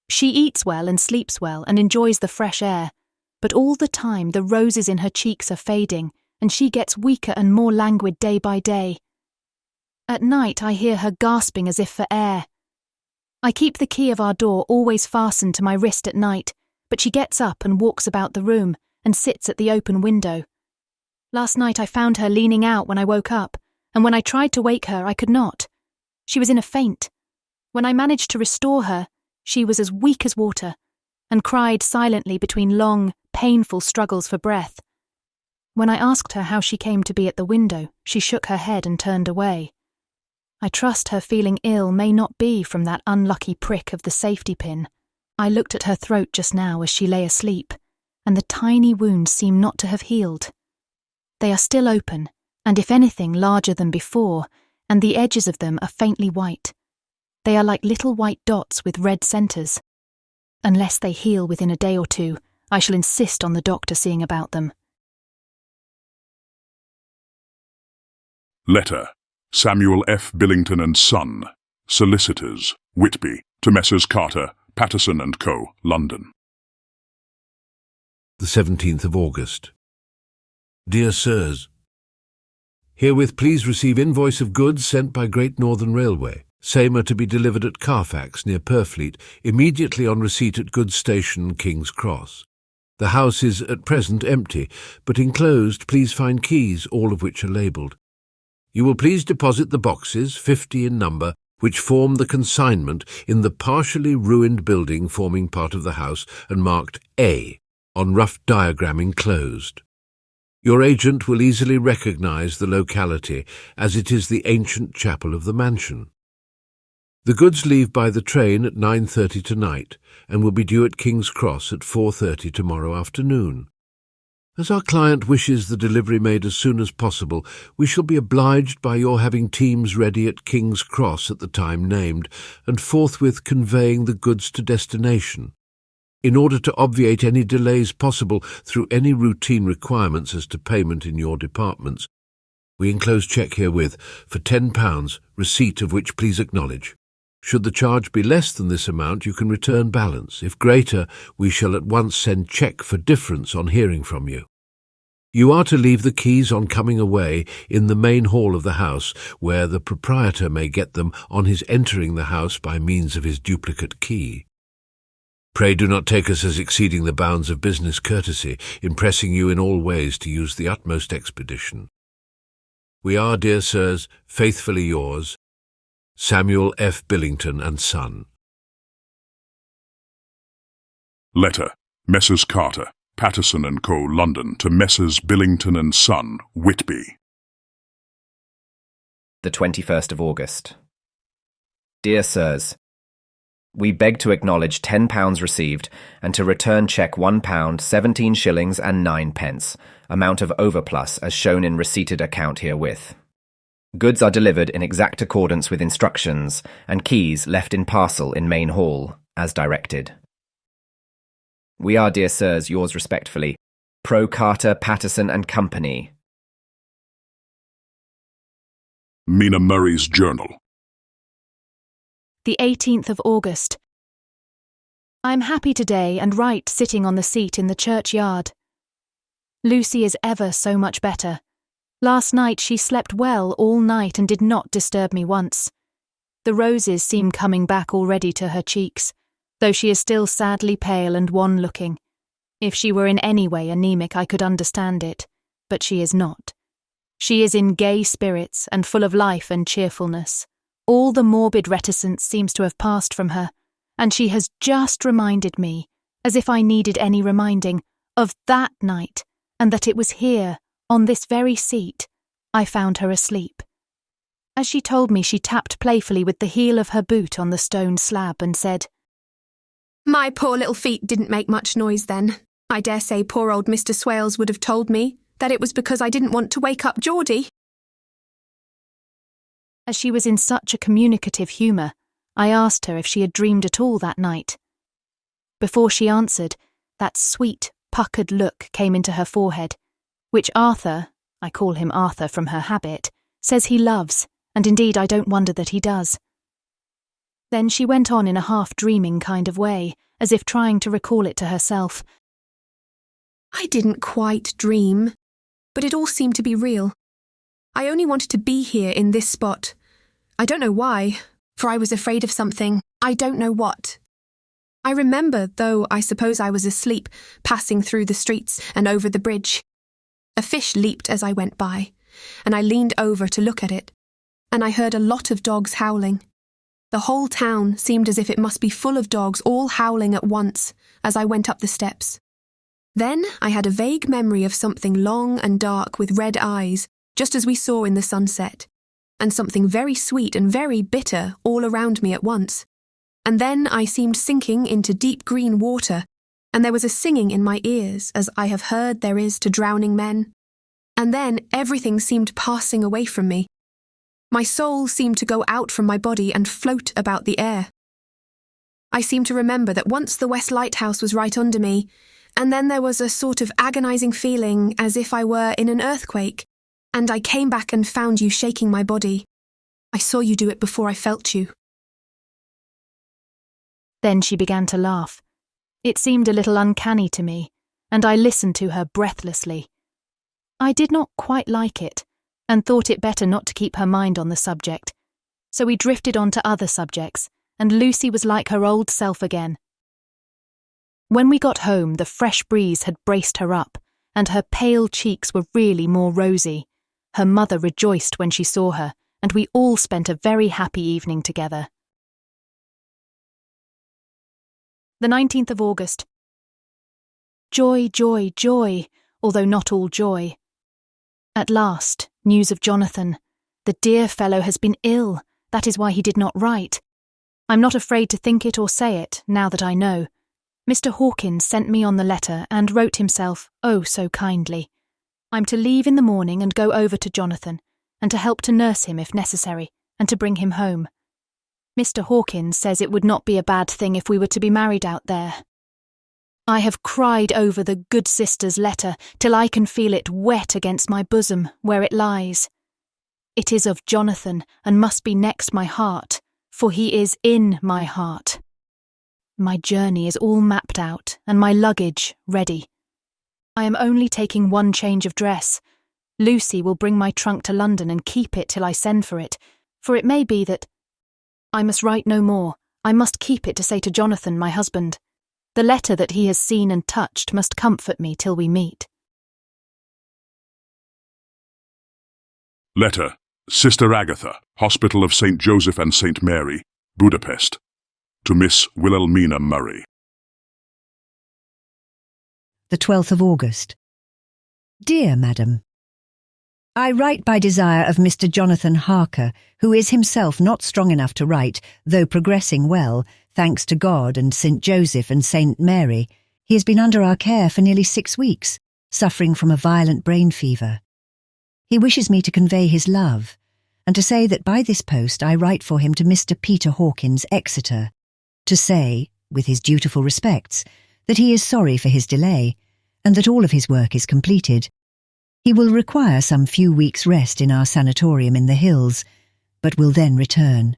She eats well and sleeps well and enjoys the fresh air, but all the time the roses in her cheeks are fading, and she gets weaker and more languid day by day. At night I hear her gasping as if for air. I keep the key of our door always fastened to my wrist at night, but she gets up and walks about the room and sits at the open window. Last night I found her leaning out when I woke up, and when I tried to wake her I could not. She was in a faint. When I managed to restore her, she was as weak as water, and cried silently between long, painful struggles for breath. When I asked her how she came to be at the window, she shook her head and turned away. I trust her feeling ill may not be from that unlucky prick of the safety pin. I looked at her throat just now as she lay asleep, and the tiny wounds seem not to have healed. They are still open, and if anything larger than before, and the edges of them are faintly white. They are like little white dots with red centres. Unless they heal within a day or two, I shall insist on the doctor seeing about them. Letter. Samuel F. Billington and Son, Solicitors, Whitby, to Messrs. Carter, Patterson and Co., London. The 17th of August. Dear Sirs, herewith please receive invoice of goods sent by Great Northern Railway. Same are to be delivered at Carfax, near Purfleet, immediately on receipt at Goods Station, King's Cross. The house is at present empty, but enclosed please find keys, all of which are labelled. You will please deposit the boxes, 50 in number, which form the consignment in the partially ruined building forming part of the house and marked A, on rough diagram enclosed. Your agent will easily recognise the locality, as it is the ancient chapel of the mansion. The goods leave by the train at 9:30 tonight and will be due at King's Cross at 4:30 tomorrow afternoon. As our client wishes the delivery made as soon as possible, we shall be obliged by your having teams ready at King's Cross at the time named and forthwith conveying the goods to destination. In order to obviate any delays possible through any routine requirements as to payment in your departments, we enclose cheque herewith for £10, receipt of which please acknowledge. Should the charge be less than this amount, you can return balance. If greater, we shall at once send cheque for difference on hearing from you. You are to leave the keys on coming away in the main hall of the house, where the proprietor may get them on his entering the house by means of his duplicate key. Pray do not take us as exceeding the bounds of business courtesy, in pressing you in all ways to use the utmost expedition. We are, dear sirs, faithfully yours, Samuel F. Billington and Son. Letter, Messrs. Carter, Patterson & Co., London, to Messrs. Billington and Son, Whitby. The 21st of August. Dear Sirs, we beg to acknowledge £10 received and to return cheque £1, 17 shillings and 9 pence, amount of overplus as shown in receipted account herewith. Goods are delivered in exact accordance with instructions, and keys left in parcel in main hall, as directed. We are, dear sirs, yours respectfully, Pro Carter, Patterson and Company. Mina Murray's Journal. The 18th of August. I am happy today and write sitting on the seat in the churchyard. Lucy is ever so much better. Last night she slept well all night and did not disturb me once. The roses seem coming back already to her cheeks, though she is still sadly pale and wan-looking. If she were in any way anemic I could understand it, but she is not. She is in gay spirits and full of life and cheerfulness. All the morbid reticence seems to have passed from her, and she has just reminded me, as if I needed any reminding, of that night, and that it was here, on this very seat, I found her asleep. As she told me, she tapped playfully with the heel of her boot on the stone slab and said, "My poor little feet didn't make much noise then. I dare say poor old Mr. Swales would have told me that it was because I didn't want to wake up Geordie." As she was in such a communicative humour, I asked her if she had dreamed at all that night. Before she answered, that sweet, puckered look came into her forehead, which Arthur, I call him Arthur from her habit, says he loves, and indeed I don't wonder that he does. Then she went on in a half-dreaming kind of way, as if trying to recall it to herself. "I didn't quite dream, but it all seemed to be real. I only wanted to be here in this spot. I don't know why, for I was afraid of something, I don't know what. I remember, though I suppose I was asleep, passing through the streets and over the bridge. A fish leaped as I went by, and I leaned over to look at it, and I heard a lot of dogs howling. The whole town seemed as if it must be full of dogs all howling at once as I went up the steps. Then I had a vague memory of something long and dark with red eyes, just as we saw in the sunset, and something very sweet and very bitter all around me at once. And then I seemed sinking into deep green water, and there was a singing in my ears, as I have heard there is to drowning men. And then everything seemed passing away from me. My soul seemed to go out from my body and float about the air. I seem to remember that once the West Lighthouse was right under me, and then there was a sort of agonising feeling as if I were in an earthquake, and I came back and found you shaking my body. I saw you do it before I felt you." Then she began to laugh. It seemed a little uncanny to me, and I listened to her breathlessly. I did not quite like it, and thought it better not to keep her mind on the subject, so we drifted on to other subjects, and Lucy was like her old self again. When we got home, the fresh breeze had braced her up, and her pale cheeks were really more rosy. Her mother rejoiced when she saw her, and we all spent a very happy evening together. The 19th of August. Joy, joy, joy, although not all joy. At last, news of Jonathan. The dear fellow has been ill, that is why he did not write. I'm not afraid to think it or say it, now that I know. Mr. Hawkins sent me on the letter and wrote himself, oh so kindly. I'm to leave in the morning and go over to Jonathan, and to help to nurse him if necessary, and to bring him home. Mr. Hawkins says it would not be a bad thing if we were to be married out there. I have cried over the good sister's letter till I can feel it wet against my bosom where it lies. It is of Jonathan and must be next my heart, for he is in my heart. My journey is all mapped out and my luggage ready. I am only taking one change of dress. Lucy will bring my trunk to London and keep it till I send for it may be that I must write no more. I must keep it to say to Jonathan, my husband. The letter that he has seen and touched must comfort me till we meet. Letter, Sister Agatha, Hospital of St. Joseph and St. Mary, Budapest. To Miss Wilhelmina Murray. The 12th of August. Dear Madam, I write by desire of Mr. Jonathan Harker, who is himself not strong enough to write, though progressing well, thanks to God and St. Joseph and St. Mary. He has been under our care for nearly 6 weeks, suffering from a violent brain fever. He wishes me to convey his love, and to say that by this post I write for him to Mr. Peter Hawkins, Exeter, to say, with his dutiful respects, that he is sorry for his delay, and that all of his work is completed. He will require some few weeks' rest in our sanatorium in the hills, but will then return.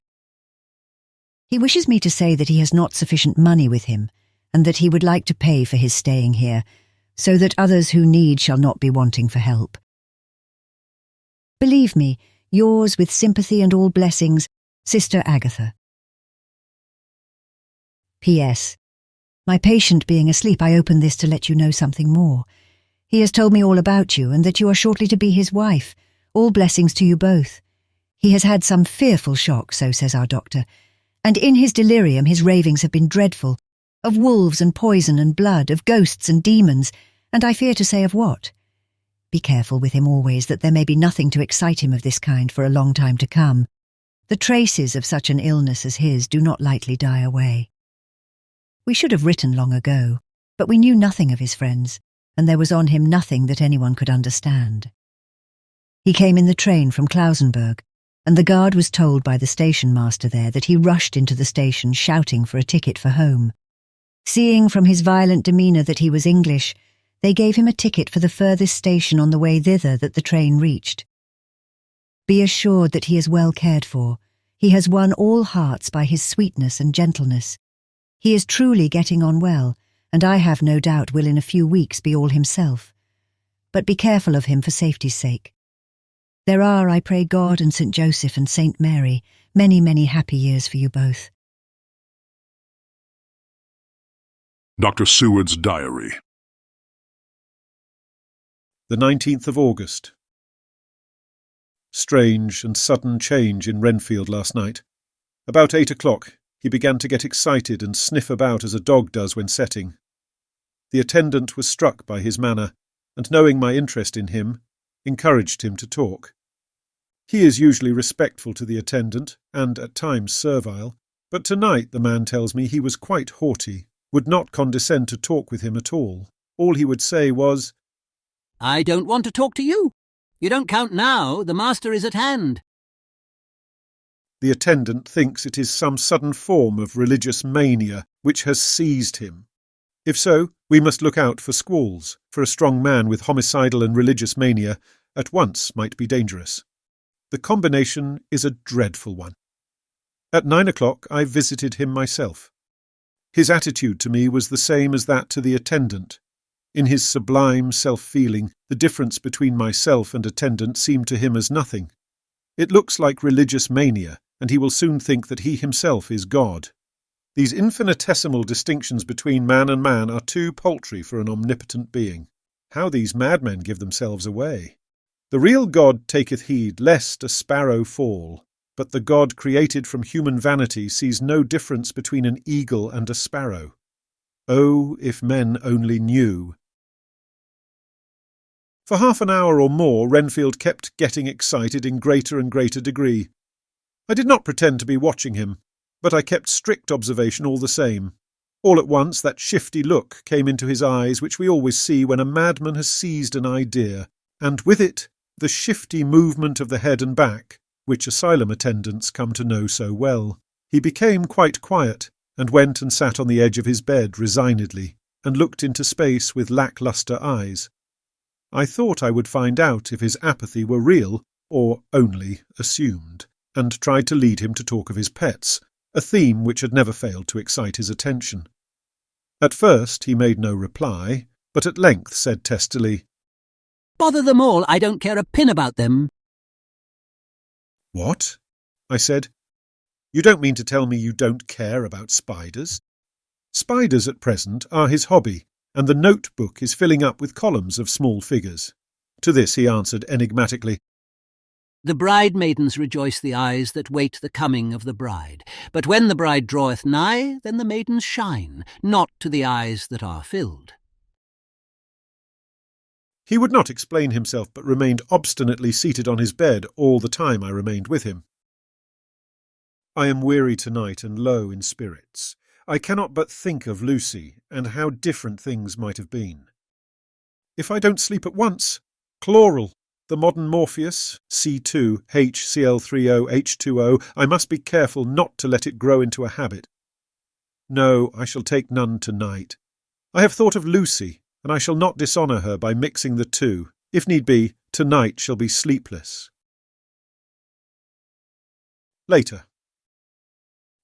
He wishes me to say that he has not sufficient money with him, and that he would like to pay for his staying here, so that others who need shall not be wanting for help. Believe me, yours with sympathy and all blessings, Sister Agatha. P.S. My patient being asleep, I open this to let you know something more. He has told me all about you, and that you are shortly to be his wife. All blessings to you both. He has had some fearful shock, so says our doctor, and in his delirium his ravings have been dreadful, of wolves and poison and blood, of ghosts and demons, and I fear to say of what. Be careful with him always, that there may be nothing to excite him of this kind for a long time to come. The traces of such an illness as his do not lightly die away. We should have written long ago, but we knew nothing of his friends, and there was on him nothing that anyone could understand. He came in the train from Klausenburg, and the guard was told by the station master there that he rushed into the station shouting for a ticket for home. Seeing from his violent demeanour that he was English, they gave him a ticket for the furthest station on the way thither that the train reached. Be assured that he is well cared for. He has won all hearts by his sweetness and gentleness. He is truly getting on well, and I have no doubt will in a few weeks be all himself. But be careful of him for safety's sake. There are, I pray God and St. Joseph and St. Mary, many, many happy years for you both. Dr. Seward's Diary. The 19th of August. Strange and sudden change in Renfield last night. About 8 o'clock, he began to get excited and sniff about as a dog does when setting. The attendant was struck by his manner, and knowing my interest in him, encouraged him to talk. He is usually respectful to the attendant, and at times servile, but tonight the man tells me he was quite haughty, would not condescend to talk with him at all. All he would say was, "I don't want to talk to you. You don't count now, the master is at hand." The attendant thinks it is some sudden form of religious mania which has seized him. If so, we must look out for squalls, for a strong man with homicidal and religious mania at once might be dangerous. The combination is a dreadful one. At 9 o'clock I visited him myself. His attitude to me was the same as that to the attendant. In his sublime self-feeling, the difference between myself and attendant seemed to him as nothing. It looks like religious mania, and he will soon think that he himself is God. These infinitesimal distinctions between man and man are too paltry for an omnipotent being. How these madmen give themselves away! The real God taketh heed lest a sparrow fall, but the God created from human vanity sees no difference between an eagle and a sparrow. Oh, if men only knew! For half an hour or more Renfield kept getting excited in greater and greater degree. I did not pretend to be watching him. But I kept strict observation all the same. All at once that shifty look came into his eyes which we always see when a madman has seized an idea, and with it the shifty movement of the head and back, which asylum attendants come to know so well. He became quite quiet, and went and sat on the edge of his bed resignedly, and looked into space with lacklustre eyes. I thought I would find out if his apathy were real or only assumed, and tried to lead him to talk of his pets, a theme which had never failed to excite his attention. At first he made no reply, but at length said testily, "Bother them all, I don't care a pin about them." "What?" I said. "You don't mean to tell me you don't care about spiders?" Spiders at present are his hobby, and the notebook is filling up with columns of small figures. To this he answered enigmatically, "The bride-maidens rejoice the eyes that wait the coming of the bride. But when the bride draweth nigh, then the maidens shine, not to the eyes that are filled." He would not explain himself, but remained obstinately seated on his bed all the time I remained with him. I am weary tonight and low in spirits. I cannot but think of Lucy, and how different things might have been. If I don't sleep at once, chloral, the modern Morpheus, C2, HCl30, H2O, I must be careful not to let it grow into a habit. No, I shall take none tonight. I have thought of Lucy, and I shall not dishonour her by mixing the two. If need be, tonight shall be sleepless. Later.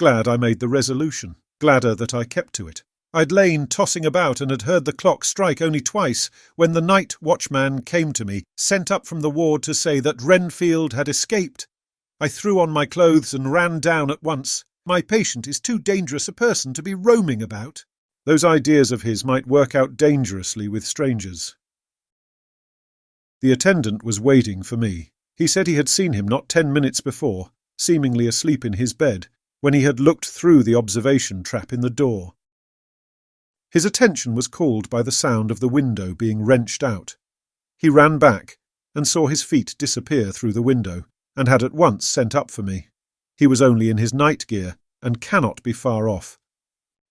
Glad I made the resolution, gladder that I kept to it. I'd lain tossing about and had heard the clock strike only twice when the night watchman came to me, sent up from the ward to say that Renfield had escaped. I threw on my clothes and ran down at once. My patient is too dangerous a person to be roaming about. Those ideas of his might work out dangerously with strangers. The attendant was waiting for me. He said he had seen him not 10 minutes before, seemingly asleep in his bed, when he had looked through the observation trap in the door. His attention was called by the sound of the window being wrenched out. He ran back and saw his feet disappear through the window, and had at once sent up for me. He was only in his night gear, and cannot be far off.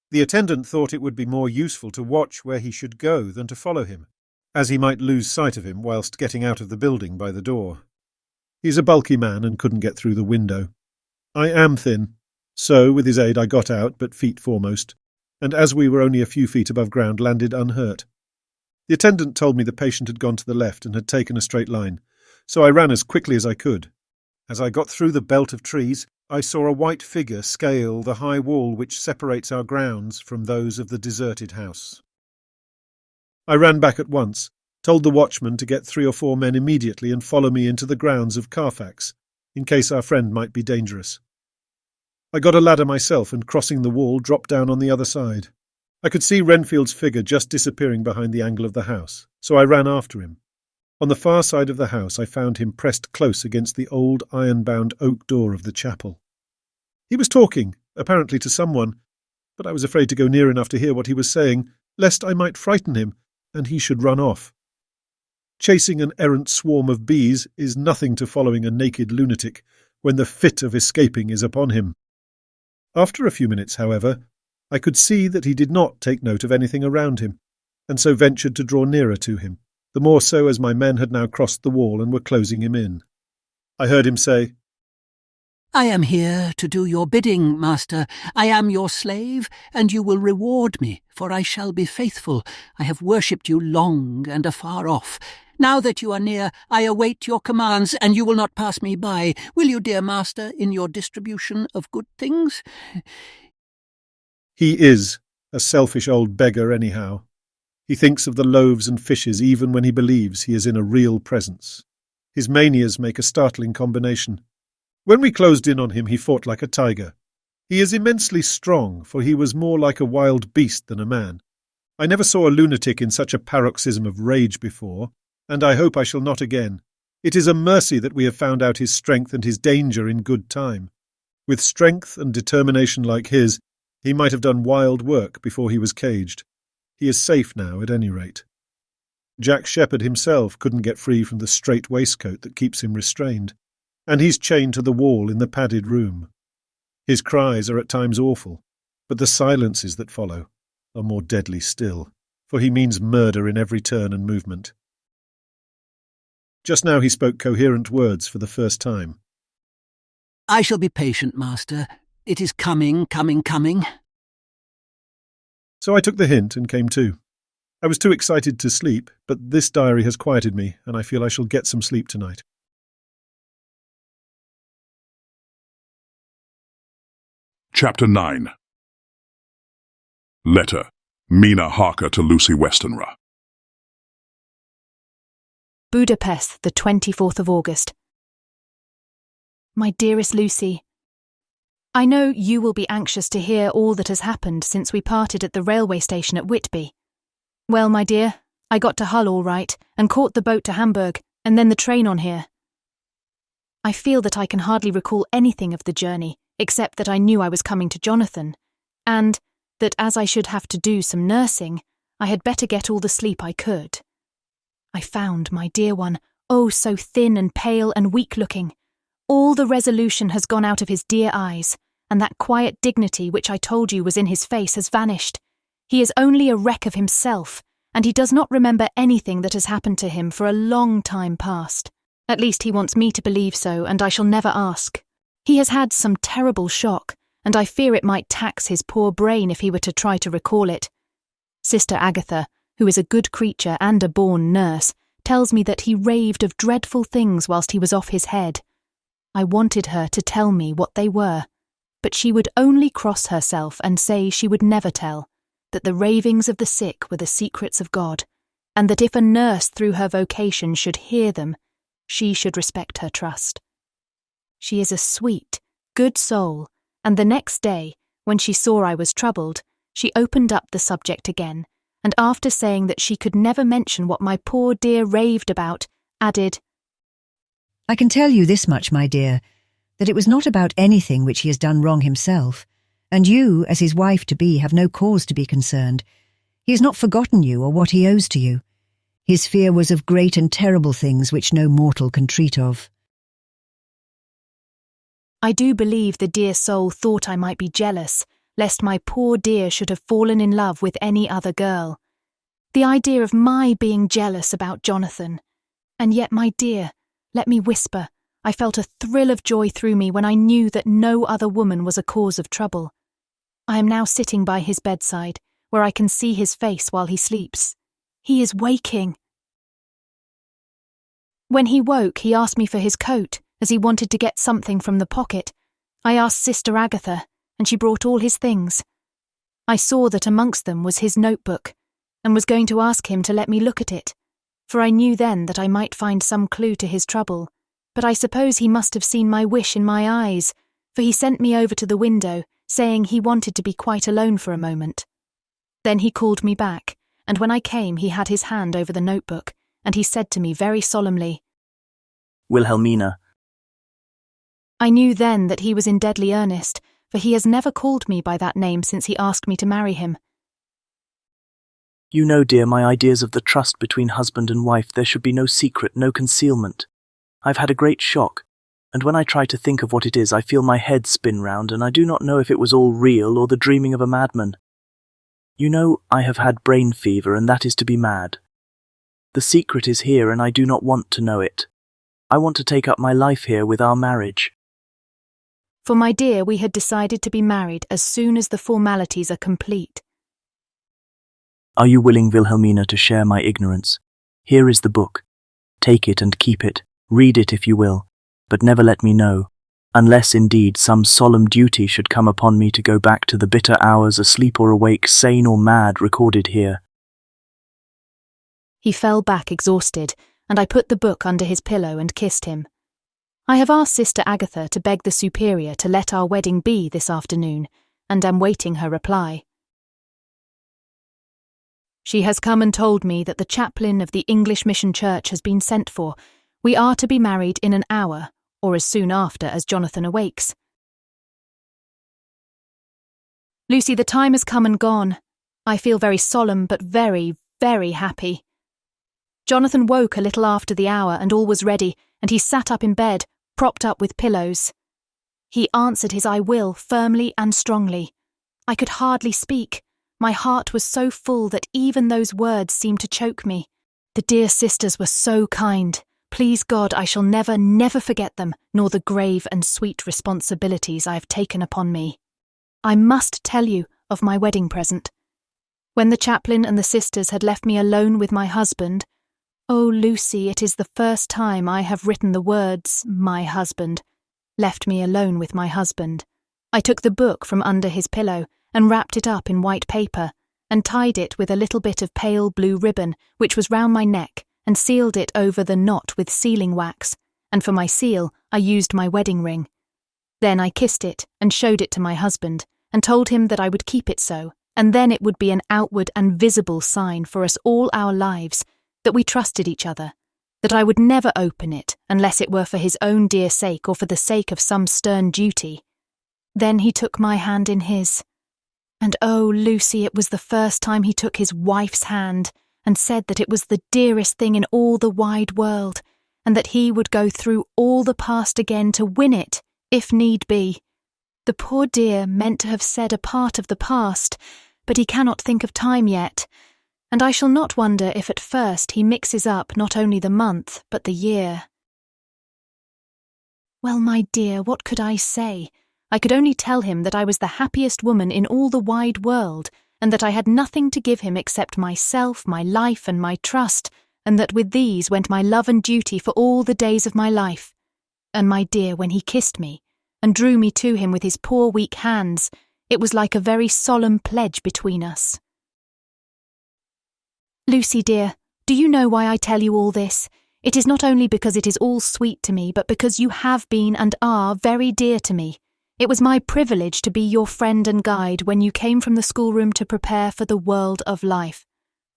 The attendant thought it would be more useful to watch where he should go than to follow him, as he might lose sight of him whilst getting out of the building by the door. He's a bulky man and couldn't get through the window. I am thin, so with his aid I got out, but feet foremost, and as we were only a few feet above ground, landed unhurt. The attendant told me the patient had gone to the left and had taken a straight line, so I ran as quickly as I could. As I got through the belt of trees, I saw a white figure scale the high wall which separates our grounds from those of the deserted house. I ran back at once, told the watchman to get 3 or 4 men immediately and follow me into the grounds of Carfax, in case our friend might be dangerous. I got a ladder myself and, crossing the wall, dropped down on the other side. I could see Renfield's figure just disappearing behind the angle of the house, so I ran after him. On the far side of the house I found him pressed close against the old iron-bound oak door of the chapel. He was talking, apparently to someone, but I was afraid to go near enough to hear what he was saying, lest I might frighten him, and he should run off. Chasing an errant swarm of bees is nothing to following a naked lunatic when the fit of escaping is upon him. After a few minutes, however, I could see that he did not take note of anything around him, and so ventured to draw nearer to him, the more so as my men had now crossed the wall and were closing him in. I heard him say, "I am here to do your bidding, master. I am your slave, and you will reward me, for I shall be faithful. I have worshipped you long and afar off. Now that you are near, I await your commands, and you will not pass me by. Will you, dear master, in your distribution of good things?" He is a selfish old beggar anyhow. He thinks of the loaves and fishes even when he believes he is in a real presence. His manias make a startling combination. When we closed in on him, he fought like a tiger. He is immensely strong, for he was more like a wild beast than a man. I never saw a lunatic in such a paroxysm of rage before, and I hope I shall not again. It is a mercy that we have found out his strength and his danger in good time. With strength and determination like his, he might have done wild work before he was caged. He is safe now, at any rate. Jack Sheppard himself couldn't get free from the strait waistcoat that keeps him restrained, and he's chained to the wall in the padded room. His cries are at times awful, but the silences that follow are more deadly still, for he means murder in every turn and movement. Just now he spoke coherent words for the first time. I shall be patient, Master. It is coming, coming, coming. So I took the hint and came to. I was too excited to sleep, but this diary has quieted me, and I feel I shall get some sleep tonight. Chapter 9. Letter. Mina Harker to Lucy Westenra. Budapest, the 24th of August. My dearest Lucy, I know you will be anxious to hear all that has happened since we parted at the railway station at Whitby. Well, my dear, I got to Hull all right and caught the boat to Hamburg and then the train on here. I feel that I can hardly recall anything of the journey except that I knew I was coming to Jonathan, and that as I should have to do some nursing, I had better get all the sleep I could. I found my dear one, oh so thin and pale and weak-looking. All the resolution has gone out of his dear eyes, and that quiet dignity which I told you was in his face has vanished. He is only a wreck of himself, and he does not remember anything that has happened to him for a long time past. At least he wants me to believe so, and I shall never ask. He has had some terrible shock, and I fear it might tax his poor brain if he were to try to recall it. Sister Agatha, who is a good creature and a born nurse, tells me that he raved of dreadful things whilst he was off his head. I wanted her to tell me what they were, but she would only cross herself and say she would never tell, that the ravings of the sick were the secrets of God, and that if a nurse through her vocation should hear them, she should respect her trust. She is a sweet, good soul, and the next day, when she saw I was troubled, she opened up the subject again, and after saying that she could never mention what my poor dear raved about, added, I can tell you this much, my dear, that it was not about anything which he has done wrong himself, and you, as his wife-to-be, have no cause to be concerned. He has not forgotten you or what he owes to you. His fear was of great and terrible things which no mortal can treat of. I do believe the dear soul thought I might be jealous, lest my poor dear should have fallen in love with any other girl. The idea of my being jealous about Jonathan. And yet, my dear, let me whisper, I felt a thrill of joy through me when I knew that no other woman was a cause of trouble. I am now sitting by his bedside, where I can see his face while he sleeps. He is waking. When he woke, he asked me for his coat, as he wanted to get something from the pocket. I asked Sister Agatha, and she brought all his things. I saw that amongst them was his notebook, and was going to ask him to let me look at it, for I knew then that I might find some clue to his trouble, but I suppose he must have seen my wish in my eyes, for he sent me over to the window, saying he wanted to be quite alone for a moment. Then he called me back, and when I came he had his hand over the notebook, and he said to me very solemnly, Wilhelmina. I knew then that he was in deadly earnest, for he has never called me by that name since he asked me to marry him. You know, dear, my ideas of the trust between husband and wife. There should be no secret, no concealment. I've had a great shock, and when I try to think of what it is, I feel my head spin round, and I do not know if it was all real or the dreaming of a madman. You know, I have had brain fever, and that is to be mad. The secret is here, and I do not want to know it. I want to take up my life here with our marriage. For my dear, we had decided to be married as soon as the formalities are complete. Are you willing, Wilhelmina, to share my ignorance? Here is the book. Take it and keep it. Read it if you will, but never let me know, unless indeed some solemn duty should come upon me to go back to the bitter hours, asleep or awake, sane or mad, recorded here. He fell back exhausted, and I put the book under his pillow and kissed him. I have asked Sister Agatha to beg the Superior to let our wedding be this afternoon, and am waiting her reply. She has come and told me that the chaplain of the English Mission Church has been sent for. We are to be married in an hour, or as soon after as Jonathan awakes. Lucy, the time has come and gone. I feel very solemn, but very, very happy. Jonathan woke a little after the hour, and all was ready, and he sat up in bed, propped up with pillows. He answered his "I will" firmly and strongly. I could hardly speak. My heart was so full that even those words seemed to choke me. The dear sisters were so kind. Please God, I shall never, never forget them, nor the grave and sweet responsibilities I have taken upon me. I must tell you of my wedding present. When the chaplain and the sisters had left me alone with my husband, oh, Lucy, it is the first time I have written the words, my husband, left me alone with my husband. I took the book from under his pillow and wrapped it up in white paper and tied it with a little bit of pale blue ribbon which was round my neck and sealed it over the knot with sealing wax, and for my seal I used my wedding ring. Then I kissed it and showed it to my husband and told him that I would keep it so, and then it would be an outward and visible sign for us all our lives that we trusted each other, that I would never open it unless it were for his own dear sake or for the sake of some stern duty. Then he took my hand in his. And oh, Lucy, it was the first time he took his wife's hand and said that it was the dearest thing in all the wide world, and that he would go through all the past again to win it, if need be. The poor dear meant to have said a part of the past, but he cannot think of time yet, and I shall not wonder if at first he mixes up not only the month, but the year. Well, my dear, what could I say? I could only tell him that I was the happiest woman in all the wide world, and that I had nothing to give him except myself, my life, and my trust, and that with these went my love and duty for all the days of my life. And my dear, when he kissed me, and drew me to him with his poor weak hands, it was like a very solemn pledge between us. Lucy, dear, do you know why I tell you all this? It is not only because it is all sweet to me, but because you have been and are very dear to me. It was my privilege to be your friend and guide when you came from the schoolroom to prepare for the world of life.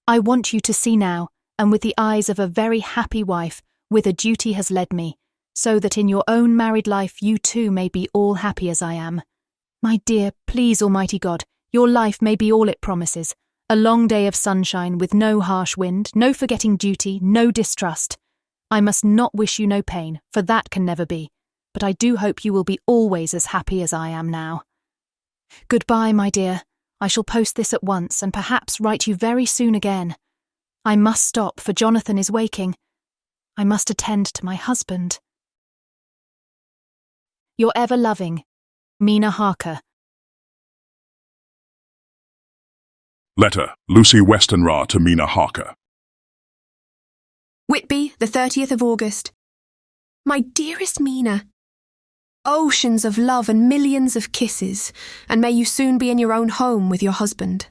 I want you to see now, and with the eyes of a very happy wife, whither duty has led me, so that in your own married life you too may be all happy as I am. My dear, please Almighty God, your life may be all it promises, a long day of sunshine with no harsh wind, no forgetting duty, no distrust. I must not wish you no pain, for that can never be, but I do hope you will be always as happy as I am now. Goodbye, my dear. I shall post this at once and perhaps write you very soon again. I must stop, for Jonathan is waking. I must attend to my husband. Your ever-loving, Mina Harker. Letter, Lucy Westenra to Mina Harker. Whitby, the 30th of August. My dearest Mina, oceans of love and millions of kisses, and may you soon be in your own home with your husband.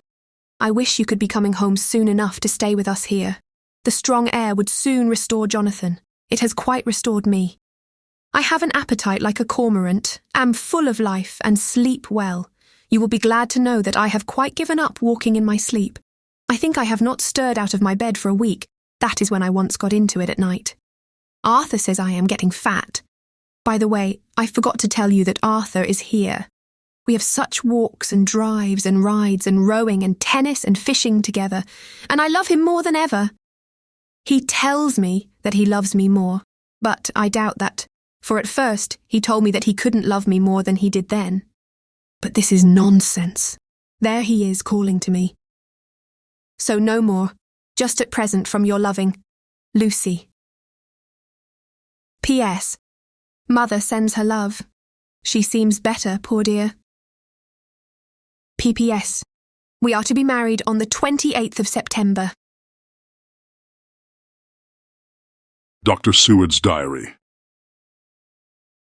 I wish you could be coming home soon enough to stay with us here. The strong air would soon restore Jonathan. It has quite restored me. I have an appetite like a cormorant, am full of life, and sleep well. You will be glad to know that I have quite given up walking in my sleep. I think I have not stirred out of my bed for a week. That is when I once got into it at night. Arthur says I am getting fat. By the way, I forgot to tell you that Arthur is here. We have such walks and drives and rides and rowing and tennis and fishing together, and I love him more than ever. He tells me that he loves me more, but I doubt that, for at first he told me that he couldn't love me more than he did then. But this is nonsense. There he is calling to me. So no more, just at present from your loving, Lucy. P.S. Mother sends her love. She seems better, poor dear. P.P.S. We are to be married on the 28th of September. Dr. Seward's Diary.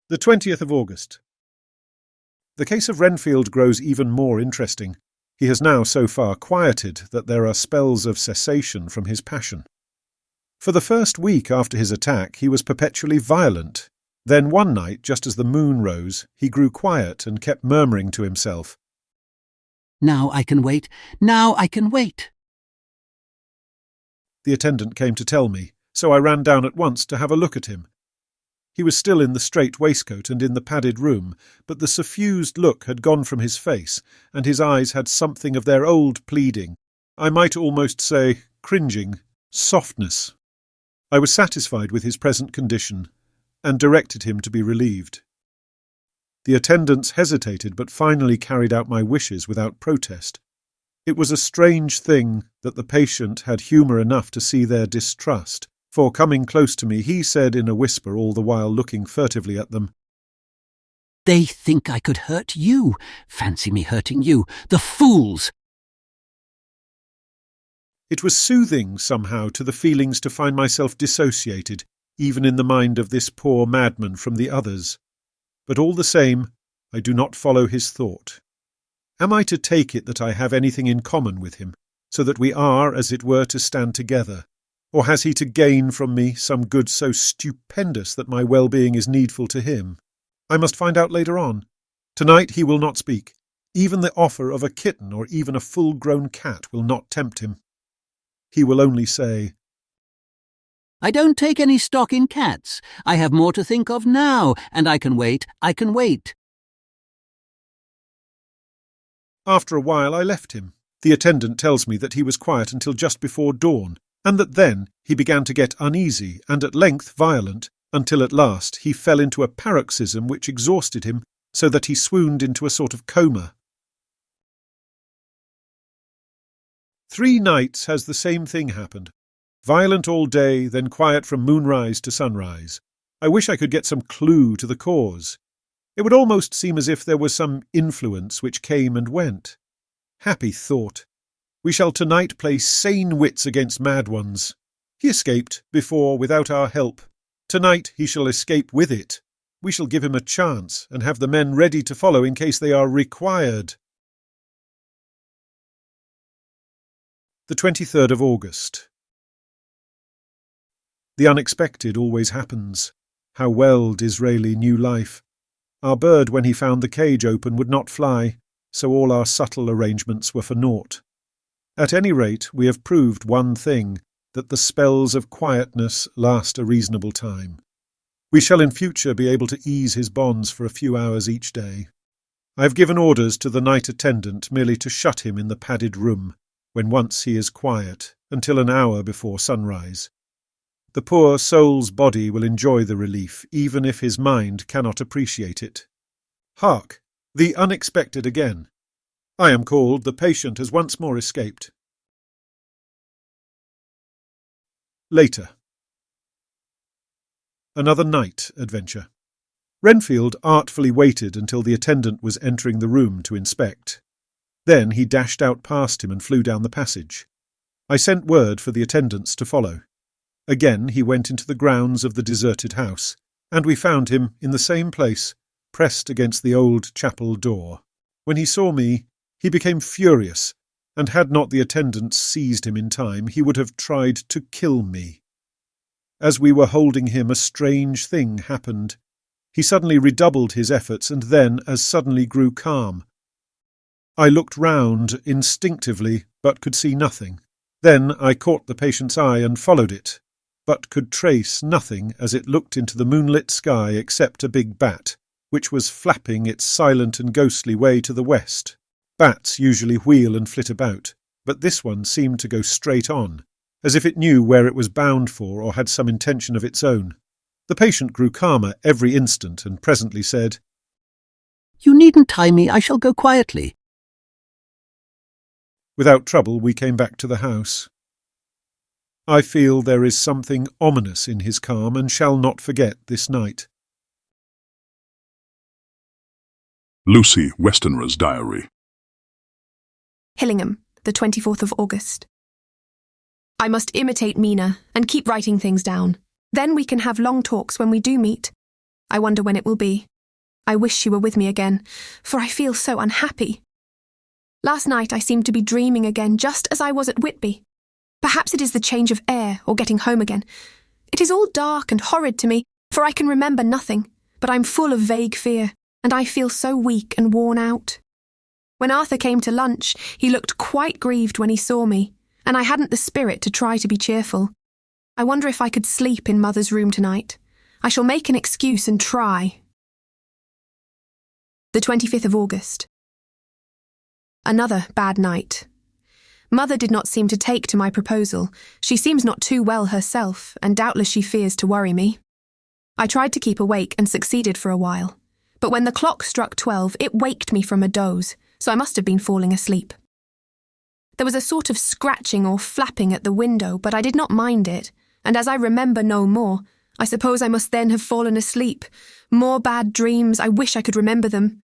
The 20th of August. The case of Renfield grows even more interesting. He has now so far quieted that there are spells of cessation from his passion. For the first week after his attack, he was perpetually violent. Then one night, just as the moon rose, he grew quiet and kept murmuring to himself, "Now I can wait. Now I can wait." The attendant came to tell me, so I ran down at once to have a look at him. He was still in the strait waistcoat and in the padded room, but the suffused look had gone from his face, and his eyes had something of their old pleading, I might almost say cringing, softness. I was satisfied with his present condition, and directed him to be relieved. The attendants hesitated, but finally carried out my wishes without protest. It was a strange thing that the patient had humour enough to see their distrust, for coming close to me, he said in a whisper, all the while looking furtively at them, "They think I could hurt you. Fancy me hurting you. The fools!" It was soothing, somehow, to the feelings to find myself dissociated, even in the mind of this poor madman, from the others. But all the same, I do not follow his thought. Am I to take it that I have anything in common with him, so that we are, as it were, to stand together? Or has he to gain from me some good so stupendous that my well-being is needful to him? I must find out later on. Tonight he will not speak. Even the offer of a kitten or even a full-grown cat will not tempt him. He will only say, "I don't take any stock in cats. I have more to think of now, and I can wait. After a while I left him. The attendant tells me that he was quiet until just before dawn, and that then he began to get uneasy and at length violent, until at last he fell into a paroxysm which exhausted him so that he swooned into a sort of coma. 3 nights has the same thing happened. Violent all day, then quiet from moonrise to sunrise. I wish I could get some clue to the cause. It would almost seem as if there was some influence which came and went. Happy thought! We shall tonight play sane wits against mad ones. He escaped before without our help. Tonight he shall escape with it. We shall give him a chance and have the men ready to follow in case they are required. The 23rd of August. The unexpected always happens. How well Disraeli knew life. Our bird, when he found the cage open, would not fly, so all our subtle arrangements were for naught. At any rate, we have proved one thing, that the spells of quietness last a reasonable time. We shall in future be able to ease his bonds for a few hours each day. I have given orders to the night attendant merely to shut him in the padded room, when once he is quiet, until an hour before sunrise. The poor soul's body will enjoy the relief, even if his mind cannot appreciate it. Hark! The unexpected again. I am called. The patient has once more escaped. Later. Another night adventure. Renfield artfully waited until the attendant was entering the room to inspect. Then he dashed out past him and flew down the passage. I sent word for the attendants to follow. Again he went into the grounds of the deserted house, and we found him in the same place, pressed against the old chapel door. When he saw me, he became furious, and had not the attendants seized him in time, he would have tried to kill me. As we were holding him, a strange thing happened. He suddenly redoubled his efforts, and then as suddenly grew calm. I looked round instinctively, but could see nothing. Then I caught the patient's eye and followed it, but could trace nothing as it looked into the moonlit sky except a big bat, which was flapping its silent and ghostly way to the west. Bats usually wheel and flit about, but this one seemed to go straight on, as if it knew where it was bound for or had some intention of its own. The patient grew calmer every instant and presently said, "You needn't tie me, I shall go quietly." Without trouble we came back to the house. I feel there is something ominous in his calm and shall not forget this night. Lucy Westenra's Diary. Hillingham, the 24th of August. I must imitate Mina and keep writing things down. Then we can have long talks when we do meet. I wonder when it will be. I wish she were with me again, for I feel so unhappy. Last night I seemed to be dreaming again, just as I was at Whitby. Perhaps it is the change of air or getting home again. It is all dark and horrid to me, for I can remember nothing, but I'm full of vague fear, and I feel so weak and worn out. When Arthur came to lunch, he looked quite grieved when he saw me, and I hadn't the spirit to try to be cheerful. I wonder if I could sleep in Mother's room tonight. I shall make an excuse and try. The 25th of August. Another bad night. Mother did not seem to take to my proposal. She seems not too well herself, and doubtless she fears to worry me. I tried to keep awake and succeeded for a while, but when the clock struck 12, it waked me from a doze, so I must have been falling asleep. There was a sort of scratching or flapping at the window, but I did not mind it, and as I remember no more, I suppose I must then have fallen asleep. More bad dreams, I wish I could remember them.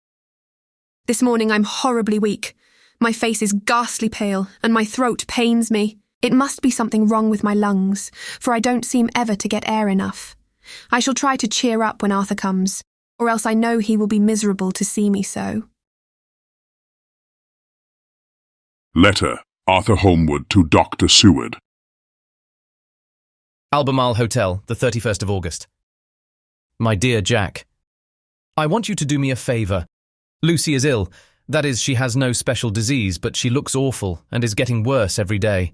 This morning I'm horribly weak. My face is ghastly pale, and my throat pains me. It must be something wrong with my lungs, for I don't seem ever to get air enough. I shall try to cheer up when Arthur comes, or else I know he will be miserable to see me so. Letter, Arthur Holmwood to Dr. Seward. Albemarle Hotel, the 31st of August. My dear Jack, I want you to do me a favour. Lucy is ill. That is, she has no special disease, but she looks awful and is getting worse every day.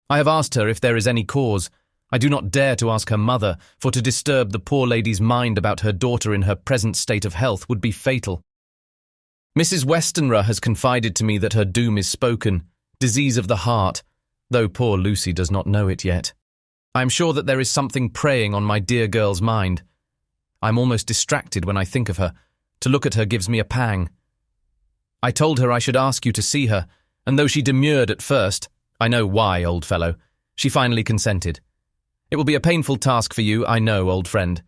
I have asked her if there is any cause. I do not dare to ask her mother, for to disturb the poor lady's mind about her daughter in her present state of health would be fatal. Mrs. Westenra has confided to me that her doom is spoken, disease of the heart, though poor Lucy does not know it yet. I am sure that there is something preying on my dear girl's mind. I am almost distracted when I think of her. To look at her gives me a pang. I told her I should ask you to see her, and though she demurred at first, I know why, old fellow, she finally consented. It will be a painful task for you, I know, old friend,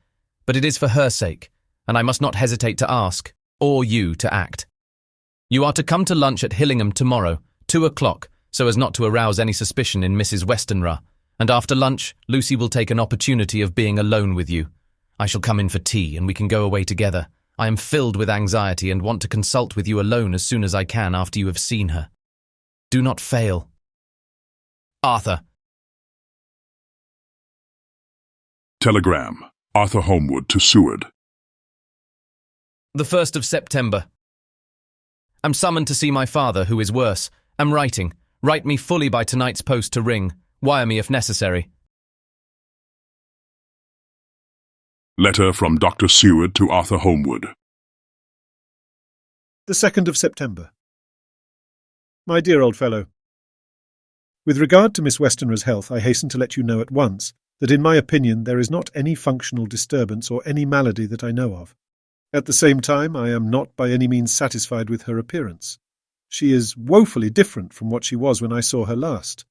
but it is for her sake, and I must not hesitate to ask, or you to act. You are to come to lunch at Hillingham tomorrow, 2 o'clock, so as not to arouse any suspicion in Mrs. Westenra, and after lunch, Lucy will take an opportunity of being alone with you. I shall come in for tea, and we can go away together. I am filled with anxiety and want to consult with you alone as soon as I can after you have seen her. Do not fail. Arthur. Telegram, Arthur Holmwood to Seward. The 1st of September. Am summoned to see my father, who is worse. Am writing. Write me fully by tonight's post to ring. Wire me if necessary. Letter from Dr. Seward to Arthur Holmwood. The 2nd of September. My dear old fellow, with regard to Miss Westenra's health, I hasten to let you know at once that in my opinion there is not any functional disturbance or any malady that I know of. At the same time, I am not by any means satisfied with her appearance. She is woefully different from what she was when I saw her last.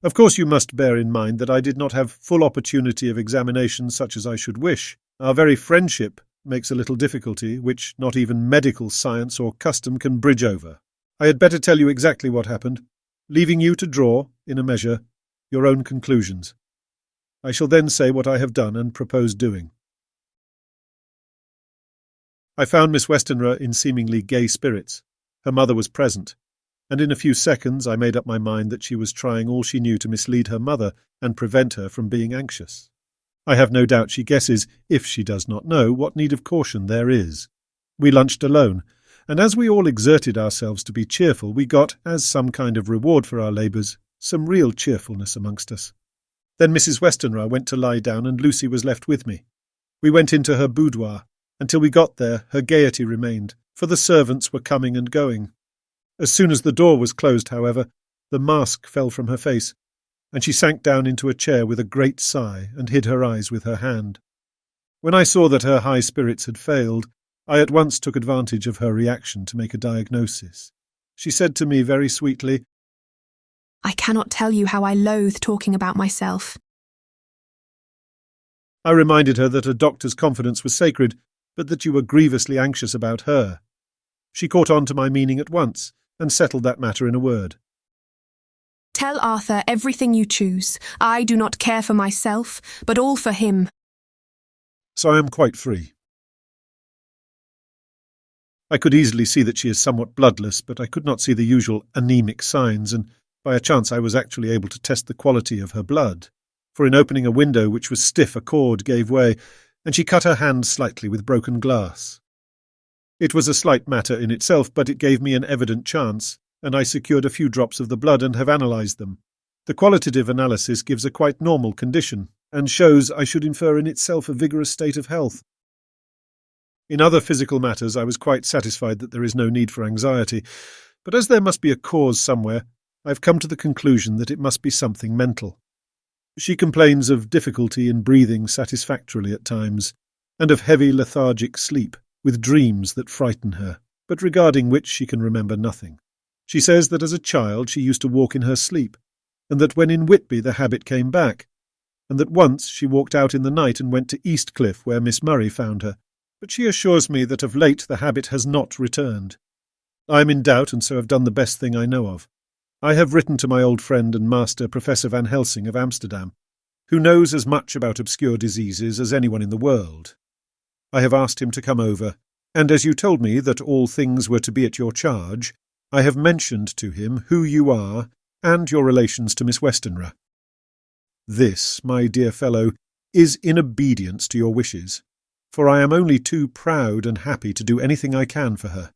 Of course you must bear in mind that I did not have full opportunity of examination such as I should wish. Our very friendship makes a little difficulty, which not even medical science or custom can bridge over. I had better tell you exactly what happened, leaving you to draw, in a measure, your own conclusions. I shall then say what I have done and propose doing. I found Miss Westenra in seemingly gay spirits. Her mother was present, and in a few seconds I made up my mind that she was trying all she knew to mislead her mother and prevent her from being anxious. I have no doubt she guesses, if she does not know, what need of caution there is. We lunched alone, and as we all exerted ourselves to be cheerful, we got, as some kind of reward for our labours, some real cheerfulness amongst us. Then Mrs. Westenra went to lie down, and Lucy was left with me. We went into her boudoir. Until we got there, her gaiety remained, for the servants were coming and going. As soon as the door was closed, however, the mask fell from her face, and she sank down into a chair with a great sigh and hid her eyes with her hand. When I saw that her high spirits had failed, I at once took advantage of her reaction to make a diagnosis. She said to me very sweetly, I cannot tell you how I loathe talking about myself. I reminded her that a doctor's confidence was sacred, but that you were grievously anxious about her. She caught on to my meaning at once, and settled that matter in a word. Tell Arthur everything you choose. I do not care for myself, but all for him. So I am quite free. I could easily see that she is somewhat bloodless, but I could not see the usual anemic signs, and by a chance I was actually able to test the quality of her blood, for in opening a window which was stiff a cord gave way, and she cut her hand slightly with broken glass. It was a slight matter in itself, but it gave me an evident chance, and I secured a few drops of the blood and have analysed them. The qualitative analysis gives a quite normal condition, and shows, I should infer, in itself a vigorous state of health. In other physical matters I was quite satisfied that there is no need for anxiety, but as there must be a cause somewhere, I have come to the conclusion that it must be something mental. She complains of difficulty in breathing satisfactorily at times, and of heavy lethargic sleep, with dreams that frighten her, but regarding which she can remember nothing. She says that as a child she used to walk in her sleep, and that when in Whitby the habit came back, and that once she walked out in the night and went to Eastcliff where Miss Murray found her, but she assures me that of late the habit has not returned. I am in doubt, and so have done the best thing I know of. I have written to my old friend and master, Professor Van Helsing of Amsterdam, who knows as much about obscure diseases as anyone in the world. I have asked him to come over, and as you told me that all things were to be at your charge, I have mentioned to him who you are and your relations to Miss Westenra. This, my dear fellow, is in obedience to your wishes, for I am only too proud and happy to do anything I can for her.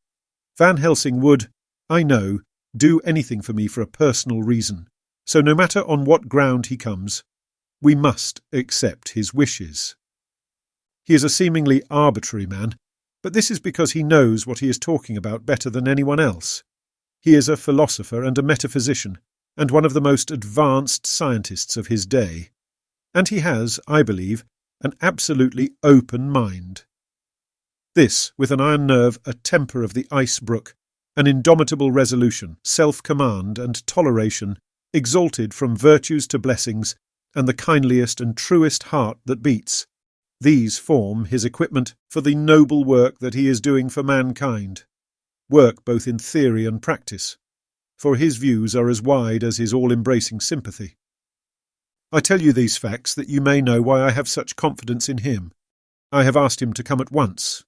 Van Helsing would, I know, do anything for me for a personal reason, so no matter on what ground he comes, we must accept his wishes. He is a seemingly arbitrary man, but this is because he knows what he is talking about better than anyone else. He is a philosopher and a metaphysician, and one of the most advanced scientists of his day, and he has, I believe, an absolutely open mind. This, with an iron nerve, a temper of the ice brook, an indomitable resolution, self-command and toleration, exalted from virtues to blessings, and the kindliest and truest heart that beats, these form his equipment for the noble work that he is doing for mankind, work both in theory and practice, for his views are as wide as his all-embracing sympathy. I tell you these facts that you may know why I have such confidence in him. I have asked him to come at once.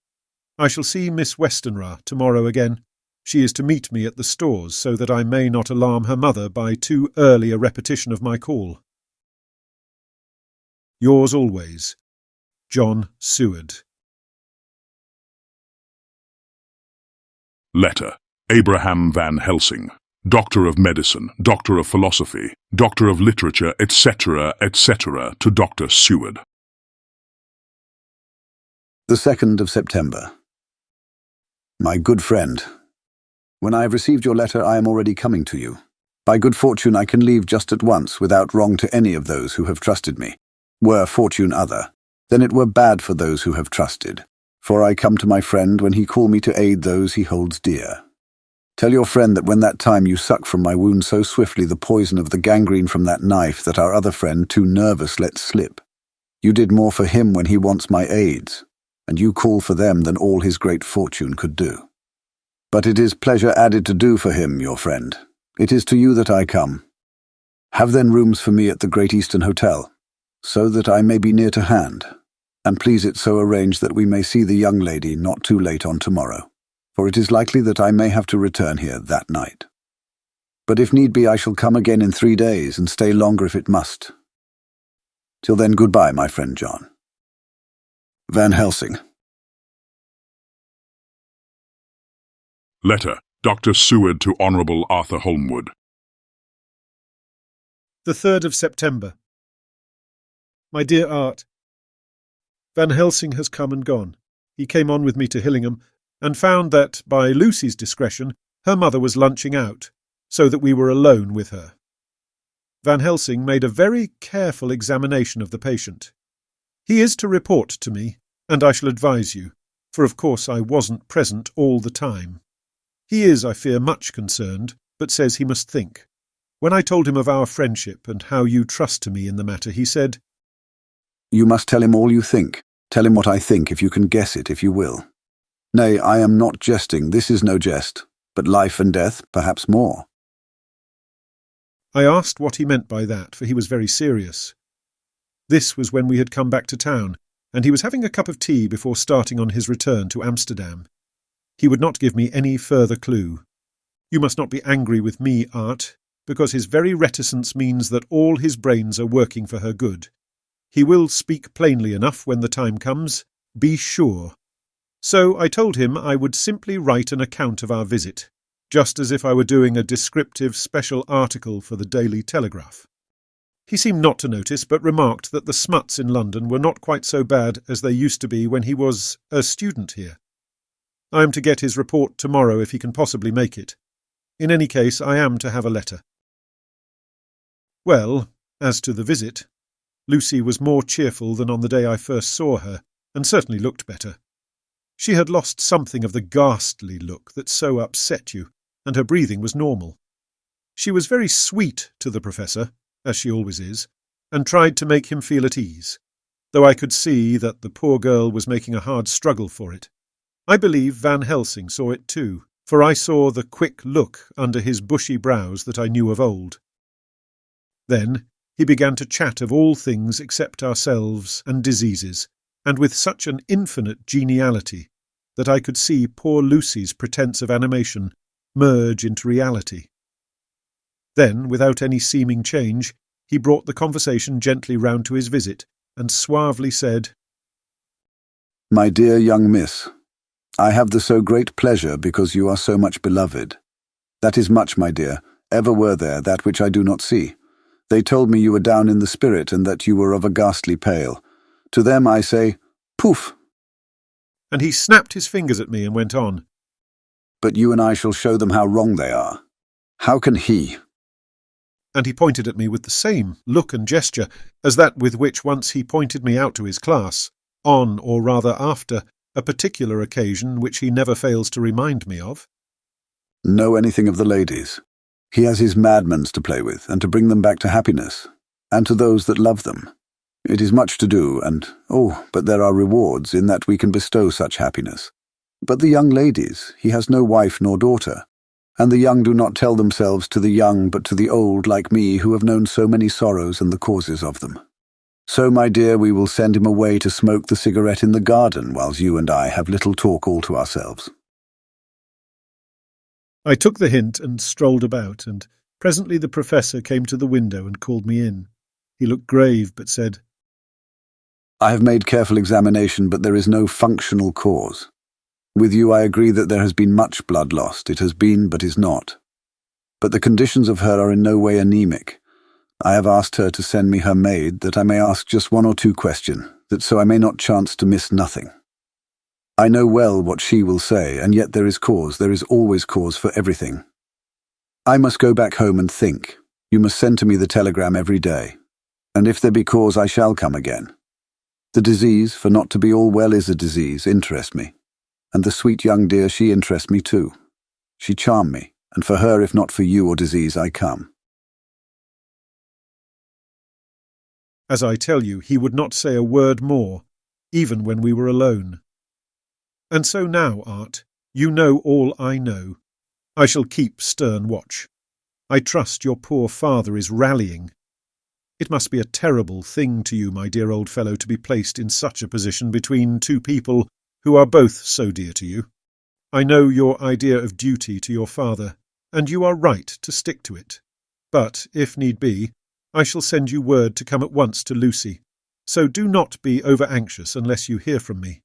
I shall see Miss Westenra tomorrow again. She is to meet me at the stores so that I may not alarm her mother by too early a repetition of my call. Yours always, John Seward. Letter. Abraham Van Helsing, Doctor of Medicine, Doctor of Philosophy, Doctor of Literature, etc., etc., to Dr. Seward. The 2nd of September. My good friend, when I have received your letter, I am already coming to you. By good fortune I can leave just at once without wrong to any of those who have trusted me. Were fortune other, then it were bad for those who have trusted. For I come to my friend when he call me to aid those he holds dear. Tell your friend that when that time you suck from my wound so swiftly the poison of the gangrene from that knife that our other friend, too nervous, let slip. You did more for him when he wants my aids, and you call for them than all his great fortune could do. But it is pleasure added to do for him, your friend. It is to you that I come. Have then rooms for me at the Great Eastern Hotel, so that I may be near to hand, and please it so arrange that we may see the young lady not too late on tomorrow, for it is likely that I may have to return here that night. But if need be I shall come again in 3 days, and stay longer if it must. Till then, goodbye, my friend John. Van Helsing. Letter. Dr. Seward to Honourable Arthur Holmwood. The 3rd of September. My dear Art, Van Helsing has come and gone. He came on with me to Hillingham, and found that, by Lucy's discretion, her mother was lunching out, so that we were alone with her. Van Helsing made a very careful examination of the patient. He is to report to me, and I shall advise you, for of course I wasn't present all the time. He is, I fear, much concerned, but says he must think. When I told him of our friendship and how you trust to me in the matter, he said, You must tell him all you think. Tell him what I think, if you can guess it, if you will. Nay, I am not jesting, this is no jest, but life and death, perhaps more. I asked what he meant by that, for he was very serious. This was when we had come back to town, and he was having a cup of tea before starting on his return to Amsterdam. He would not give me any further clue. You must not be angry with me, Art, because his very reticence means that all his brains are working for her good. He will speak plainly enough when the time comes, be sure. So I told him I would simply write an account of our visit, just as if I were doing a descriptive special article for the Daily Telegraph. He seemed not to notice, but remarked that the smuts in London were not quite so bad as they used to be when he was a student here. I am to get his report tomorrow if he can possibly make it. In any case, I am to have a letter. Well, as to the visit, Lucy was more cheerful than on the day I first saw her, and certainly looked better. She had lost something of the ghastly look that so upset you, and her breathing was normal. She was very sweet to the Professor, as she always is, and tried to make him feel at ease, though I could see that the poor girl was making a hard struggle for it. I believe Van Helsing saw it too, for I saw the quick look under his bushy brows that I knew of old. Then he began to chat of all things except ourselves and diseases, and with such an infinite geniality that I could see poor Lucy's pretence of animation merge into reality. Then, without any seeming change, he brought the conversation gently round to his visit, and suavely said, "My dear young miss, I have the so great pleasure because you are so much beloved. That is much, my dear, ever were there, that which I do not see. They told me you were down in the spirit, and that you were of a ghastly pale. To them I say, poof!" And he snapped his fingers at me and went on, "But you and I shall show them how wrong they are. How can he?" And he pointed at me with the same look and gesture as that with which once he pointed me out to his class, on, or rather after, a particular occasion which he never fails to remind me of. "Know anything of the ladies? He has his madmans to play with, and to bring them back to happiness, and to those that love them. It is much to do, and, but there are rewards in that we can bestow such happiness. But the young ladies, he has no wife nor daughter, and the young do not tell themselves to the young, but to the old like me, who have known so many sorrows and the causes of them. So, my dear, we will send him away to smoke the cigarette in the garden, whilst you and I have little talk all to ourselves." I took the hint and strolled about, and presently the Professor came to the window and called me in. He looked grave, but said, "I have made careful examination, but there is no functional cause. With you I agree that there has been much blood lost. It has been, but is not. But the conditions of her are in no way anemic. I have asked her to send me her maid, that I may ask just one or two questions, that so I may not chance to miss nothing. I know well what she will say, and yet there is always cause for everything. I must go back home and think. You must send to me the telegram every day, and if there be cause I shall come again. The disease, for not to be all well is a disease, interests me, and the sweet young dear, she interests me too. She charmed me, and for her, if not for you or disease, I come." As I tell you, he would not say a word more, even when we were alone. And so now, Art, you know all I know. I shall keep stern watch. I trust your poor father is rallying. It must be a terrible thing to you, my dear old fellow, to be placed in such a position between two people who are both so dear to you. I know your idea of duty to your father, and you are right to stick to it. But, if need be, I shall send you word to come at once to Lucy, so do not be over-anxious unless you hear from me.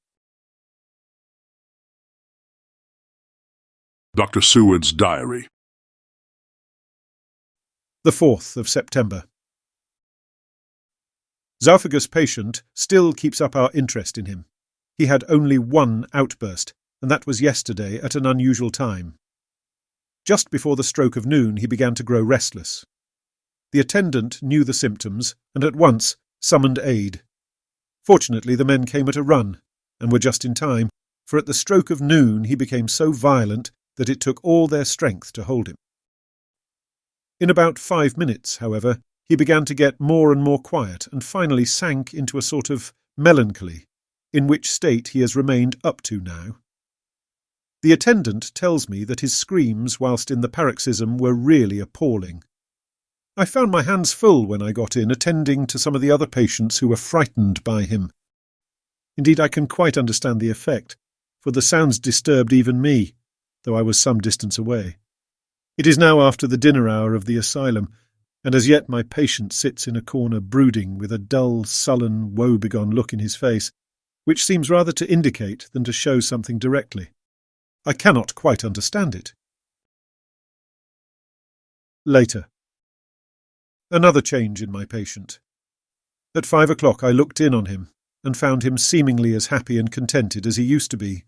Dr. Seward's Diary. The 4th of September. Zophagus' patient still keeps up our interest in him. He had only one outburst, and that was yesterday at an unusual time. Just before the stroke of noon he began to grow restless. The attendant knew the symptoms, and at once summoned aid. Fortunately the men came at a run, and were just in time, for at the stroke of noon he became so violent that it took all their strength to hold him. In about 5 minutes, however, he began to get more and more quiet, and finally sank into a sort of melancholy, in which state he has remained up to now. The attendant tells me that his screams whilst in the paroxysm were really appalling. I found my hands full when I got in, attending to some of the other patients who were frightened by him. Indeed, I can quite understand the effect, for the sounds disturbed even me, though I was some distance away. It is now after the dinner hour of the asylum, and as yet my patient sits in a corner brooding with a dull, sullen, woe-begone look in his face, which seems rather to indicate than to show something directly. I cannot quite understand it. Later. Another change in my patient. At 5 o'clock I looked in on him, and found him seemingly as happy and contented as he used to be.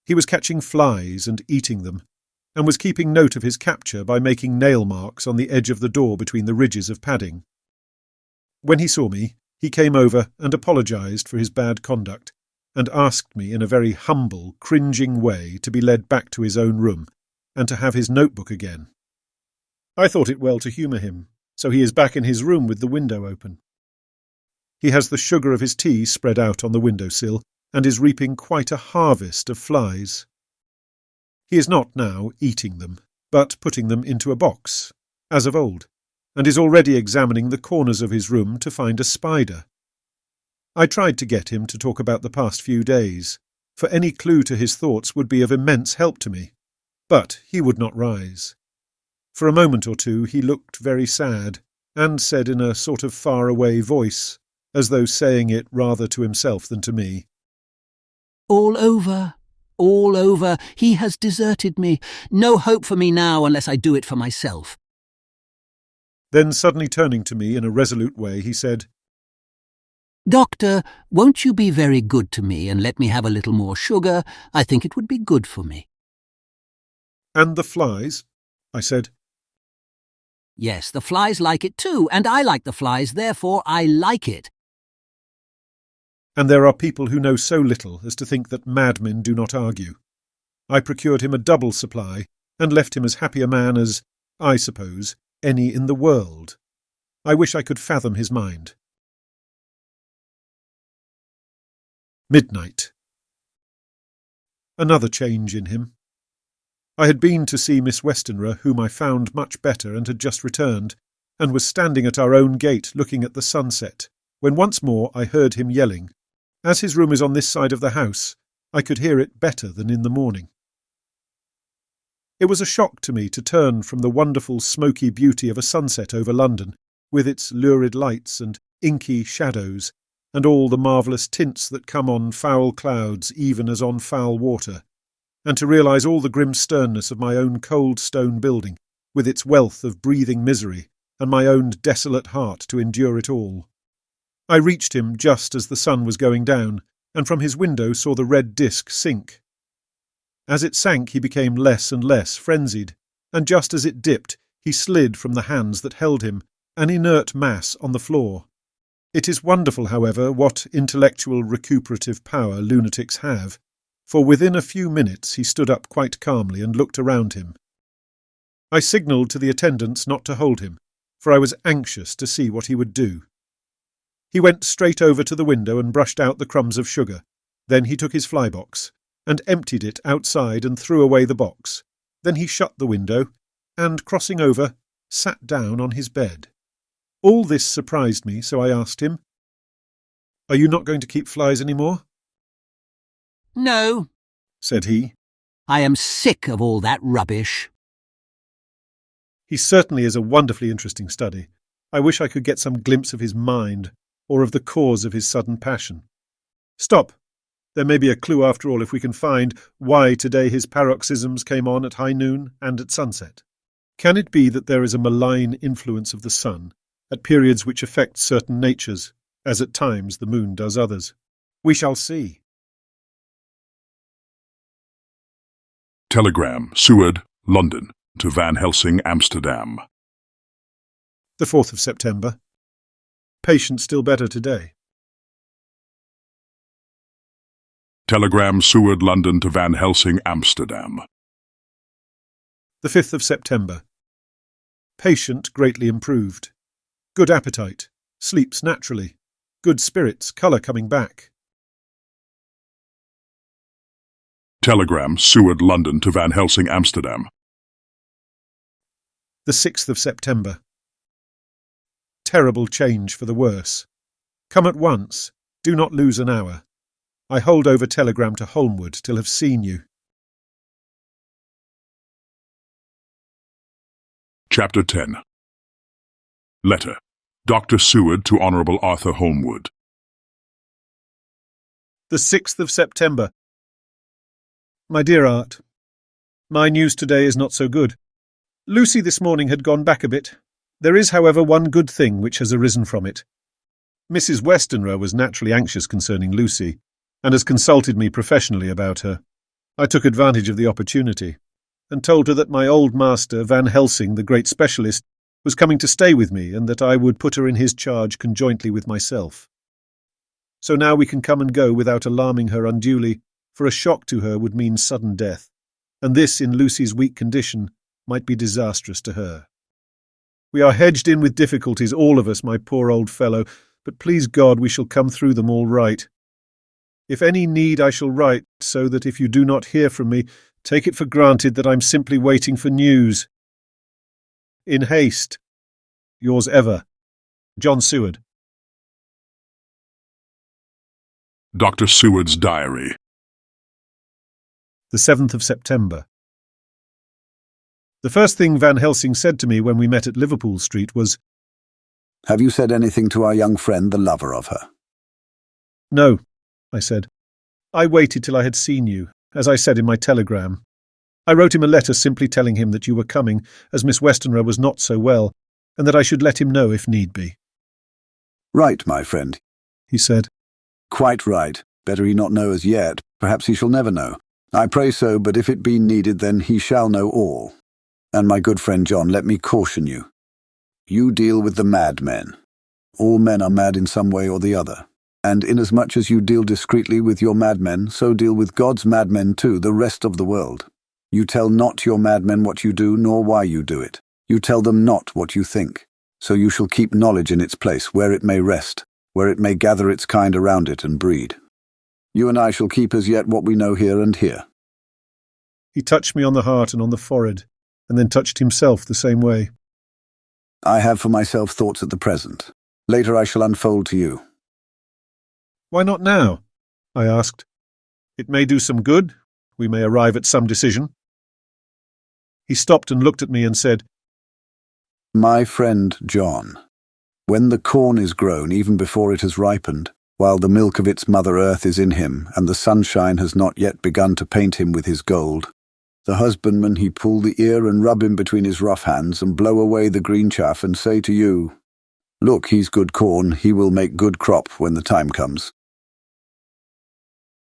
He was catching flies and eating them, and was keeping note of his capture by making nail marks on the edge of the door between the ridges of padding. When he saw me, he came over and apologised for his bad conduct, and asked me in a very humble, cringing way to be led back to his own room and to have his notebook again. I thought it well to humour him, so he is back in his room with the window open. He has the sugar of his tea spread out on the window-sill and is reaping quite a harvest of flies. He is not now eating them, but putting them into a box, as of old, and is already examining the corners of his room to find a spider. I tried to get him to talk about the past few days, for any clue to his thoughts would be of immense help to me, but he would not rise. For a moment or two he looked very sad, and said in a sort of far-away voice, as though saying it rather to himself than to me, "All over, all over. He has deserted me. No hope for me now unless I do it for myself." Then suddenly turning to me in a resolute way, he said, "Doctor, won't you be very good to me and let me have a little more sugar? I think it would be good for me." "And the flies?" I said. "Yes, the flies like it too, and I like the flies, therefore I like it." And there are people who know so little as to think that madmen do not argue. I procured him a double supply, and left him as happy a man as, I suppose, any in the world. I wish I could fathom his mind. Midnight. Another change in him. I had been to see Miss Westenra, whom I found much better and had just returned, and was standing at our own gate looking at the sunset, when once more I heard him yelling. As his room is on this side of the house, I could hear it better than in the morning. It was a shock to me to turn from the wonderful smoky beauty of a sunset over London, with its lurid lights and inky shadows, and all the marvellous tints that come on foul clouds even as on foul water, and to realise all the grim sternness of my own cold stone building, with its wealth of breathing misery, and my own desolate heart to endure it all. I reached him just as the sun was going down, and from his window saw the red disk sink. As it sank he became less and less frenzied, and just as it dipped he slid from the hands that held him, an inert mass on the floor. It is wonderful, however, what intellectual recuperative power lunatics have, for within a few minutes he stood up quite calmly and looked around him. I signalled to the attendants not to hold him, for I was anxious to see what he would do. He went straight over to the window and brushed out the crumbs of sugar. Then he took his fly-box, and emptied it outside and threw away the box. Then he shut the window, and, crossing over, sat down on his bed. All this surprised me, so I asked him, "Are you not going to keep flies any more?" "No," said he. "I am sick of all that rubbish." He certainly is a wonderfully interesting study. I wish I could get some glimpse of his mind, or of the cause of his sudden passion. Stop! There may be a clue after all if we can find why today his paroxysms came on at high noon and at sunset. Can it be that there is a malign influence of the sun at periods which affect certain natures, as at times the moon does others? We shall see. Telegram, Seward, London, to Van Helsing, Amsterdam. The 4th of September. Patient still better today. Telegram, Seward, London, to Van Helsing, Amsterdam. The 5th of September. Patient greatly improved. Good appetite. Sleeps naturally. Good spirits, colour coming back. Telegram, Seward, London, to Van Helsing, Amsterdam. The 6th of September. Terrible change for the worse. Come at once. Do not lose an hour. I hold over telegram to Holmwood till have seen you. Chapter 10. Letter. Dr. Seward to Honourable Arthur Holmwood. The 6th of September. My dear Art, my news today is not so good. Lucy this morning had gone back a bit. There is, however, one good thing which has arisen from it. Mrs. Westenra was naturally anxious concerning Lucy, and has consulted me professionally about her. I took advantage of the opportunity, and told her that my old master, Van Helsing, the great specialist, was coming to stay with me, and that I would put her in his charge conjointly with myself. so now we can come and go without alarming her unduly, for a shock to her would mean sudden death, and this, in Lucy's weak condition, might be disastrous to her. We are hedged in with difficulties, all of us, my poor old fellow, but please God we shall come through them all right. If any need I shall write, so that if you do not hear from me, take it for granted that I'm simply waiting for news. In haste. Yours ever, John Seward. Dr. Seward's Diary. The 7th of September. The first thing Van Helsing said to me when we met at Liverpool Street was, "Have you said anything to our young friend, the lover of her?" "No," I said. "I waited till I had seen you, as I said in my telegram. I wrote him a letter simply telling him that you were coming, as Miss Westenra was not so well, and that I should let him know if need be." "Right, my friend," he said. "Quite right. Better he not know as yet. Perhaps he shall never know. I pray so, but if it be needed, then he shall know all. And my good friend John, let me caution you. You deal with the madmen. All men are mad in some way or the other. And inasmuch as you deal discreetly with your madmen, so deal with God's madmen too, the rest of the world. You tell not your madmen what you do, nor why you do it. You tell them not what you think. So you shall keep knowledge in its place, where it may rest, where it may gather its kind around it and breed. You and I shall keep as yet what we know here and here." He touched me on the heart and on the forehead, and then touched himself the same way. "I have for myself thoughts at the present. Later I shall unfold to you." "Why not now?" I asked. "It may do some good. We may arrive at some decision." He stopped and looked at me and said, "My friend John, when the corn is grown even before it has ripened, while the milk of its Mother Earth is in him, and the sunshine has not yet begun to paint him with his gold, the husbandman he pull the ear and rub him between his rough hands and blow away the green chaff and say to you, 'Look, he's good corn, he will make good crop when the time comes.'"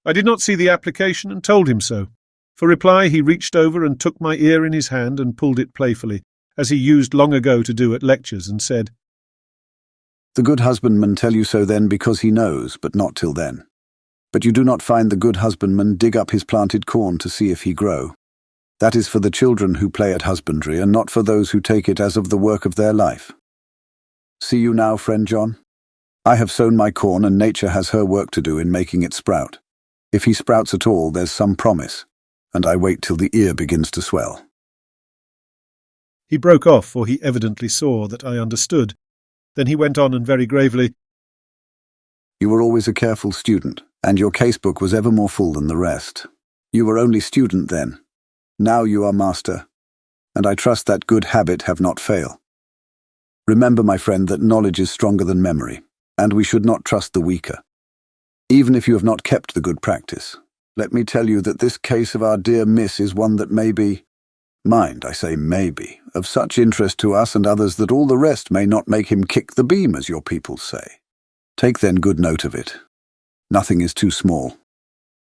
I did not see the application and told him so. For reply he reached over and took my ear in his hand and pulled it playfully, as he used long ago to do at lectures, and said, "The good husbandman tell you so then because he knows, but not till then. But you do not find the good husbandman dig up his planted corn to see if he grow. That is for the children who play at husbandry, and not for those who take it as of the work of their life. See you now, friend John? I have sown my corn, and nature has her work to do in making it sprout. If he sprouts at all, there's some promise, and I wait till the ear begins to swell." He broke off, for he evidently saw that I understood. Then he went on and very gravely, "You were always a careful student, and your casebook was ever more full than the rest. You were only student then. Now you are master, and I trust that good habit have not fail. Remember, my friend, that knowledge is stronger than memory, and we should not trust the weaker. Even if you have not kept the good practice, let me tell you that this case of our dear Miss is one that may be, mind, I say may be, of such interest to us and others that all the rest may not make him kick the beam, as your people say. Take then good note of it. Nothing is too small.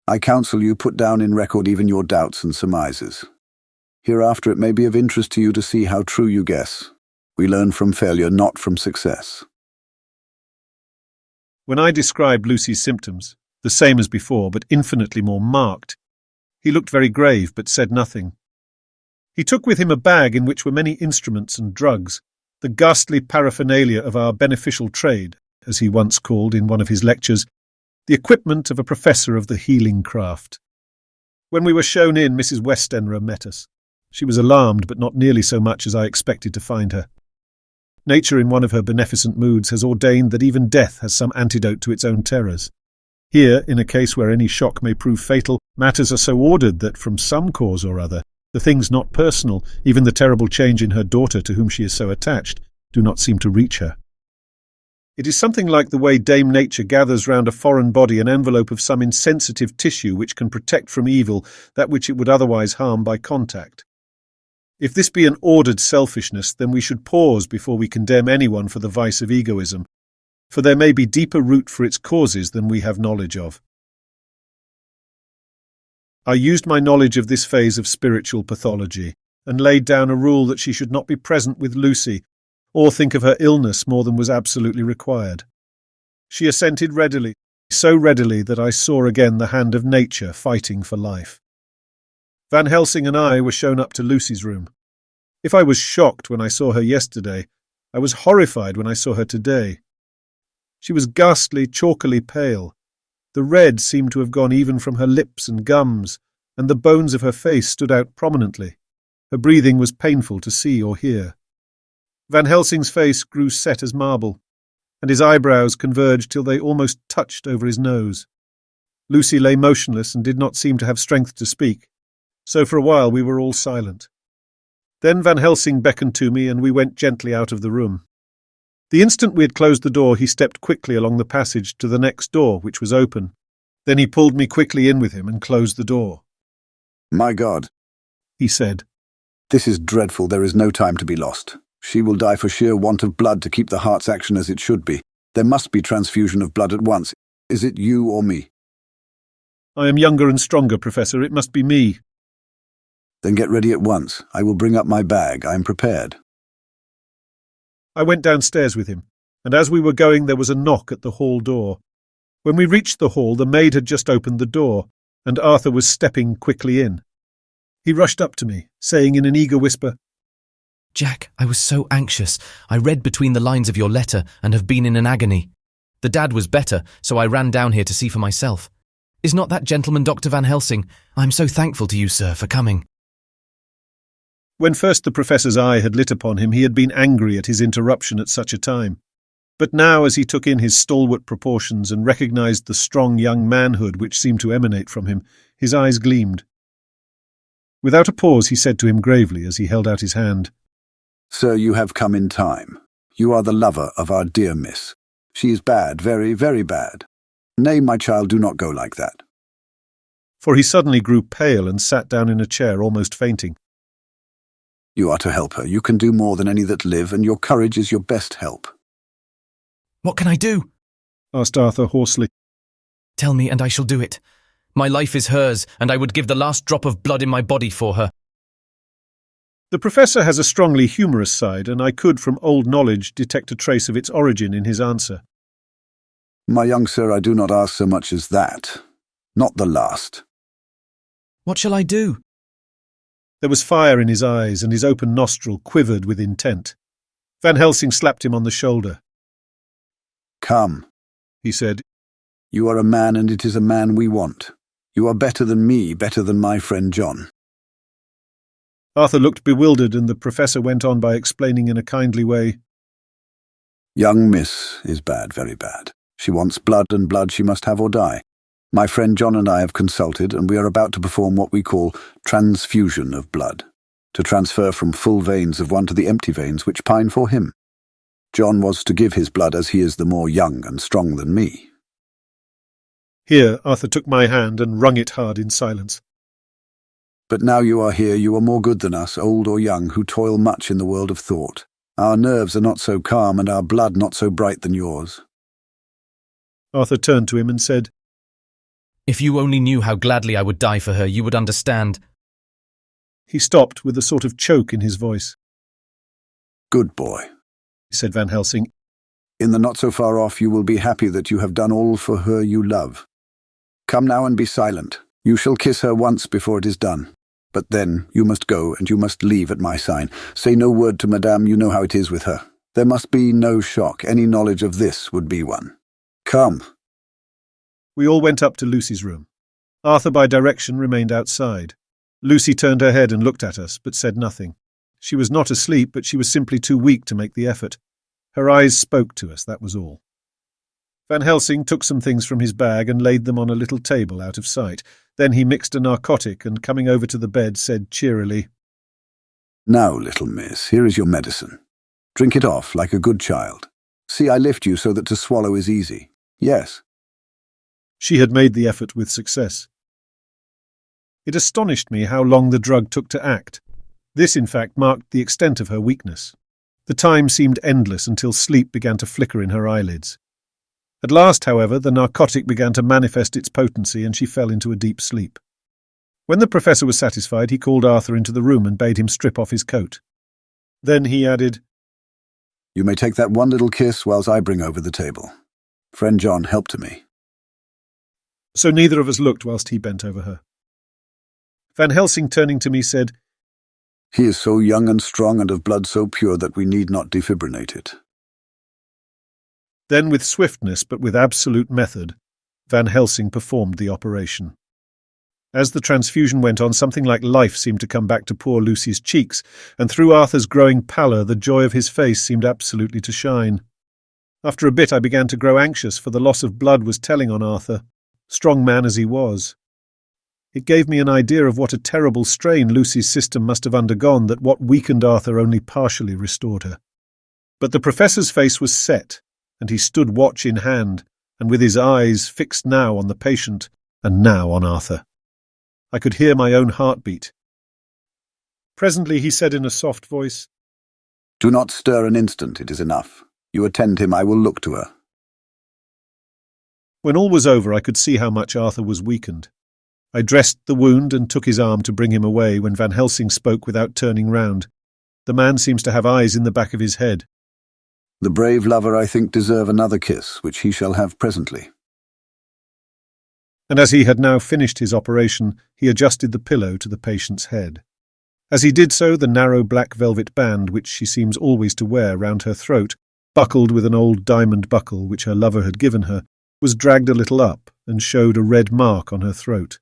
I counsel you put down in record even your doubts and surmises. Hereafter it may be of interest to you to see how true you guess. We learn from failure, not from success." When I described Lucy's symptoms, the same as before, but infinitely more marked, he looked very grave, but said nothing. He took with him a bag in which were many instruments and drugs, the ghastly paraphernalia of our beneficial trade, as he once called in one of his lectures, the equipment of a professor of the healing craft. When we were shown in, Mrs. Westenra met us. She was alarmed, but not nearly so much as I expected to find her. Nature, in one of her beneficent moods, has ordained that even death has some antidote to its own terrors. Here, in a case where any shock may prove fatal, matters are so ordered that, from some cause or other, the things not personal, even the terrible change in her daughter to whom she is so attached, do not seem to reach her. It is something like the way Dame Nature gathers round a foreign body an envelope of some insensitive tissue which can protect from evil that which it would otherwise harm by contact. If this be an ordered selfishness, then we should pause before we condemn anyone for the vice of egoism, for there may be deeper root for its causes than we have knowledge of. I used my knowledge of this phase of spiritual pathology, and laid down a rule that she should not be present with Lucy, or think of her illness more than was absolutely required. She assented readily, so readily that I saw again the hand of nature fighting for life. Van Helsing and I were shown up to Lucy's room. If I was shocked when I saw her yesterday, I was horrified when I saw her today. She was ghastly, chalkily pale. The red seemed to have gone even from her lips and gums, and the bones of her face stood out prominently. Her breathing was painful to see or hear. Van Helsing's face grew set as marble, and his eyebrows converged till they almost touched over his nose. Lucy lay motionless and did not seem to have strength to speak, so for a while we were all silent. Then Van Helsing beckoned to me, and we went gently out of the room. The instant we had closed the door, he stepped quickly along the passage to the next door, which was open. Then he pulled me quickly in with him and closed the door. "My God," he said. "This is dreadful. There is no time to be lost. She will die for sheer want of blood to keep the heart's action as it should be. There must be transfusion of blood at once. Is it you or me?" "I am younger and stronger, Professor. It must be me." "Then get ready at once. I will bring up my bag. I am prepared." I went downstairs with him, and as we were going there was a knock at the hall door. When we reached the hall, the maid had just opened the door, and Arthur was stepping quickly in. He rushed up to me, saying in an eager whisper, "Jack, I was so anxious. I read between the lines of your letter and have been in an agony. The dad was better, so I ran down here to see for myself. Is not that gentleman Dr. Van Helsing? I am so thankful to you, sir, for coming." When first the Professor's eye had lit upon him, he had been angry at his interruption at such a time. But now, as he took in his stalwart proportions and recognized the strong young manhood which seemed to emanate from him, his eyes gleamed. Without a pause, he said to him gravely as he held out his hand, "Sir, you have come in time. You are the lover of our dear miss. She is bad, very, very bad. Nay, my child, do not go like that." For he suddenly grew pale and sat down in a chair, almost fainting. "You are to help her. You can do more than any that live, and your courage is your best help." "What can I do?" asked Arthur hoarsely. "Tell me, and I shall do it. My life is hers, and I would give the last drop of blood in my body for her." The Professor has a strongly humorous side, and I could, from old knowledge, detect a trace of its origin in his answer. "My young sir, I do not ask so much as that. Not the last." "What shall I do?" There was fire in his eyes, and his open nostril quivered with intent. Van Helsing slapped him on the shoulder. "Come," he said. "You are a man, and it is a man we want. You are better than me, better than my friend John." Arthur looked bewildered, and the Professor went on by explaining in a kindly way, "Young miss is bad, very bad. She wants blood, and blood she must have or die. My friend John and I have consulted, and we are about to perform what we call transfusion of blood, to transfer from full veins of one to the empty veins which pine for him. John was to give his blood as he is the more young and strong than me." Here Arthur took my hand and wrung it hard in silence. "But now you are here, you are more good than us, old or young, who toil much in the world of thought. Our nerves are not so calm, and our blood not so bright than yours." Arthur turned to him and said, "If you only knew how gladly I would die for her, you would understand." He stopped with a sort of choke in his voice. "Good boy," said Van Helsing. "In the not so far off you will be happy that you have done all for her you love. Come now and be silent. You shall kiss her once before it is done. But then you must go, and you must leave at my sign. Say no word to Madame, you know how it is with her. There must be no shock. Any knowledge of this would be one. Come." We all went up to Lucy's room. Arthur, by direction, remained outside. Lucy turned her head and looked at us, but said nothing. She was not asleep, but she was simply too weak to make the effort. Her eyes spoke to us, that was all. Van Helsing took some things from his bag and laid them on a little table out of sight. Then he mixed a narcotic and, coming over to the bed, said cheerily, "Now, little miss, here is your medicine. Drink it off like a good child. See, I lift you so that to swallow is easy. Yes." She had made the effort with success. It astonished me how long the drug took to act. This, in fact, marked the extent of her weakness. The time seemed endless until sleep began to flicker in her eyelids. At last, however, the narcotic began to manifest its potency, and she fell into a deep sleep. When the Professor was satisfied, he called Arthur into the room and bade him strip off his coat. Then he added, "You may take that one little kiss whilst I bring over the table. Friend John, help to me." So neither of us looked whilst he bent over her. Van Helsing, turning to me, said, "He is so young and strong and of blood so pure that we need not defibrillate it." Then, with swiftness but with absolute method, Van Helsing performed the operation. As the transfusion went on, something like life seemed to come back to poor Lucy's cheeks, and through Arthur's growing pallor the joy of his face seemed absolutely to shine. After a bit I began to grow anxious, for the loss of blood was telling on Arthur, strong man as he was. It gave me an idea of what a terrible strain Lucy's system must have undergone, that what weakened Arthur only partially restored her. But the Professor's face was set, and he stood watch in hand, and with his eyes fixed now on the patient and now on Arthur. I could hear my own heartbeat. Presently he said in a soft voice, "Do not stir an instant, it is enough. You attend him, I will look to her." When all was over I could see how much Arthur was weakened. I dressed the wound and took his arm to bring him away when Van Helsing spoke without turning round. The man seems to have eyes in the back of his head. "The brave lover, I think, deserve another kiss, which he shall have presently." And as he had now finished his operation, he adjusted the pillow to the patient's head. As he did so, the narrow black velvet band, which she seems always to wear round her throat, buckled with an old diamond buckle which her lover had given her, was dragged a little up and showed a red mark on her throat.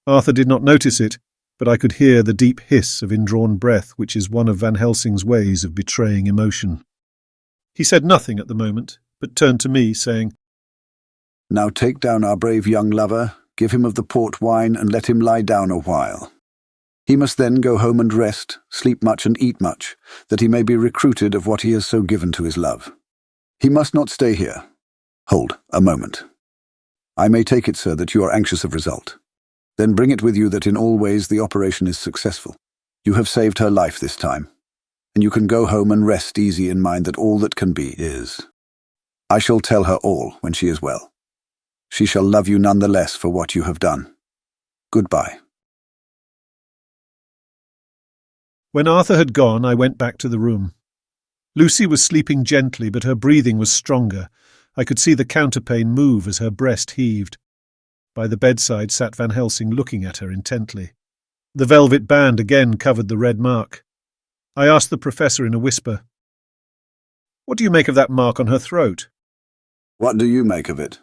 Arthur did not notice it, but I could hear the deep hiss of indrawn breath, which is one of Van Helsing's ways of betraying emotion. He said nothing at the moment, but turned to me, saying, "Now take down our brave young lover, give him of the port wine, and let him lie down a while. He must then go home and rest, sleep much and eat much, that he may be recruited of what he has so given to his love. He must not stay here. Hold, a moment. I may take it, sir, that you are anxious of result. Then bring it with you that in all ways the operation is successful. You have saved her life this time, and you can go home and rest easy in mind that all that can be is. I shall tell her all when she is well. She shall love you none the less for what you have done. Goodbye." When Arthur had gone, I went back to the room. Lucy was sleeping gently, but her breathing was stronger. I could see the counterpane move as her breast heaved. By the bedside sat Van Helsing looking at her intently. The velvet band again covered the red mark. I asked the Professor in a whisper, "What do you make of that mark on her throat?" "What do you make of it?"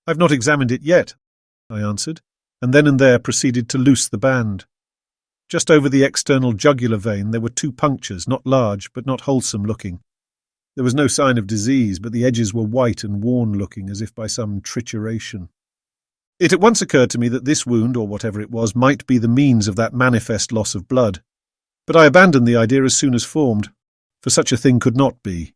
"I've not examined it yet," I answered, and then and there proceeded to loose the band. Just over the external jugular vein there were 2 punctures, not large, but not wholesome looking. There was no sign of disease, but the edges were white and worn-looking, as if by some trituration. It at once occurred to me that this wound, or whatever it was, might be the means of that manifest loss of blood. But I abandoned the idea as soon as formed, for such a thing could not be.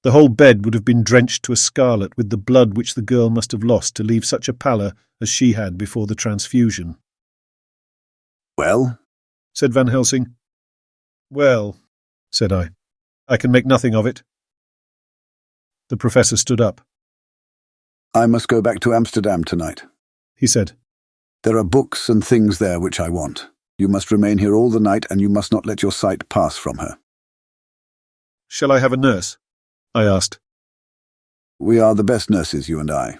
The whole bed would have been drenched to a scarlet with the blood which the girl must have lost to leave such a pallor as she had before the transfusion. "Well?" said Van Helsing. "Well," said I can make nothing of it." The Professor stood up. "I must go back to Amsterdam tonight," he said. "There are books and things there which I want. You must remain here all the night, and you must not let your sight pass from her." "Shall I have a nurse?" I asked. "We are the best nurses, you and I.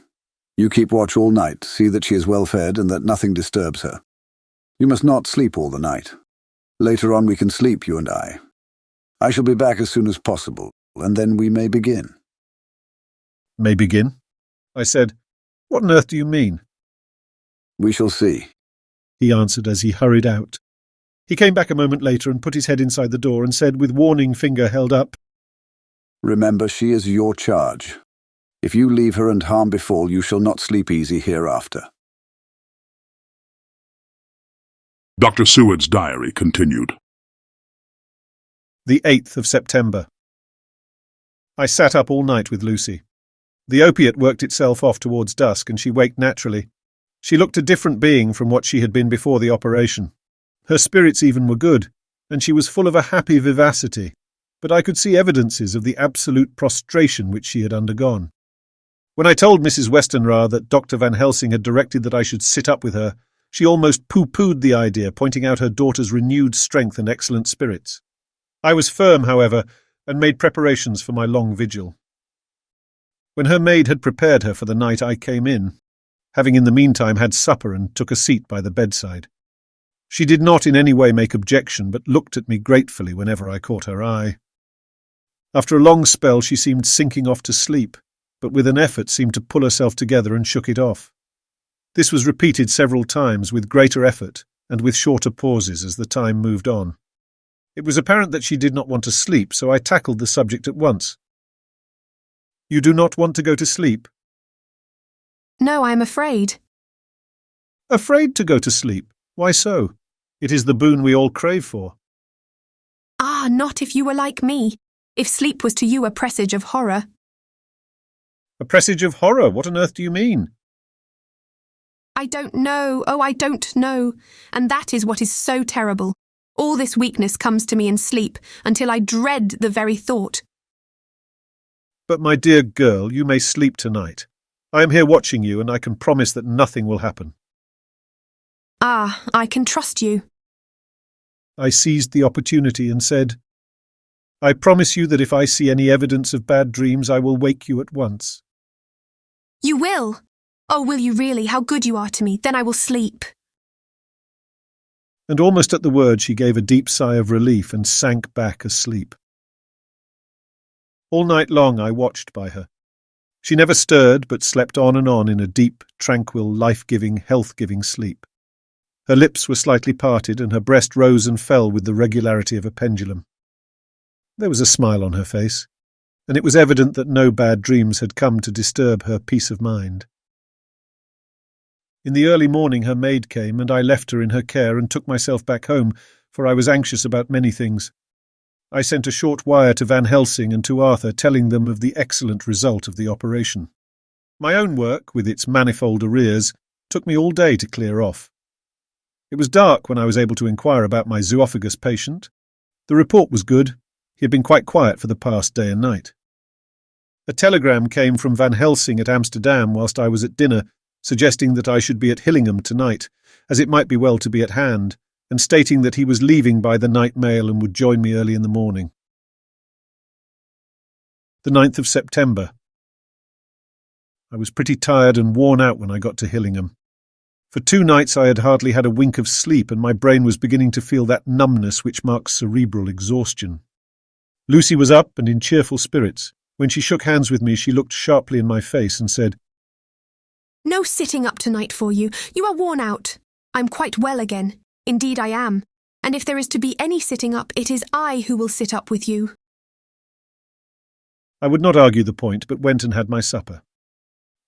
You keep watch all night, see that she is well fed and that nothing disturbs her. You must not sleep all the night. Later on we can sleep, you and I. I shall be back as soon as possible, and then we may begin." "May begin?" I said. "What on earth do you mean?" "We shall see," he answered as he hurried out. He came back a moment later and put his head inside the door and said, with warning finger held up, "Remember, she is your charge. If you leave her and harm befall, you shall not sleep easy hereafter." Dr. Seward's diary continued. The 8th of September. I sat up all night with Lucy. The opiate worked itself off towards dusk, and she waked naturally. She looked a different being from what she had been before the operation. Her spirits even were good, and she was full of a happy vivacity, but I could see evidences of the absolute prostration which she had undergone. When I told Mrs. Westenra that Dr. Van Helsing had directed that I should sit up with her, she almost pooh-poohed the idea, pointing out her daughter's renewed strength and excellent spirits. I was firm, however, and made preparations for my long vigil. When her maid had prepared her for the night, I came in. having in the meantime had supper and took a seat by the bedside. She did not in any way make objection, but looked at me gratefully whenever I caught her eye. After a long spell she seemed sinking off to sleep, but with an effort seemed to pull herself together and shook it off. This was repeated several times with greater effort and with shorter pauses as the time moved on. It was apparent that she did not want to sleep, so I tackled the subject at once. "You do not want to go to sleep?" No, I am afraid. "Afraid to go to sleep? Why so? It is the boon we all crave for." Ah, not if you were like me. If sleep was to you a presage of horror. "A presage of horror? What on earth do you mean?" I don't know, oh, I don't know. And that is what is so terrible. All this weakness comes to me in sleep, until I dread the very thought. "But my dear girl, you may sleep tonight. I am here watching you, and I can promise that nothing will happen." Ah, I can trust you. I seized the opportunity and said, "I promise you that if I see any evidence of bad dreams, I will wake you at once." You will? Oh, will you really? How good you are to me. Then I will sleep. And almost at the word she gave a deep sigh of relief and sank back asleep. All night long I watched by her. She never stirred, but slept on and on in a deep, tranquil, life-giving, health-giving sleep. Her lips were slightly parted, and her breast rose and fell with the regularity of a pendulum. There was a smile on her face, and it was evident that no bad dreams had come to disturb her peace of mind. In the early morning her maid came, and I left her in her care and took myself back home, for I was anxious about many things. I sent a short wire to Van Helsing and to Arthur telling them of the excellent result of the operation. My own work, with its manifold arrears, took me all day to clear off. It was dark when I was able to inquire about my zoophagus patient. The report was good. He had been quite quiet for the past day and night. A telegram came from Van Helsing at Amsterdam whilst I was at dinner, suggesting that I should be at Hillingham tonight, as it might be well to be at hand, and stating that he was leaving by the night mail and would join me early in the morning. The 9th of September. I was pretty tired and worn out when I got to Hillingham. For 2 nights I had hardly had a wink of sleep, and my brain was beginning to feel that numbness which marks cerebral exhaustion. Lucy was up and in cheerful spirits. When she shook hands with me, she looked sharply in my face and said, "No sitting up tonight for you. You are worn out. I'm quite well again. Indeed I am. And if there is to be any sitting up, it is I who will sit up with you." I would not argue the point, but went and had my supper.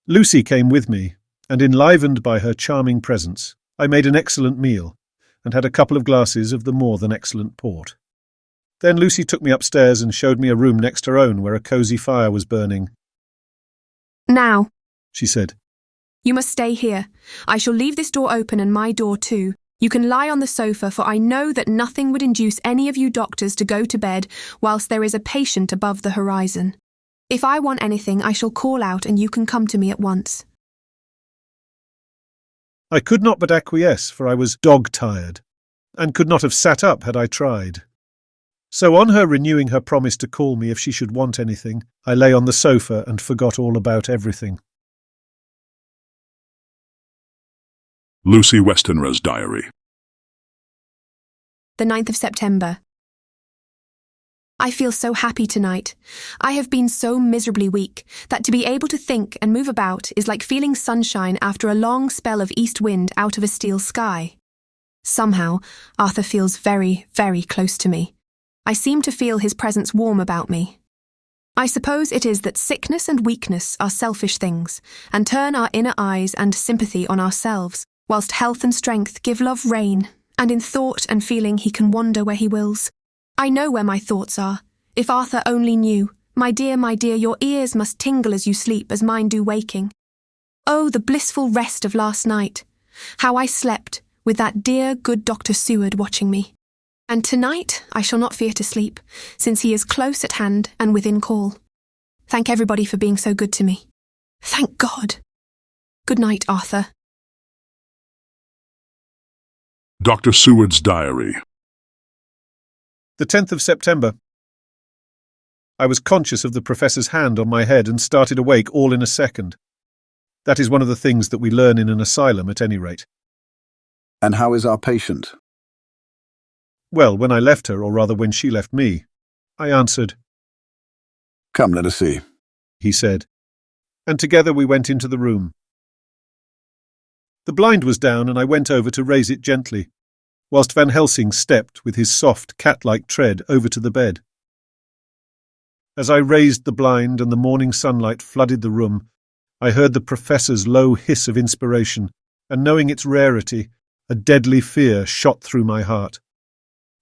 Lucy came with me, and enlivened by her charming presence, I made an excellent meal, and had a couple of glasses of the more than excellent port. Then Lucy took me upstairs and showed me a room next her own where a cosy fire was burning. "Now," she said, "you must stay here. I shall leave this door open and my door too. You can lie on the sofa, for I know that nothing would induce any of you doctors to go to bed whilst there is a patient above the horizon. If I want anything, I shall call out and you can come to me at once." I could not but acquiesce, for I was dog-tired, and could not have sat up had I tried. So on her renewing her promise to call me if she should want anything, I lay on the sofa and forgot all about everything. Lucy Westenra's diary. The 9th of September. I feel so happy tonight. I have been so miserably weak that to be able to think and move about is like feeling sunshine after a long spell of east wind out of a steel sky. Somehow, Arthur feels very, very close to me. I seem to feel his presence warm about me. I suppose it is that sickness and weakness are selfish things, and turn our inner eyes and sympathy on ourselves, whilst health and strength give love rein, and in thought and feeling he can wander where he wills. I know where my thoughts are. If Arthur only knew. My dear, your ears must tingle as you sleep, as mine do waking. Oh, the blissful rest of last night. How I slept, with that dear, good Dr. Seward watching me. And tonight I shall not fear to sleep, since he is close at hand and within call. Thank everybody for being so good to me. Thank God. Good night, Arthur. Dr. Seward's diary. The 10th of September. I was conscious of the Professor's hand on my head and started awake all in a second. That is one of the things that we learn in an asylum, at any rate. And how is our patient? Well, when I left her, or rather when she left me, I answered. Come, let us see, he said, and together we went into the room. The blind was down, and I went over to raise it gently, whilst Van Helsing stepped with his soft, cat-like tread over to the bed. As I raised the blind and the morning sunlight flooded the room, I heard the professor's low hiss of inspiration, and knowing its rarity, a deadly fear shot through my heart.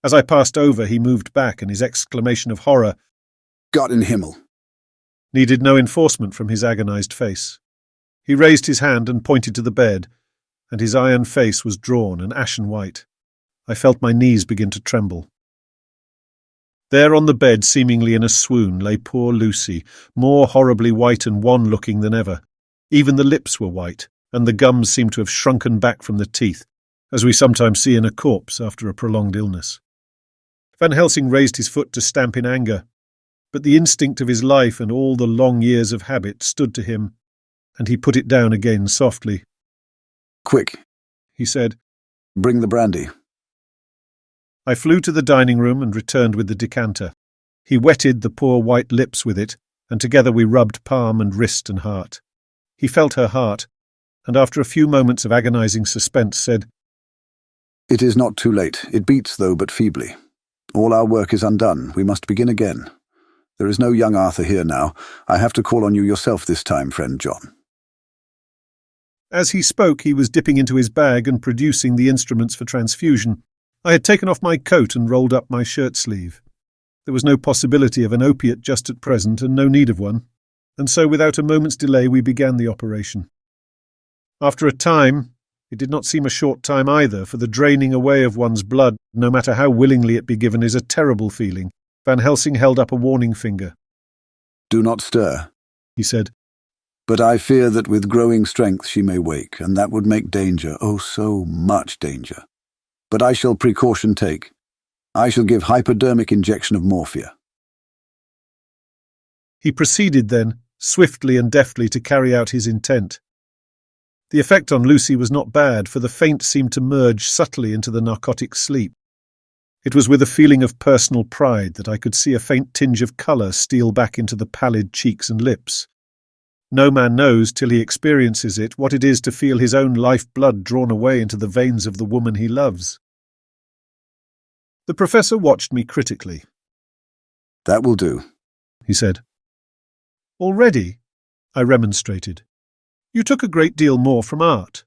As I passed over, he moved back, and his exclamation of horror, "Gott in Himmel," needed no enforcement from his agonized face. He raised his hand and pointed to the bed, and his iron face was drawn and ashen white. I felt my knees begin to tremble. There on the bed, seemingly in a swoon, lay poor Lucy, more horribly white and wan-looking than ever. Even the lips were white, and the gums seemed to have shrunken back from the teeth, as we sometimes see in a corpse after a prolonged illness. Van Helsing raised his foot to stamp in anger, but the instinct of his life and all the long years of habit stood to him, and he put it down again softly. "Quick," he said. "Bring the brandy." I flew to the dining room and returned with the decanter. He wetted the poor white lips with it, and together we rubbed palm and wrist and heart. He felt her heart, and after a few moments of agonizing suspense said, "It is not too late. It beats, though, but feebly. All our work is undone. We must begin again. There is no young Arthur here now. I have to call on you yourself this time, friend John." As he spoke, he was dipping into his bag and producing the instruments for transfusion. I had taken off my coat and rolled up my shirt sleeve. There was no possibility of an opiate just at present, and no need of one, and so without a moment's delay we began the operation. After a time, it did not seem a short time either, for the draining away of one's blood, no matter how willingly it be given, is a terrible feeling. Van Helsing held up a warning finger. "Do not stir," he said. "But I fear that with growing strength she may wake, and that would make danger, oh so much danger. But I shall precaution take. I shall give hypodermic injection of morphia." He proceeded then, swiftly and deftly, to carry out his intent. The effect on Lucy was not bad, for the faint seemed to merge subtly into the narcotic sleep. It was with a feeling of personal pride that I could see a faint tinge of colour steal back into the pallid cheeks and lips. No man knows, till he experiences it, what it is to feel his own life-blood drawn away into the veins of the woman he loves. The professor watched me critically. "That will do," he said. "Already?" I remonstrated. "You took a great deal more from art."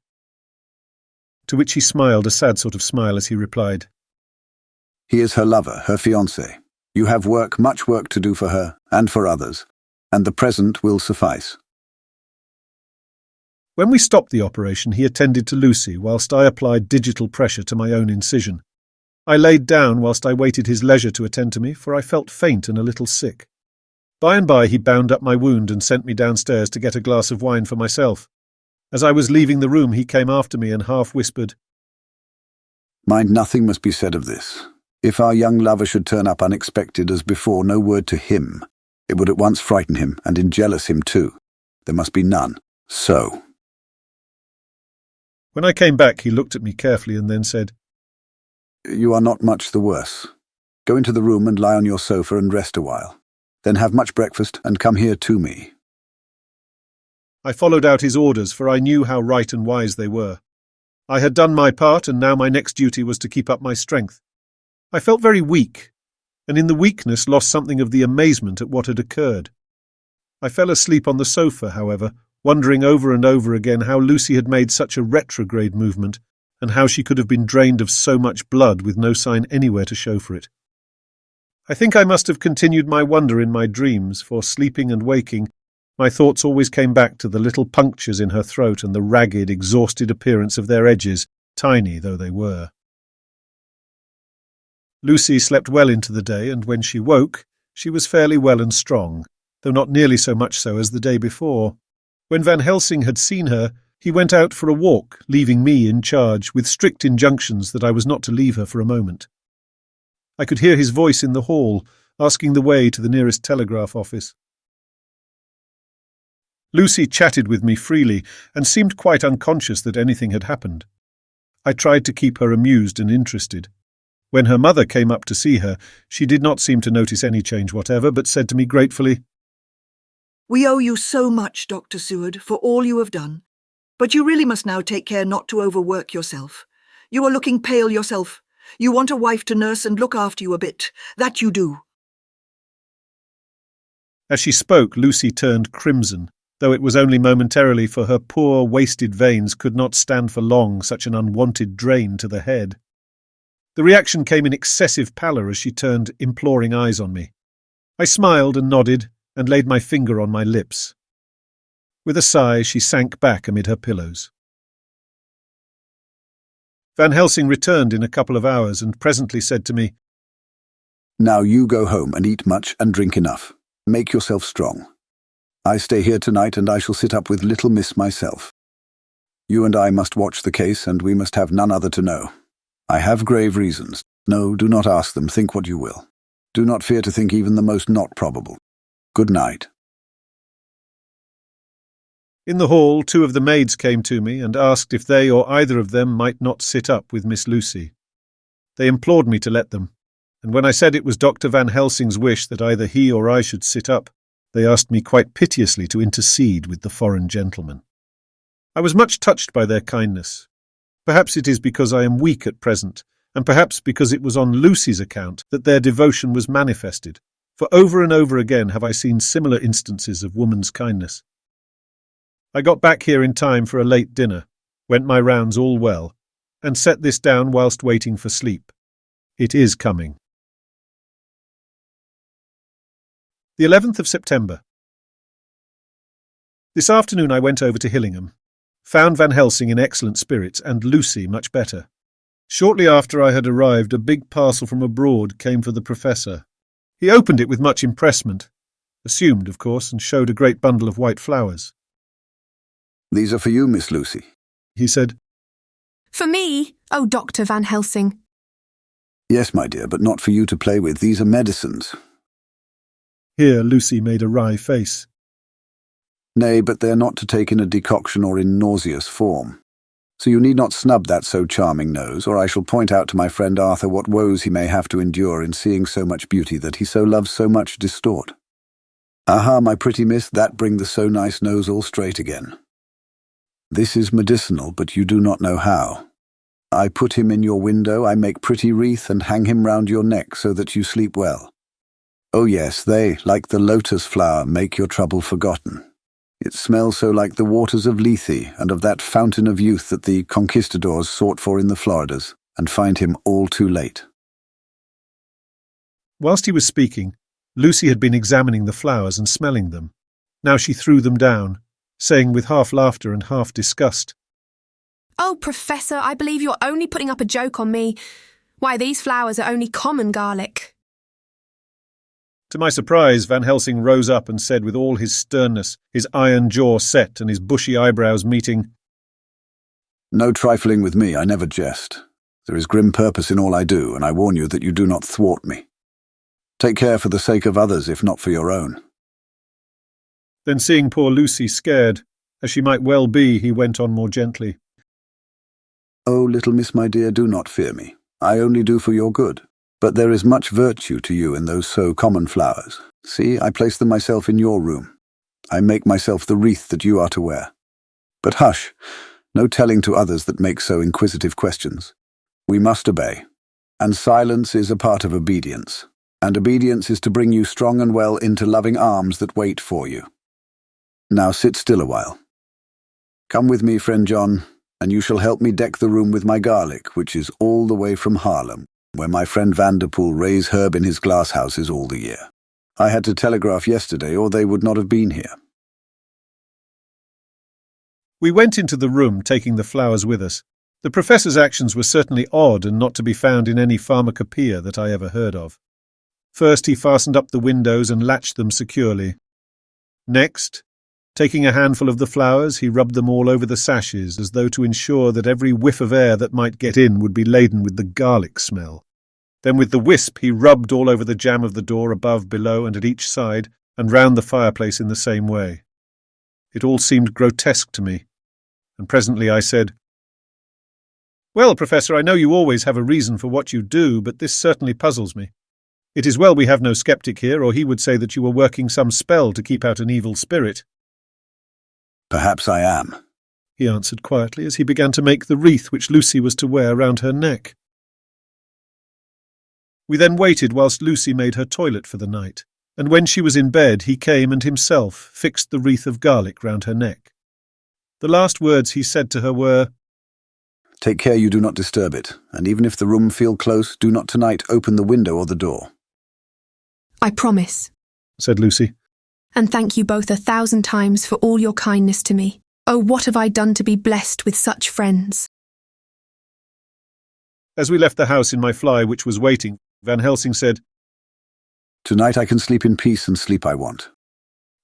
To which he smiled a sad sort of smile as he replied, "He is her lover, her fiancé. You have much work to do for her, and for others, and the present will suffice." When we stopped the operation, he attended to Lucy, whilst I applied digital pressure to my own incision. I laid down whilst I waited his leisure to attend to me, for I felt faint and a little sick. By and by he bound up my wound and sent me downstairs to get a glass of wine for myself. As I was leaving the room, he came after me and half whispered, "Mind, nothing must be said of this. If our young lover should turn up unexpected as before, no word to him. It would at once frighten him, and enjealous him too. There must be none. So." When I came back, he looked at me carefully and then said, "You are not much the worse. Go into the room and lie on your sofa and rest a while. Then have much breakfast and come here to me." I followed out his orders, for I knew how right and wise they were. I had done my part, and now my next duty was to keep up my strength. I felt very weak, and in the weakness lost something of the amazement at what had occurred. I fell asleep on the sofa, however, wondering over and over again how Lucy had made such a retrograde movement, and how she could have been drained of so much blood with no sign anywhere to show for it. I think I must have continued my wonder in my dreams, for sleeping and waking, my thoughts always came back to the little punctures in her throat and the ragged, exhausted appearance of their edges, tiny though they were. Lucy slept well into the day, and when she woke, she was fairly well and strong, though not nearly so much so as the day before. When Van Helsing had seen her, he went out for a walk, leaving me in charge, with strict injunctions that I was not to leave her for a moment. I could hear his voice in the hall, asking the way to the nearest telegraph office. Lucy chatted with me freely and seemed quite unconscious that anything had happened. I tried to keep her amused and interested. When her mother came up to see her, she did not seem to notice any change whatever, but said to me gratefully, "We owe you so much, Dr. Seward, for all you have done. But you really must now take care not to overwork yourself. You are looking pale yourself. You want a wife to nurse and look after you a bit. That you do." As she spoke, Lucy turned crimson, though it was only momentarily, for her poor, wasted veins could not stand for long such an unwanted drain to the head. The reaction came in excessive pallor as she turned imploring eyes on me. I smiled and nodded and laid my finger on my lips. With a sigh, she sank back amid her pillows. Van Helsing returned in a couple of hours and presently said to me, "Now you go home and eat much and drink enough. Make yourself strong. I stay here tonight and I shall sit up with little miss myself. You and I must watch the case and we must have none other to know. I have grave reasons. No, do not ask them. Think what you will. Do not fear to think even the most not probable. Good night." In the hall, 2 of the maids came to me and asked if they or either of them might not sit up with Miss Lucy. They implored me to let them, and when I said it was Dr. Van Helsing's wish that either he or I should sit up, they asked me quite piteously to intercede with the foreign gentleman. I was much touched by their kindness. Perhaps it is because I am weak at present, and perhaps because it was on Lucy's account that their devotion was manifested, for over and over again have I seen similar instances of woman's kindness. I got back here in time for a late dinner, went my rounds all well, and set this down whilst waiting for sleep. It is coming. The 11th of September. This afternoon I went over to Hillingham, found Van Helsing in excellent spirits and Lucy much better. Shortly after I had arrived, a big parcel from abroad came for the Professor. He opened it with much impressment, assumed, of course, and showed a great bundle of white flowers. "These are for you, Miss Lucy," he said. "For me? Oh, Dr. Van Helsing." "Yes, my dear, but not for you to play with. These are medicines." Here Lucy made a wry face. "Nay, but they are not to take in a decoction or in nauseous form. So you need not snub that so charming nose, or I shall point out to my friend Arthur what woes he may have to endure in seeing so much beauty that he so loves so much distort. Aha, my pretty miss, that bring the so nice nose all straight again. This is medicinal, but you do not know how. I put him in your window, I make pretty wreath and hang him round your neck so that you sleep well. Oh yes, they, like the lotus flower, make your trouble forgotten. It smells so like the waters of Lethe and of that fountain of youth that the conquistadors sought for in the Floridas, and find him all too late." Whilst he was speaking, Lucy had been examining the flowers and smelling them. Now she threw them down, saying with half laughter and half disgust, "Oh, Professor, I believe you're only putting up a joke on me. Why, these flowers are only common garlic." To my surprise, Van Helsing rose up and said with all his sternness, his iron jaw set and his bushy eyebrows meeting, "No trifling with me, I never jest. There is grim purpose in all I do, and I warn you that you do not thwart me. Take care for the sake of others, if not for your own." Then seeing poor Lucy scared, as she might well be, he went on more gently. "Oh, little miss, my dear, do not fear me. I only do for your good. But there is much virtue to you in those so common flowers. See, I place them myself in your room. I make myself the wreath that you are to wear. But hush, no telling to others that make so inquisitive questions. We must obey, and silence is a part of obedience, and obedience is to bring you strong and well into loving arms that wait for you. Now sit still a while. Come with me, friend John, and you shall help me deck the room with my garlic, which is all the way from Haarlem, where my friend Vanderpool raise herb in his glass houses all the year. I had to telegraph yesterday, or they would not have been here." We went into the room, taking the flowers with us. The Professor's actions were certainly odd and not to be found in any pharmacopoeia that I ever heard of. First he fastened up the windows and latched them securely. Next, taking a handful of the flowers, he rubbed them all over the sashes, as though to ensure that every whiff of air that might get in would be laden with the garlic smell. Then with the wisp he rubbed all over the jamb of the door above, below, and at each side, and round the fireplace in the same way. It all seemed grotesque to me, and presently I said, "Well, Professor, I know you always have a reason for what you do, but this certainly puzzles me. It is well we have no skeptic here, or he would say that you were working some spell to keep out an evil spirit." "Perhaps I am," he answered quietly as he began to make the wreath which Lucy was to wear round her neck. We then waited whilst Lucy made her toilet for the night, and when she was in bed he came and himself fixed the wreath of garlic round her neck. The last words he said to her were, "Take care you do not disturb it, and even if the room feel close, do not tonight open the window or the door." "I promise," said Lucy. "And thank you both 1,000 times for all your kindness to me. Oh, what have I done to be blessed with such friends?" As we left the house in my fly, which was waiting, Van Helsing said, "Tonight I can sleep in peace, and sleep I want.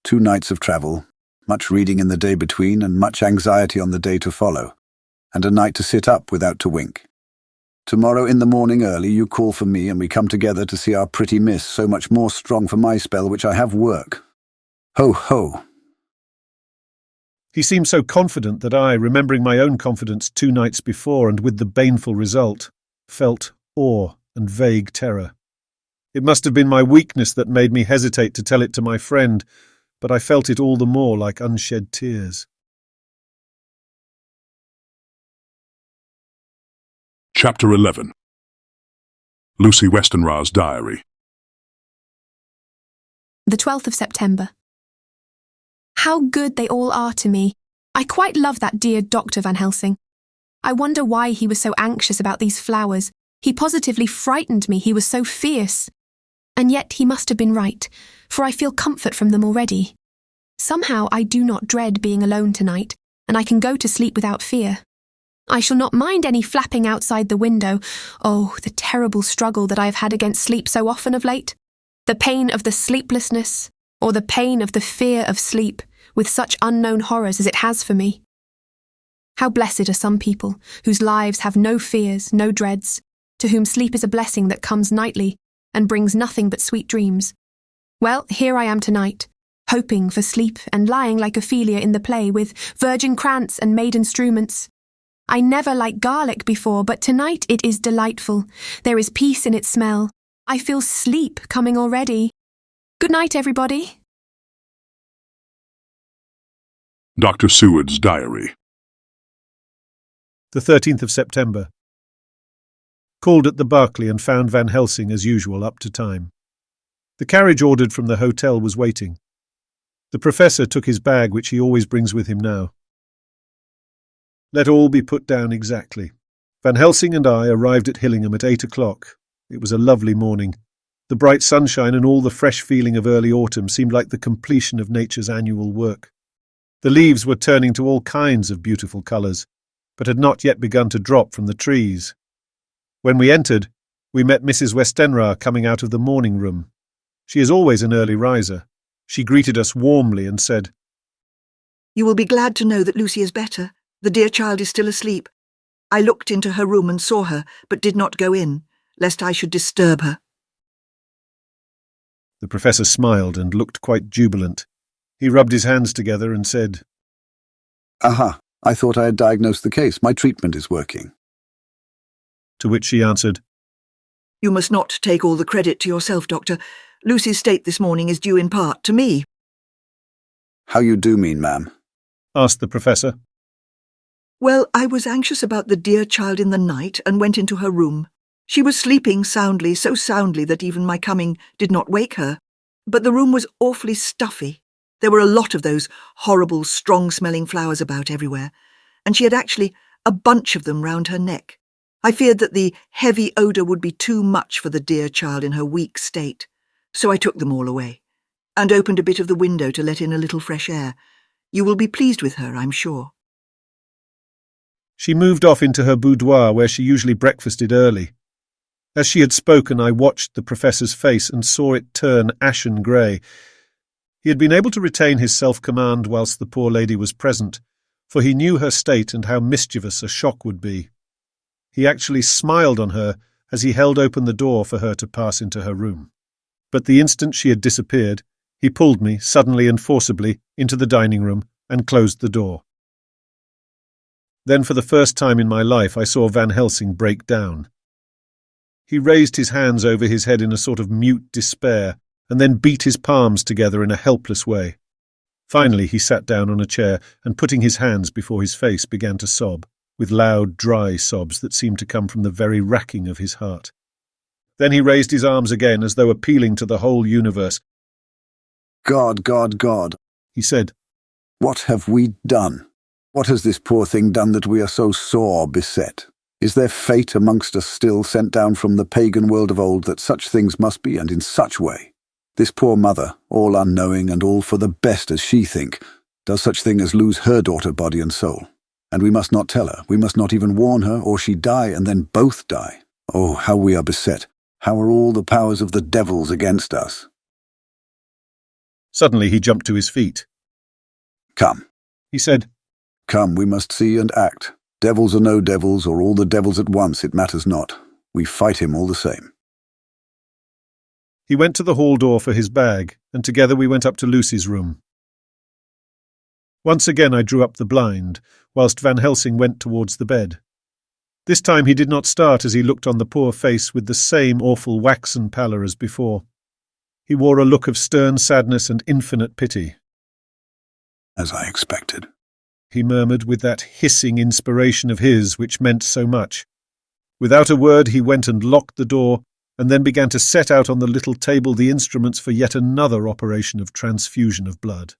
2 nights of travel, much reading in the day between, and much anxiety on the day to follow, and a night to sit up without to wink. Tomorrow in the morning early you call for me, and we come together to see our pretty miss, so much more strong for my spell which I have work. Ho, ho." He seemed so confident that I, remembering my own confidence 2 nights before and with the baneful result, felt awe and vague terror. It must have been my weakness that made me hesitate to tell it to my friend, but I felt it all the more like unshed tears. Chapter 11. Lucy Westenra's Diary. The 12th of September. How good they all are to me. I quite love that dear Dr. Van Helsing. I wonder why he was so anxious about these flowers. He positively frightened me, he was so fierce. And yet he must have been right, for I feel comfort from them already. Somehow I do not dread being alone tonight, and I can go to sleep without fear. I shall not mind any flapping outside the window. Oh, the terrible struggle that I have had against sleep so often of late. The pain of the sleeplessness, or the pain of the fear of sleep, with such unknown horrors as it has for me. How blessed are some people, whose lives have no fears, no dreads, to whom sleep is a blessing that comes nightly, and brings nothing but sweet dreams. Well, here I am tonight, hoping for sleep and lying like Ophelia in the play with virgin krantz and maiden struments. I never liked garlic before, but tonight it is delightful. There is peace in its smell. I feel sleep coming already. Good night, everybody. Dr. Seward's Diary. The 13th of September. Called at the Berkeley and found Van Helsing as usual up to time. The carriage ordered from the hotel was waiting. The professor took his bag, which he always brings with him now. Let all be put down exactly. Van Helsing and I arrived at Hillingham at 8 o'clock. It was a lovely morning. The bright sunshine and all the fresh feeling of early autumn seemed like the completion of nature's annual work. The leaves were turning to all kinds of beautiful colours, but had not yet begun to drop from the trees. When we entered, we met Mrs. Westenra coming out of the morning room. She is always an early riser. She greeted us warmly and said, "You will be glad to know that Lucy is better. The dear child is still asleep. I looked into her room and saw her, but did not go in, lest I should disturb her." The professor smiled and looked quite jubilant. He rubbed his hands together and said, "Aha, I thought I had diagnosed the case. My treatment is working." To which she answered, "You must not take all the credit to yourself, Doctor. Lucy's state this morning is due in part to me." "How you do mean, ma'am?" asked the professor. "Well, I was anxious about the dear child in the night and went into her room. She was sleeping soundly, so soundly that even my coming did not wake her. But the room was awfully stuffy. There were a lot of those horrible, strong-smelling flowers about everywhere, and she had actually a bunch of them round her neck. I feared that the heavy odour would be too much for the dear child in her weak state, so I took them all away, and opened a bit of the window to let in a little fresh air. You will be pleased with her, I'm sure." She moved off into her boudoir where she usually breakfasted early. As she had spoken, I watched the professor's face and saw it turn ashen grey. He had been able to retain his self-command whilst the poor lady was present, for he knew her state and how mischievous a shock would be. He actually smiled on her as he held open the door for her to pass into her room. But the instant she had disappeared, he pulled me, suddenly and forcibly, into the dining room and closed the door. Then for the first time in my life I saw Van Helsing break down. He raised his hands over his head in a sort of mute despair, and then beat his palms together in a helpless way. Finally he sat down on a chair and, putting his hands before his face, began to sob, with loud, dry sobs that seemed to come from the very racking of his heart. Then he raised his arms again as though appealing to the whole universe. God, God, God, he said. What have we done? What has this poor thing done that we are so sore beset? Is there fate amongst us still, sent down from the pagan world of old, that such things must be, and in such way? This poor mother, all unknowing and all for the best as she think, does such thing as lose her daughter body and soul. And we must not tell her, we must not even warn her, or she die, and then both die. Oh, how we are beset! How are all the powers of the devils against us? Suddenly he jumped to his feet. Come, he said. Come, we must see and act. Devils or no devils, or all the devils at once, it matters not. We fight him all the same. He went to the hall door for his bag, and together we went up to Lucy's room. Once again I drew up the blind, whilst Van Helsing went towards the bed. This time he did not start as he looked on the poor face with the same awful waxen pallor as before. He wore a look of stern sadness and infinite pity. As I expected, he murmured with that hissing inspiration of his which meant so much. Without a word he went and locked the door, and then began to set out on the little table the instruments for yet another operation of transfusion of blood.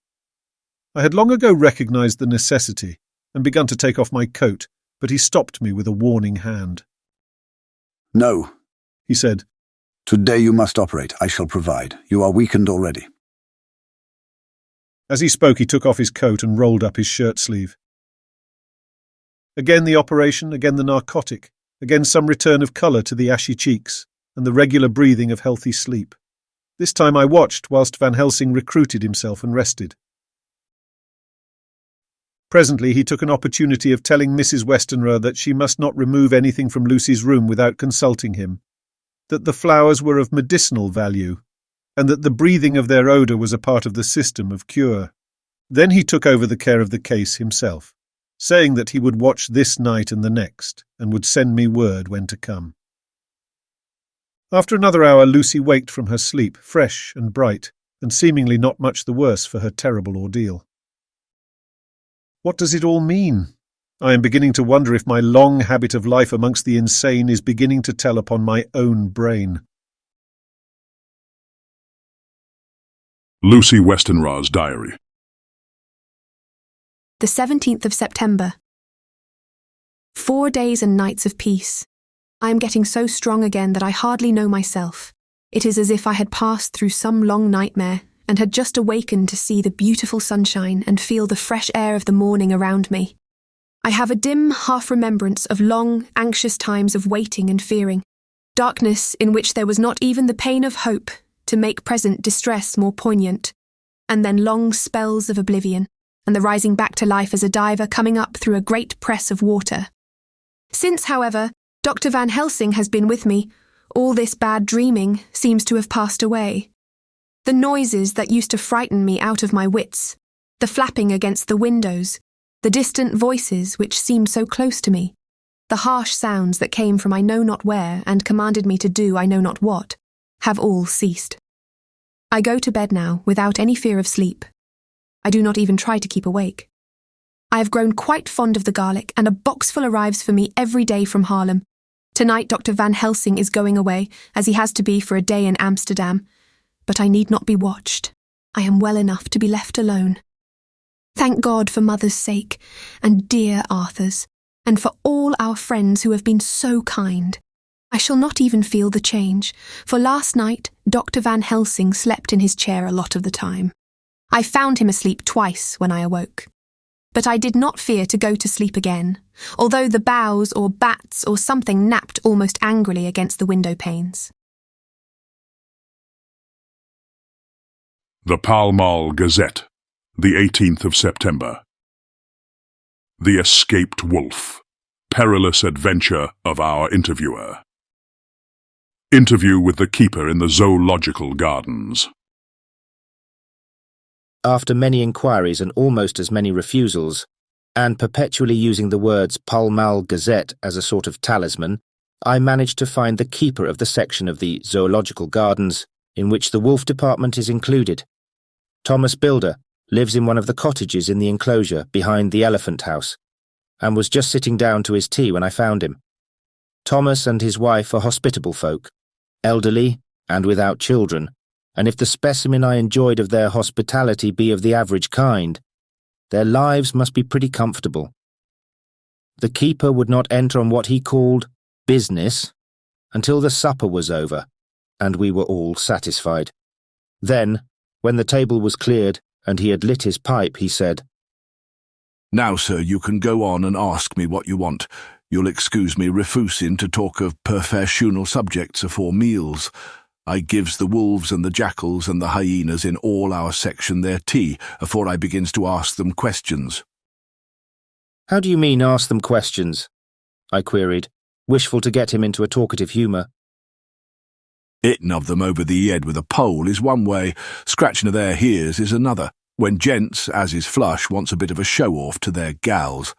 I had long ago recognized the necessity, and begun to take off my coat, but he stopped me with a warning hand. No, he said. Today you must operate. I shall provide. You are weakened already. As he spoke, he took off his coat and rolled up his shirt sleeve. Again the operation, again the narcotic, again some return of colour to the ashy cheeks, and the regular breathing of healthy sleep. This time I watched whilst Van Helsing recruited himself and rested. Presently he took an opportunity of telling Mrs. Westenra that she must not remove anything from Lucy's room without consulting him, that the flowers were of medicinal value, and that the breathing of their odour was a part of the system of cure. Then he took over the care of the case himself, saying that he would watch this night and the next, and would send me word when to come. After another hour Lucy waked from her sleep, fresh and bright, and seemingly not much the worse for her terrible ordeal. What does it all mean? I am beginning to wonder if my long habit of life amongst the insane is beginning to tell upon my own brain. Lucy Westenra's diary. The 17th of September. 4 days and nights of peace. I am getting so strong again that I hardly know myself. It is as if I had passed through some long nightmare and had just awakened to see the beautiful sunshine and feel the fresh air of the morning around me. I have a dim half-remembrance of long, anxious times of waiting and fearing, darkness in which there was not even the pain of hope to make present distress more poignant, and then long spells of oblivion, and the rising back to life as a diver coming up through a great press of water. Since, however, Dr. Van Helsing has been with me, all this bad dreaming seems to have passed away. The noises that used to frighten me out of my wits, the flapping against the windows, the distant voices which seemed so close to me, the harsh sounds that came from I know not where and commanded me to do I know not what, have all ceased. I go to bed now without any fear of sleep. I do not even try to keep awake. I have grown quite fond of the garlic, and a boxful arrives for me every day from Haarlem. Tonight Dr. Van Helsing is going away, as he has to be for a day in Amsterdam. But I need not be watched. I am well enough to be left alone. Thank God for Mother's sake, and dear Arthur's, and for all our friends who have been so kind. I shall not even feel the change, for last night Dr. Van Helsing slept in his chair a lot of the time. I found him asleep twice when I awoke. But I did not fear to go to sleep again, although the boughs or bats or something napped almost angrily against the window panes. The Pall Mall Gazette, the 18th of September. The Escaped Wolf. Perilous adventure of our interviewer. Interview with the keeper in the Zoological Gardens. after many inquiries and almost as many refusals, and perpetually using the words Pall Mall Gazette as a sort of talisman, I managed to find the keeper of the section of the Zoological Gardens in which the wolf department is included. Thomas Builder lives in one of the cottages in the enclosure behind the Elephant House, and was just sitting down to his tea when I found him. Thomas and his wife are hospitable folk, elderly and without children, and if the specimen I enjoyed of their hospitality be of the average kind, their lives must be pretty comfortable. The keeper would not enter on what he called business until the supper was over, and we were all satisfied. Then, when the table was cleared and he had lit his pipe, he said, "Now, sir, you can go on and ask me what you want. You'll excuse me refusin' to talk of professional subjects afore meals. I gives the wolves and the jackals and the hyenas in all our section their tea afore I begins to ask them questions." "How do you mean, ask them questions?" I queried, wishful to get him into a talkative humour. "Hitting of them over the head with a pole is one way, scratching of their ears is another, when gents, as is flush, wants a bit of a show-off to their gals.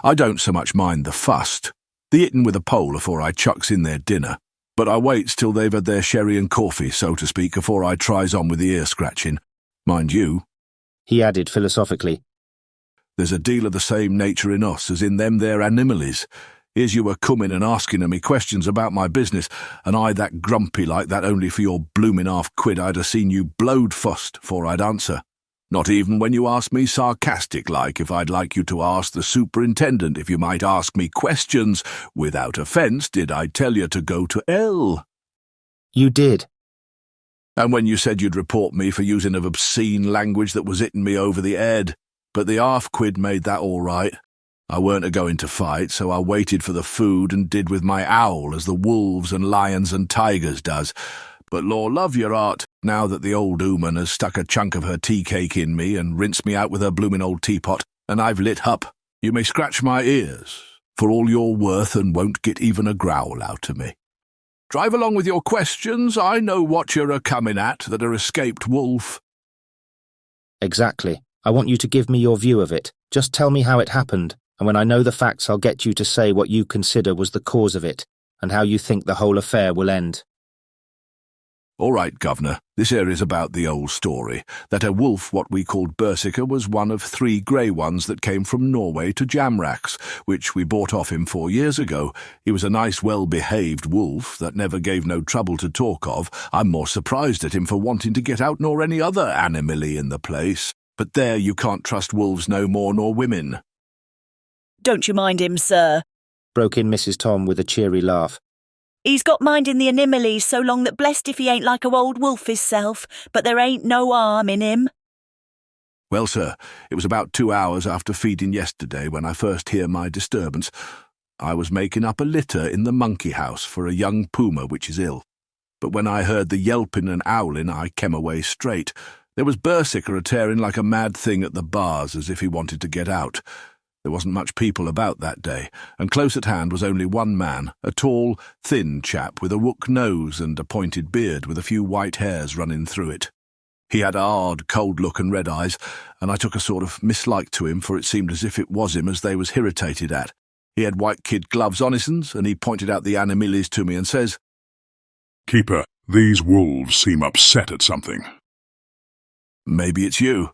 I don't so much mind the fust, the hitting with a pole afore I chucks in their dinner, but I waits till they've had their sherry and coffee, so to speak, afore I tries on with the ear-scratching. Mind you," he added philosophically, "there's a deal of the same nature in us as in them there animalies. Here's you were coming and asking of me questions about my business, and I that grumpy like that only for your bloomin' half-quid I'd ha' seen you blowed fust 'fore I'd answer. Not even when you asked me sarcastic-like if I'd like you to ask the superintendent if you might ask me questions, without offence, did I tell you to go to hell." "You did." "And when you said you'd report me for using of obscene language that was hitting me over the head, but the half-quid made that all right. I weren't a-going to fight, so I waited for the food and did with my owl as the wolves and lions and tigers does. But Lord love your heart, now that the old ooman has stuck a chunk of her tea-cake in me and rinsed me out with her bloomin' old teapot, and I've lit up, you may scratch my ears, for all you're worth, and won't get even a growl out of me. Drive along with your questions, I know what you're a-coming at, that are escaped wolf." "Exactly. I want you to give me your view of it. Just tell me how it happened, and when I know the facts I'll get you to say what you consider was the cause of it, and how you think the whole affair will end." "All right, Governor, this here is about the old story, that a wolf what we called Berserker was one of 3 grey ones that came from Norway to Jamrach's, which we bought off him 4 years ago. He was a nice, well-behaved wolf that never gave no trouble to talk of. I'm more surprised at him for wanting to get out nor any other animally in the place. But there you can't trust wolves no more nor women." "Don't you mind him, sir," broke in Mrs. Tom with a cheery laugh. "He's got minding the animalies so long that blessed if he ain't like a old wolf hisself, but there ain't no harm in him." "Well, sir, it was about 2 hours after feeding yesterday when I first hear my disturbance. I was making up a litter in the monkey house for a young puma which is ill. But when I heard the yelping and howling, I came away straight. There was Berserker a-tearing like a mad thing at the bars as if he wanted to get out. There wasn't much people about that day, and close at hand was only one man, a tall, thin chap with a hook nose and a pointed beard with a few white hairs running through it. He had a hard, cold look and red eyes, and I took a sort of mislike to him, for it seemed as if it was him as they was irritated at. He had white kid gloves on his'n, and he pointed out the animalies to me and says, "Keeper, these wolves seem upset at something." "Maybe it's you,"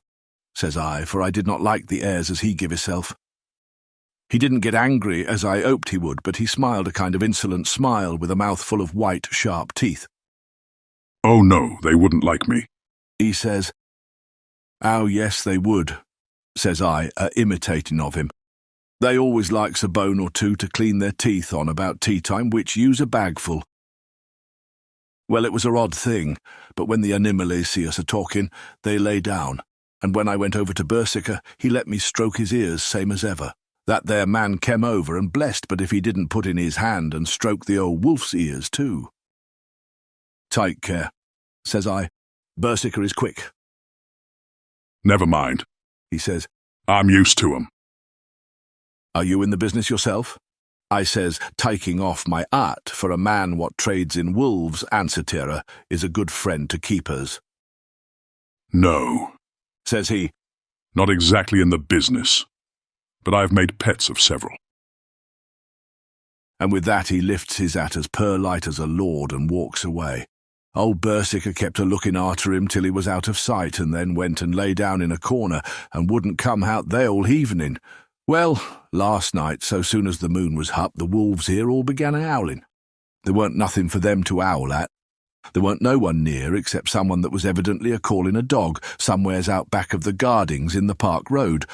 says I, for I did not like the airs as he give hisself. He didn't get angry as I hoped he would, but he smiled a kind of insolent smile with a mouth full of white, sharp teeth. "Oh no, they wouldn't like me," he says. "Oh yes, they would," says I, imitating of him. "They always likes a bone or two to clean their teeth on about tea-time, which use a bagful." Well, it was a odd thing, but when the animales see us a-talking, they lay down, and when I went over to Berserker, he let me stroke his ears same as ever. That there man came over and blessed, but if he didn't put in his hand and stroke the old wolf's ears too. "Take care," says I. "Berserker is quick." "Never mind," he says. "I'm used to 'em." "Are you in the business yourself?" I says, taking off my hat, for a man what trades in wolves, answer is a good friend to keepers. "No," Says he, "Not exactly in the business, but I have made pets of several." And with that he lifts his hat as perlite as a lord and walks away. Old Bersicker kept a looking after him till he was out of sight, and then went and lay down in a corner and wouldn't come out there all evening. Well, last night, so soon as the moon was up, the wolves here all began howling. There weren't nothing for them to howl at. There weren't no one near except someone that was evidently a-calling a dog somewheres out back of the Gardings in the Park Road.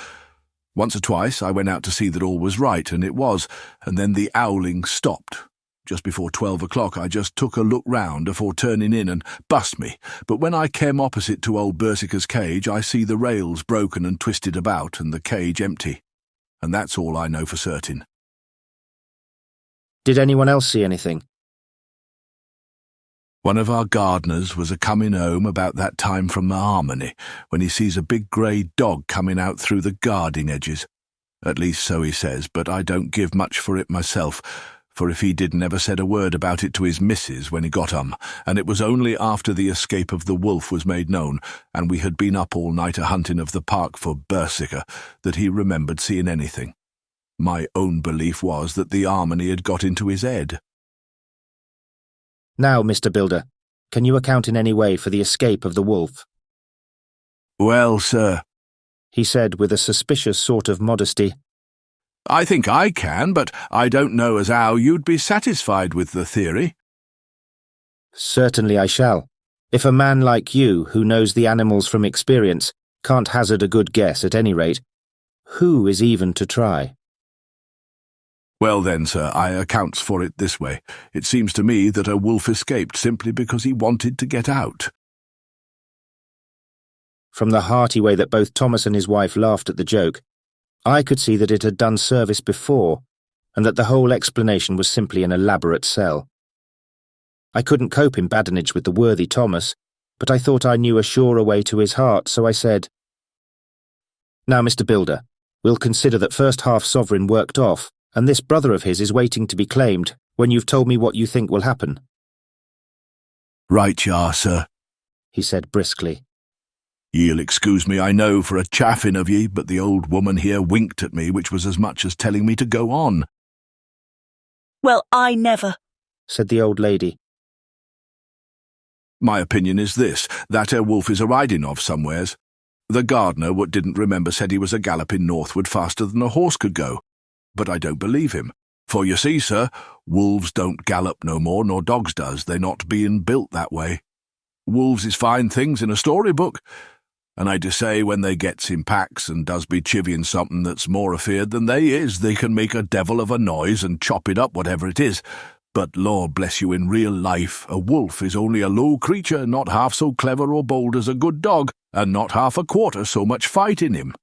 Once or twice I went out to see that all was right, and it was, and then the howling stopped. Just before 12 o'clock I just took a look round afore turning in and bust me, but when I came opposite to old Bersicker's cage I see the rails broken and twisted about and the cage empty. And that's all I know for certain. Did anyone else see anything? One of our gardeners was a-coming home about that time from the harmony, when he sees a big grey dog coming out through the guarding edges. At least so he says, but I don't give much for it myself, for if he did never said a word about it to his missus when he got and it was only after the escape of the wolf was made known, and we had been up all night a-hunting of the park for Bersicker, that he remembered seeing anything. My own belief was that the harmony had got into his head. Now, Mr. Builder, can you account in any way for the escape of the wolf? Well, sir, he said with a suspicious sort of modesty, I think I can, but I don't know as how you'd be satisfied with the theory. Certainly I shall. If a man like you, who knows the animals from experience, can't hazard a good guess at any rate, who is even to try? Well then, sir, I accounts for it this way. It seems to me that a wolf escaped simply because he wanted to get out. From the hearty way that both Thomas and his wife laughed at the joke, I could see that it had done service before, and that the whole explanation was simply an elaborate sell. I couldn't cope in badinage with the worthy Thomas, but I thought I knew a surer way to his heart, so I said, Now, Mr. Builder, we'll consider that first half-sovereign worked off, and this brother of his is waiting to be claimed when you've told me what you think will happen. Right you are, sir, he said briskly. Ye'll excuse me, I know, for a chaffing of ye, but the old woman here winked at me, which was as much as telling me to go on. Well, I never, said the old lady. My opinion is this, that wolf is a-riding of somewheres. The gardener, what didn't remember, said he was a-galloping northward faster than a horse could go. But I don't believe him. For you see, sir, wolves don't gallop no more nor dogs does, they not being built that way. Wolves is fine things in a storybook, and I do say when they gets in packs and does be chivying something that's more afeard than they is, they can make a devil of a noise and chop it up whatever it is. But, Lord bless you, in real life, a wolf is only a low creature, not half so clever or bold as a good dog, and not half a quarter so much fight in him.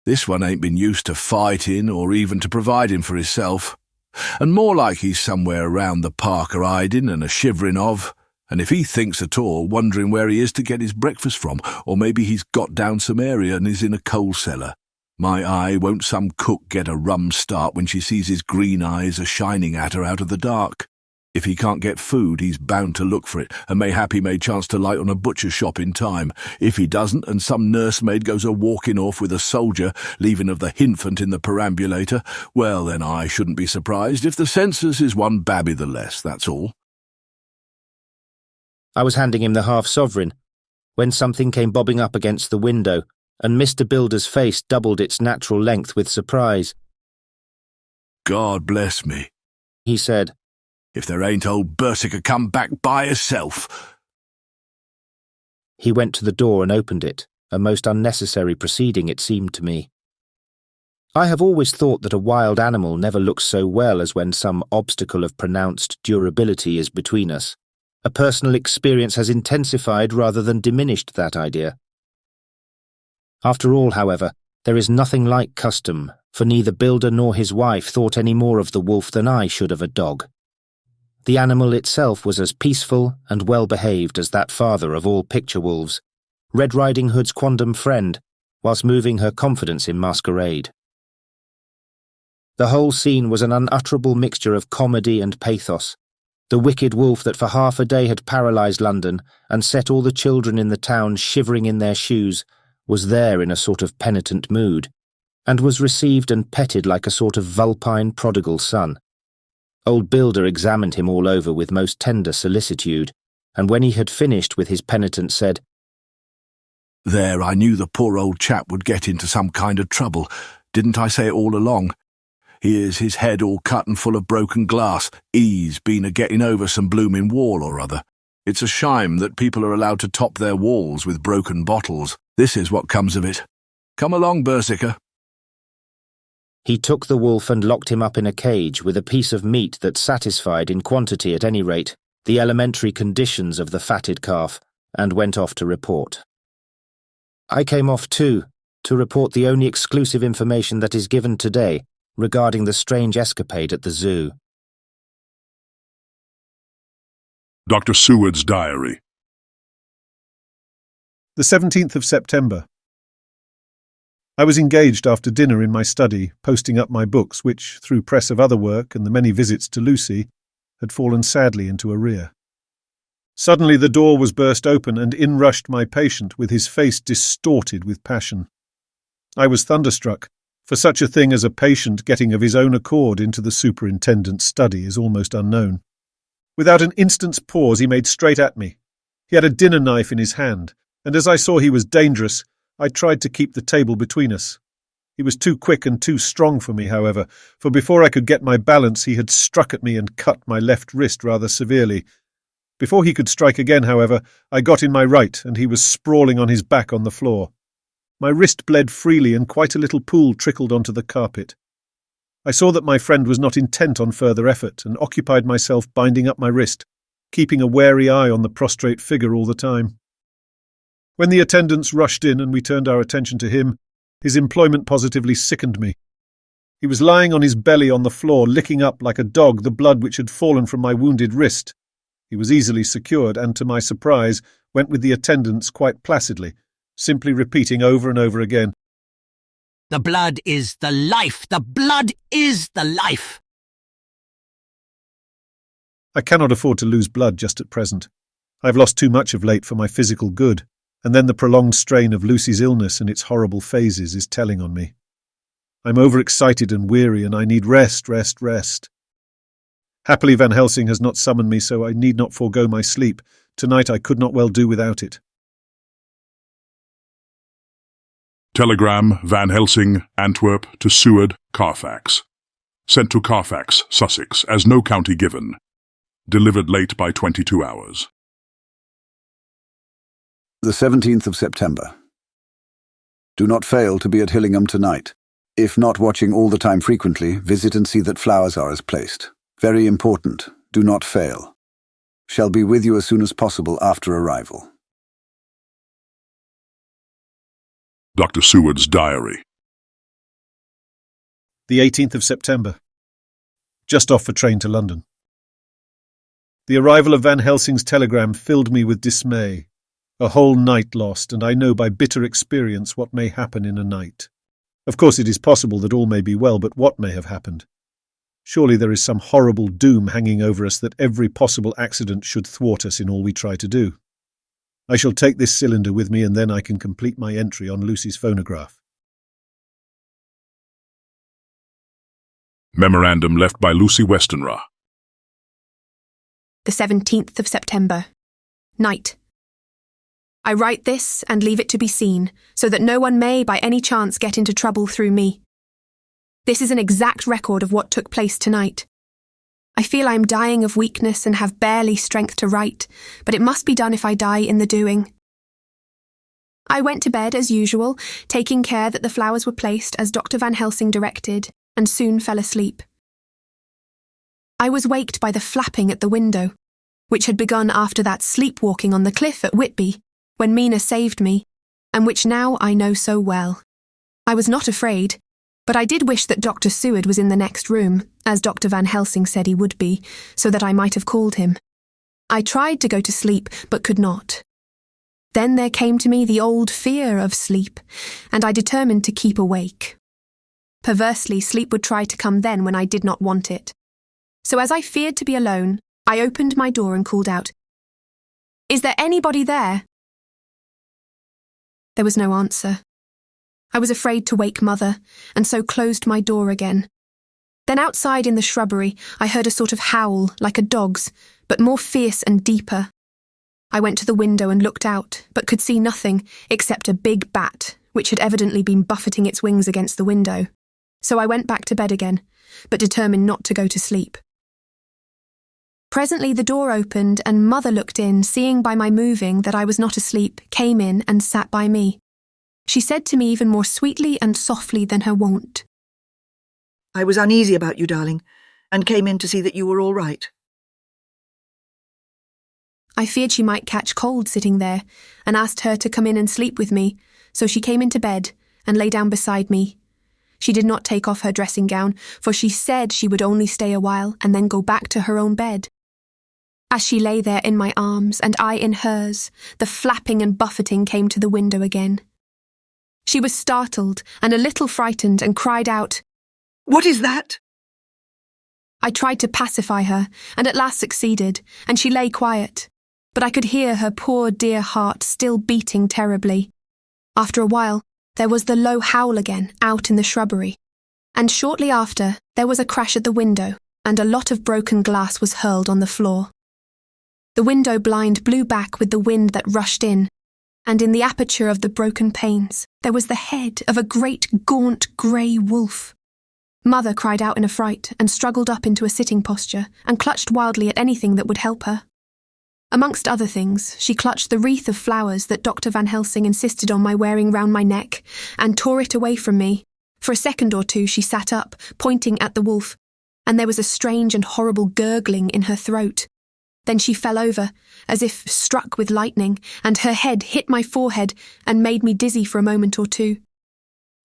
This one ain't been used to fighting or even to providing for hisself, and more like he's somewhere round the park a-hiding and a-shivering of, and if he thinks at all, wondering where he is to get his breakfast from, or maybe he's got down some area and is in a coal cellar. My eye, won't some cook get a rum start when she sees his green eyes a-shining at her out of the dark? If he can't get food, he's bound to look for it, and mayhap he may chance to light on a butcher's shop in time. If he doesn't, and some nursemaid goes a-walking off with a soldier, leaving of the hinfant in the perambulator, well, then I shouldn't be surprised if the census is one babby the less, that's all. I was handing him the half-sovereign, when something came bobbing up against the window, and Mr. Builder's face doubled its natural length with surprise. God bless me, he said. If there ain't old Bersicker come back by herself. He went to the door and opened it, a most unnecessary proceeding it seemed to me. I have always thought that a wild animal never looks so well as when some obstacle of pronounced durability is between us. A personal experience has intensified rather than diminished that idea. After all, however, there is nothing like custom, for neither Builder nor his wife thought any more of the wolf than I should of a dog. The animal itself was as peaceful and well-behaved as that father of all picture wolves, Red Riding Hood's quondam friend, whilst moving her confidence in masquerade. The whole scene was an unutterable mixture of comedy and pathos. The wicked wolf that for half a day had paralysed London and set all the children in the town shivering in their shoes was there in a sort of penitent mood, and was received and petted like a sort of vulpine prodigal son. Old Builder examined him all over with most tender solicitude, and when he had finished with his penitence said, "There, I knew the poor old chap would get into some kind of trouble. Didn't I say it all along? Here's his head all cut and full of broken glass. He's been a-getting over some blooming wall or other. It's a shame that people are allowed to top their walls with broken bottles. This is what comes of it. Come along, Berserker." He took the wolf and locked him up in a cage with a piece of meat that satisfied, in quantity at any rate, the elementary conditions of the fatted calf, and went off to report. I came off too, to report the only exclusive information that is given today regarding the strange escapade at the zoo. Dr. Seward's Diary. The 17th of September. I was engaged after dinner in my study, posting up my books, which, through press of other work and the many visits to Lucy, had fallen sadly into arrear. Suddenly the door was burst open, and in rushed my patient, with his face distorted with passion. I was thunderstruck, for such a thing as a patient getting of his own accord into the superintendent's study is almost unknown. Without an instant's pause he made straight at me. He had a dinner knife in his hand, and as I saw he was dangerous, I tried to keep the table between us. He was too quick and too strong for me, however, for before I could get my balance he had struck at me and cut my left wrist rather severely. Before he could strike again, however, I got in my right, and he was sprawling on his back on the floor. My wrist bled freely, and quite a little pool trickled onto the carpet. I saw that my friend was not intent on further effort, and occupied myself binding up my wrist, keeping a wary eye on the prostrate figure all the time. When the attendants rushed in and we turned our attention to him, his employment positively sickened me. He was lying on his belly on the floor, licking up like a dog the blood which had fallen from my wounded wrist. He was easily secured, and to my surprise, went with the attendants quite placidly, simply repeating over and over again, "The blood is the life! The blood is the life!" I cannot afford to lose blood just at present. I have lost too much of late for my physical good, and then the prolonged strain of Lucy's illness and its horrible phases is telling on me. I'm overexcited and weary, and I need rest. Happily Van Helsing has not summoned me, so I need not forego my sleep. Tonight I could not well do without it. Telegram, Van Helsing, Antwerp to Seward, Carfax. Sent to Carfax, Sussex, as no county given. Delivered late by 22 hours. The 17th of September. Do not fail to be at Hillingham tonight. If not watching all the time frequently, visit and see that flowers are as placed. Very important. Do not fail. Shall be with you as soon as possible after arrival. Dr. Seward's Diary. The 18th of September. Just off for train to London. The arrival of Van Helsing's telegram filled me with dismay. A whole night lost, and I know by bitter experience what may happen in a night. Of course it is possible that all may be well, but what may have happened? Surely there is some horrible doom hanging over us that every possible accident should thwart us in all we try to do. I shall take this cylinder with me, and then I can complete my entry on Lucy's phonograph. Memorandum left by Lucy Westenra. The 17th of September. Night. I write this and leave it to be seen, so that no one may by any chance get into trouble through me. This is an exact record of what took place tonight. I feel I am dying of weakness and have barely strength to write, but it must be done if I die in the doing. I went to bed as usual, taking care that the flowers were placed as Dr. Van Helsing directed, and soon fell asleep. I was waked by the flapping at the window, which had begun after that sleepwalking on the cliff at Whitby, when Mina saved me, and which now I know so well. I was not afraid, but I did wish that Dr. Seward was in the next room, as Dr. Van Helsing said he would be, so that I might have called him. I tried to go to sleep, but could not. Then there came to me the old fear of sleep, and I determined to keep awake. Perversely, sleep would try to come then when I did not want it. So as I feared to be alone, I opened my door and called out, "Is there anybody there?" There was no answer. I was afraid to wake Mother, and so closed my door again. Then outside in the shrubbery, I heard a sort of howl, like a dog's, but more fierce and deeper. I went to the window and looked out, but could see nothing except a big bat, which had evidently been buffeting its wings against the window. So I went back to bed again, but determined not to go to sleep. Presently the door opened and Mother looked in, seeing by my moving that I was not asleep, came in and sat by me. She said to me even more sweetly and softly than her wont, "I was uneasy about you, darling, and came in to see that you were all right." I feared she might catch cold sitting there, and asked her to come in and sleep with me, so she came into bed and lay down beside me. She did not take off her dressing gown, for she said she would only stay a while and then go back to her own bed. As she lay there in my arms and I in hers, the flapping and buffeting came to the window again. She was startled and a little frightened and cried out, "What is that?" I tried to pacify her and at last succeeded, and she lay quiet, but I could hear her poor dear heart still beating terribly. After a while, there was the low howl again out in the shrubbery, and shortly after there was a crash at the window and a lot of broken glass was hurled on the floor. The window blind blew back with the wind that rushed in, and in the aperture of the broken panes there was the head of a great gaunt grey wolf. Mother cried out in a fright and struggled up into a sitting posture and clutched wildly at anything that would help her. Amongst other things, she clutched the wreath of flowers that Dr. Van Helsing insisted on my wearing round my neck and tore it away from me. For a second or two she sat up, pointing at the wolf, and there was a strange and horrible gurgling in her throat. Then she fell over, as if struck with lightning, and her head hit my forehead and made me dizzy for a moment or two.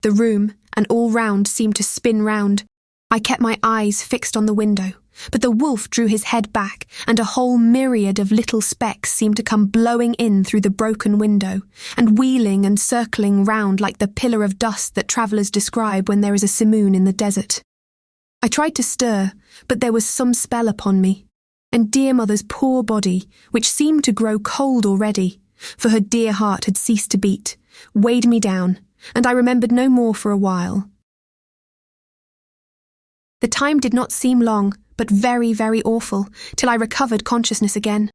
The room, and all round, seemed to spin round. I kept my eyes fixed on the window, but the wolf drew his head back, and a whole myriad of little specks seemed to come blowing in through the broken window, and wheeling and circling round like the pillar of dust that travellers describe when there is a simoon in the desert. I tried to stir, but there was some spell upon me, and dear Mother's poor body, which seemed to grow cold already, for her dear heart had ceased to beat, weighed me down, and I remembered no more for a while. The time did not seem long, but very, very awful, till I recovered consciousness again.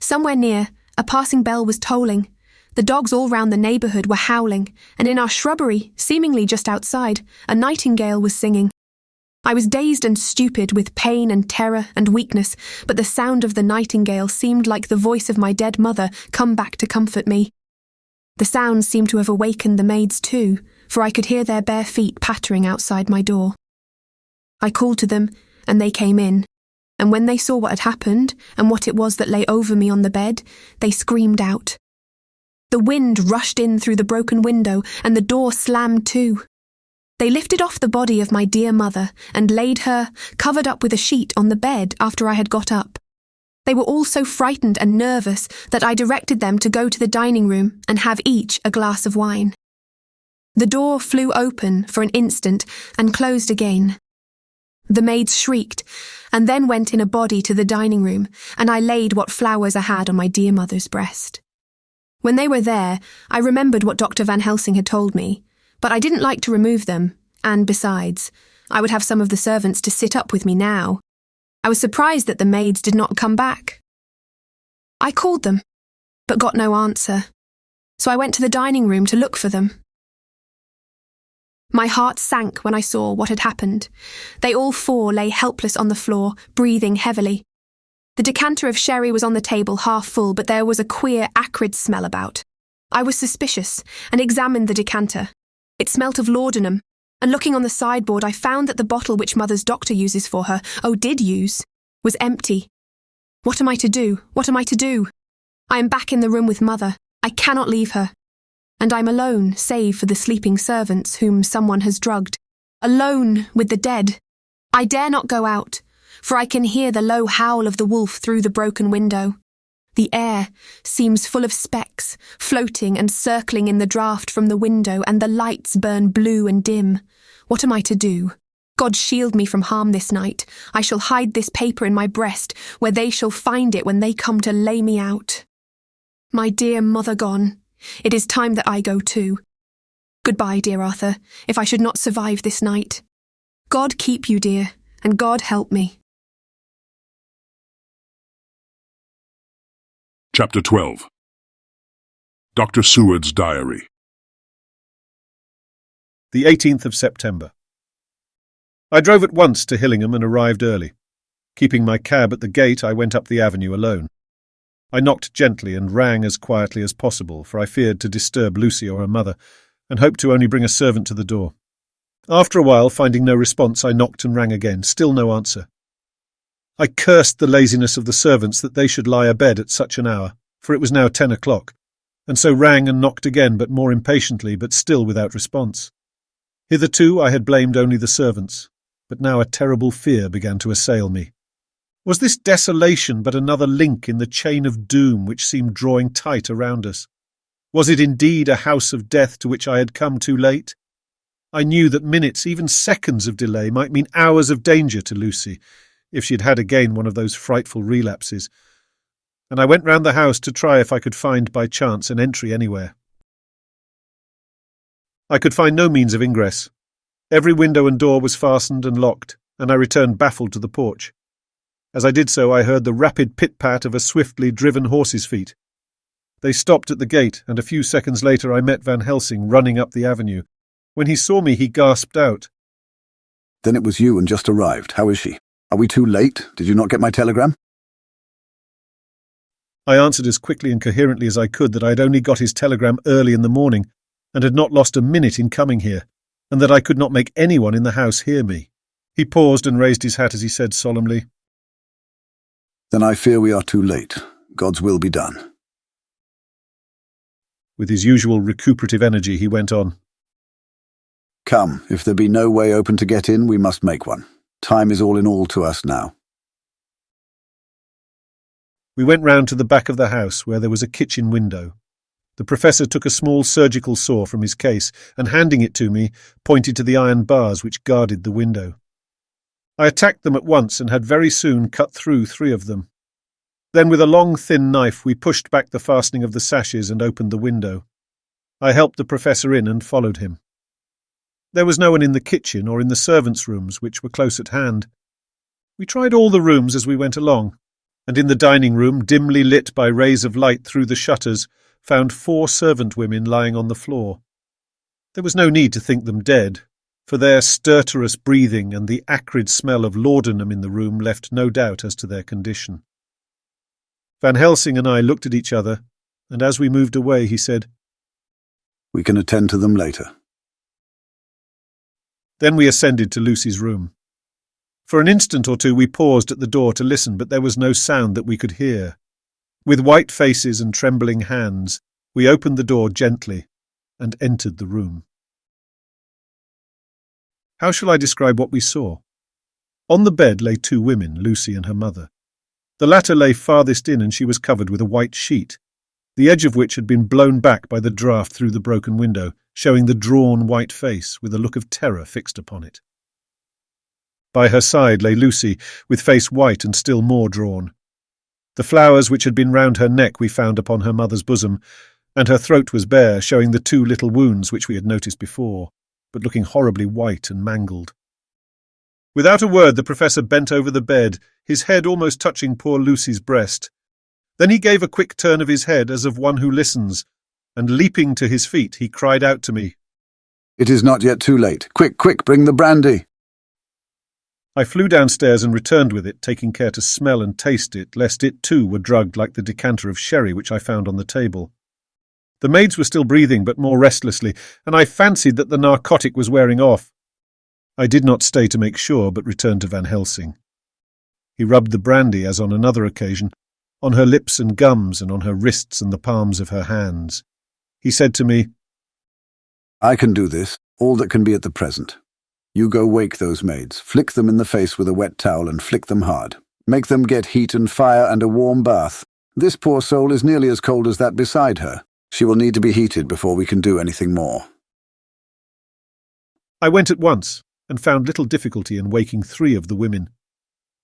Somewhere near, a passing bell was tolling. The dogs all round the neighbourhood were howling, and in our shrubbery, seemingly just outside, a nightingale was singing. I was dazed and stupid with pain and terror and weakness, but the sound of the nightingale seemed like the voice of my dead mother come back to comfort me. The sound seemed to have awakened the maids too, for I could hear their bare feet pattering outside my door. I called to them, and they came in, and when they saw what had happened and what it was that lay over me on the bed, they screamed out. The wind rushed in through the broken window, and the door slammed to. They lifted off the body of my dear mother and laid her, covered up with a sheet, on the bed after I had got up. They were all so frightened and nervous that I directed them to go to the dining room and have each a glass of wine. The door flew open for an instant and closed again. The maids shrieked, and then went in a body to the dining room, and I laid what flowers I had on my dear mother's breast. When they were there, I remembered what Dr. Van Helsing had told me, but I didn't like to remove them, and besides, I would have some of the servants to sit up with me now. I was surprised that the maids did not come back. I called them, but got no answer, so I went to the dining room to look for them. My heart sank when I saw what had happened. They all four lay helpless on the floor, breathing heavily. The decanter of sherry was on the table half full, but there was a queer, acrid smell about. I was suspicious and examined the decanter. It smelt of laudanum, and looking on the sideboard I found that the bottle which Mother's doctor uses for her, did use, was empty. What am I to do? What am I to do? I am back in the room with Mother. I cannot leave her. And I'm alone, save for the sleeping servants whom someone has drugged. Alone with the dead. I dare not go out, for I can hear the low howl of the wolf through the broken window. The air seems full of specks, floating and circling in the draught from the window, and the lights burn blue and dim. What am I to do? God shield me from harm this night. I shall hide this paper in my breast, where they shall find it when they come to lay me out. My dear mother gone, It is time that I go too. Goodbye, dear Arthur, if I should not survive this night. God keep you, dear, and God help me. Chapter 12. Dr. Seward's Diary. The 18th of September. I drove at once to Hillingham and arrived early. Keeping my cab at the gate, I went up the avenue alone. I knocked gently and rang as quietly as possible, for I feared to disturb Lucy or her mother, and hoped to only bring a servant to the door. After a while, finding no response, I knocked and rang again, still no answer. I cursed the laziness of the servants that they should lie abed at such an hour, for it was now 10 o'clock, and so rang and knocked again, but more impatiently, but still without response. Hitherto I had blamed only the servants, but now a terrible fear began to assail me. Was this desolation but another link in the chain of doom which seemed drawing tight around us? Was it indeed a house of death to which I had come too late? I knew that minutes, even seconds of delay might mean hours of danger to Lucy, if she had had again one of those frightful relapses, and I went round the house to try if I could find by chance an entry anywhere. I could find no means of ingress. Every window and door was fastened and locked, and I returned baffled to the porch. As I did so, I heard the rapid pit-pat of a swiftly driven horse's feet. They stopped at the gate, and a few seconds later I met Van Helsing running up the avenue. When he saw me, he gasped out. Then it was you and just arrived. How is she? Are we too late? Did you not get my telegram? I answered as quickly and coherently as I could that I had only got his telegram early in the morning, and had not lost a minute in coming here, and that I could not make anyone in the house hear me. He paused and raised his hat as he said solemnly, Then I fear we are too late. God's will be done. With his usual recuperative energy, he went on. Come, if there be no way open to get in, we must make one. Time is all in all to us now. We went round to the back of the house, where there was a kitchen window. The professor took a small surgical saw from his case, and handing it to me, pointed to the iron bars which guarded the window. I attacked them at once and had very soon cut through 3 of them. Then with a long, thin knife we pushed back the fastening of the sashes and opened the window. I helped the professor in and followed him. There was no one in the kitchen or in the servants' rooms, which were close at hand. We tried all the rooms as we went along, and in the dining room, dimly lit by rays of light through the shutters, found 4 servant women lying on the floor. There was no need to think them dead, for their stertorous breathing and the acrid smell of laudanum in the room left no doubt as to their condition. Van Helsing and I looked at each other, and as we moved away he said, We can attend to them later. Then we ascended to Lucy's room. For an instant or two we paused at the door to listen, but there was no sound that we could hear. With white faces and trembling hands, we opened the door gently and entered the room. How shall I describe what we saw? On the bed lay 2 women, Lucy and her mother. The latter lay farthest in, and she was covered with a white sheet, the edge of which had been blown back by the draught through the broken window, showing the drawn white face with a look of terror fixed upon it. By her side lay Lucy, with face white and still more drawn. The flowers which had been round her neck we found upon her mother's bosom, and her throat was bare, showing the 2 little wounds which we had noticed before, but looking horribly white and mangled. Without a word the professor bent over the bed, his head almost touching poor Lucy's breast. Then he gave a quick turn of his head as of one who listens, and leaping to his feet he cried out to me, It is not yet too late. Quick, quick, bring the brandy. I flew downstairs and returned with it, taking care to smell and taste it, lest it too were drugged like the decanter of sherry which I found on the table. The maids were still breathing, but more restlessly, and I fancied that the narcotic was wearing off. I did not stay to make sure, but returned to Van Helsing. He rubbed the brandy, as on another occasion, on her lips and gums and on her wrists and the palms of her hands. He said to me, I can do this, all that can be at the present. You go wake those maids, flick them in the face with a wet towel and flick them hard. Make them get heat and fire and a warm bath. This poor soul is nearly as cold as that beside her. She will need to be heated before we can do anything more. I went at once, and found little difficulty in waking 3 of the women.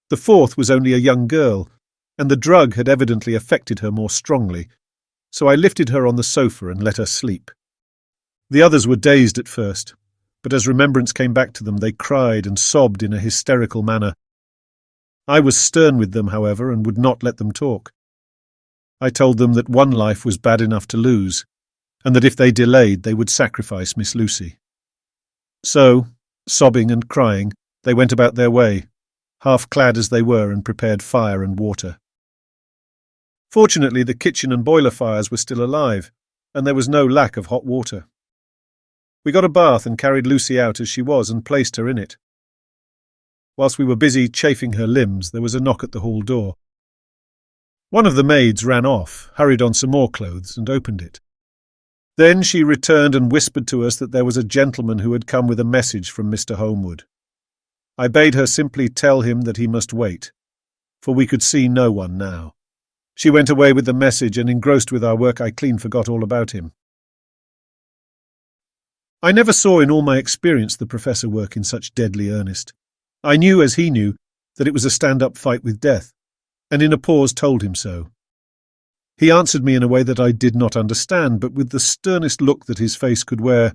The 4th was only a young girl, and the drug had evidently affected her more strongly, so I lifted her on the sofa and let her sleep. The others were dazed at first, but as remembrance came back to them, they cried and sobbed in a hysterical manner. I was stern with them, however, and would not let them talk. I told them that one life was bad enough to lose, and that if they delayed, they would sacrifice Miss Lucy. So, sobbing and crying, they went about their way, half-clad as they were, and prepared fire and water. Fortunately, the kitchen and boiler fires were still alive, and there was no lack of hot water. We got a bath and carried Lucy out as she was and placed her in it. Whilst we were busy chafing her limbs, there was a knock at the hall door. One of the maids ran off, hurried on some more clothes, and opened it. Then she returned and whispered to us that there was a gentleman who had come with a message from Mr. Holmwood. I bade her simply tell him that he must wait, for we could see no one now. She went away with the message, and engrossed with our work, I clean forgot all about him. I never saw in all my experience the Professor work in such deadly earnest. I knew, as he knew, that it was a stand-up fight with death, and in a pause told him so. He answered me in a way that I did not understand, but with the sternest look that his face could wear.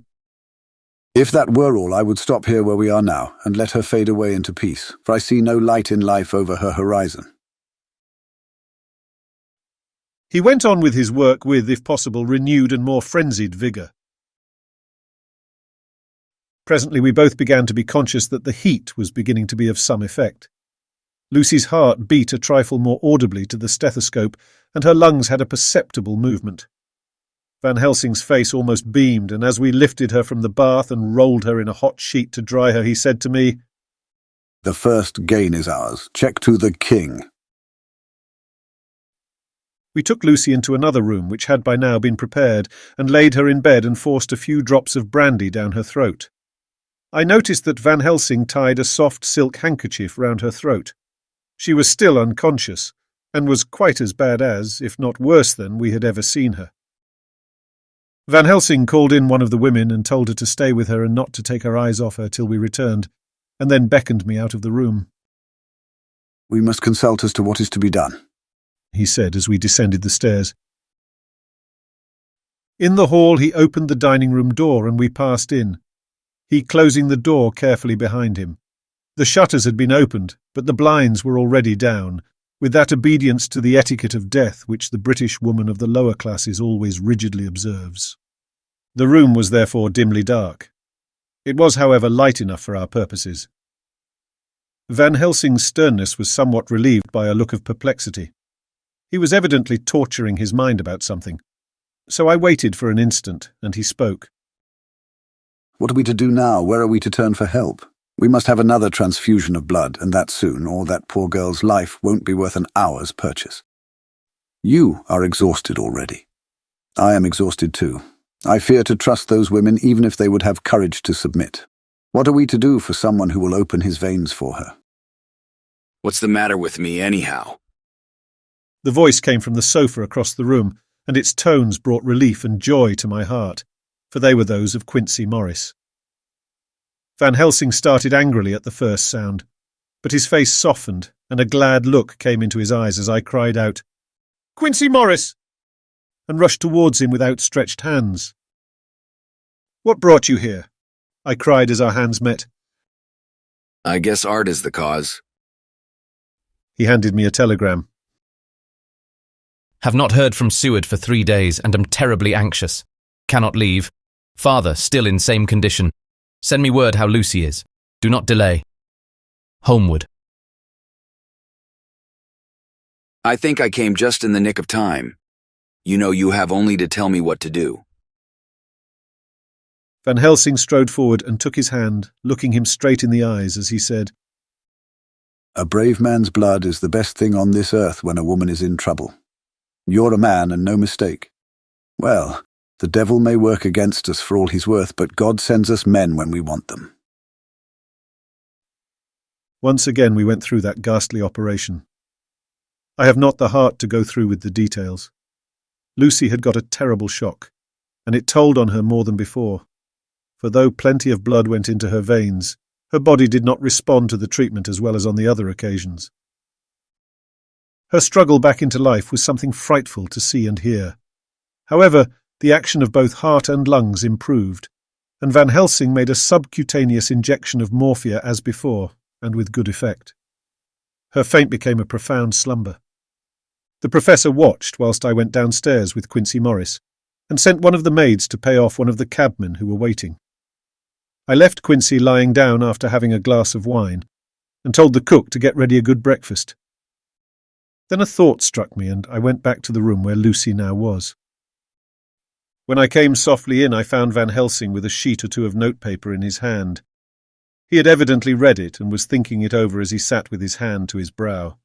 If that were all, I would stop here where we are now, and let her fade away into peace, for I see no light in life over her horizon. He went on with his work with, if possible, renewed and more frenzied vigour. Presently we both began to be conscious that the heat was beginning to be of some effect. Lucy's heart beat a trifle more audibly to the stethoscope, and her lungs had a perceptible movement. Van Helsing's face almost beamed, and as we lifted her from the bath and rolled her in a hot sheet to dry her, he said to me, "The first gain is ours. Check to the king." We took Lucy into another room, which had by now been prepared, and laid her in bed and forced a few drops of brandy down her throat. I noticed that Van Helsing tied a soft silk handkerchief round her throat. She was still unconscious, and was quite as bad as, if not worse than, we had ever seen her. Van Helsing called in one of the women and told her to stay with her and not to take her eyes off her till we returned, and then beckoned me out of the room. "We must consult as to what is to be done," he said as we descended the stairs. In the hall he opened the dining-room door, and we passed in, he closing the door carefully behind him. The shutters had been opened, but the blinds were already down, with that obedience to the etiquette of death which the British woman of the lower classes always rigidly observes. The room was therefore dimly dark. It was, however, light enough for our purposes. Van Helsing's sternness was somewhat relieved by a look of perplexity. He was evidently torturing his mind about something. So I waited for an instant, and he spoke. "What are we to do now? Where are we to turn for help? We must have another transfusion of blood, and that soon, or that poor girl's life won't be worth an hour's purchase. You are exhausted already. I am exhausted too. I fear to trust those women even if they would have courage to submit. What are we to do for someone who will open his veins for her?" "What's the matter with me, anyhow?" The voice came from the sofa across the room, and its tones brought relief and joy to my heart, for they were those of Quincy Morris. Van Helsing started angrily at the first sound, but his face softened, and a glad look came into his eyes as I cried out, "Quincy Morris!" and rushed towards him with outstretched hands. "What brought you here?" I cried as our hands met. "I guess art is the cause." He handed me a telegram. "Have not heard from Seward for 3 days and am terribly anxious. Cannot leave. Father still in same condition. Send me word how Lucy is. Do not delay. Holmwood." "I think I came just in the nick of time. You know you have only to tell me what to do." Van Helsing strode forward and took his hand, looking him straight in the eyes as he said, "A brave man's blood is the best thing on this earth when a woman is in trouble. You're a man and no mistake. Well, the devil may work against us for all he's worth, but God sends us men when we want them." Once again we went through that ghastly operation. I have not the heart to go through with the details. Lucy had got a terrible shock, and it told on her more than before, for though plenty of blood went into her veins, her body did not respond to the treatment as well as on the other occasions. Her struggle back into life was something frightful to see and hear, However, the action of both heart and lungs improved, and Van Helsing made a subcutaneous injection of morphia as before, and with good effect. Her faint became a profound slumber. The professor watched whilst I went downstairs with Quincy Morris, and sent one of the maids to pay off one of the cabmen who were waiting. I left Quincy lying down after having a glass of wine, and told the cook to get ready a good breakfast. Then a thought struck me, and I went back to the room where Lucy now was. When I came softly in, I found Van Helsing with a sheet or two of notepaper in his hand. He had evidently read it and was thinking it over as he sat with his hand to his brow.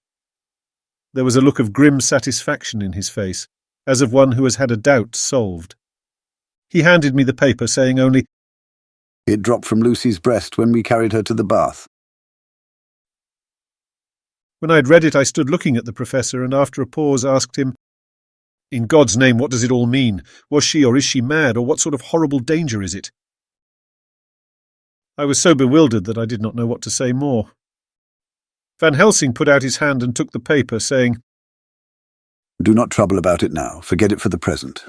There was a look of grim satisfaction in his face, as of one who has had a doubt solved. He handed me the paper, saying only, "It dropped from Lucy's breast when we carried her to the bath." When I had read it, I stood looking at the professor, and after a pause asked him, "In God's name, what does it all mean? Was she or is she mad, or what sort of horrible danger is it?" I was so bewildered that I did not know what to say more. Van Helsing put out his hand and took the paper, saying, "Do not trouble about it now. Forget it for the present.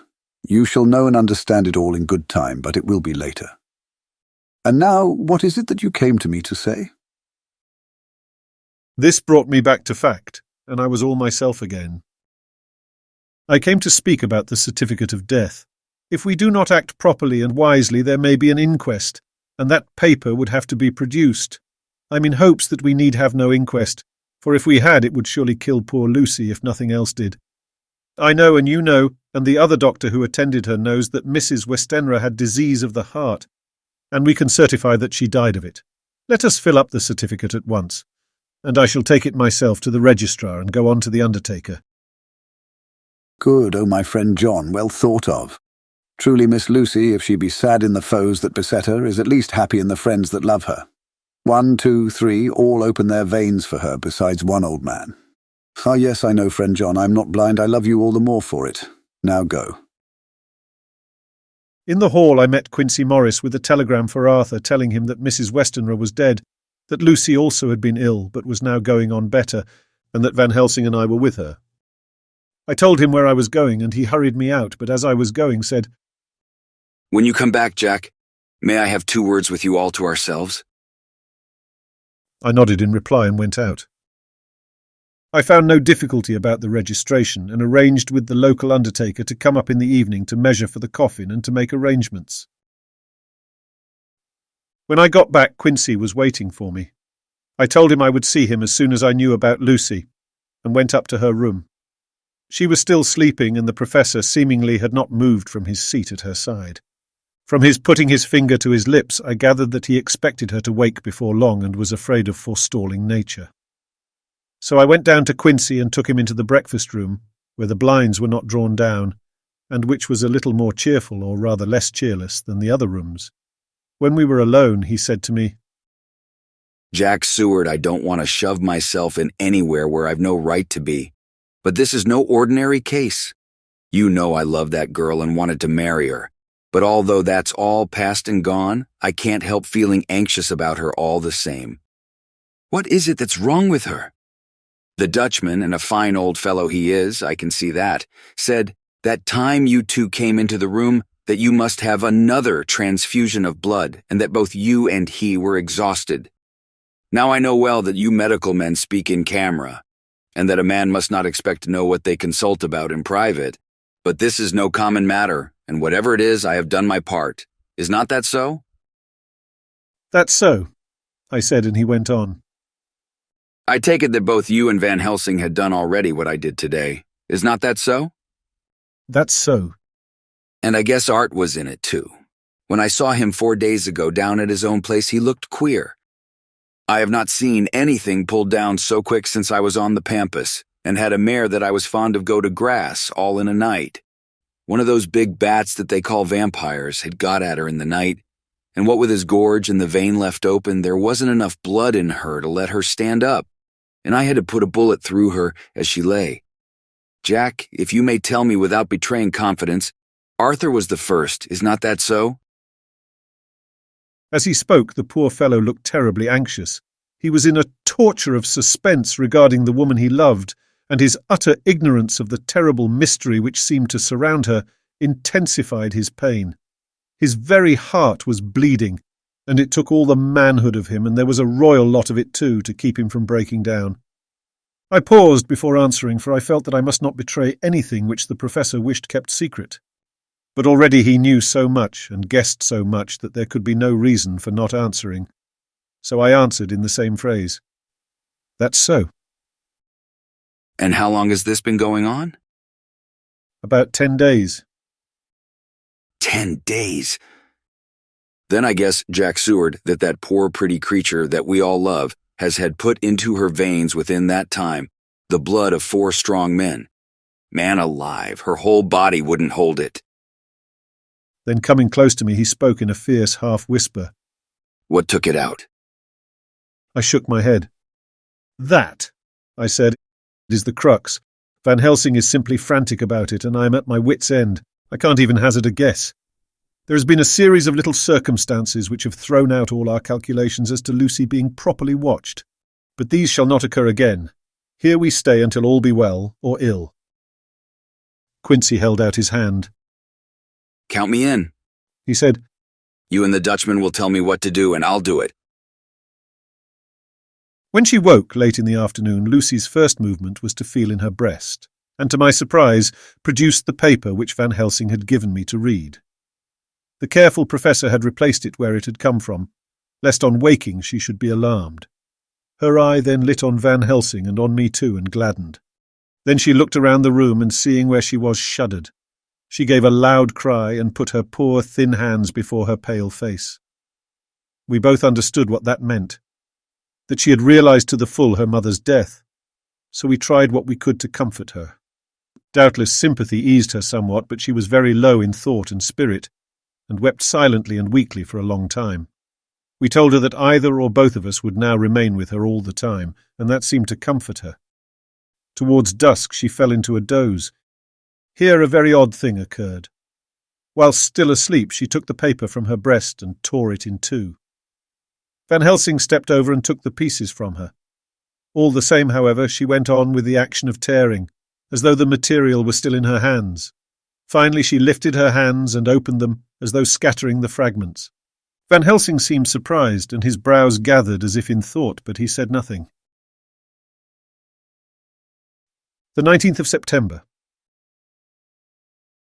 You shall know and understand it all in good time, but it will be later. And now, what is it that you came to me to say?" This brought me back to fact, and I was all myself again. I came to speak about the certificate of death. If we do not act properly and wisely, there may be an inquest, and that paper would have to be produced. I'm in hopes that we need have no inquest, for if we had, it would surely kill poor Lucy if nothing else did. I know, and you know, and the other doctor who attended her knows that Mrs. Westenra had disease of the heart, and we can certify that she died of it. Let us fill up the certificate at once, and I shall take it myself to the registrar and go on to the undertaker. "Good, oh my friend John, well thought of. Truly Miss Lucy, if she be sad in the foes that beset her, is at least happy in the friends that love her. 1, 2, 3, all open their veins for her, besides one old man. Ah yes, I know, friend John, I am not blind, I love you all the more for it. Now go." In the hall I met Quincy Morris with a telegram for Arthur telling him that Mrs. Westenra was dead, that Lucy also had been ill but was now going on better, and that Van Helsing and I were with her. I told him where I was going, and he hurried me out, but as I was going said, "When you come back, Jack, may I have 2 words with you all to ourselves?" I nodded in reply and went out. I found no difficulty about the registration and arranged with the local undertaker to come up in the evening to measure for the coffin and to make arrangements. When I got back, Quincy was waiting for me. I told him I would see him as soon as I knew about Lucy, and went up to her room. She was still sleeping, and the professor seemingly had not moved from his seat at her side. From his putting his finger to his lips, I gathered that he expected her to wake before long and was afraid of forestalling nature. So I went down to Quincy and took him into the breakfast room, where the blinds were not drawn down, and which was a little more cheerful, or rather less cheerless, than the other rooms. When we were alone, he said to me, "Jack Seward, I don't want to shove myself in anywhere where I've no right to be. But this is no ordinary case. You know I love that girl and wanted to marry her. But although that's all past and gone, I can't help feeling anxious about her all the same. What is it that's wrong with her? The Dutchman, and a fine old fellow he is, I can see that, said that time you two came into the room that you must have another transfusion of blood and that both you and he were exhausted. Now I know well that you medical men speak in camera, and that a man must not expect to know what they consult about in private. But this is no common matter, and whatever it is, I have done my part. Is not that so?" "That's so," I said, and he went on. "I take it that both you and Van Helsing had done already what I did today. Is not that so?" "That's so." "And I guess Art was in it too. When I saw him 4 days ago down at his own place, he looked queer. I have not seen anything pulled down so quick since I was on the pampas, and had a mare that I was fond of go to grass all in a night. One of those big bats that they call vampires had got at her in the night, and what with his gorge and the vein left open, there wasn't enough blood in her to let her stand up, and I had to put a bullet through her as she lay. Jack, if you may tell me without betraying confidence, Arthur was the first, is not that so?" As he spoke, the poor fellow looked terribly anxious. He was in a torture of suspense regarding the woman he loved, and his utter ignorance of the terrible mystery which seemed to surround her intensified his pain. His very heart was bleeding, and it took all the manhood of him, and there was a royal lot of it too, to keep him from breaking down. I paused before answering, for I felt that I must not betray anything which the professor wished kept secret. But already he knew so much and guessed so much that there could be no reason for not answering. So I answered in the same phrase. That's so. And how long has this been going on? About 10 days. 10 days? Then I guess Jack Seward, that poor pretty creature that we all love, has had put into her veins within that time the blood of 4 strong men. Man alive, her whole body wouldn't hold it. Then coming close to me, he spoke in a fierce half-whisper. What took it out? I shook my head. That, I said, is the crux. Van Helsing is simply frantic about it, and I am at my wit's end. I can't even hazard a guess. There has been a series of little circumstances which have thrown out all our calculations as to Lucy being properly watched. But these shall not occur again. Here we stay until all be well or ill. Quincy held out his hand. Count me in, he said. You and the Dutchman will tell me what to do, and I'll do it. When she woke late in the afternoon, Lucy's first movement was to feel in her breast, and to my surprise, produced the paper which Van Helsing had given me to read. The careful professor had replaced it where it had come from, lest on waking she should be alarmed. Her eye then lit on Van Helsing and on me too, and gladdened. Then she looked around the room, and seeing where she was, shuddered. She gave a loud cry and put her poor thin hands before her pale face. We both understood what that meant, that she had realized to the full her mother's death, so we tried what we could to comfort her. Doubtless sympathy eased her somewhat, but she was very low in thought and spirit, and wept silently and weakly for a long time. We told her that either or both of us would now remain with her all the time, and that seemed to comfort her. Towards dusk she fell into a doze. Here a very odd thing occurred. Whilst still asleep, she took the paper from her breast and tore it in two. Van Helsing stepped over and took the pieces from her. All the same, however, she went on with the action of tearing, as though the material were still in her hands. Finally she lifted her hands and opened them, as though scattering the fragments. Van Helsing seemed surprised, and his brows gathered as if in thought, but he said nothing. The 19th of September.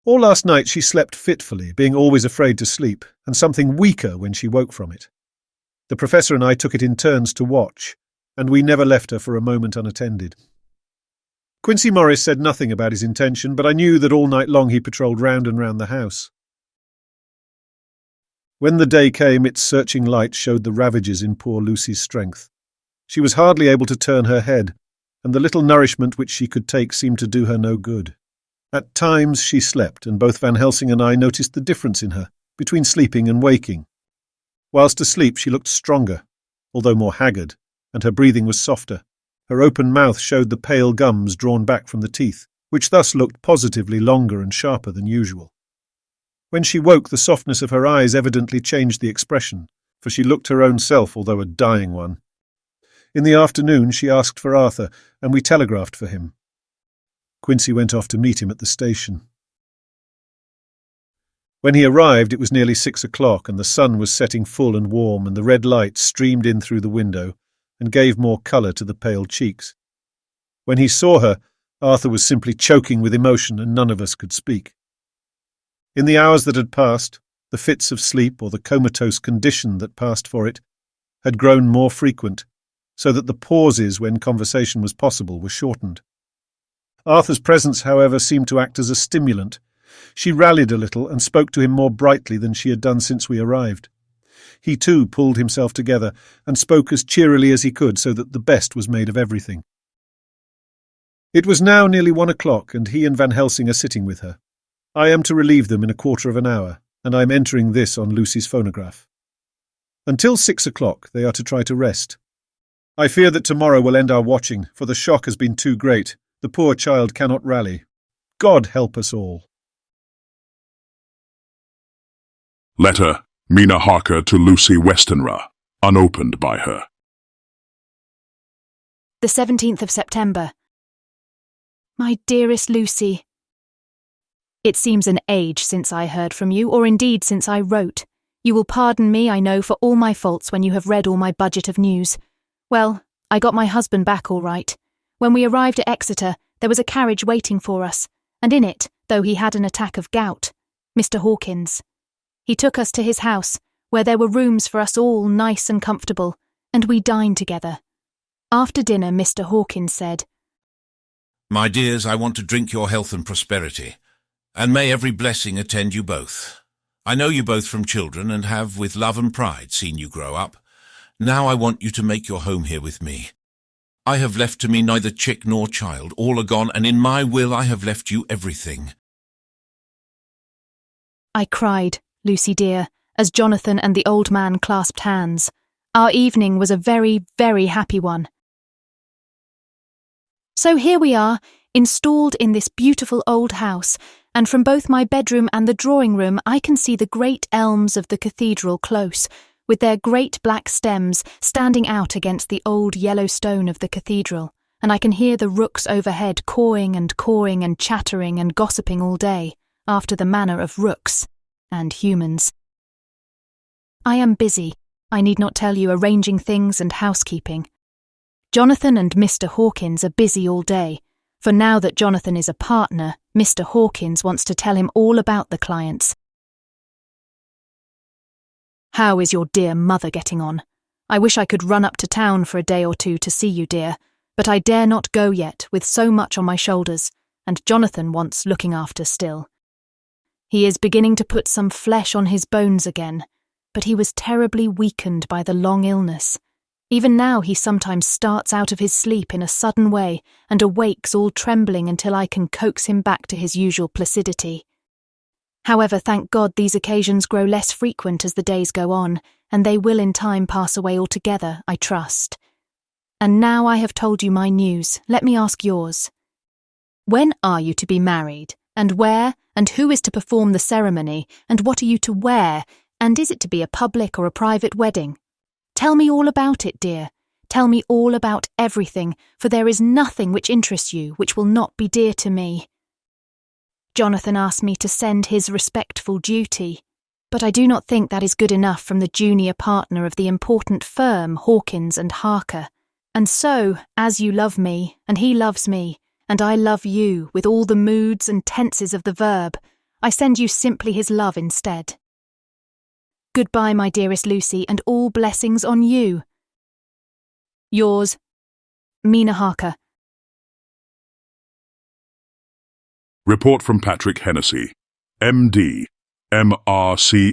All last night she slept fitfully, being always afraid to sleep, and something weaker when she woke from it. The professor and I took it in turns to watch, and we never left her for a moment unattended. Quincy Morris said nothing about his intention, but I knew that all night long he patrolled round and round the house. When the day came, its searching light showed the ravages in poor Lucy's strength. She was hardly able to turn her head, and the little nourishment which she could take seemed to do her no good. At times she slept, and both Van Helsing and I noticed the difference in her, between sleeping and waking. Whilst asleep she looked stronger, although more haggard, and her breathing was softer. Her open mouth showed the pale gums drawn back from the teeth, which thus looked positively longer and sharper than usual. When she woke, the softness of her eyes evidently changed the expression, for she looked her own self, although a dying one. In the afternoon she asked for Arthur, and we telegraphed for him. Quincy went off to meet him at the station. When he arrived, it was nearly 6 o'clock, and the sun was setting full and warm, and the red light streamed in through the window and gave more colour to the pale cheeks. When he saw her, Arthur was simply choking with emotion, and none of us could speak. In the hours that had passed, the fits of sleep, or the comatose condition that passed for it, had grown more frequent, so that the pauses when conversation was possible were shortened. Arthur's presence, however, seemed to act as a stimulant. She rallied a little and spoke to him more brightly than she had done since we arrived. He too pulled himself together and spoke as cheerily as he could, so that the best was made of everything. It was now nearly 1 o'clock, and he and Van Helsing are sitting with her. I am to relieve them in a quarter of an hour, and I am entering this on Lucy's phonograph. Until 6 o'clock they are to try to rest. I fear that tomorrow will end our watching, for the shock has been too great. The poor child cannot rally. God help us all. Letter, Mina Harker to Lucy Westenra, unopened by her. The 17th of September. My dearest Lucy, It seems an age since I heard from you, or indeed since I wrote. You will pardon me, I know, for all my faults when you have read all my budget of news. Well, I got my husband back all right. When we arrived at Exeter, there was a carriage waiting for us, and in it, though he had an attack of gout, Mr. Hawkins. He took us to his house, where there were rooms for us all nice and comfortable, and we dined together. After dinner, Mr. Hawkins said, "My dears, I want to drink your health and prosperity, and may every blessing attend you both. I know you both from children and have, with love and pride, seen you grow up. Now I want you to make your home here with me. I have left to me neither chick nor child, all are gone, and in my will I have left you everything." I cried, Lucy dear, as Jonathan and the old man clasped hands. Our evening was a very, very happy one. So here we are, installed in this beautiful old house, and from both my bedroom and the drawing room I can see the great elms of the cathedral close, with their great black stems standing out against the old yellow stone of the cathedral, and I can hear the rooks overhead cawing and chattering and gossiping all day, after the manner of rooks and humans. I am busy, I need not tell you, arranging things and housekeeping. Jonathan and Mr. Hawkins are busy all day, for now that Jonathan is a partner, Mr. Hawkins wants to tell him all about the clients. "How is your dear mother getting on? I wish I could run up to town for a day or two to see you, dear, but I dare not go yet with so much on my shoulders, and Jonathan wants looking after still. He is beginning to put some flesh on his bones again, but he was terribly weakened by the long illness. Even now he sometimes starts out of his sleep in a sudden way and awakes all trembling until I can coax him back to his usual placidity. However, thank God these occasions grow less frequent as the days go on, and they will in time pass away altogether, I trust. And now I have told you my news, let me ask yours. When are you to be married, and where, and who is to perform the ceremony, and what are you to wear, and is it to be a public or a private wedding? Tell me all about it, dear. Tell me all about everything, for there is nothing which interests you which will not be dear to me. Jonathan asked me to send his respectful duty, but I do not think that is good enough from the junior partner of the important firm Hawkins and Harker. And so, as you love me, and he loves me, and I love you with all the moods and tenses of the verb, I send you simply his love instead. Goodbye, my dearest Lucy, and all blessings on you. Yours, Mina Harker. Report from Patrick Hennessy, MD, MRCSLK,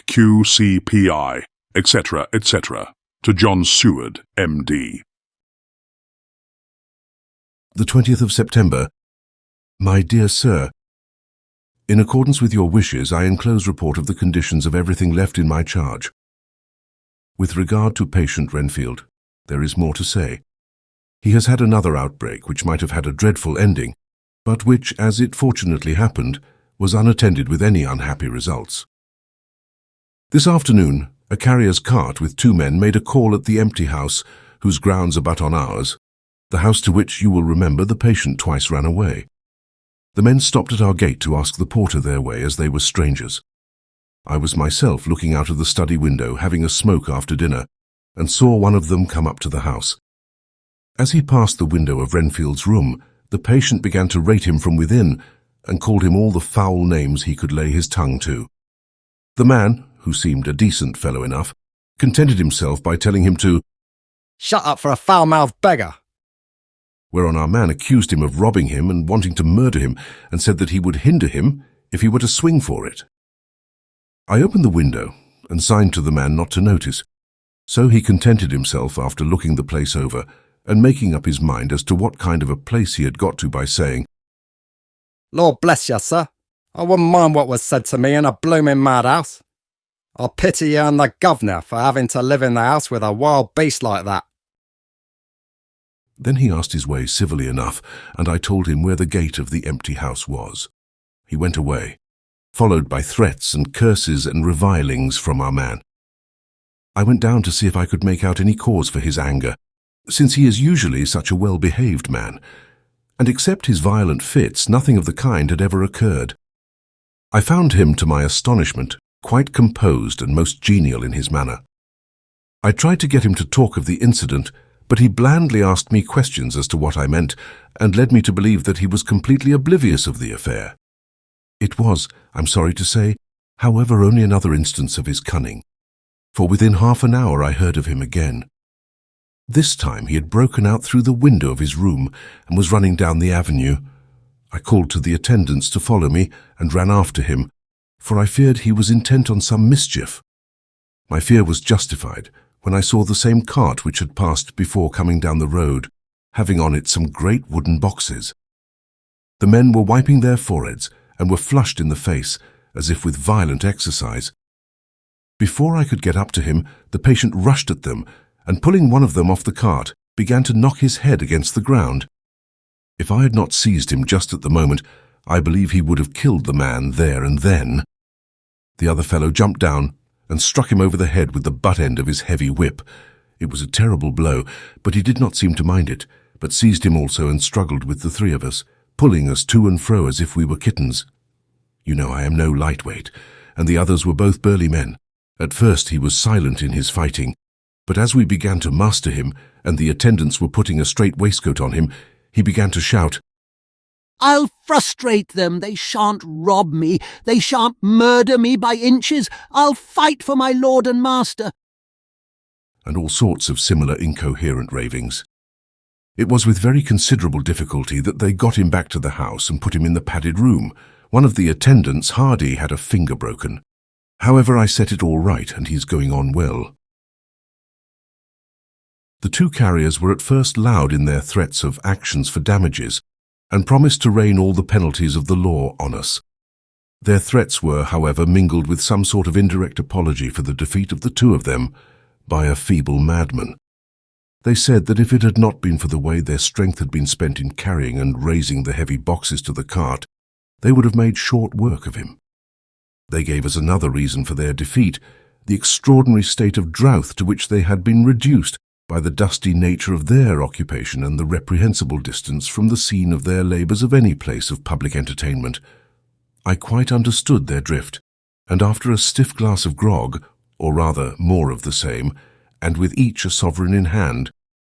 QCPI, etc., etc., to John Seward, MD. The 20th of September. My dear Sir, in accordance with your wishes, I enclose report of the conditions of everything left in my charge. With regard to patient Renfield, there is more to say. He has had another outbreak which might have had a dreadful ending, but which, as it fortunately happened, was unattended with any unhappy results. This afternoon, a carrier's cart with 2 men made a call at the empty house, whose grounds abut on ours, the house to which, you will remember, the patient twice ran away. The men stopped at our gate to ask the porter their way, as they were strangers. I was myself looking out of the study window, having a smoke after dinner, and saw one of them come up to the house. As he passed the window of Renfield's room, the patient began to rate him from within, and called him all the foul names he could lay his tongue to. The man, who seemed a decent fellow enough, contented himself by telling him to "Shut up for a foul-mouthed beggar," whereon our man accused him of robbing him and wanting to murder him, and said that he would hinder him if he were to swing for it. I opened the window and signed to the man not to notice, so he contented himself after looking the place over and making up his mind as to what kind of a place he had got to by saying, "Lord bless you, sir, I wouldn't mind what was said to me in a blooming madhouse. I pity you and the governor for having to live in the house with a wild beast like that." Then he asked his way civilly enough, and I told him where the gate of the empty house was. He went away, followed by threats and curses and revilings from our man. I went down to see if I could make out any cause for his anger, since he is usually such a well-behaved man. and except his violent fits, nothing of the kind had ever occurred. I found him, to my astonishment, quite composed and most genial in his manner. I tried to get him to talk of the incident, but he blandly asked me questions as to what I meant, and led me to believe that he was completely oblivious of the affair. It was, I'm sorry to say, however, only another instance of his cunning, for within half an hour I heard of him again. This time he had broken out through the window of his room and was running down the avenue. I called to the attendants to follow me and ran after him, for I feared he was intent on some mischief. My fear was justified when I saw the same cart which had passed before coming down the road, having on it some great wooden boxes. The men were wiping their foreheads and were flushed in the face, as if with violent exercise. Before I could get up to him, the patient rushed at them, and pulling one of them off the cart, began to knock his head against the ground. If I had not seized him just at the moment, I believe he would have killed the man there and then. The other fellow jumped down and struck him over the head with the butt end of his heavy whip. It was a terrible blow, but he did not seem to mind it, but seized him also and struggled with the three of us, pulling us to and fro as if we were kittens. You know I am no lightweight, and the others were both burly men. At first he was silent in his fighting, but as we began to master him, and the attendants were putting a straight waistcoat on him, he began to shout, "I'll frustrate them. They shan't rob me. They shan't murder me by inches. I'll fight for my lord and master," and all sorts of similar incoherent ravings. It was with very considerable difficulty that they got him back to the house and put him in the padded room. One of the attendants, Hardy, had a finger broken. However, I set it all right, and he's going on well. The two carriers were at first loud in their threats of actions for damages, and promised to rain all the penalties of the law on us. Their threats were, however, mingled with some sort of indirect apology for the defeat of the two of them by a feeble madman. They said that if it had not been for the way their strength had been spent in carrying and raising the heavy boxes to the cart, they would have made short work of him. They gave us another reason for their defeat, the extraordinary state of drought to which they had been reduced by the dusty nature of their occupation and the reprehensible distance from the scene of their labours of any place of public entertainment. I quite understood their drift, and after a stiff glass of grog, or rather more of the same, and with each a sovereign in hand,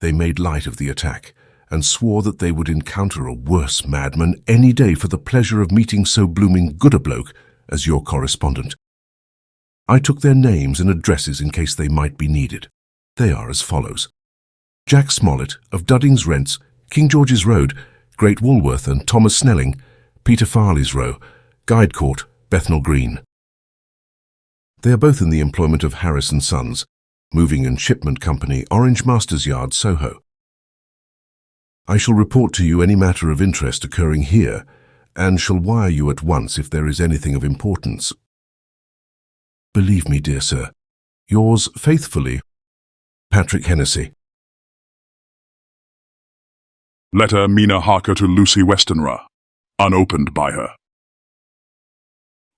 they made light of the attack, and swore that they would encounter a worse madman any day for the pleasure of meeting so blooming good a bloke as your correspondent. I took their names and addresses in case they might be needed. They are as follows: Jack Smollett, of Dudding's Rents, King George's Road, Great Woolworth, and Thomas Snelling, Peter Farley's Row, Guide Court, Bethnal Green. They are both in the employment of Harris & Sons, Moving and Shipment Company, Orange Masters Yard, Soho. I shall report to you any matter of interest occurring here, and shall wire you at once if there is anything of importance. Believe me, dear sir, yours faithfully, Patrick Hennessy. Letter Mina Harker to Lucy Westenra, unopened by her.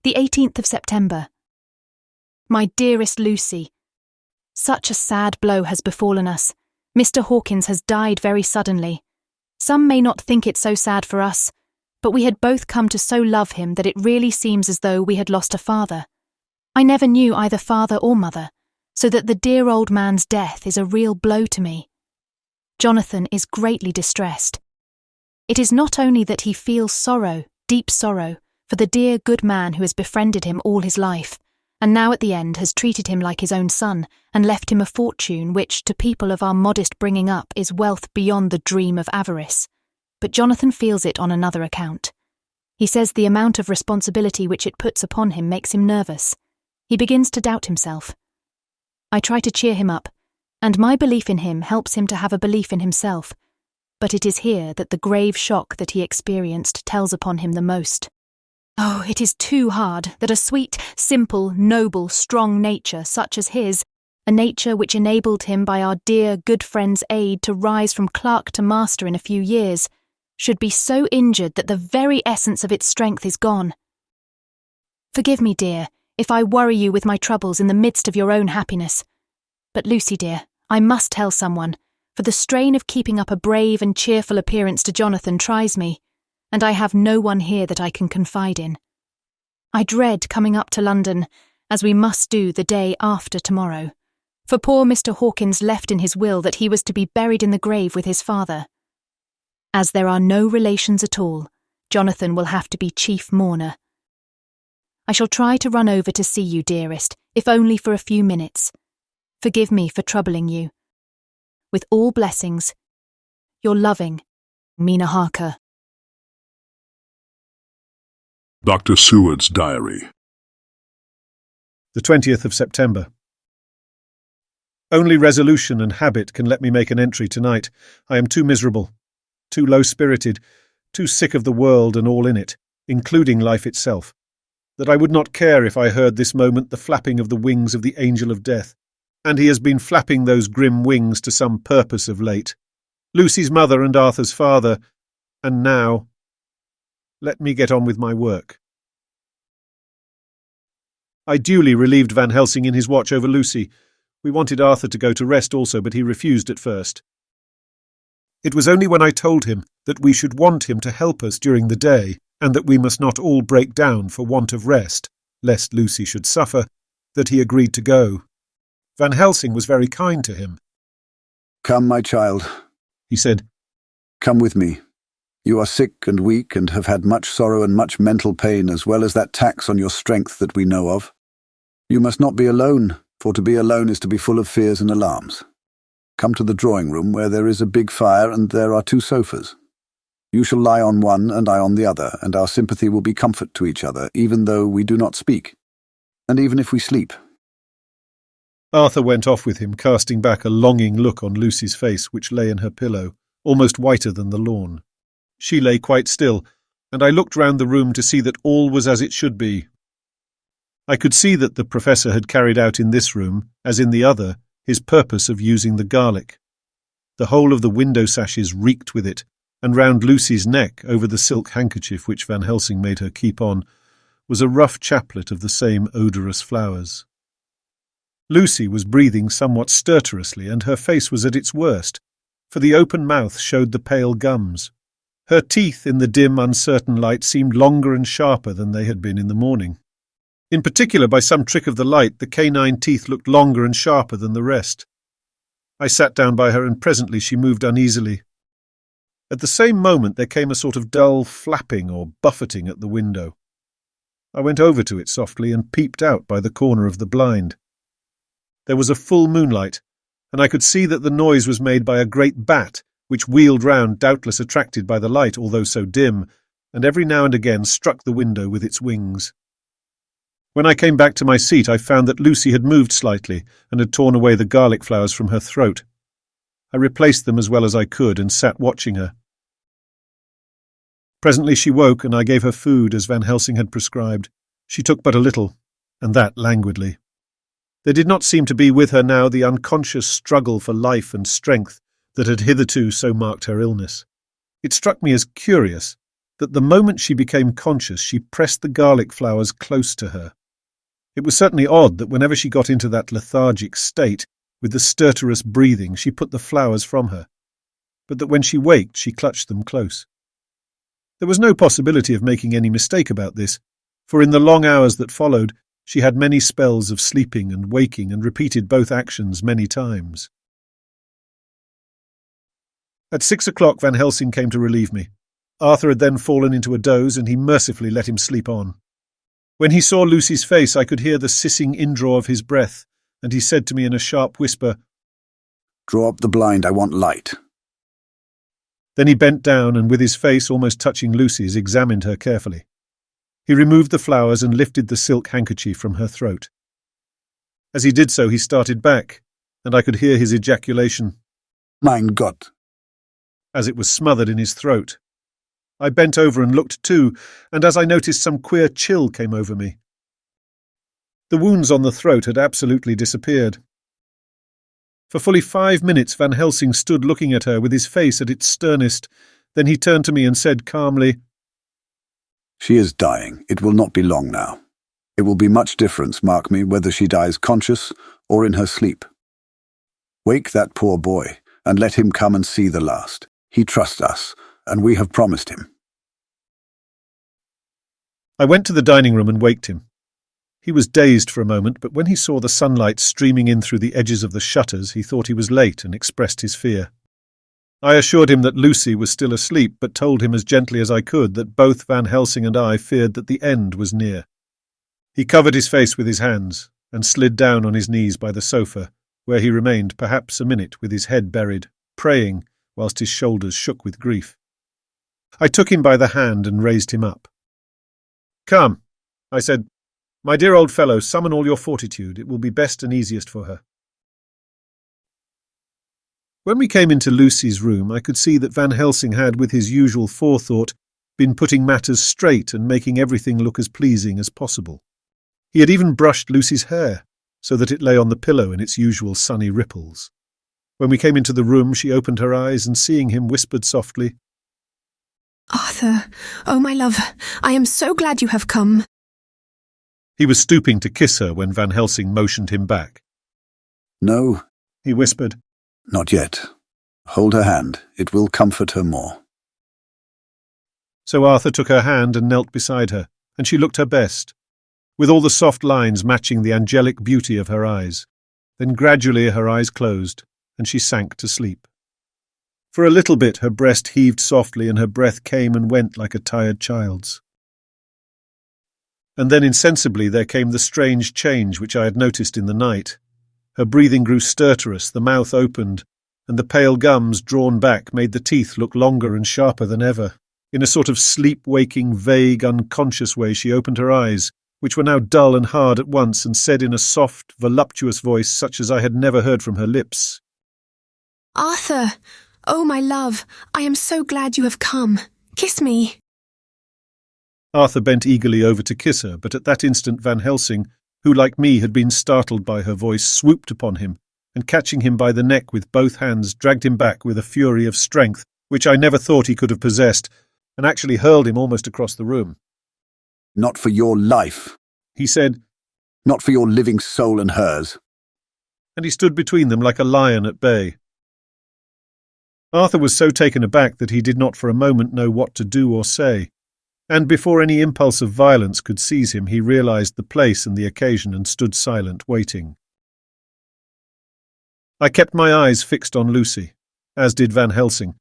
The 18th of September. My dearest Lucy, such a sad blow has befallen us. Mr. Hawkins has died very suddenly. Some may not think it so sad for us, but we had both come to so love him that it really seems as though we had lost a father. I never knew either father or mother, so that the dear old man's death is a real blow to me. Jonathan is greatly distressed. It is not only that he feels sorrow, deep sorrow, for the dear good man who has befriended him all his life, and now at the end has treated him like his own son, and left him a fortune which, to people of our modest bringing up, is wealth beyond the dream of avarice. But Jonathan feels it on another account. He says the amount of responsibility which it puts upon him makes him nervous. He begins to doubt himself. I try to cheer him up, and my belief in him helps him to have a belief in himself, but it is here that the grave shock that he experienced tells upon him the most. Oh, it is too hard that a sweet, simple, noble, strong nature such as his, a nature which enabled him by our dear good friend's aid to rise from clerk to master in a few years, should be so injured that the very essence of its strength is gone. Forgive me, dear, if I worry you with my troubles in the midst of your own happiness. But Lucy, dear, I must tell someone, for the strain of keeping up a brave and cheerful appearance to Jonathan tries me, and I have no one here that I can confide in. I dread coming up to London, as we must do the day after tomorrow, for poor Mr. Hawkins left in his will that he was to be buried in the grave with his father. As there are no relations at all, Jonathan will have to be chief mourner. I shall try to run over to see you, dearest, if only for a few minutes. Forgive me for troubling you. With all blessings, your loving, Mina Harker. Dr. Seward's Diary. The 20th of September. Only resolution and habit can let me make an entry tonight. I am too miserable, too low-spirited, too sick of the world and all in it, including life itself, that I would not care if I heard this moment the flapping of the wings of the angel of death. And he has been flapping those grim wings to some purpose of late. Lucy's mother and Arthur's father, and now... Let me get on with my work. I duly relieved Van Helsing in his watch over Lucy. We wanted Arthur to go to rest also, but he refused at first. It was only when I told him that we should want him to help us during the day, and that we must not all break down for want of rest, lest Lucy should suffer, that he agreed to go. Van Helsing was very kind to him. "Come, my child," he said. "Come with me. You are sick and weak and have had much sorrow and much mental pain, as well as that tax on your strength that we know of. You must not be alone, for to be alone is to be full of fears and alarms. Come to the drawing-room, where there is a big fire and there are 2 sofas. You shall lie on one and I on the other, and our sympathy will be comfort to each other, even though we do not speak, and even if we sleep." Arthur went off with him, casting back a longing look on Lucy's face, which lay in her pillow, almost whiter than the lawn. She lay quite still, and I looked round the room to see that all was as it should be. I could see that the Professor had carried out in this room, as in the other, his purpose of using the garlic. The whole of the window sashes reeked with it, and round Lucy's neck, over the silk handkerchief which Van Helsing made her keep on, was a rough chaplet of the same odorous flowers. Lucy was breathing somewhat stertorously, and her face was at its worst, for the open mouth showed the pale gums. Her teeth in the dim, uncertain light seemed longer and sharper than they had been in the morning. In particular, by some trick of the light, the canine teeth looked longer and sharper than the rest. I sat down by her, and presently she moved uneasily. At the same moment there came a sort of dull flapping or buffeting at the window. I went over to it softly and peeped out by the corner of the blind. There was a full moonlight, and I could see that the noise was made by a great bat, which wheeled round, doubtless attracted by the light, although so dim, and every now and again struck the window with its wings. When I came back to my seat, I found that Lucy had moved slightly and had torn away the garlic flowers from her throat. I replaced them as well as I could and sat watching her. Presently she woke, and I gave her food as Van Helsing had prescribed. She took but a little, and that languidly. There did not seem to be with her now the unconscious struggle for life and strength that had hitherto so marked her illness. It struck me as curious that the moment she became conscious she pressed the garlic flowers close to her. It was certainly odd that whenever she got into that lethargic state, with the stertorous breathing, she put the flowers from her, but that when she waked she clutched them close. There was no possibility of making any mistake about this, for in the long hours that followed she had many spells of sleeping and waking, and repeated both actions many times. At 6 o'clock Van Helsing came to relieve me. Arthur had then fallen into a doze, and he mercifully let him sleep on. When he saw Lucy's face, I could hear the sissing indraw of his breath, and he said to me in a sharp whisper, "Draw up the blind, I want light." Then he bent down and, with his face almost touching Lucy's, examined her carefully. He removed the flowers and lifted the silk handkerchief from her throat. As he did so, he started back, and I could hear his ejaculation, "Mein Gott," as it was smothered in his throat. I bent over and looked too, and as I noticed, some queer chill came over me. The wounds on the throat had absolutely disappeared. For fully 5 minutes Van Helsing stood looking at her with his face at its sternest. Then he turned to me and said calmly, "She is dying. It will not be long now. It will be much difference, mark me, whether she dies conscious or in her sleep. Wake that poor boy, and let him come and see the last. He trusts us, and we have promised him. I went to the dining room and waked him. He was dazed for a moment, but when he saw the sunlight streaming in through the edges of the shutters, he thought he was late and expressed his fear. I assured him that Lucy was still asleep, but told him as gently as I could that both Van Helsing and I feared that the end was near. He covered his face with his hands and slid down on his knees by the sofa, where he remained perhaps a minute with his head buried, praying whilst his shoulders shook with grief. I took him by the hand and raised him up. "Come," I said. "My dear old fellow, summon all your fortitude. It will be best and easiest for her." When we came into Lucy's room, I could see that Van Helsing had, with his usual forethought, been putting matters straight and making everything look as pleasing as possible. He had even brushed Lucy's hair, so that it lay on the pillow in its usual sunny ripples. When we came into the room, she opened her eyes and, seeing him, whispered softly, "Arthur, oh my love, I am so glad you have come." He was stooping to kiss her when Van Helsing motioned him back. "No," he whispered. "Not yet. Hold her hand. It will comfort her more." So Arthur took her hand and knelt beside her, and she looked her best, with all the soft lines matching the angelic beauty of her eyes. Then gradually her eyes closed, and she sank to sleep. For a little bit her breast heaved softly and her breath came and went like a tired child's. And then insensibly there came the strange change which I had noticed in the night. Her breathing grew stertorous, the mouth opened, and the pale gums, drawn back, made the teeth look longer and sharper than ever. In a sort of sleep-waking, vague, unconscious way she opened her eyes, which were now dull and hard at once, and said in a soft, voluptuous voice such as I had never heard from her lips, "Arthur, oh my love, I am so glad you have come. Kiss me." Arthur bent eagerly over to kiss her, but at that instant Van Helsing, who like me had been startled by her voice, swooped upon him, and catching him by the neck with both hands, dragged him back with a fury of strength which I never thought he could have possessed, and actually hurled him almost across the room. "Not for your life," he said. "Not for your living soul and hers." And he stood between them like a lion at bay. Arthur was so taken aback that he did not for a moment know what to do or say, and before any impulse of violence could seize him, he realized the place and the occasion and stood silent, waiting. I kept my eyes fixed on Lucy, as did Van Helsing,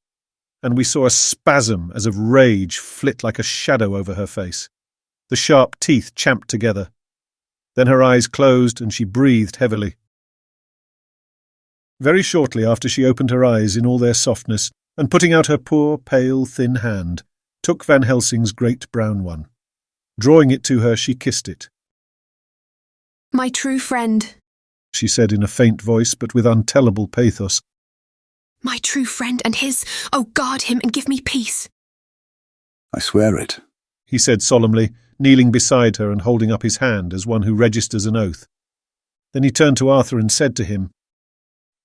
and we saw a spasm as of rage flit like a shadow over her face. The sharp teeth champed together. Then her eyes closed and she breathed heavily. Very shortly after she opened her eyes in all their softness, and putting out her poor, pale, thin hand, took Van Helsing's great brown one. Drawing it to her, she kissed it. "My true friend," she said in a faint voice, but with untellable pathos. "My true friend and his, oh, guard him and give me peace." "I swear it," he said solemnly, kneeling beside her and holding up his hand as one who registers an oath. Then he turned to Arthur and said to him,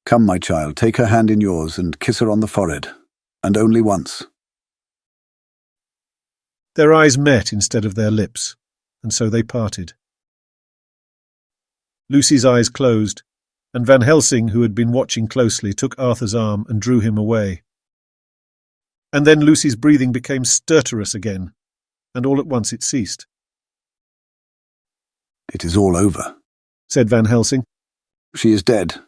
"Come, my child, take her hand in yours and kiss her on the forehead, and only once." Their eyes met instead of their lips, and so they parted. Lucy's eyes closed, and Van Helsing, who had been watching closely, took Arthur's arm and drew him away. And then Lucy's breathing became stertorous again, and all at once it ceased. "It is all over," said Van Helsing. "She is dead."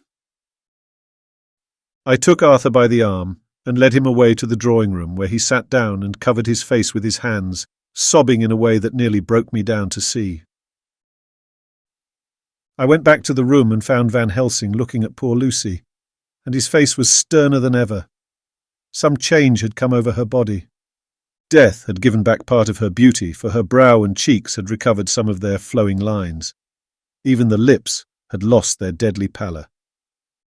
I took Arthur by the arm and led him away to the drawing-room, where he sat down and covered his face with his hands, sobbing in a way that nearly broke me down to see. I went back to the room and found Van Helsing looking at poor Lucy, and his face was sterner than ever. Some change had come over her body. Death had given back part of her beauty, for her brow and cheeks had recovered some of their flowing lines. Even the lips had lost their deadly pallor.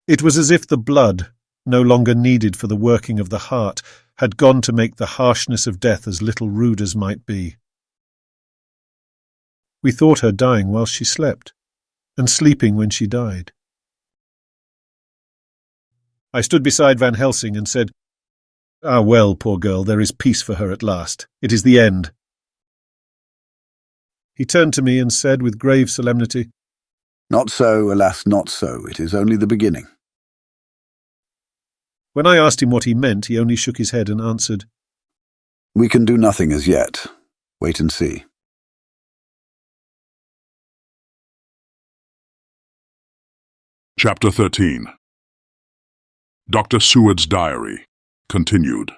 It was as if the blood, no longer needed for the working of the heart, had gone to make the harshness of death as little rude as might be. We thought her dying while she slept, and sleeping when she died. I stood beside Van Helsing and said, "Ah, well, poor girl, there is peace for her at last. It is the end." He turned to me and said with grave solemnity, "Not so, alas, not so. It is only the beginning." When I asked him what he meant, he only shook his head and answered, "We can do nothing as yet. Wait and see." Chapter 13. Dr. Seward's Diary. Continued.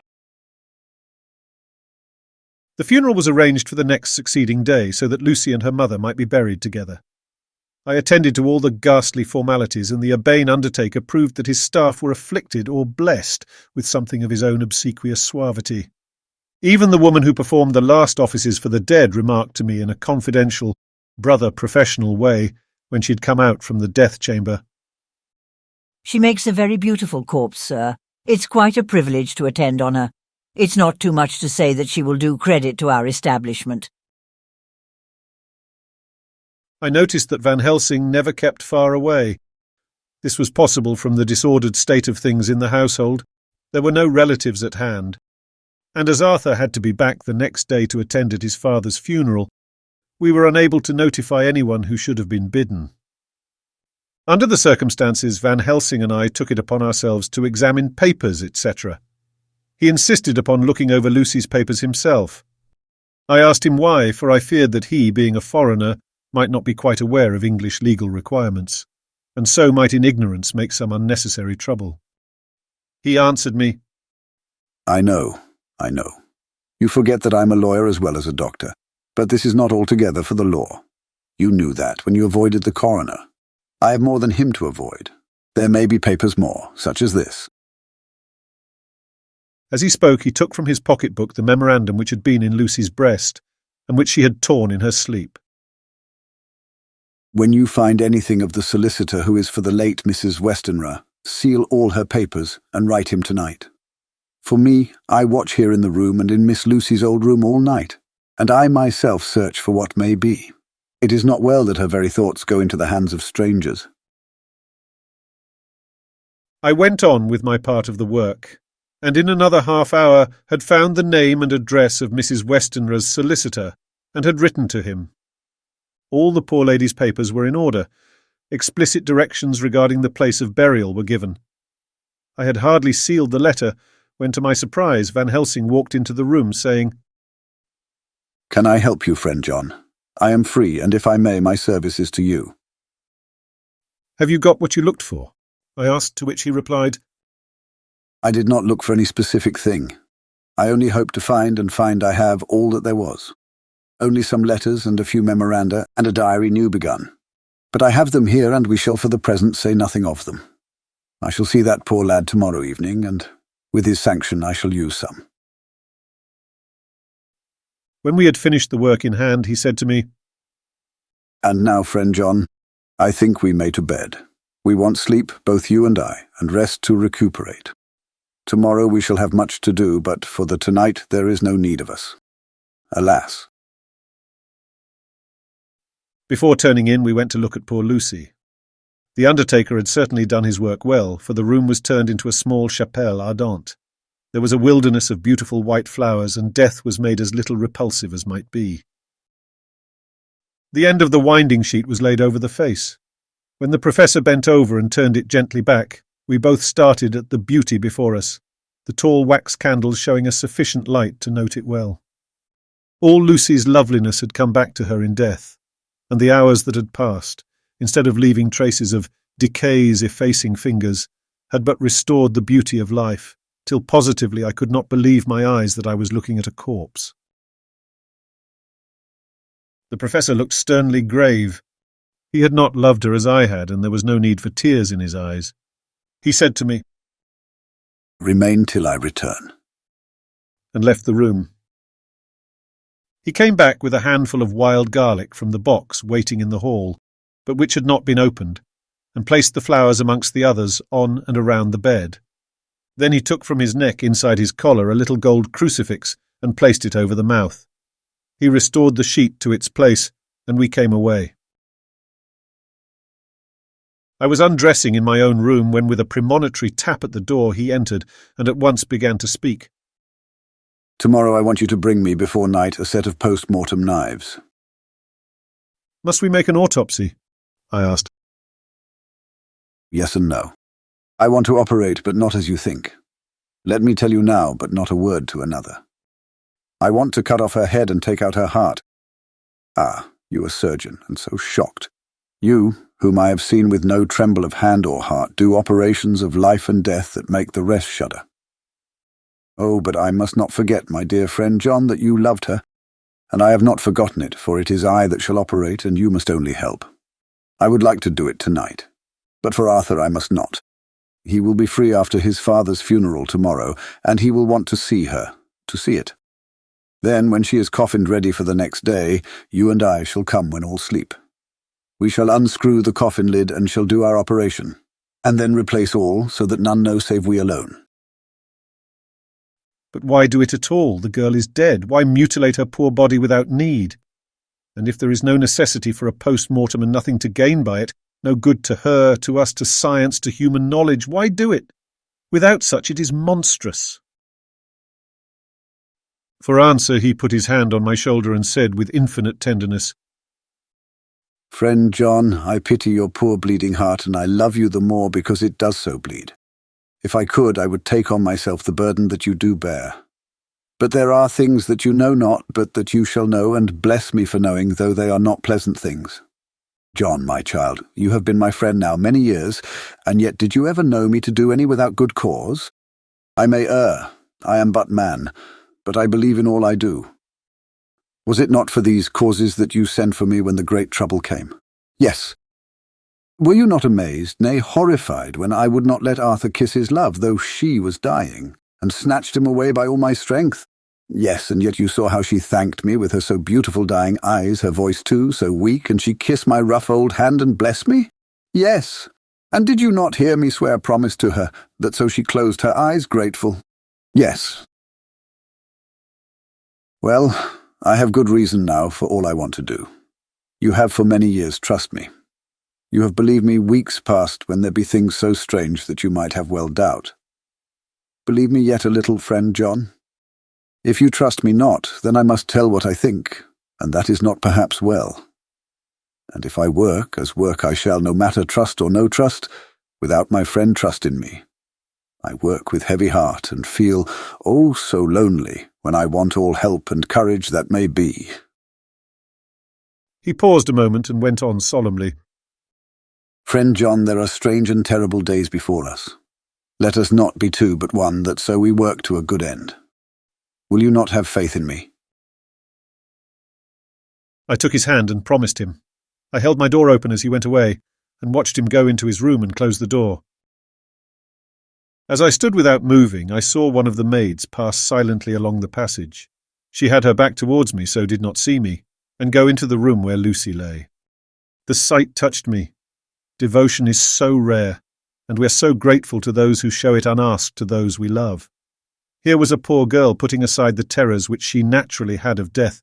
The funeral was arranged for the next succeeding day so that Lucy and her mother might be buried together. I attended to all the ghastly formalities, and the urbane undertaker proved that his staff were afflicted or blessed with something of his own obsequious suavity. Even the woman who performed the last offices for the dead remarked to me in a confidential, brother-professional way when she had come out from the death chamber, "She makes a very beautiful corpse, sir. It's quite a privilege to attend on her. It's not too much to say that she will do credit to our establishment." I noticed that Van Helsing never kept far away. This was possible from the disordered state of things in the household. There were no relatives at hand, and as Arthur had to be back the next day to attend at his father's funeral, we were unable to notify anyone who should have been bidden. Under the circumstances, Van Helsing and I took it upon ourselves to examine papers, etc. He insisted upon looking over Lucy's papers himself. I asked him why, for I feared that he, being a foreigner, might not be quite aware of English legal requirements, and so might in ignorance make some unnecessary trouble. He answered me, I know. You forget that I'm a lawyer as well as a doctor, but this is not altogether for the law. You knew that when you avoided the coroner. I have more than him to avoid. There may be papers more, such as this." As he spoke, he took from his pocketbook the memorandum which had been in Lucy's breast, and which she had torn in her sleep. "When you find anything of the solicitor who is for the late Mrs. Westenra, seal all her papers and write him tonight. For me, I watch here in the room and in Miss Lucy's old room all night, and I myself search for what may be. It is not well that her very thoughts go into the hands of strangers." I went on with my part of the work, and in another half-hour had found the name and address of Mrs. Westenra's solicitor, and had written to him. All the poor lady's papers were in order. Explicit directions regarding the place of burial were given. I had hardly sealed the letter when, to my surprise, Van Helsing walked into the room, saying, "Can I help you, friend John? I am free, and if I may, my service is to you." "Have you got what you looked for?" I asked, to which he replied, "I did not look for any specific thing. I only hoped to find I have all that there was. Only some letters and a few memoranda, and a diary new begun. But I have them here, and we shall for the present say nothing of them. I shall see that poor lad tomorrow evening, and with his sanction I shall use some." When we had finished the work in hand, he said to me, "And now, friend John, I think we may to bed. We want sleep, both you and I, and rest to recuperate. Tomorrow we shall have much to do, but for the tonight there is no need of us. Alas." Before turning in, we went to look at poor Lucy. The undertaker had certainly done his work well, for the room was turned into a small chapelle ardente. There was a wilderness of beautiful white flowers, and death was made as little repulsive as might be. The end of the winding sheet was laid over the face. When the professor bent over and turned it gently back, we both started at the beauty before us, the tall wax candles showing us sufficient light to note it well. All Lucy's loveliness had come back to her in death, and the hours that had passed, instead of leaving traces of decay's effacing fingers, had but restored the beauty of life, till positively I could not believe my eyes that I was looking at a corpse. The professor looked sternly grave. He had not loved her as I had, and there was no need for tears in his eyes. He said to me, "Remain till I return," and left the room. He came back with a handful of wild garlic from the box waiting in the hall, but which had not been opened, and placed the flowers amongst the others on and around the bed. Then he took from his neck inside his collar a little gold crucifix and placed it over the mouth. He restored the sheet to its place, and we came away. I was undressing in my own room when, with a premonitory tap at the door, he entered and at once began to speak. "Tomorrow I want you to bring me before night a set of post-mortem knives." "Must we make an autopsy?" I asked. "Yes and no. I want to operate, but not as you think. Let me tell you now, but not a word to another. I want to cut off her head and take out her heart. Ah, you a surgeon, and so shocked. You, whom I have seen with no tremble of hand or heart, do operations of life and death that make the rest shudder. Oh, but I must not forget, my dear friend John, that you loved her, and I have not forgotten it, for it is I that shall operate, and you must only help. I would like to do it tonight, but for Arthur I must not. He will be free after his father's funeral tomorrow, and he will want to see her, to see it. Then, when she is coffined ready for the next day, you and I shall come when all sleep. We shall unscrew the coffin lid and shall do our operation, and then replace all so that none know save we alone. But why do it at all? The girl is dead. Why mutilate her poor body without need? And if there is no necessity for a post-mortem and nothing to gain by it, no good to her, to us, to science, to human knowledge, why do it? Without such it is monstrous. For answer he put his hand on my shoulder and said with infinite tenderness, Friend John, I pity your poor bleeding heart, and I love you the more because it does so bleed. If I could, I would take on myself the burden that you do bear. But there are things that you know not, but that you shall know, and bless me for knowing, though they are not pleasant things. John, my child, you have been my friend now many years, and yet did you ever know me to do any without good cause? I may err, I am but man, but I believe in all I do. Was it not for these causes that you sent for me when the great trouble came? Yes. Were you not amazed, nay horrified, when I would not let Arthur kiss his love, though she was dying, and snatched him away by all my strength? Yes, and yet you saw how she thanked me with her so beautiful dying eyes, her voice too, so weak, and she kissed my rough old hand and blessed me? Yes. And did you not hear me swear a promise to her, that so she closed her eyes grateful? Yes. Well, I have good reason now for all I want to do. You have for many years trust me. You have believed me weeks past when there be things so strange that you might have well doubt. Believe me yet a little, friend John. If you trust me not, then I must tell what I think, and that is not perhaps well. And if I work, as work I shall, no matter trust or no trust, without my friend trust in me. I work with heavy heart, and feel, oh, so lonely, when I want all help and courage that may be. He paused a moment and went on solemnly. Friend John, there are strange and terrible days before us. Let us not be two but one, that so we work to a good end. Will you not have faith in me? I took his hand and promised him. I held my door open as he went away, and watched him go into his room and close the door. As I stood without moving, I saw one of the maids pass silently along the passage. She had her back towards me, so did not see me, and go into the room where Lucy lay. The sight touched me. Devotion is so rare, and we are so grateful to those who show it unasked to those we love. Here was a poor girl putting aside the terrors which she naturally had of death,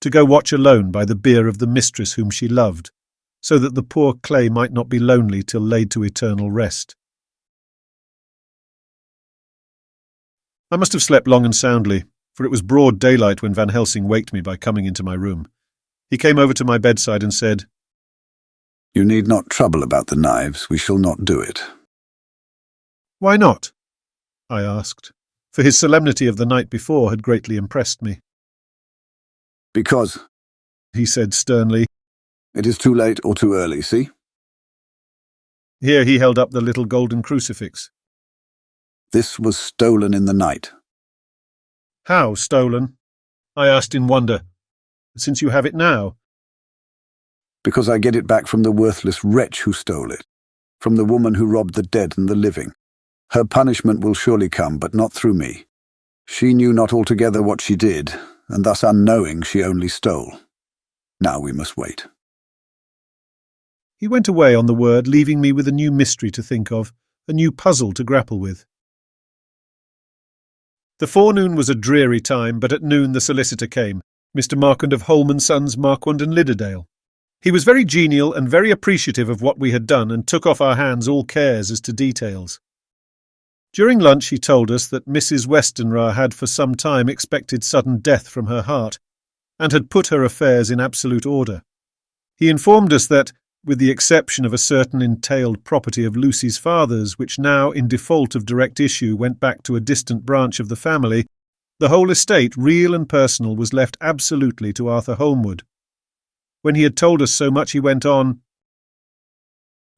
to go watch alone by the bier of the mistress whom she loved, so that the poor clay might not be lonely till laid to eternal rest. I must have slept long and soundly, for it was broad daylight when Van Helsing waked me by coming into my room. He came over to my bedside and said, You need not trouble about the knives. We shall not do it. Why not? I asked, for his solemnity of the night before had greatly impressed me. Because, he said sternly, it is too late or too early, see? Here he held up the little golden crucifix. This was stolen in the night. How stolen? I asked in wonder, since you have it now. Because I get it back from the worthless wretch who stole it, from the woman who robbed the dead and the living. Her punishment will surely come, but not through me. She knew not altogether what she did, and thus unknowing she only stole. Now we must wait. He went away on the word, leaving me with a new mystery to think of, a new puzzle to grapple with. The forenoon was a dreary time, but at noon the solicitor came, Mr. Marquand of Holman Sons, Marquand and Lidderdale. He was very genial and very appreciative of what we had done, and took off our hands all cares as to details. During lunch he told us that Mrs. Westenra had for some time expected sudden death from her heart, and had put her affairs in absolute order. He informed us that, with the exception of a certain entailed property of Lucy's father's, which now, in default of direct issue, went back to a distant branch of the family, the whole estate, real and personal, was left absolutely to Arthur Holmwood. When he had told us so much, he went on,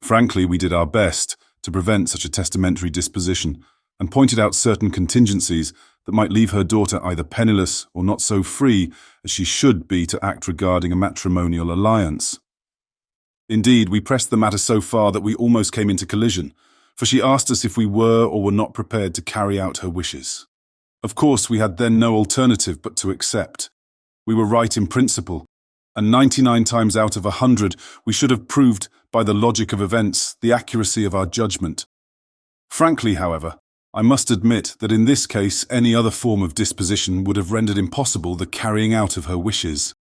Frankly, we did our best to prevent such a testamentary disposition, and pointed out certain contingencies that might leave her daughter either penniless or not so free as she should be to act regarding a matrimonial alliance. Indeed, we pressed the matter so far that we almost came into collision, for she asked us if we were or were not prepared to carry out her wishes. Of course, we had then no alternative but to accept. We were right in principle, and 99 times out of 100 we should have proved, by the logic of events, the accuracy of our judgment. Frankly, however, I must admit that in this case any other form of disposition would have rendered impossible the carrying out of her wishes.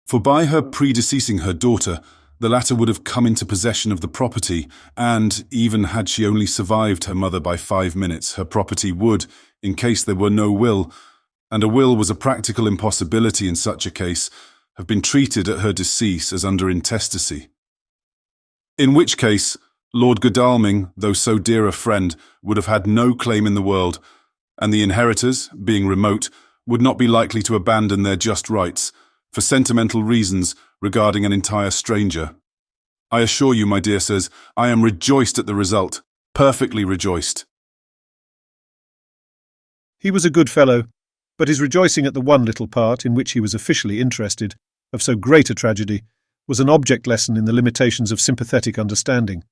For by her predeceasing her daughter, the latter would have come into possession of the property, and, even had she only survived her mother by 5 minutes, her property would, in case there were no will, and a will was a practical impossibility in such a case, have been treated at her decease as under intestacy. In which case, Lord Godalming, though so dear a friend, would have had no claim in the world, and the inheritors, being remote, would not be likely to abandon their just rights, for sentimental reasons, regarding an entire stranger. I assure you, my dear sirs, I am rejoiced at the result, perfectly rejoiced. He was a good fellow, but his rejoicing at the one little part, in which he was officially interested, of so great a tragedy, was an object lesson in the limitations of sympathetic understanding.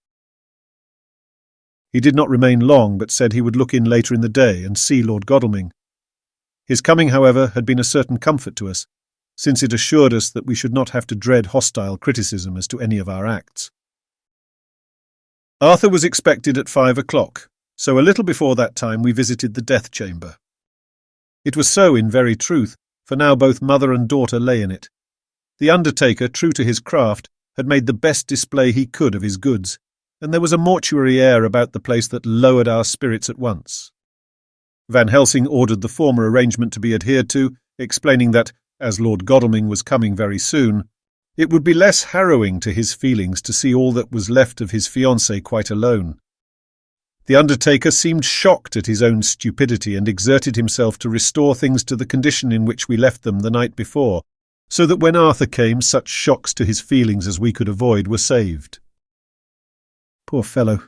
He did not remain long, but said he would look in later in the day and see Lord Godalming. His coming, however, had been a certain comfort to us, since it assured us that we should not have to dread hostile criticism as to any of our acts. Arthur was expected at 5 o'clock, so a little before that time we visited the death chamber. It was so in very truth, for now both mother and daughter lay in it. The undertaker, true to his craft, had made the best display he could of his goods, and there was a mortuary air about the place that lowered our spirits at once. Van Helsing ordered the former arrangement to be adhered to, explaining that, as Lord Godalming was coming very soon, it would be less harrowing to his feelings to see all that was left of his fiancée quite alone. The undertaker seemed shocked at his own stupidity and exerted himself to restore things to the condition in which we left them the night before, so that when Arthur came, such shocks to his feelings as we could avoid were saved. Poor fellow!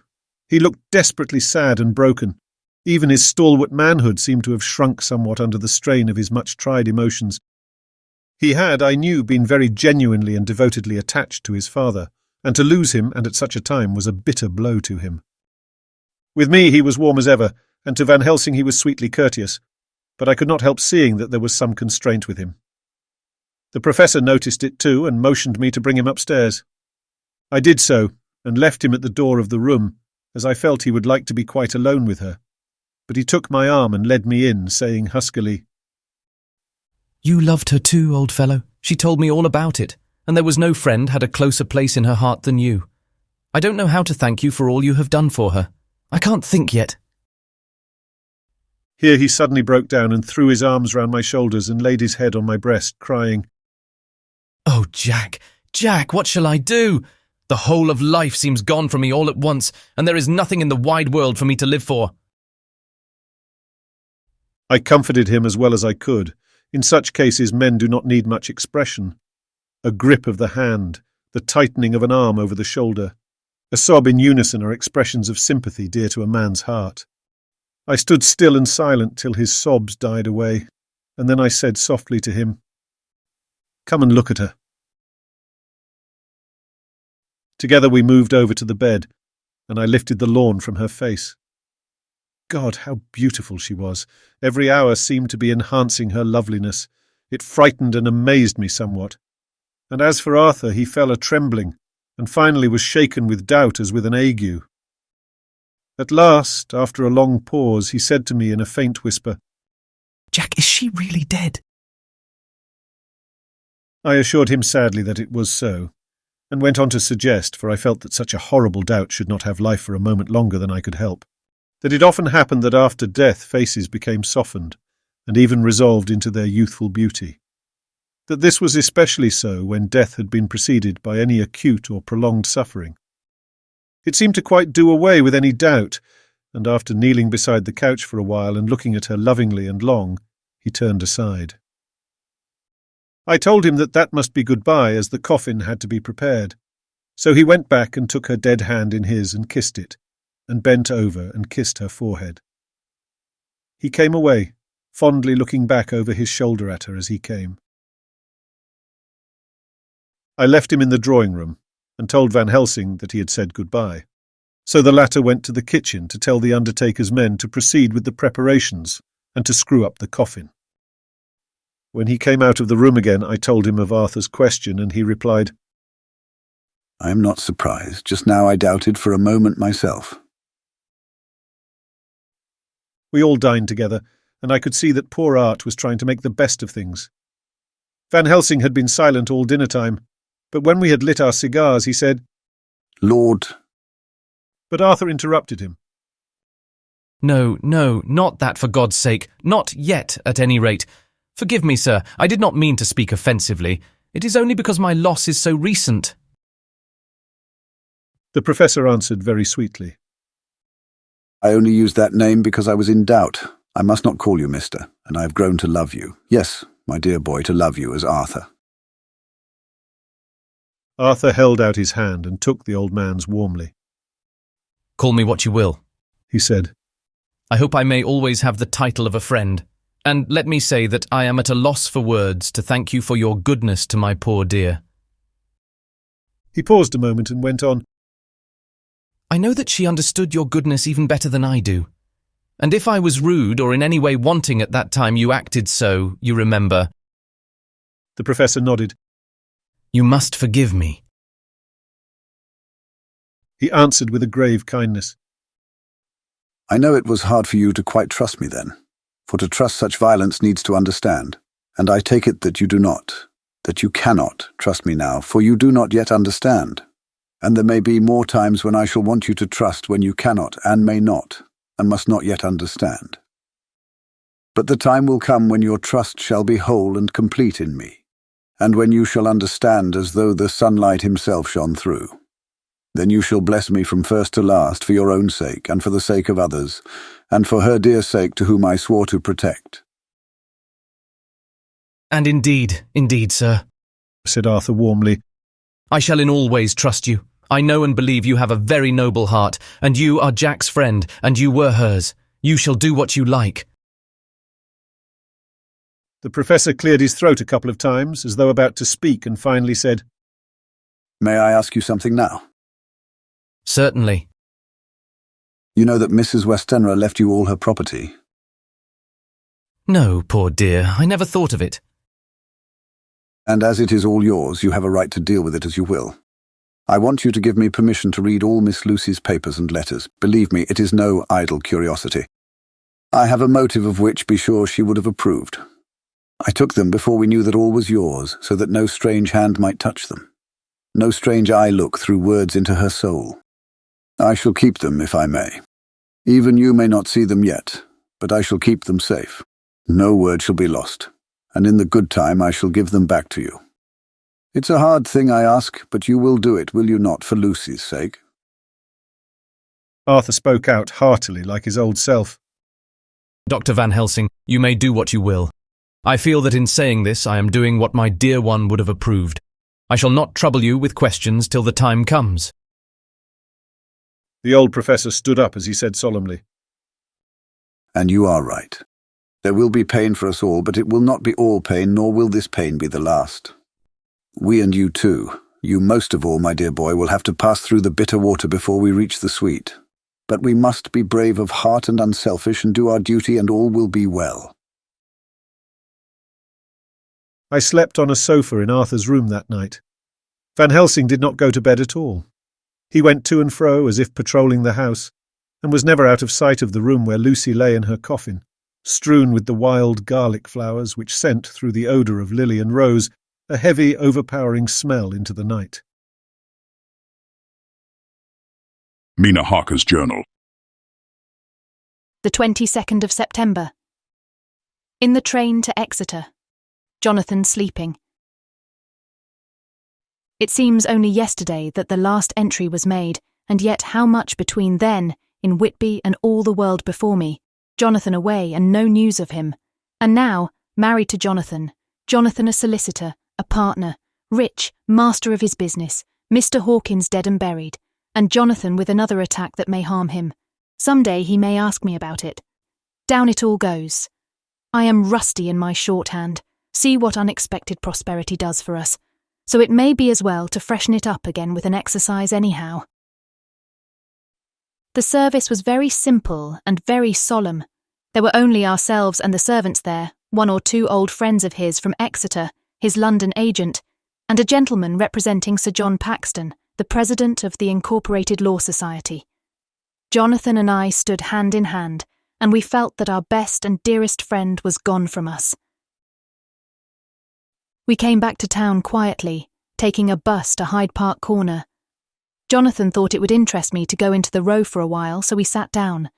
He looked desperately sad and broken. Even his stalwart manhood seemed to have shrunk somewhat under the strain of his much-tried emotions. He had, I knew, been very genuinely and devotedly attached to his father, and to lose him, and at such a time, was a bitter blow to him. With me he was warm as ever, and to Van Helsing he was sweetly courteous, but I could not help seeing that there was some constraint with him. The Professor noticed it too, and motioned me to bring him upstairs. I did so, and left him at the door of the room, as I felt he would like to be quite alone with her. But he took my arm and led me in, saying huskily, "You loved her too, old fellow. She told me all about it, and there was no friend had a closer place in her heart than you. I don't know how to thank you for all you have done for her. I can't think yet." Here he suddenly broke down and threw his arms round my shoulders and laid his head on my breast, crying, "Oh, Jack, Jack, what shall I do? The whole of life seems gone from me all at once, and there is nothing in the wide world for me to live for." I comforted him as well as I could. In such cases men do not need much expression. A grip of the hand, the tightening of an arm over the shoulder, a sob in unison are expressions of sympathy dear to a man's heart. I stood still and silent till his sobs died away, and then I said softly to him, "Come and look at her." Together we moved over to the bed, and I lifted the lawn from her face. God, how beautiful she was! Every hour seemed to be enhancing her loveliness. It frightened and amazed me somewhat. And as for Arthur, he fell a-trembling, and finally was shaken with doubt as with an ague. At last, after a long pause, he said to me in a faint whisper, "Jack, is she really dead?" I assured him sadly that it was so, and went on to suggest, for I felt that such a horrible doubt should not have life for a moment longer than I could help, that it often happened that after death faces became softened, and even resolved into their youthful beauty. that this was especially so when death had been preceded by any acute or prolonged suffering. It seemed to quite do away with any doubt, and after kneeling beside the couch for a while and looking at her lovingly and long, he turned aside. I told him that that must be goodbye, as the coffin had to be prepared. So he went back and took her dead hand in his and kissed it, and bent over and kissed her forehead. He came away, fondly looking back over his shoulder at her as he came. I left him in the drawing-room and told Van Helsing that he had said goodbye. So the latter went to the kitchen to tell the undertaker's men to proceed with the preparations and to screw up the coffin. When he came out of the room again, I told him of Arthur's question, and he replied, "I am not surprised. Just now I doubted for a moment myself." We all dined together, and I could see that poor Art was trying to make the best of things. Van Helsing had been silent all dinner time, but when we had lit our cigars, he said, "Lord—" But Arthur interrupted him. No, not that, for God's sake. Not yet, at any rate. Forgive me, sir. I did not mean to speak offensively. It is only because my loss is so recent. The Professor answered very sweetly. "I only used that name because I was in doubt. I must not call you Mr., and I have grown to love you. Yes, my dear boy, to love you as Arthur." Arthur held out his hand and took the old man's warmly. "Call me what you will," he said. "I hope I may always have the title of a friend. And let me say that I am at a loss for words to thank you for your goodness to my poor dear." He paused a moment and went on, "I know that she understood your goodness even better than I do. And if I was rude or in any way wanting at that time you acted so, you remember." The Professor nodded. "You must forgive me." He answered with a grave kindness. "I know it was hard for you to quite trust me then, for to trust such violence needs to understand, and I take it that you do not, that you cannot trust me now, for you do not yet understand. And there may be more times when I shall want you to trust when you cannot and may not, and must not yet understand. But the time will come when your trust shall be whole and complete in me, and when you shall understand as though the sunlight himself shone through. Then you shall bless me from first to last for your own sake and for the sake of others, and for her dear sake to whom I swore to protect." "And indeed, sir," said Arthur warmly, "I shall in all ways trust you. I know and believe you have a very noble heart, and you are Jack's friend, and you were hers. You shall do what you like." The Professor cleared his throat a couple of times, as though about to speak, and finally said, "May I ask you something now?" "Certainly." "You know that Mrs. Westenra left you all her property?" "No, poor dear, I never thought of it." "And as it is all yours, you have a right to deal with it as you will. I want you to give me permission to read all Miss Lucy's papers and letters. Believe me, it is no idle curiosity. I have a motive of which, be sure, she would have approved. I took them before we knew that all was yours, so that no strange hand might touch them. No strange eye look through words into her soul. I shall keep them, if I may. Even you may not see them yet, but I shall keep them safe. No word shall be lost, and in the good time I shall give them back to you. It's a hard thing I ask, but you will do it, will you not, for Lucy's sake?" Arthur spoke out heartily like his old self. "Dr. Van Helsing, you may do what you will. I feel that in saying this I am doing what my dear one would have approved. I shall not trouble you with questions till the time comes." The old Professor stood up as he said solemnly, "And you are right. There will be pain for us all, but it will not be all pain, nor will this pain be the last. We and you too, you most of all, my dear boy, will have to pass through the bitter water before we reach the sweet. But we must be brave of heart and unselfish and do our duty, and all will be well." I slept on a sofa in Arthur's room that night. Van Helsing did not go to bed at all. He went to and fro as if patrolling the house, and was never out of sight of the room where Lucy lay in her coffin, strewn with the wild garlic flowers which sent, through the odour of lily and rose, a heavy, overpowering smell into the night. Mina Harker's journal. The 22nd of September. In the train to Exeter. Jonathan sleeping. It seems only yesterday that the last entry was made, and yet how much between then, in Whitby and all the world before me, Jonathan away and no news of him, and now, married to Jonathan a solicitor, a partner, rich, master of his business, Mr. Hawkins dead and buried, and Jonathan with another attack that may harm him. Some day he may ask me about it. Down it all goes. I am rusty in my shorthand. See what unexpected prosperity does for us. So it may be as well to freshen it up again with an exercise anyhow. The service was very simple and very solemn. There were only ourselves and the servants there, 1 or 2 old friends of his from Exeter, his London agent, and a gentleman representing Sir John Paxton, the president of the Incorporated Law Society. Jonathan and I stood hand in hand, and we felt that our best and dearest friend was gone from us. We came back to town quietly, taking a bus to Hyde Park Corner. Jonathan thought it would interest me to go into the Row for a while, so we sat down.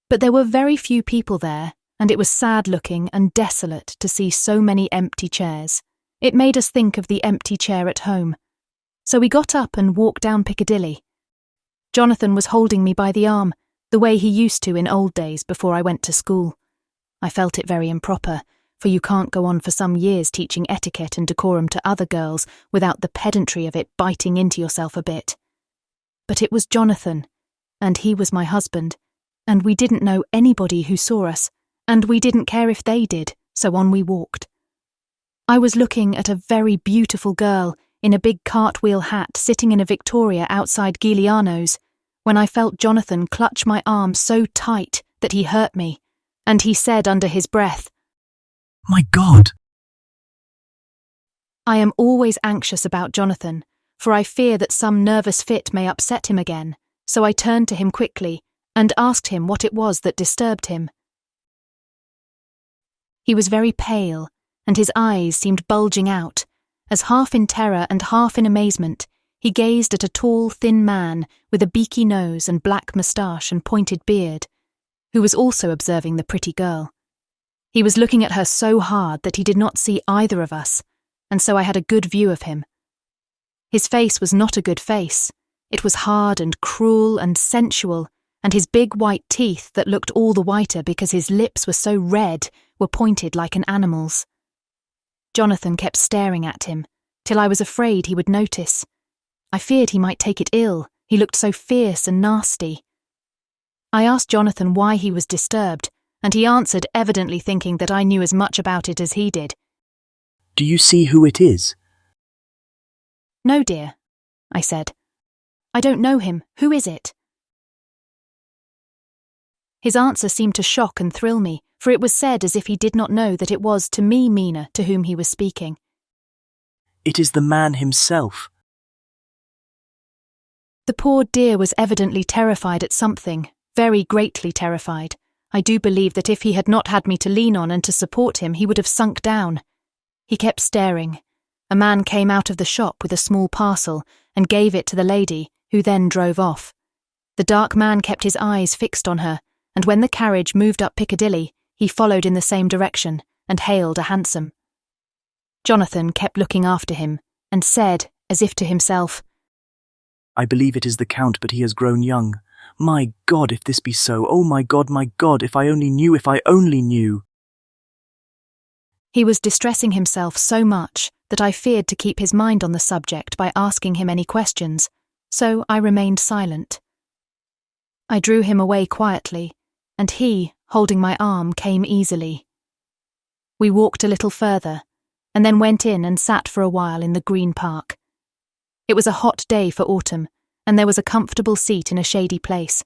But there were very few people there, and it was sad-looking and desolate to see so many empty chairs. It made us think of the empty chair at home. So we got up and walked down Piccadilly. Jonathan was holding me by the arm, the way he used to in old days before I went to school. I felt it very improper, for you can't go on for some years teaching etiquette and decorum to other girls without the pedantry of it biting into yourself a bit. But it was Jonathan, and he was my husband, and we didn't know anybody who saw us, and we didn't care if they did, so on we walked. I was looking at a very beautiful girl in a big cartwheel hat sitting in a Victoria outside Giuliano's, when I felt Jonathan clutch my arm so tight that he hurt me, and he said under his breath, "My God!" I am always anxious about Jonathan, for I fear that some nervous fit may upset him again, so I turned to him quickly and asked him what it was that disturbed him. He was very pale, and his eyes seemed bulging out, as half in terror and half in amazement, he gazed at a tall, thin man with a beaky nose and black moustache and pointed beard, who was also observing the pretty girl. He was looking at her so hard that he did not see either of us, and so I had a good view of him. His face was not a good face. It was hard and cruel and sensual, and his big white teeth that looked all the whiter because his lips were so red were pointed like an animal's. Jonathan kept staring at him, till I was afraid he would notice. I feared he might take it ill, he looked so fierce and nasty. I asked Jonathan why he was disturbed, and he answered, evidently thinking that I knew as much about it as he did. "Do you see who it is?" "No, dear," I said. "I don't know him. Who is it?" His answer seemed to shock and thrill me, for it was said as if he did not know that it was to me, Mina, to whom he was speaking. "It is the man himself." The poor dear was evidently terrified at something, very greatly terrified. I do believe that if he had not had me to lean on and to support him, he would have sunk down. He kept staring. A man came out of the shop with a small parcel and gave it to the lady, who then drove off. The dark man kept his eyes fixed on her, and when the carriage moved up Piccadilly, he followed in the same direction and hailed a hansom. Jonathan kept looking after him and said, as if to himself, "I believe it is the Count, but he has grown young. My God, if this be so, oh my God, if I only knew, if I only knew." He was distressing himself so much that I feared to keep his mind on the subject by asking him any questions, so I remained silent. I drew him away quietly, and he, holding my arm, came easily. We walked a little further, and then went in and sat for a while in the Green Park. It was a hot day for autumn, and there was a comfortable seat in a shady place.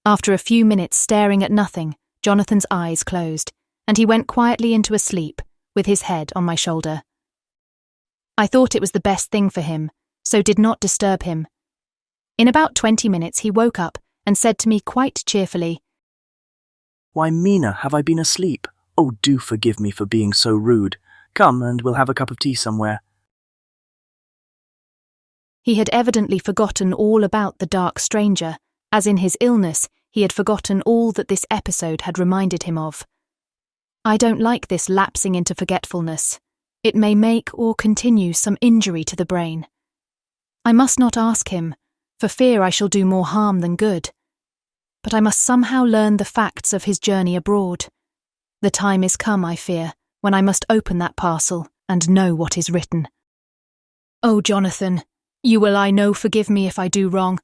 After a few minutes staring at nothing, Jonathan's eyes closed, and he went quietly into a sleep, with his head on my shoulder. I thought it was the best thing for him, so did not disturb him. In about 20 minutes he woke up and said to me quite cheerfully, "Why, Mina, have I been asleep? Oh, do forgive me for being so rude. Come, and we'll have a cup of tea somewhere." He had evidently forgotten all about the dark stranger, as in his illness he had forgotten all that this episode had reminded him of. I don't like this lapsing into forgetfulness. It may make or continue some injury to the brain, I must not ask him, for fear I shall do more harm than good. But I must somehow learn the facts of his journey abroad. The time is come, I fear, when I must open that parcel and know what is written. Oh, Jonathan, you will, I know, forgive me if I do wrong,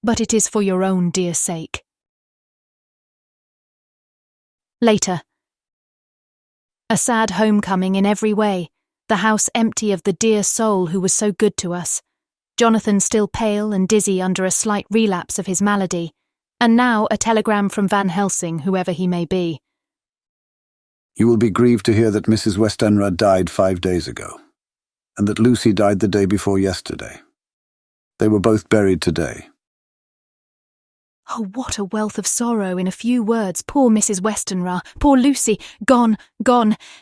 but it is for your own dear sake. Later. A sad homecoming in every way, the house empty of the dear soul who was so good to us, Jonathan still pale and dizzy under a slight relapse of his malady, and now a telegram from Van Helsing, whoever he may be. You will be grieved to hear that Mrs. Westenra died 5 days ago, and that Lucy died the day before yesterday. They were both buried today. Oh, what a wealth of sorrow in a few words. Poor Mrs. Westenra, poor Lucy, gone,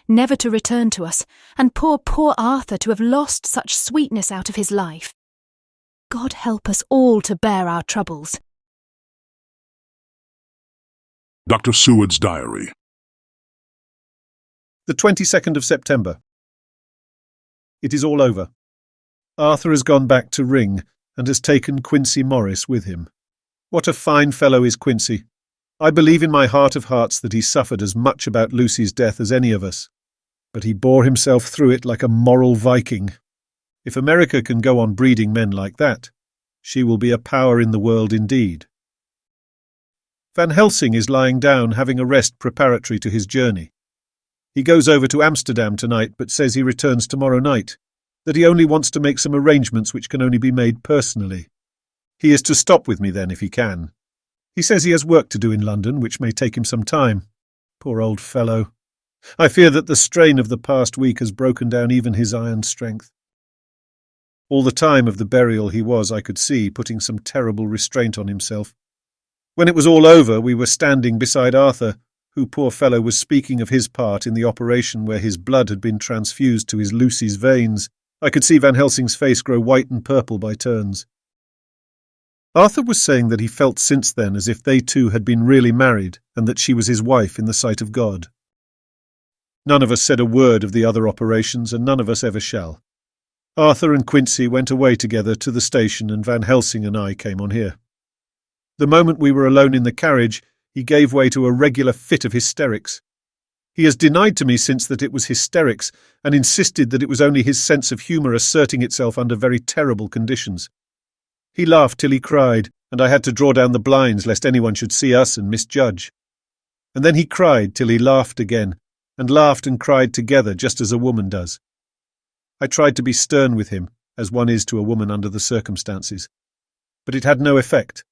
never to return to us, and poor Arthur to have lost such sweetness out of his life. God help us all to bear our troubles. Dr. Seward's Diary. The 22nd of September. It is all over. Arthur has gone back to Ring and has taken Quincy Morris with him. What a fine fellow is Quincy. I believe in my heart of hearts that he suffered as much about Lucy's death as any of us. But he bore himself through it like a moral Viking. If America can go on breeding men like that, she will be a power in the world indeed. Van Helsing is lying down having a rest preparatory to his journey. He goes over to Amsterdam tonight but says he returns tomorrow night, that he only wants to make some arrangements which can only be made personally. He is to stop with me then if he can. He says he has work to do in London which may take him some time. Poor old fellow. I fear that the strain of the past week has broken down even his iron strength. All the time of the burial he was, I could see, putting some terrible restraint on himself. When it was all over, we were standing beside Arthur, who, poor fellow, was speaking of his part in the operation where his blood had been transfused to his Lucy's veins. I could see Van Helsing's face grow white and purple by turns. Arthur was saying that he felt since then as if they two had been really married and that she was his wife in the sight of God. None of us said a word of the other operations, and none of us ever shall. Arthur and Quincy went away together to the station, and Van Helsing and I came on here. The moment we were alone in the carriage, he gave way to a regular fit of hysterics. He has denied to me since that it was hysterics, and insisted that it was only his sense of humour asserting itself under very terrible conditions. He laughed till he cried, and I had to draw down the blinds lest anyone should see us and misjudge. And then he cried till he laughed again, and laughed and cried together just as a woman does. I tried to be stern with him, as one is to a woman under the circumstances. But it had no effect.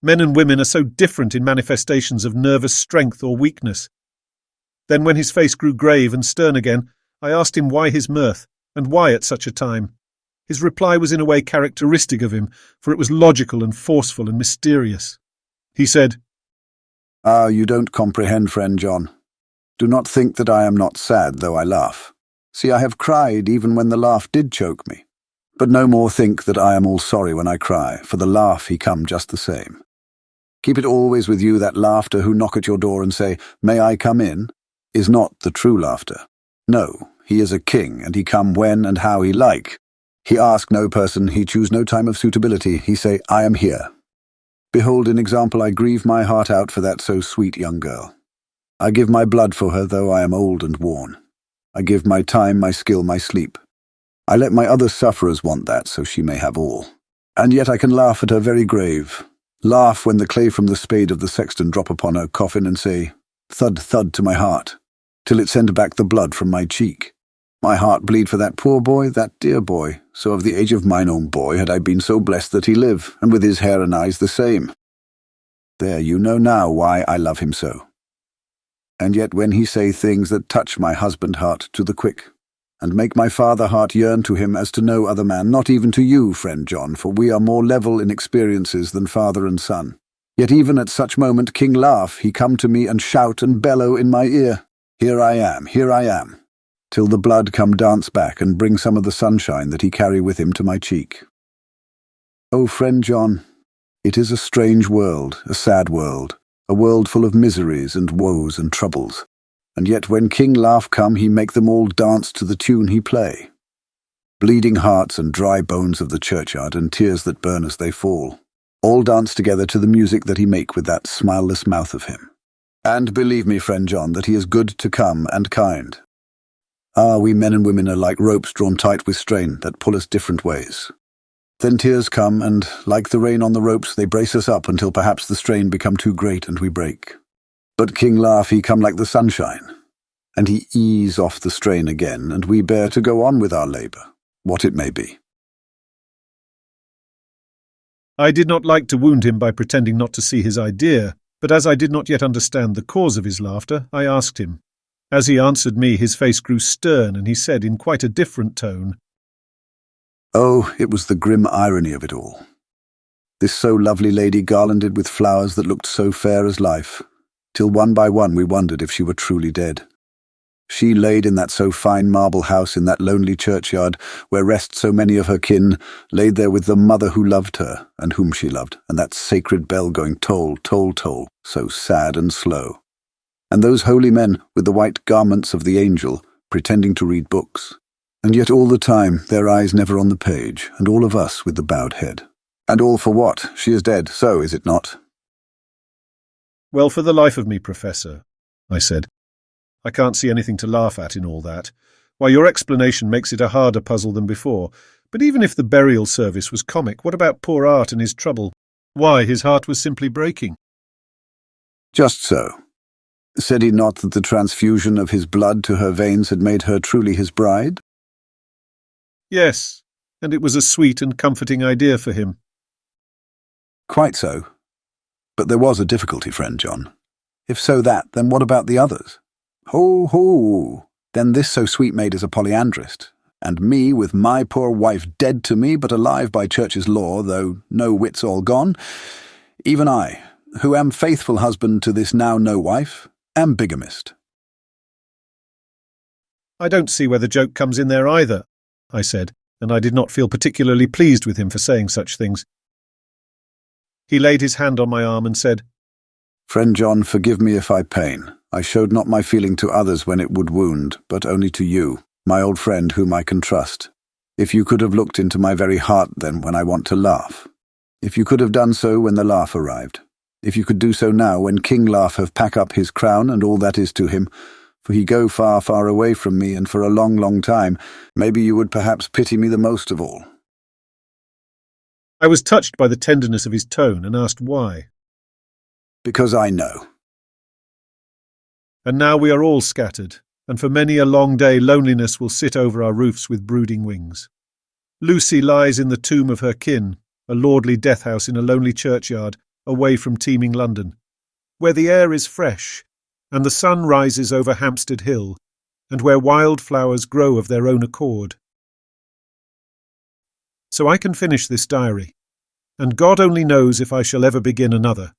Men and women are so different in manifestations of nervous strength or weakness. Then when his face grew grave and stern again, I asked him why his mirth, and why at such a time. His reply was in a way characteristic of him, for it was logical and forceful and mysterious. He said, "Ah, you don't comprehend, friend John. Do not think that I am not sad, though I laugh. See, I have cried even when the laugh did choke me. But no more think that I am all sorry when I cry, for the laugh he come just the same. Keep it always with you that laughter who knock at your door and say, 'May I come in?' is not the true laughter. No, he is a king, and he come when and how he like. He ask no person, he choose no time of suitability, he say, 'I am here.' Behold in example I grieve my heart out for that so sweet young girl. I give my blood for her, though I am old and worn. I give my time, my skill, my sleep. I let my other sufferers want that, so she may have all. And yet I can laugh at her very grave. Laugh when the clay from the spade of the sexton drop upon her coffin and say, 'Thud, thud,' to my heart, till it send back the blood from my cheek. My heart bleed for that poor boy, that dear boy, so of the age of mine own boy had I been so blessed that he live, and with his hair and eyes the same. There, you know now why I love him so. And yet when he say things that touch my husband heart to the quick, and make my father heart yearn to him as to no other man, not even to you, friend John, for we are more level in experiences than father and son. Yet even at such moment King laugh, he come to me and shout and bellow in my ear, 'Here I am, here I am,' till the blood come dance back and bring some of the sunshine that he carry with him to my cheek. Oh, friend John, it is a strange world, a sad world, a world full of miseries and woes and troubles, and yet when King laugh come he make them all dance to the tune he play. bleeding hearts and dry bones of the churchyard and tears that burn as they fall, all dance together to the music that he make with that smileless mouth of him. And believe me, friend John, that he is good to come and kind. Ah, we men and women are like ropes drawn tight with strain that pull us different ways. Then tears come, and, like the rain on the ropes, they brace us up until perhaps the strain become too great and we break. But King Laugh, he come like the sunshine, and he ease off the strain again, and we bear to go on with our labour, what it may be. I did not like to wound him by pretending not to see his idea, but as I did not yet understand the cause of his laughter, I asked him. As he answered me, his face grew stern, and he said in quite a different tone, Oh, it was the grim irony of it all. This so lovely lady garlanded with flowers that looked so fair as life, till one by one we wondered if she were truly dead. She laid in that so fine marble house in that lonely churchyard, where rest so many of her kin, laid there with the mother who loved her, and whom she loved, and that sacred bell going toll, toll, toll, so sad and slow. And those holy men, with the white garments of the angel, pretending to read books. And yet all the time their eyes never on the page, and all of us with the bowed head. And all for what? She is dead, so is it not? Well, for the life of me, Professor, I said, I can't see anything to laugh at in all that. Why, your explanation makes it a harder puzzle than before. But even if the burial service was comic, what about poor Art and his trouble? Why, his heart was simply breaking. Just so. Said he not that the transfusion of his blood to her veins had made her truly his bride? Yes, and it was a sweet and comforting idea for him. Quite so. But there was a difficulty, friend John. If so that, then what about the others? Ho, ho! Then this so sweet maid is a polyandrist, and me with my poor wife dead to me but alive by church's law, though no wits all gone, even I, who am faithful husband to this now no wife, am bigamist. I don't see where the joke comes in there either, I said, and I did not feel particularly pleased with him for saying such things. He laid his hand on my arm and said, Friend John, forgive me if I pain. I showed not my feeling to others when it would wound, but only to you, my old friend whom I can trust. If you could have looked into my very heart then when I want to laugh. If you could have done so when the laugh arrived. If you could do so now when King Laugh have pack up his crown and all that is to him, for he go far, far away from me and for a long, long time, maybe you would perhaps pity me the most of all. I was touched by the tenderness of his tone and asked why. Because I know. And now we are all scattered, and for many a long day loneliness will sit over our roofs with brooding wings. Lucy lies in the tomb of her kin, a lordly death house in a lonely churchyard, away from teeming London, where the air is fresh, and the sun rises over Hampstead Hill, and where wild flowers grow of their own accord. So I can finish this diary, and God only knows if I shall ever begin another.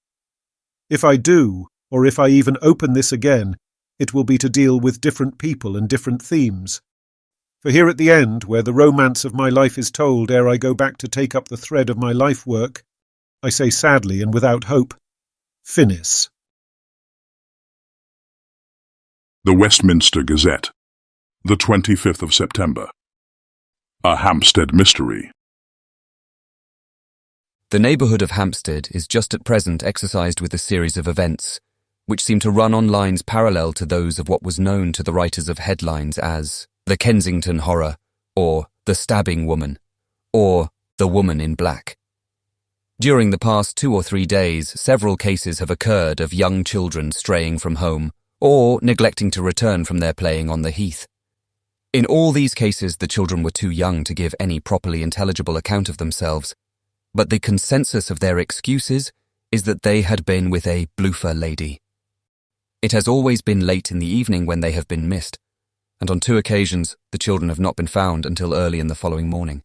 If I do, or if I even open this again, it will be to deal with different people and different themes. For here at the end, where the romance of my life is told ere I go back to take up the thread of my life work, I say sadly and without hope, finis. The Westminster Gazette, the 25th of September. A Hampstead Mystery. The neighbourhood of Hampstead is just at present exercised with a series of events, which seem to run on lines parallel to those of what was known to the writers of headlines as the Kensington Horror, or the Stabbing Woman, or the Woman in Black. During the past 2 or 3 days, several cases have occurred of young children straying from home, or neglecting to return from their playing on the heath. In all these cases, the children were too young to give any properly intelligible account of themselves, but the consensus of their excuses is that they had been with a bloofer lady. It has always been late in the evening when they have been missed, and on 2 occasions the children have not been found until early in the following morning.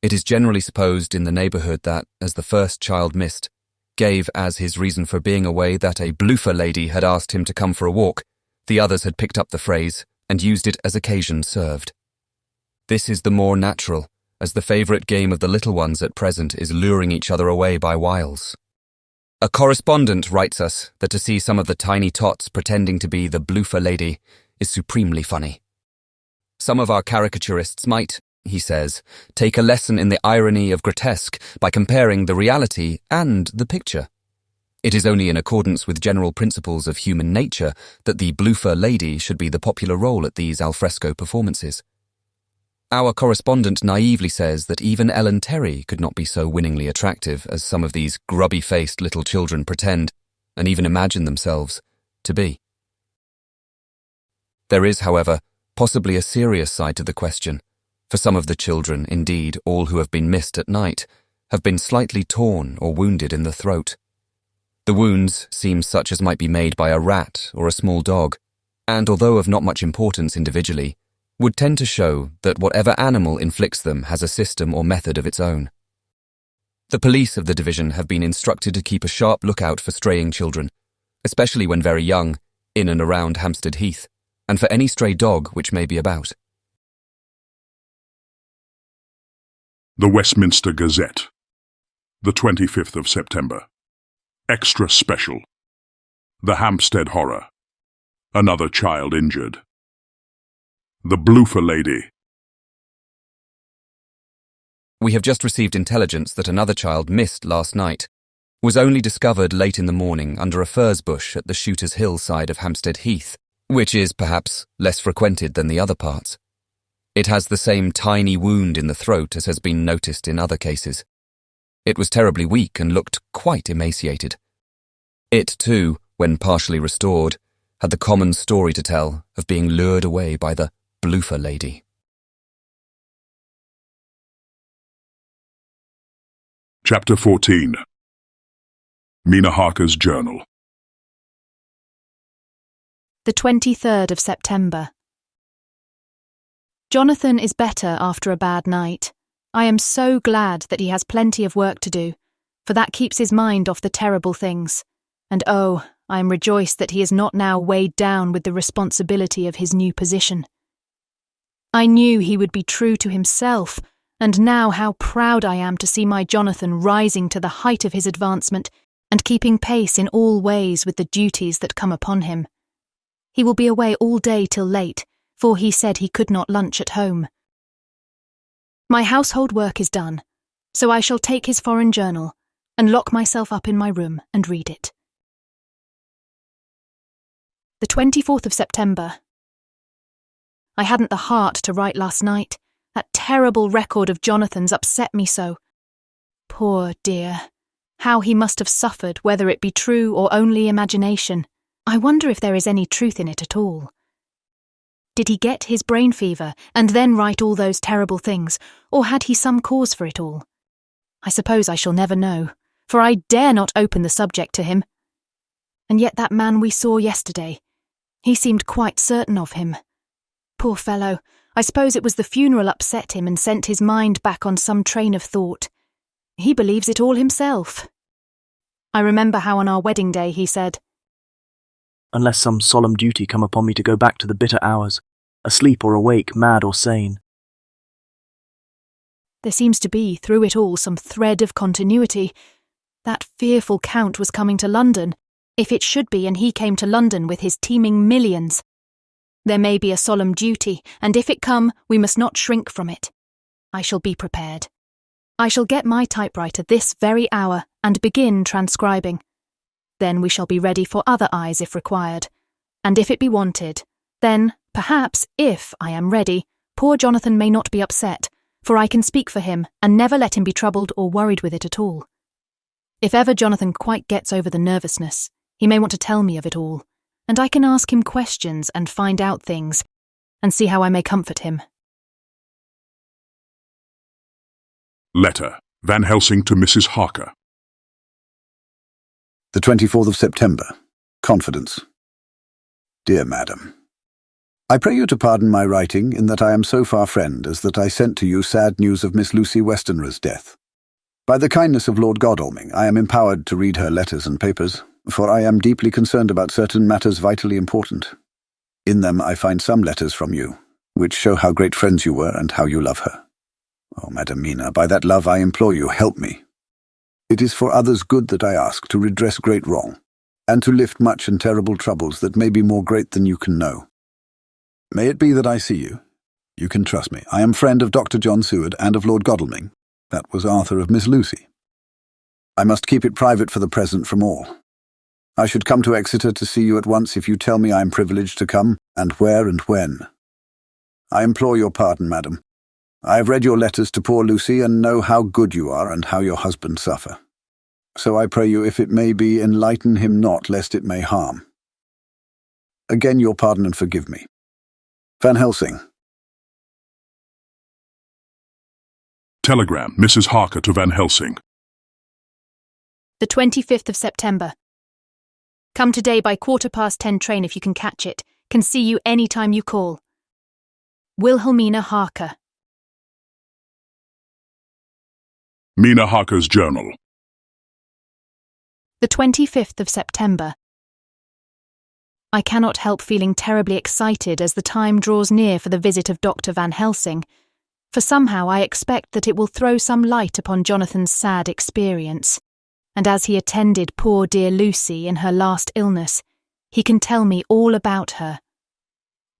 It is generally supposed in the neighbourhood that, as the first child missed gave as his reason for being away that a bloofer lady had asked him to come for a walk, the others had picked up the phrase and used it as occasion served. This is the more natural, as the favourite game of the little ones at present is luring each other away by wiles. A correspondent writes us that to see some of the tiny tots pretending to be the bloofer lady is supremely funny. Some of our caricaturists might, he says, take a lesson in the irony of grotesque by comparing the reality and the picture. It is only in accordance with general principles of human nature that the Bloofer lady should be the popular role at these alfresco performances. Our correspondent naively says that even Ellen Terry could not be so winningly attractive as some of these grubby-faced little children pretend, and even imagine themselves, to be. There is, however, possibly a serious side to the question, for some of the children, indeed all who have been missed at night, have been slightly torn or wounded in the throat. The wounds seem such as might be made by a rat or a small dog, and although of not much importance individually, would tend to show that whatever animal inflicts them has a system or method of its own. The police of the division have been instructed to keep a sharp lookout for straying children, especially when very young, in and around Hampstead Heath, and for any stray dog which may be about. The Westminster Gazette, the 25th of September. Extra Special. The Hampstead Horror. Another child injured. The Bloofer lady. We have just received intelligence that another child missed last night, was only discovered late in the morning under a furze bush at the Shooter's Hill side of Hampstead Heath, which is, perhaps, less frequented than the other parts. It has the same tiny wound in the throat as has been noticed in other cases. It was terribly weak and looked quite emaciated. It, too, when partially restored, had the common story to tell of being lured away by the Bloofer lady. Chapter 14. Mina Harker's Journal. The 23rd of September. Jonathan is better after a bad night. I am so glad that he has plenty of work to do, for that keeps his mind off the terrible things. And oh, I am rejoiced that he is not now weighed down with the responsibility of his new position. I knew he would be true to himself, and now how proud I am to see my Jonathan rising to the height of his advancement and keeping pace in all ways with the duties that come upon him. He will be away all day till late, for he said he could not lunch at home. My household work is done, so I shall take his foreign journal and lock myself up in my room and read it. The 24th of September. I hadn't the heart to write last night. That terrible record of Jonathan's upset me so. Poor dear. How he must have suffered, whether it be true or only imagination. I wonder if there is any truth in it at all. Did he get his brain fever and then write all those terrible things, or had he some cause for it all? I suppose I shall never know, for I dare not open the subject to him. And yet that man we saw yesterday, he seemed quite certain of him. Poor fellow, I suppose it was the funeral upset him and sent his mind back on some train of thought. He believes it all himself. I remember how on our wedding day he said, "Unless some solemn duty come upon me to go back to the bitter hours, asleep or awake, mad or sane." There seems to be, through it all, some thread of continuity. That fearful Count was coming to London, if it should be, and he came to London with his teeming millions. There may be a solemn duty, and if it come, we must not shrink from it. I shall be prepared. I shall get my typewriter this very hour and begin transcribing. Then we shall be ready for other eyes if required. And if it be wanted, then, perhaps, if I am ready, poor Jonathan may not be upset, for I can speak for him and never let him be troubled or worried with it at all. If ever Jonathan quite gets over the nervousness, he may want to tell me of it all, and I can ask him questions and find out things, and see how I may comfort him. Letter, Van Helsing to Mrs. Harker. The 24th of September. Confidence. Dear Madam, I pray you to pardon my writing in that I am so far friend as that I sent to you sad news of Miss Lucy Westenra's death. By the kindness of Lord Godalming, I am empowered to read her letters and papers, for I am deeply concerned about certain matters vitally important. In them I find some letters from you, which show how great friends you were and how you love her. Oh, Madam Mina, by that love I implore you, help me. It is for others' good that I ask, to redress great wrong, and to lift much and terrible troubles that may be more great than you can know. May it be that I see you, You can trust me. I am friend of Dr. John Seward and of Lord Godalming. That was Arthur of Miss Lucy. I must keep it private for the present from all. I should come to Exeter to see you at once if you tell me I am privileged to come, and where and when. I implore your pardon, madam. I have read your letters to poor Lucy and know how good you are and how your husband suffer. So I pray you, if it may be, enlighten him not, lest it may harm. Again your pardon and forgive me. Van Helsing. Telegram, Mrs. Harker to Van Helsing. The 25th of September. Come today by 10:15 train if you can catch it. Can see you any time you call. Wilhelmina Harker. Mina Harker's Journal. The 25th of September. I cannot help feeling terribly excited as the time draws near for the visit of Dr. Van Helsing, for somehow I expect that it will throw some light upon Jonathan's sad experience. And as he attended poor dear Lucy in her last illness, he can tell me all about her.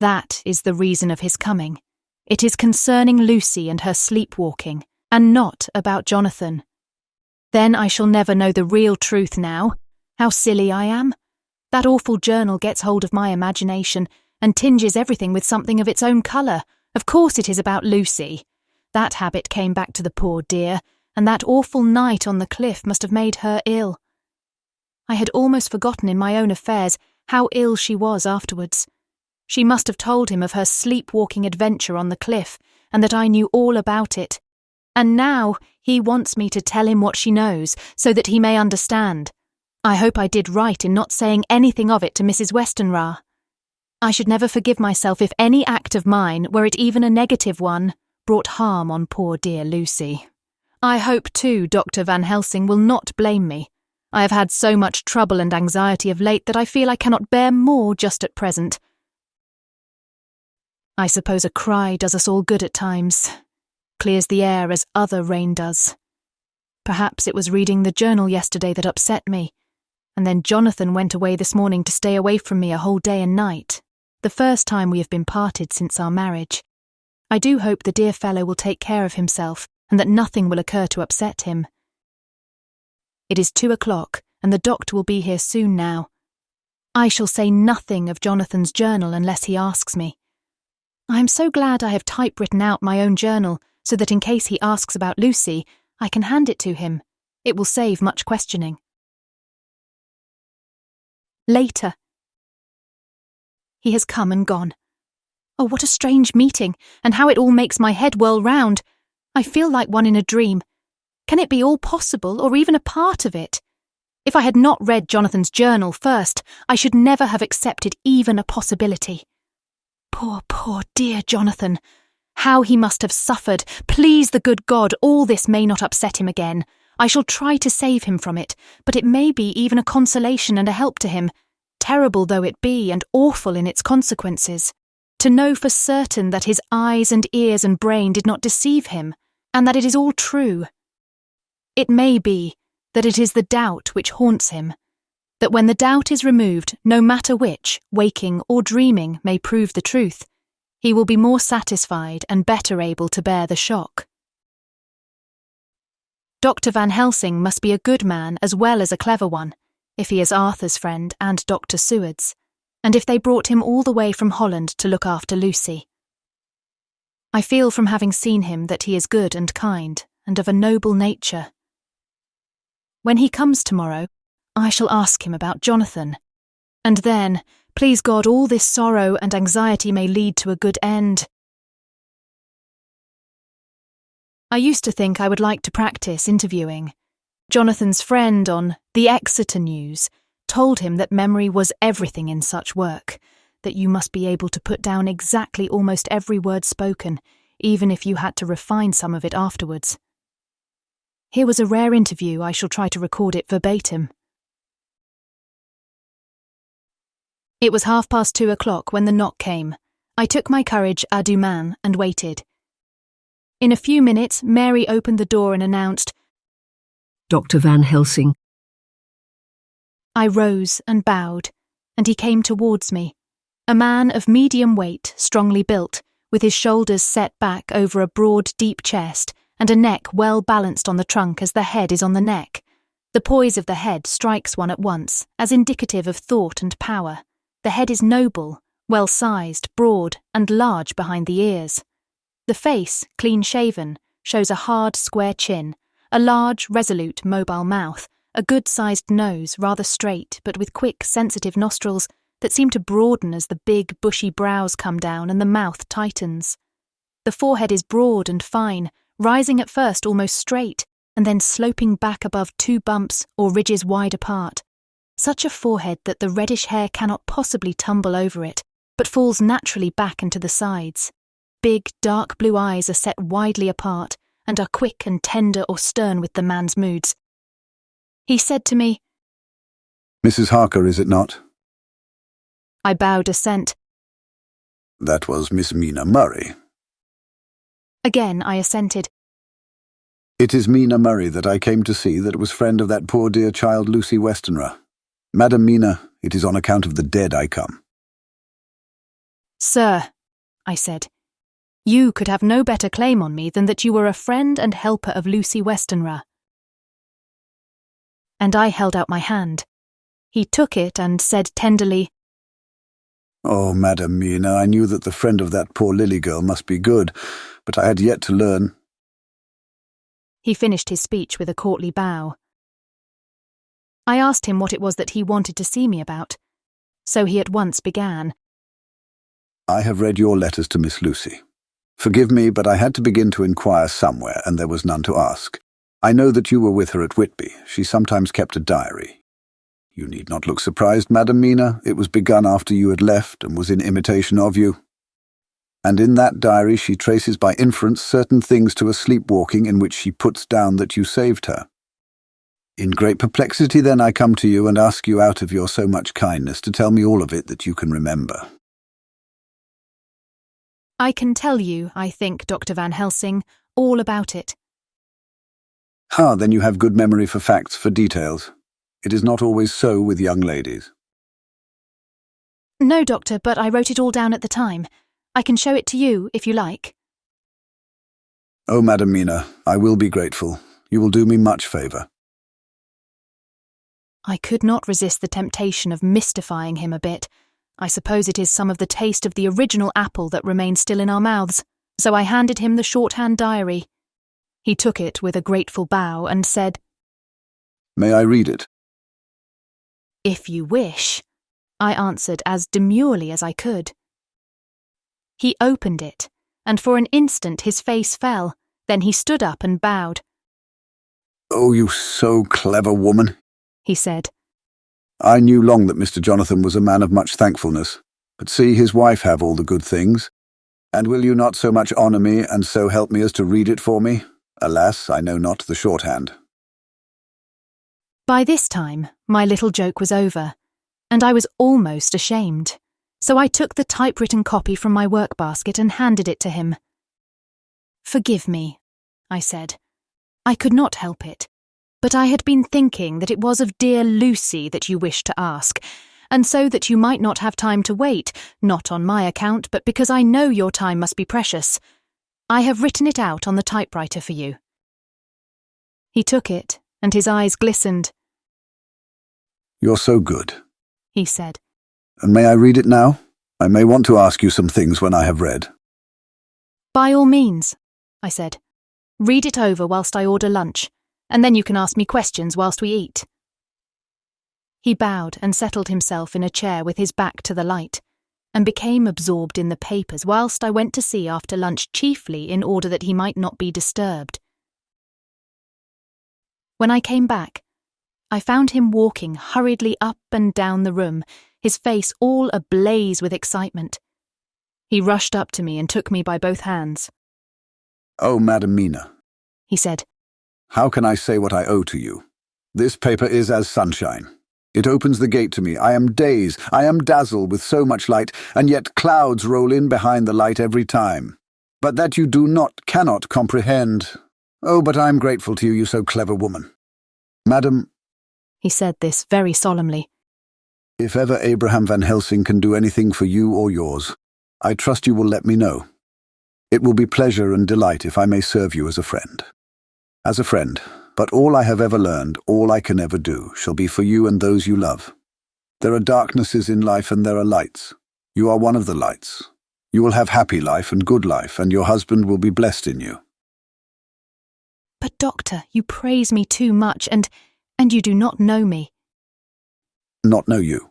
That is the reason of his coming. It is concerning Lucy and her sleepwalking, and not about Jonathan. Then I shall never know the real truth now. How silly I am. That awful journal gets hold of my imagination and tinges everything with something of its own colour. Of course it is about Lucy. That habit came back to the poor dear, and that awful night on the cliff must have made her ill. I had almost forgotten in my own affairs how ill she was afterwards. She must have told him of her sleepwalking adventure on the cliff, and that I knew all about it. And now he wants me to tell him what she knows, so that he may understand. I hope I did right in not saying anything of it to Mrs. Westenra. I should never forgive myself if any act of mine, were it even a negative one, brought harm on poor dear Lucy. I hope, too, Dr. Van Helsing will not blame me. I have had so much trouble and anxiety of late that I feel I cannot bear more just at present. I suppose a cry does us all good at times, clears the air as other rain does. Perhaps it was reading the journal yesterday that upset me, and then Jonathan went away this morning to stay away from me a whole day and night, the first time we have been parted since our marriage. I do hope the dear fellow will take care of himself, and that nothing will occur to upset him. It is 2:00, and the doctor will be here soon now. I shall say nothing of Jonathan's journal unless he asks me. I am so glad I have typewritten out my own journal, so that in case he asks about Lucy, I can hand it to him. It will save much questioning. Later. He has come and gone. Oh, what a strange meeting, and how it all makes my head whirl round. I feel like one in a dream. Can it be all possible, or even a part of it? If I had not read Jonathan's journal first, I should never have accepted even a possibility. Poor dear Jonathan. How he must have suffered. Please the good God, all this may not upset him again. I shall try to save him from it, but it may be even a consolation and a help to him, terrible though it be and awful in its consequences, to know for certain that his eyes and ears and brain did not deceive him, and that it is all true. It may be that it is the doubt which haunts him, that when the doubt is removed, no matter which, waking or dreaming, may prove the truth, he will be more satisfied and better able to bear the shock. Dr. Van Helsing must be a good man as well as a clever one, if he is Arthur's friend and Dr. Seward's, and if they brought him all the way from Holland to look after Lucy. I feel from having seen him that he is good and kind, and of a noble nature. When he comes tomorrow, I shall ask him about Jonathan, and then, please God, all this sorrow and anxiety may lead to a good end. I used to think I would like to practice interviewing. Jonathan's friend on The Exeter News told him that memory was everything in such work, that you must be able to put down exactly almost every word spoken, even if you had to refine some of it afterwards. Here was a rare interview. I shall try to record it verbatim. It was 2:30 when the knock came. I took my courage à deux mains and waited. In a few minutes, Mary opened the door and announced, Dr. Van Helsing. I rose and bowed, and he came towards me, a man of medium weight, strongly built, with his shoulders set back over a broad, deep chest and a neck well balanced on the trunk as the head is on the neck. The poise of the head strikes one at once, as indicative of thought and power. The head is noble, well-sized, broad, and large behind the ears. The face, clean-shaven, shows a hard, square chin, a large, resolute, mobile mouth, a good-sized nose, rather straight, but with quick, sensitive nostrils that seem to broaden as the big, bushy brows come down and the mouth tightens. The forehead is broad and fine, rising at first almost straight, and then sloping back above two bumps or ridges wide apart. Such a forehead that the reddish hair cannot possibly tumble over it, but falls naturally back and to the sides. Big, dark blue eyes are set widely apart, and are quick and tender or stern with the man's moods. He said to me, "Mrs. Harker, is it not?" I bowed assent. "That was Miss Mina Murray." Again I assented. "It is Mina Murray that I came to see that was friend of that poor dear child Lucy Westenra. Madam Mina, it is on account of the dead I come." "Sir," I said, "you could have no better claim on me than that you were a friend and helper of Lucy Westenra." And I held out my hand. He took it and said tenderly, "Oh, Madam Mina, I knew that the friend of that poor Lily girl must be good, but I had yet to learn." He finished his speech with a courtly bow. I asked him what it was that he wanted to see me about, so he at once began. "I have read your letters to Miss Lucy. Forgive me, but I had to begin to inquire somewhere, and there was none to ask. I know that you were with her at Whitby. She sometimes kept a diary. You need not look surprised, Madam Mina. It was begun after you had left, and was in imitation of you. And in that diary she traces by inference certain things to a sleepwalking in which she puts down that you saved her. In great perplexity then I come to you and ask you out of your so much kindness to tell me all of it that you can remember." I can tell you, I think, Dr. Van Helsing, all about it. "Ah, then you have good memory for facts, for details. It is not always so with young ladies." No, Doctor, but I wrote it all down at the time. I can show it to you, if you like. "Oh, Madam Mina, I will be grateful. You will do me much favour." I could not resist the temptation of mystifying him a bit. I suppose it is some of the taste of the original apple that remains still in our mouths, so I handed him the shorthand diary. He took it with a grateful bow and said, "May I read it?" "If you wish," I answered as demurely as I could. He opened it, and for an instant his face fell. Then he stood up and bowed. "Oh, you so clever woman," he said. "I knew long that Mr. Jonathan was a man of much thankfulness, but see his wife have all the good things. And will you not so much honour me, and so help me as to read it for me? Alas, I know not the shorthand." By this time, my little joke was over, and I was almost ashamed, so I took the typewritten copy from my work basket and handed it to him. "Forgive me," I said. "I could not help it, but I had been thinking that it was of dear Lucy that you wished to ask, and so that you might not have time to wait, not on my account, but because I know your time must be precious. I have written it out on the typewriter for you." He took it, and his eyes glistened. "You're so good," he said. "And may I read it now? I may want to ask you some things when I have read." "By all means," I said. "Read it over whilst I order lunch, and then you can ask me questions whilst we eat." He bowed and settled himself in a chair with his back to the light, and became absorbed in the papers whilst I went to see after lunch, chiefly in order that he might not be disturbed. When I came back, I found him walking hurriedly up and down the room, his face all ablaze with excitement. He rushed up to me and took me by both hands. "Oh, Madam Mina," he said, "how can I say what I owe to you? This paper is as sunshine. It opens the gate to me. I am dazed, I am dazzled with so much light, and yet clouds roll in behind the light every time. But that you cannot comprehend. Oh, but I am grateful to you, you so clever woman. Madam," he said this very solemnly, "if ever Abraham Van Helsing can do anything for you or yours, I trust you will let me know. It will be pleasure and delight if I may serve you as a friend. As a friend, but all I have ever learned, all I can ever do, shall be for you and those you love. There are darknesses in life and there are lights. You are one of the lights. You will have happy life and good life, and your husband will be blessed in you. But, Doctor, you praise me too much, and you do not know me. Not know you.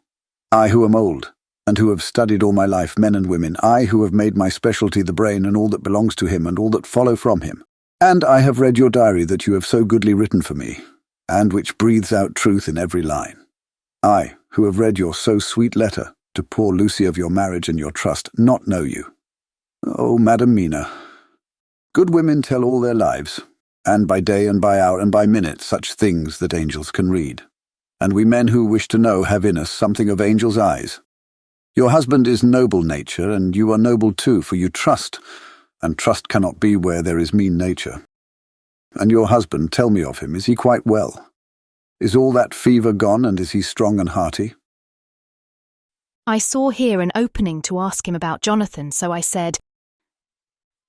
I who am old, and who have studied all my life men and women, I who have made my specialty the brain and all that belongs to him and all that follow from him. And I have read your diary that you have so goodly written for me, and which breathes out truth in every line. I, who have read your so sweet letter to poor Lucy of your marriage and your trust, not know you. Oh, Madam Mina, good women tell all their lives, and by day and by hour and by minute such things that angels can read. And we men who wish to know have in us something of angels' eyes. Your husband is noble nature, and you are noble too, for you trust, and trust cannot be where there is mean nature. And your husband, tell me of him, is he quite well? Is all that fever gone, and is he strong and hearty? I saw here an opening to ask him about Jonathan, so I said,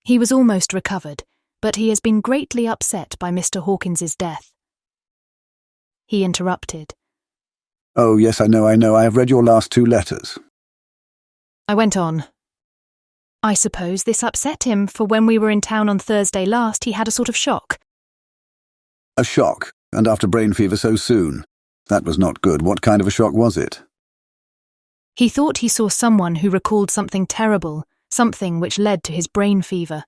"He was almost recovered, but he has been greatly upset by Mr. Hawkins's death." He interrupted. Oh, yes, I know. I have read your last 2 letters. I went on. I suppose this upset him, for when we were in town on Thursday last, he had a sort of shock. A shock, and after brain fever so soon. That was not good. What kind of a shock was it? He thought he saw someone who recalled something terrible, something which led to his brain fever.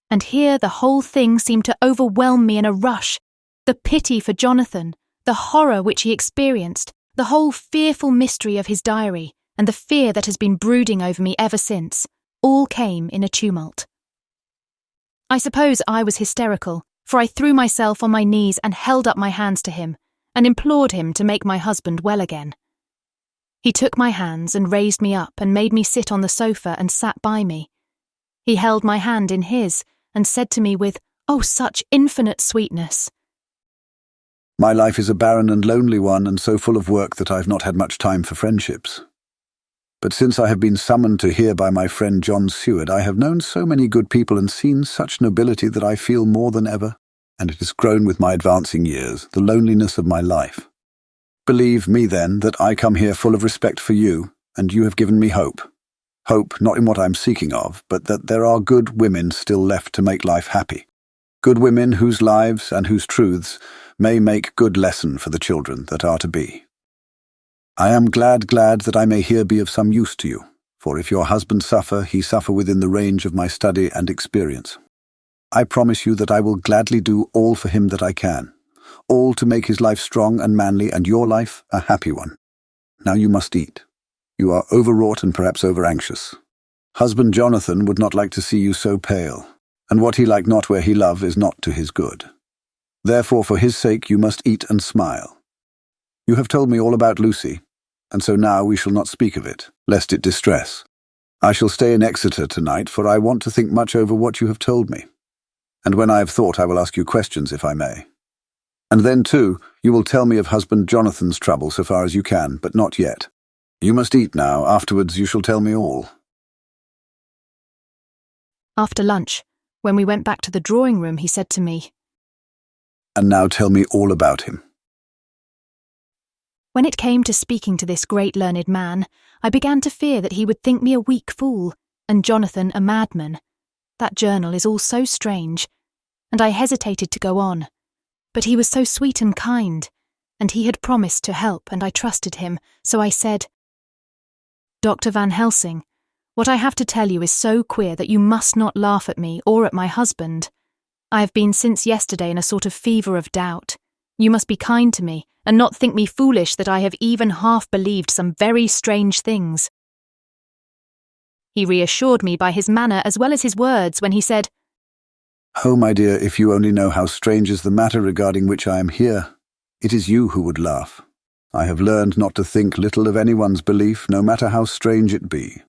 And here the whole thing seemed to overwhelm me in a rush. The pity for Jonathan, the horror which he experienced, the whole fearful mystery of his diary, and the fear that has been brooding over me ever since, all came in a tumult. I suppose I was hysterical, for I threw myself on my knees and held up my hands to him, and implored him to make my husband well again. He took my hands and raised me up and made me sit on the sofa and sat by me. He held my hand in his and said to me with, oh, such infinite sweetness, My life is a barren and lonely one, and so full of work that I have not had much time for friendships. But since I have been summoned to here by my friend John Seward, I have known so many good people and seen such nobility that I feel more than ever, and it has grown with my advancing years, the loneliness of my life. Believe me, then, that I come here full of respect for you, and you have given me hope. Hope not in what I am seeking of, but that there are good women still left to make life happy. Good women whose lives and whose truths may make good lesson for the children that are to be. I am glad that I may here be of some use to you, for if your husband suffer, he suffer within the range of my study and experience. I promise you that I will gladly do all for him that I can, all to make his life strong and manly, and your life a happy one. Now you must eat. You are overwrought and perhaps over-anxious. Husband Jonathan would not like to see you so pale, and what he like not where he love is not to his good. Therefore for his sake you must eat and smile. You have told me all about Lucy, and so now we shall not speak of it, lest it distress. I shall stay in Exeter tonight, for I want to think much over what you have told me. And when I have thought, I will ask you questions, if I may. And then, too, you will tell me of husband Jonathan's trouble so far as you can, but not yet. You must eat now. Afterwards you shall tell me all. After lunch, when we went back to the drawing room, he said to me, And now tell me all about him. When it came to speaking to this great learned man, I began to fear that he would think me a weak fool, and Jonathan a madman. That journal is all so strange, and I hesitated to go on. But he was so sweet and kind, and he had promised to help, and I trusted him, so I said, Dr. Van Helsing, what I have to tell you is so queer that you must not laugh at me or at my husband. I have been since yesterday in a sort of fever of doubt. You must be kind to me, and not think me foolish that I have even half believed some very strange things. He reassured me by his manner as well as his words when he said, Oh, my dear, if you only know how strange is the matter regarding which I am here, it is you who would laugh. I have learned not to think little of anyone's belief, no matter how strange it be.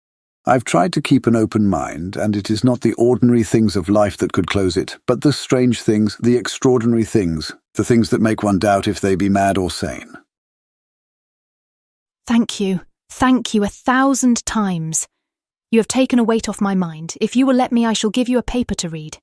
I've tried to keep an open mind, and it is not the ordinary things of life that could close it, but the strange things, the extraordinary things, the things that make one doubt if they be mad or sane. Thank you 1,000 times. You have taken a weight off my mind. If you will let me, I shall give you a paper to read.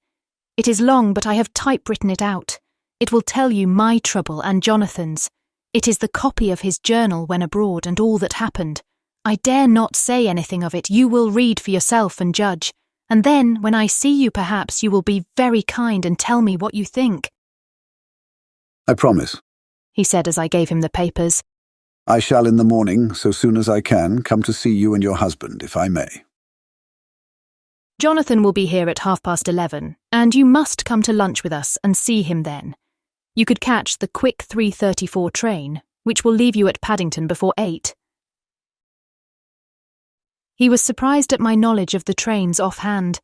It is long, but I have typewritten it out. It will tell you my trouble and Jonathan's. It is the copy of his journal when abroad and all that happened. I dare not say anything of it. You will read for yourself and judge. And then, when I see you, perhaps you will be very kind and tell me what you think. I promise, he said as I gave him the papers. I shall in the morning, so soon as I can, come to see you and your husband, if I may. Jonathan will be here at 11:30, and you must come to lunch with us and see him then. You could catch the quick 3:34 train, which will leave you at Paddington before 8. He was surprised at my knowledge of the trains offhand,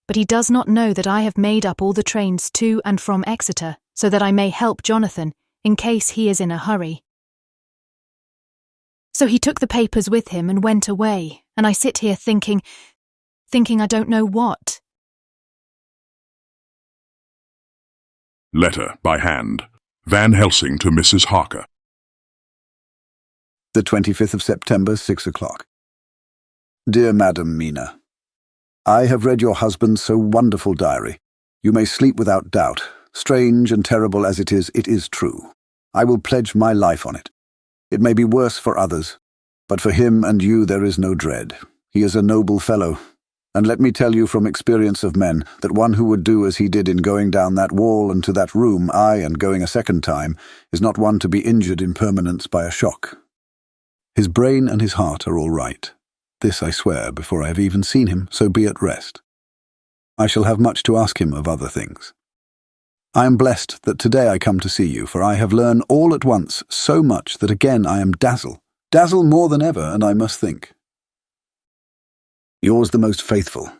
but he does not know that I have made up all the trains to and from Exeter, so that I may help Jonathan, in case he is in a hurry. So he took the papers with him and went away, and I sit here thinking I don't know what. Letter by hand. Van Helsing to Mrs. Harker. The 25th of September, 6 o'clock. Dear Madam Mina, I have read your husband's so wonderful diary. You may sleep without doubt. Strange and terrible as it is true. I will pledge my life on it. It may be worse for others, but for him and you there is no dread. He is a noble fellow, and let me tell you from experience of men that one who would do as he did in going down that wall and to that room, aye, and going a second time, is not one to be injured in permanence by a shock. His brain and his heart are all right. This I swear before I have even seen him, so be at rest. I shall have much to ask him of other things. I am blessed that today I come to see you, for I have learned all at once so much that again I am dazzled more than ever, and I must think. Yours the most faithful,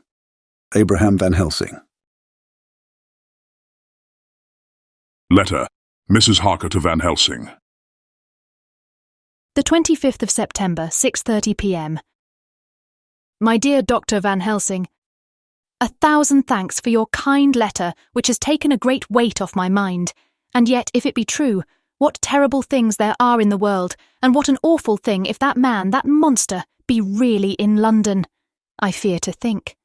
Abraham Van Helsing. Letter, Mrs. Harker to Van Helsing. The 25th of September, 6:30 p.m. My dear Dr. Van Helsing, 1,000 thanks for your kind letter, which has taken a great weight off my mind. And yet, if it be true, what terrible things there are in the world, and what an awful thing if that man, that monster, be really in London, I fear to think.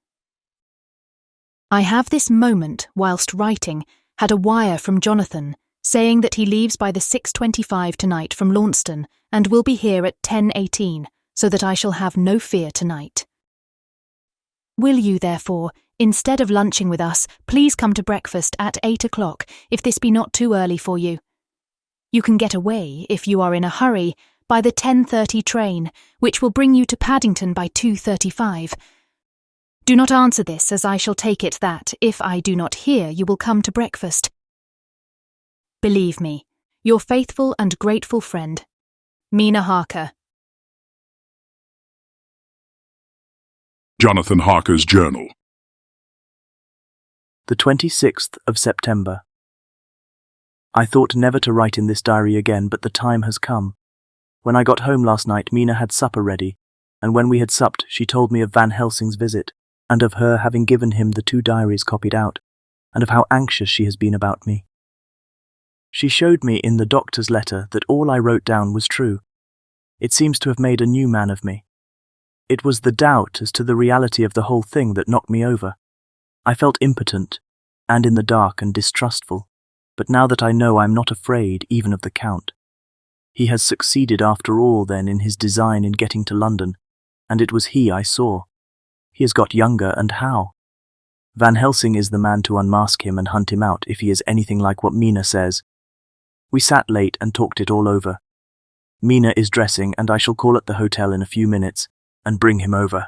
I have this moment, whilst writing, had a wire from Jonathan, saying that he leaves by the 6:25 tonight from Launceston, and will be here at 10:18, so that I shall have no fear tonight. Will you, therefore, instead of lunching with us, please come to breakfast at 8 o'clock, if this be not too early for you. You can get away, if you are in a hurry, by the 10:30 train, which will bring you to Paddington by 2:35. Do not answer this, as I shall take it that, if I do not hear, you will come to breakfast. Believe me, your faithful and grateful friend, Mina Harker. Jonathan Harker's Journal. The 26th of September. I thought never to write in this diary again, but the time has come. When I got home last night, Mina had supper ready, and when we had supped, she told me of Van Helsing's visit, and of her having given him the 2 diaries copied out, and of how anxious she has been about me. She showed me in the doctor's letter that all I wrote down was true. It seems to have made a new man of me. It was the doubt as to the reality of the whole thing that knocked me over. I felt impotent, and in the dark and distrustful, but now that I know I am not afraid even of the Count. He has succeeded after all then in his design in getting to London, and it was he I saw. He has got younger, and how? Van Helsing is the man to unmask him and hunt him out if he is anything like what Mina says. We sat late and talked it all over. Mina is dressing, and I shall call at the hotel in a few minutes and bring him over.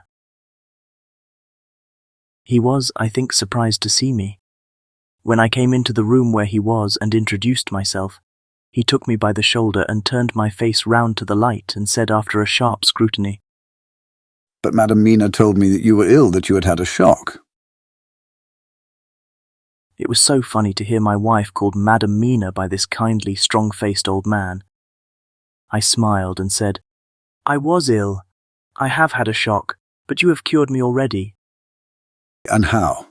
He was, I think, surprised to see me. When I came into the room where he was and introduced myself, he took me by the shoulder and turned my face round to the light and said after a sharp scrutiny, "But Madam Mina told me that you were ill, that you had had a shock." It was so funny to hear my wife called Madam Mina by this kindly, strong-faced old man. I smiled and said, "I was ill. I have had a shock, but you have cured me already." "And how?"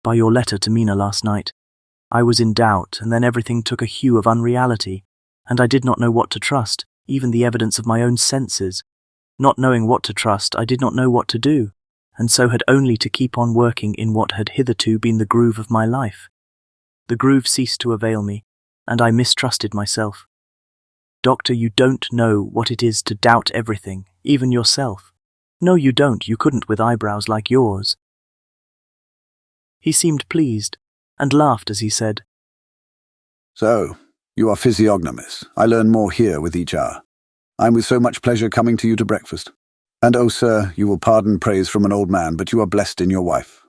"By your letter to Mina last night. I was in doubt, and then everything took a hue of unreality, and I did not know what to trust, even the evidence of my own senses. Not knowing what to trust, I did not know what to do, and so had only to keep on working in what had hitherto been the groove of my life. The groove ceased to avail me, and I mistrusted myself. Doctor, you don't know what it is to doubt everything, even yourself. No, you don't. You couldn't with eyebrows like yours. He seemed pleased, and laughed as he said, So, you are physiognomists. I learn more here with each hour. I'm with so much pleasure coming to you to breakfast. And oh, sir, you will pardon praise from an old man, but you are blessed in your wife.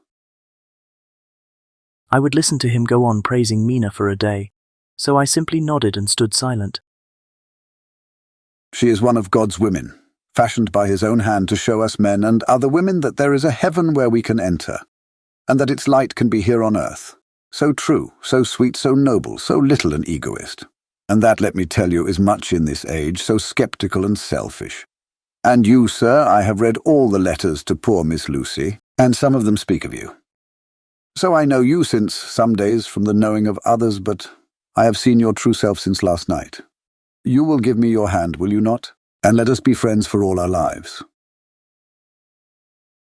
I would listen to him go on praising Mina for a day, so I simply nodded and stood silent. She is one of God's women, fashioned by his own hand to show us men and other women that there is a heaven where we can enter, and that its light can be here on earth. So true, so sweet, so noble, so little an egoist. And that, let me tell you, is much in this age, so sceptical and selfish. And you, sir, I have read all the letters to poor Miss Lucy, and some of them speak of you. So I know you since some days from the knowing of others, but I have seen your true self since last night. You will give me your hand, will you not? And let us be friends for all our lives.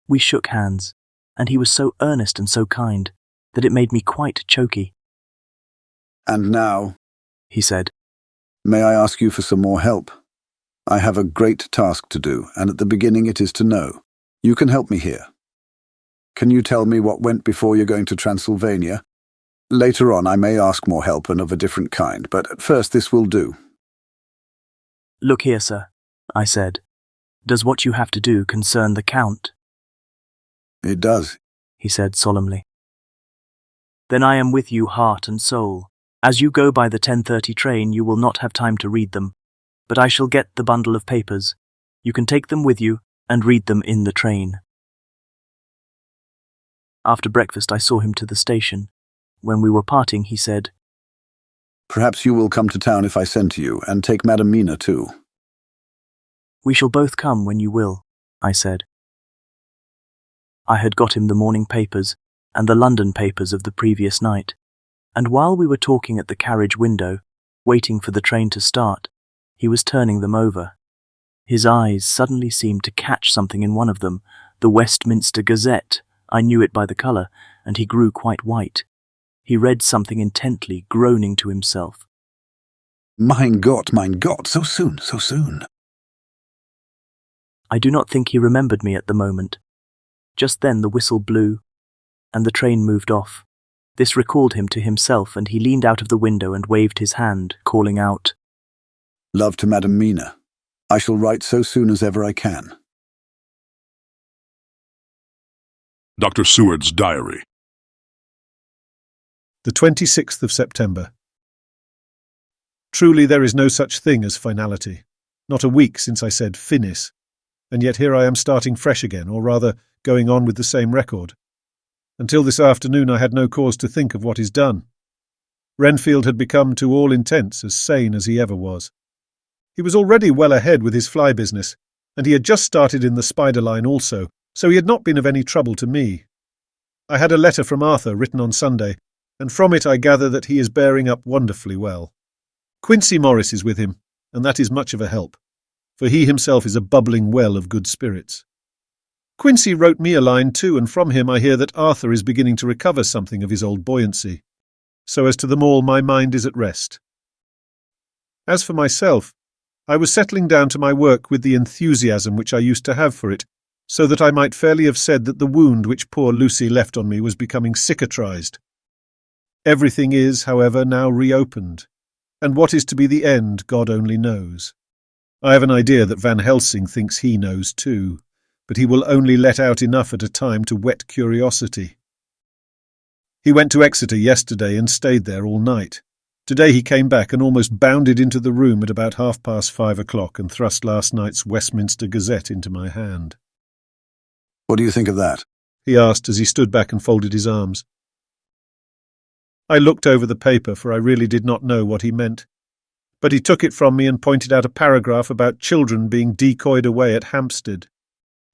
We shook hands, and he was so earnest and so kind that it made me quite choky. And now, he said, may I ask you for some more help? I have a great task to do, and at the beginning it is to know. You can help me here. Can you tell me what went before you're going to Transylvania? Later on I may ask more help and of a different kind, but at first this will do. Look here, sir, I said. Does what you have to do concern the Count? It does, he said solemnly. Then I am with you heart and soul. As you go by the 10:30 train, you will not have time to read them, but I shall get the bundle of papers. You can take them with you and read them in the train. After breakfast I saw him to the station. When we were parting, he said, Perhaps you will come to town if I send to you, and take Madam Mina too. We shall both come when you will, I said. I had got him the morning papers and the London papers of the previous night, and while we were talking at the carriage window, waiting for the train to start, he was turning them over. His eyes suddenly seemed to catch something in one of them, the Westminster Gazette. I knew it by the colour, and he grew quite white. He read something intently, groaning to himself. Mein Gott, so soon, so soon. I do not think he remembered me at the moment. Just then the whistle blew, and the train moved off. This recalled him to himself, and he leaned out of the window and waved his hand, calling out, Love to Madam Mina. I shall write so soon as ever I can. Dr. Seward's Diary. The 26th of September. Truly there is no such thing as finality. Not a week since I said finis, and yet here I am starting fresh again, or rather going on with the same record. Until this afternoon I had no cause to think of what is done. Renfield had become to all intents as sane as he ever was. He was already well ahead with his fly business, and he had just started in the spider line also, so he had not been of any trouble to me. I had a letter from Arthur written on Sunday, and from it I gather that he is bearing up wonderfully well. Quincy Morris is with him, and that is much of a help, for he himself is a bubbling well of good spirits. Quincy wrote me a line too, and from him I hear that Arthur is beginning to recover something of his old buoyancy. So as to them all, my mind is at rest. As for myself, I was settling down to my work with the enthusiasm which I used to have for it, so that I might fairly have said that the wound which poor Lucy left on me was becoming cicatrized. Everything is, however, now reopened, and what is to be the end God only knows. I have an idea that Van Helsing thinks he knows too, but he will only let out enough at a time to whet curiosity. He went to Exeter yesterday and stayed there all night. Today he came back and almost bounded into the room at about 5:30 and thrust last night's Westminster Gazette into my hand. What do you think of that? He asked as he stood back and folded his arms. I looked over the paper, for I really did not know what he meant. But he took it from me and pointed out a paragraph about children being decoyed away at Hampstead.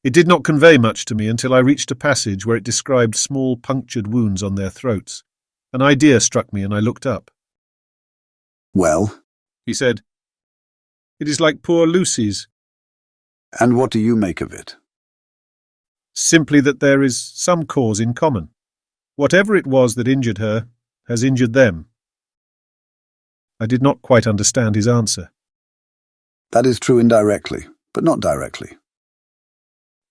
It did not convey much to me until I reached a passage where it described small punctured wounds on their throats. An idea struck me and I looked up. Well? He said, It is like poor Lucy's. And what do you make of it? Simply that there is some cause in common. Whatever it was that injured her has injured them. I did not quite understand his answer. That is true indirectly, but not directly.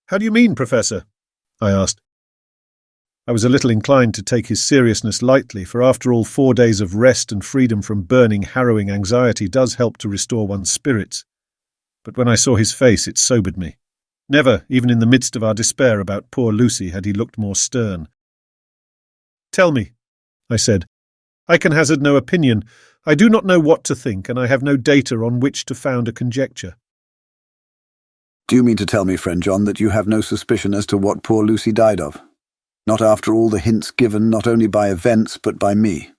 How do you mean, Professor? I asked. I was a little inclined to take his seriousness lightly, for after all 4 days of rest and freedom from burning, harrowing anxiety does help to restore one's spirits. But when I saw his face, it sobered me. Never, even in the midst of our despair about poor Lucy, had he looked more stern. Tell me, I said. I can hazard no opinion. I do not know what to think, and I have no data on which to found a conjecture. Do you mean to tell me, friend John, that you have no suspicion as to what poor Lucy died of? Not after all the hints given not only by events, but by me.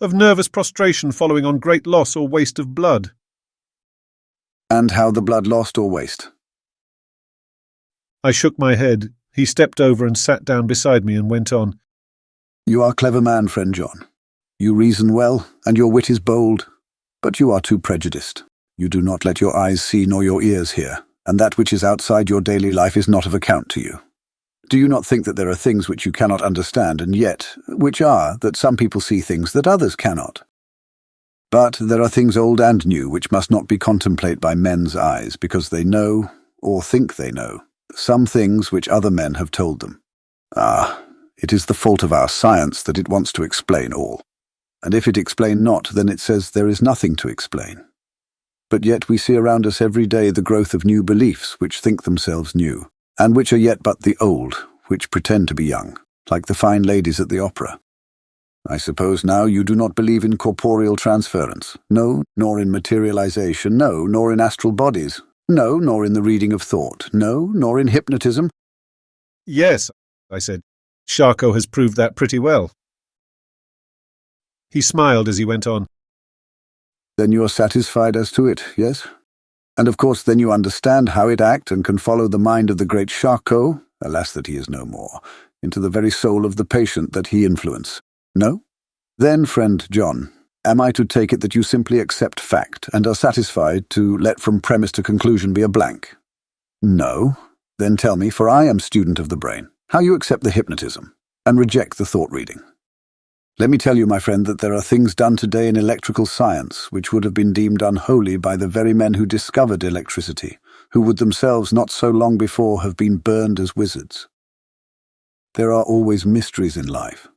Of nervous prostration following on great loss or waste of blood. And how the blood lost or waste? I shook my head. He stepped over and sat down beside me and went on. You are a clever man, friend John. You reason well, and your wit is bold, but you are too prejudiced. You do not let your eyes see nor your ears hear, and that which is outside your daily life is not of account to you. Do you not think that there are things which you cannot understand, and yet, which are, that some people see things that others cannot? But there are things old and new which must not be contemplated by men's eyes, because they know, or think they know, some things which other men have told them. Ah, it is the fault of our science that it wants to explain all. And if it explain not, then it says there is nothing to explain. But yet we see around us every day the growth of new beliefs which think themselves new, and which are yet but the old, which pretend to be young, like the fine ladies at the opera. I suppose now you do not believe in corporeal transference, no, nor in materialization, no, nor in astral bodies, no, nor in the reading of thought, no, nor in hypnotism. Yes, I said. Charcot has proved that pretty well. He smiled as he went on. Then you are satisfied as to it, yes? And of course then you understand how it acts and can follow the mind of the great Charcot, alas that he is no more, into the very soul of the patient that he influenced. No? Then, friend John, am I to take it that you simply accept fact and are satisfied to let from premise to conclusion be a blank? No. Then tell me, for I am student of the brain, how you accept the hypnotism and reject the thought reading. Let me tell you, my friend, that there are things done today in electrical science which would have been deemed unholy by the very men who discovered electricity, who would themselves not so long before have been burned as wizards. There are always mysteries in life.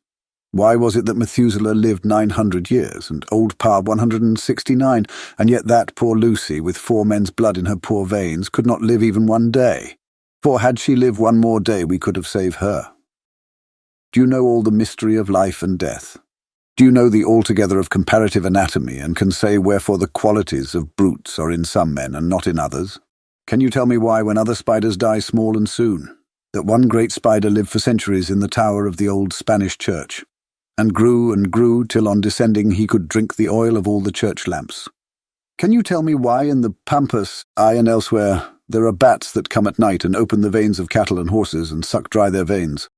Why was it that Methuselah lived 900 years and old Pa 169, and yet that poor Lucy, with 4 men's blood in her poor veins, could not live even 1 day? For had she lived 1 more day, we could have saved her. Do you know all the mystery of life and death? Do you know the altogether of comparative anatomy, and can say wherefore the qualities of brutes are in some men and not in others? Can you tell me why, when other spiders die small and soon, that one great spider lived for centuries in the tower of the old Spanish church, and grew till on descending he could drink the oil of all the church lamps? Can you tell me why in the Pampas, aye, and elsewhere, there are bats that come at night and open the veins of cattle and horses and suck dry their veins?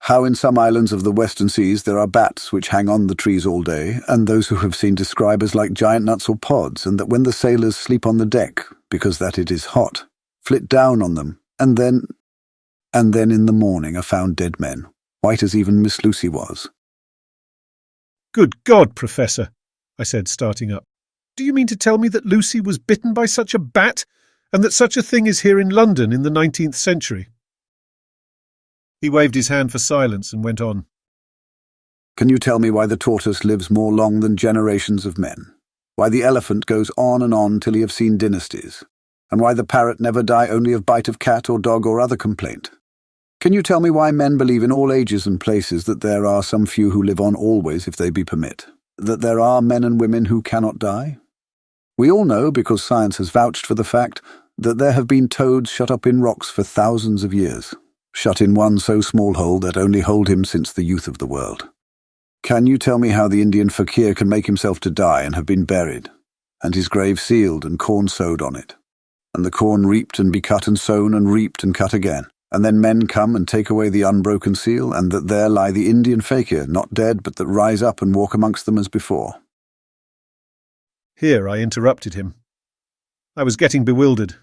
How in some islands of the western seas there are bats which hang on the trees all day, and those who have seen describe as like giant nuts or pods, and that when the sailors sleep on the deck, because that it is hot, flit down on them, and then in the morning are found dead men, white as even Miss Lucy was. Good God, Professor, I said, starting up. Do you mean to tell me that Lucy was bitten by such a bat, and that such a thing is here in London in the 19th century? He waved his hand for silence and went on. Can you tell me why the tortoise lives more long than generations of men? Why the elephant goes on till he have seen dynasties? And why the parrot never die only of bite of cat or dog or other complaint? Can you tell me why men believe in all ages and places that there are some few who live on always if they be permit? That there are men and women who cannot die? We all know, because science has vouched for the fact, that there have been toads shut up in rocks for thousands of years, shut in one so small hole that only hold him since the youth of the world. Can you tell me how the Indian fakir can make himself to die and have been buried, and his grave sealed and corn sowed on it, and the corn reaped and be cut and sown and reaped and cut again, and then men come and take away the unbroken seal, and that there lie the Indian fakir, not dead, but that rise up and walk amongst them as before? Here I interrupted him. I was getting bewildered.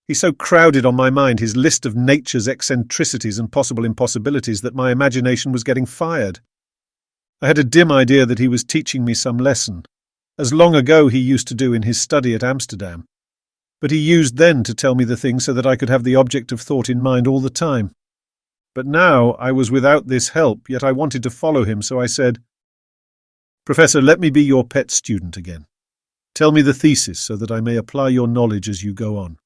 He so crowded on my mind his list of nature's eccentricities and possible impossibilities that my imagination was getting fired. I had a dim idea that he was teaching me some lesson, as long ago he used to do in his study at Amsterdam. But he used then to tell me the thing so that I could have the object of thought in mind all the time. But now I was without this help, yet I wanted to follow him, so I said, "Professor, let me be your pet student again. Tell me the thesis so that I may apply your knowledge as you go on.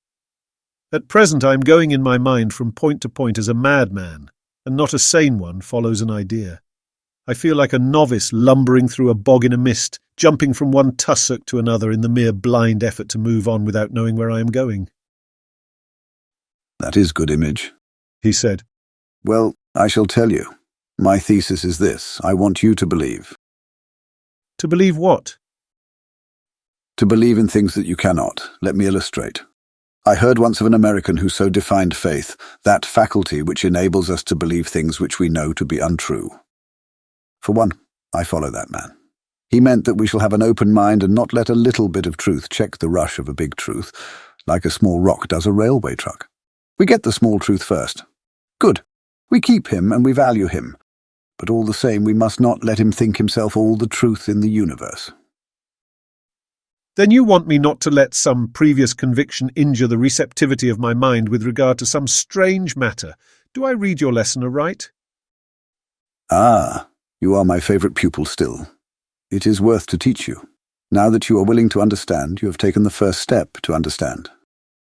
At present I am going in my mind from point to point as a madman, and not a sane one follows an idea. I feel like a novice lumbering through a bog in a mist, jumping from one tussock to another in the mere blind effort to move on without knowing where I am going." "That is good image," he said. "Well, I shall tell you. My thesis is this. I want you to believe." "To believe what?" "To believe in things that you cannot. Let me illustrate. I heard once of an American who so defined faith, that faculty which enables us to believe things which we know to be untrue. For one, I follow that man. He meant that we shall have an open mind and not let a little bit of truth check the rush of a big truth, like a small rock does a railway truck. We get the small truth first. Good. We keep him and we value him. But all the same, we must not let him think himself all the truth in the universe." "Then you want me not to let some previous conviction injure the receptivity of my mind with regard to some strange matter. Do I read your lesson aright?" "Ah, you are my favourite pupil still. It is worth to teach you. Now that you are willing to understand, you have taken the first step to understand.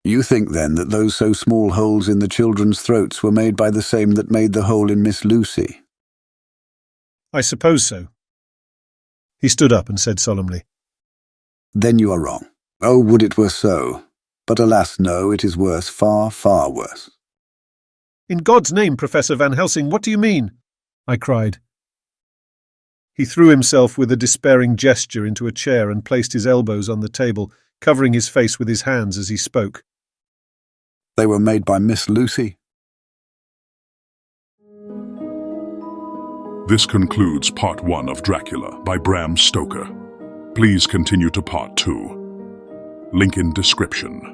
You think, then, that those so small holes in the children's throats were made by the same that made the hole in Miss Lucy?" "I suppose so." He stood up and said solemnly, "Then you are wrong. Oh, would it were so. But alas, no, it is worse, far, far worse." "In God's name, Professor Van Helsing, what do you mean?" I cried. He threw himself with a despairing gesture into a chair and placed his elbows on the table, covering his face with his hands as he spoke. "They were made by Miss Lucy." This concludes Part 1 of Dracula by Bram Stoker. Please continue to Part 2. Link in description.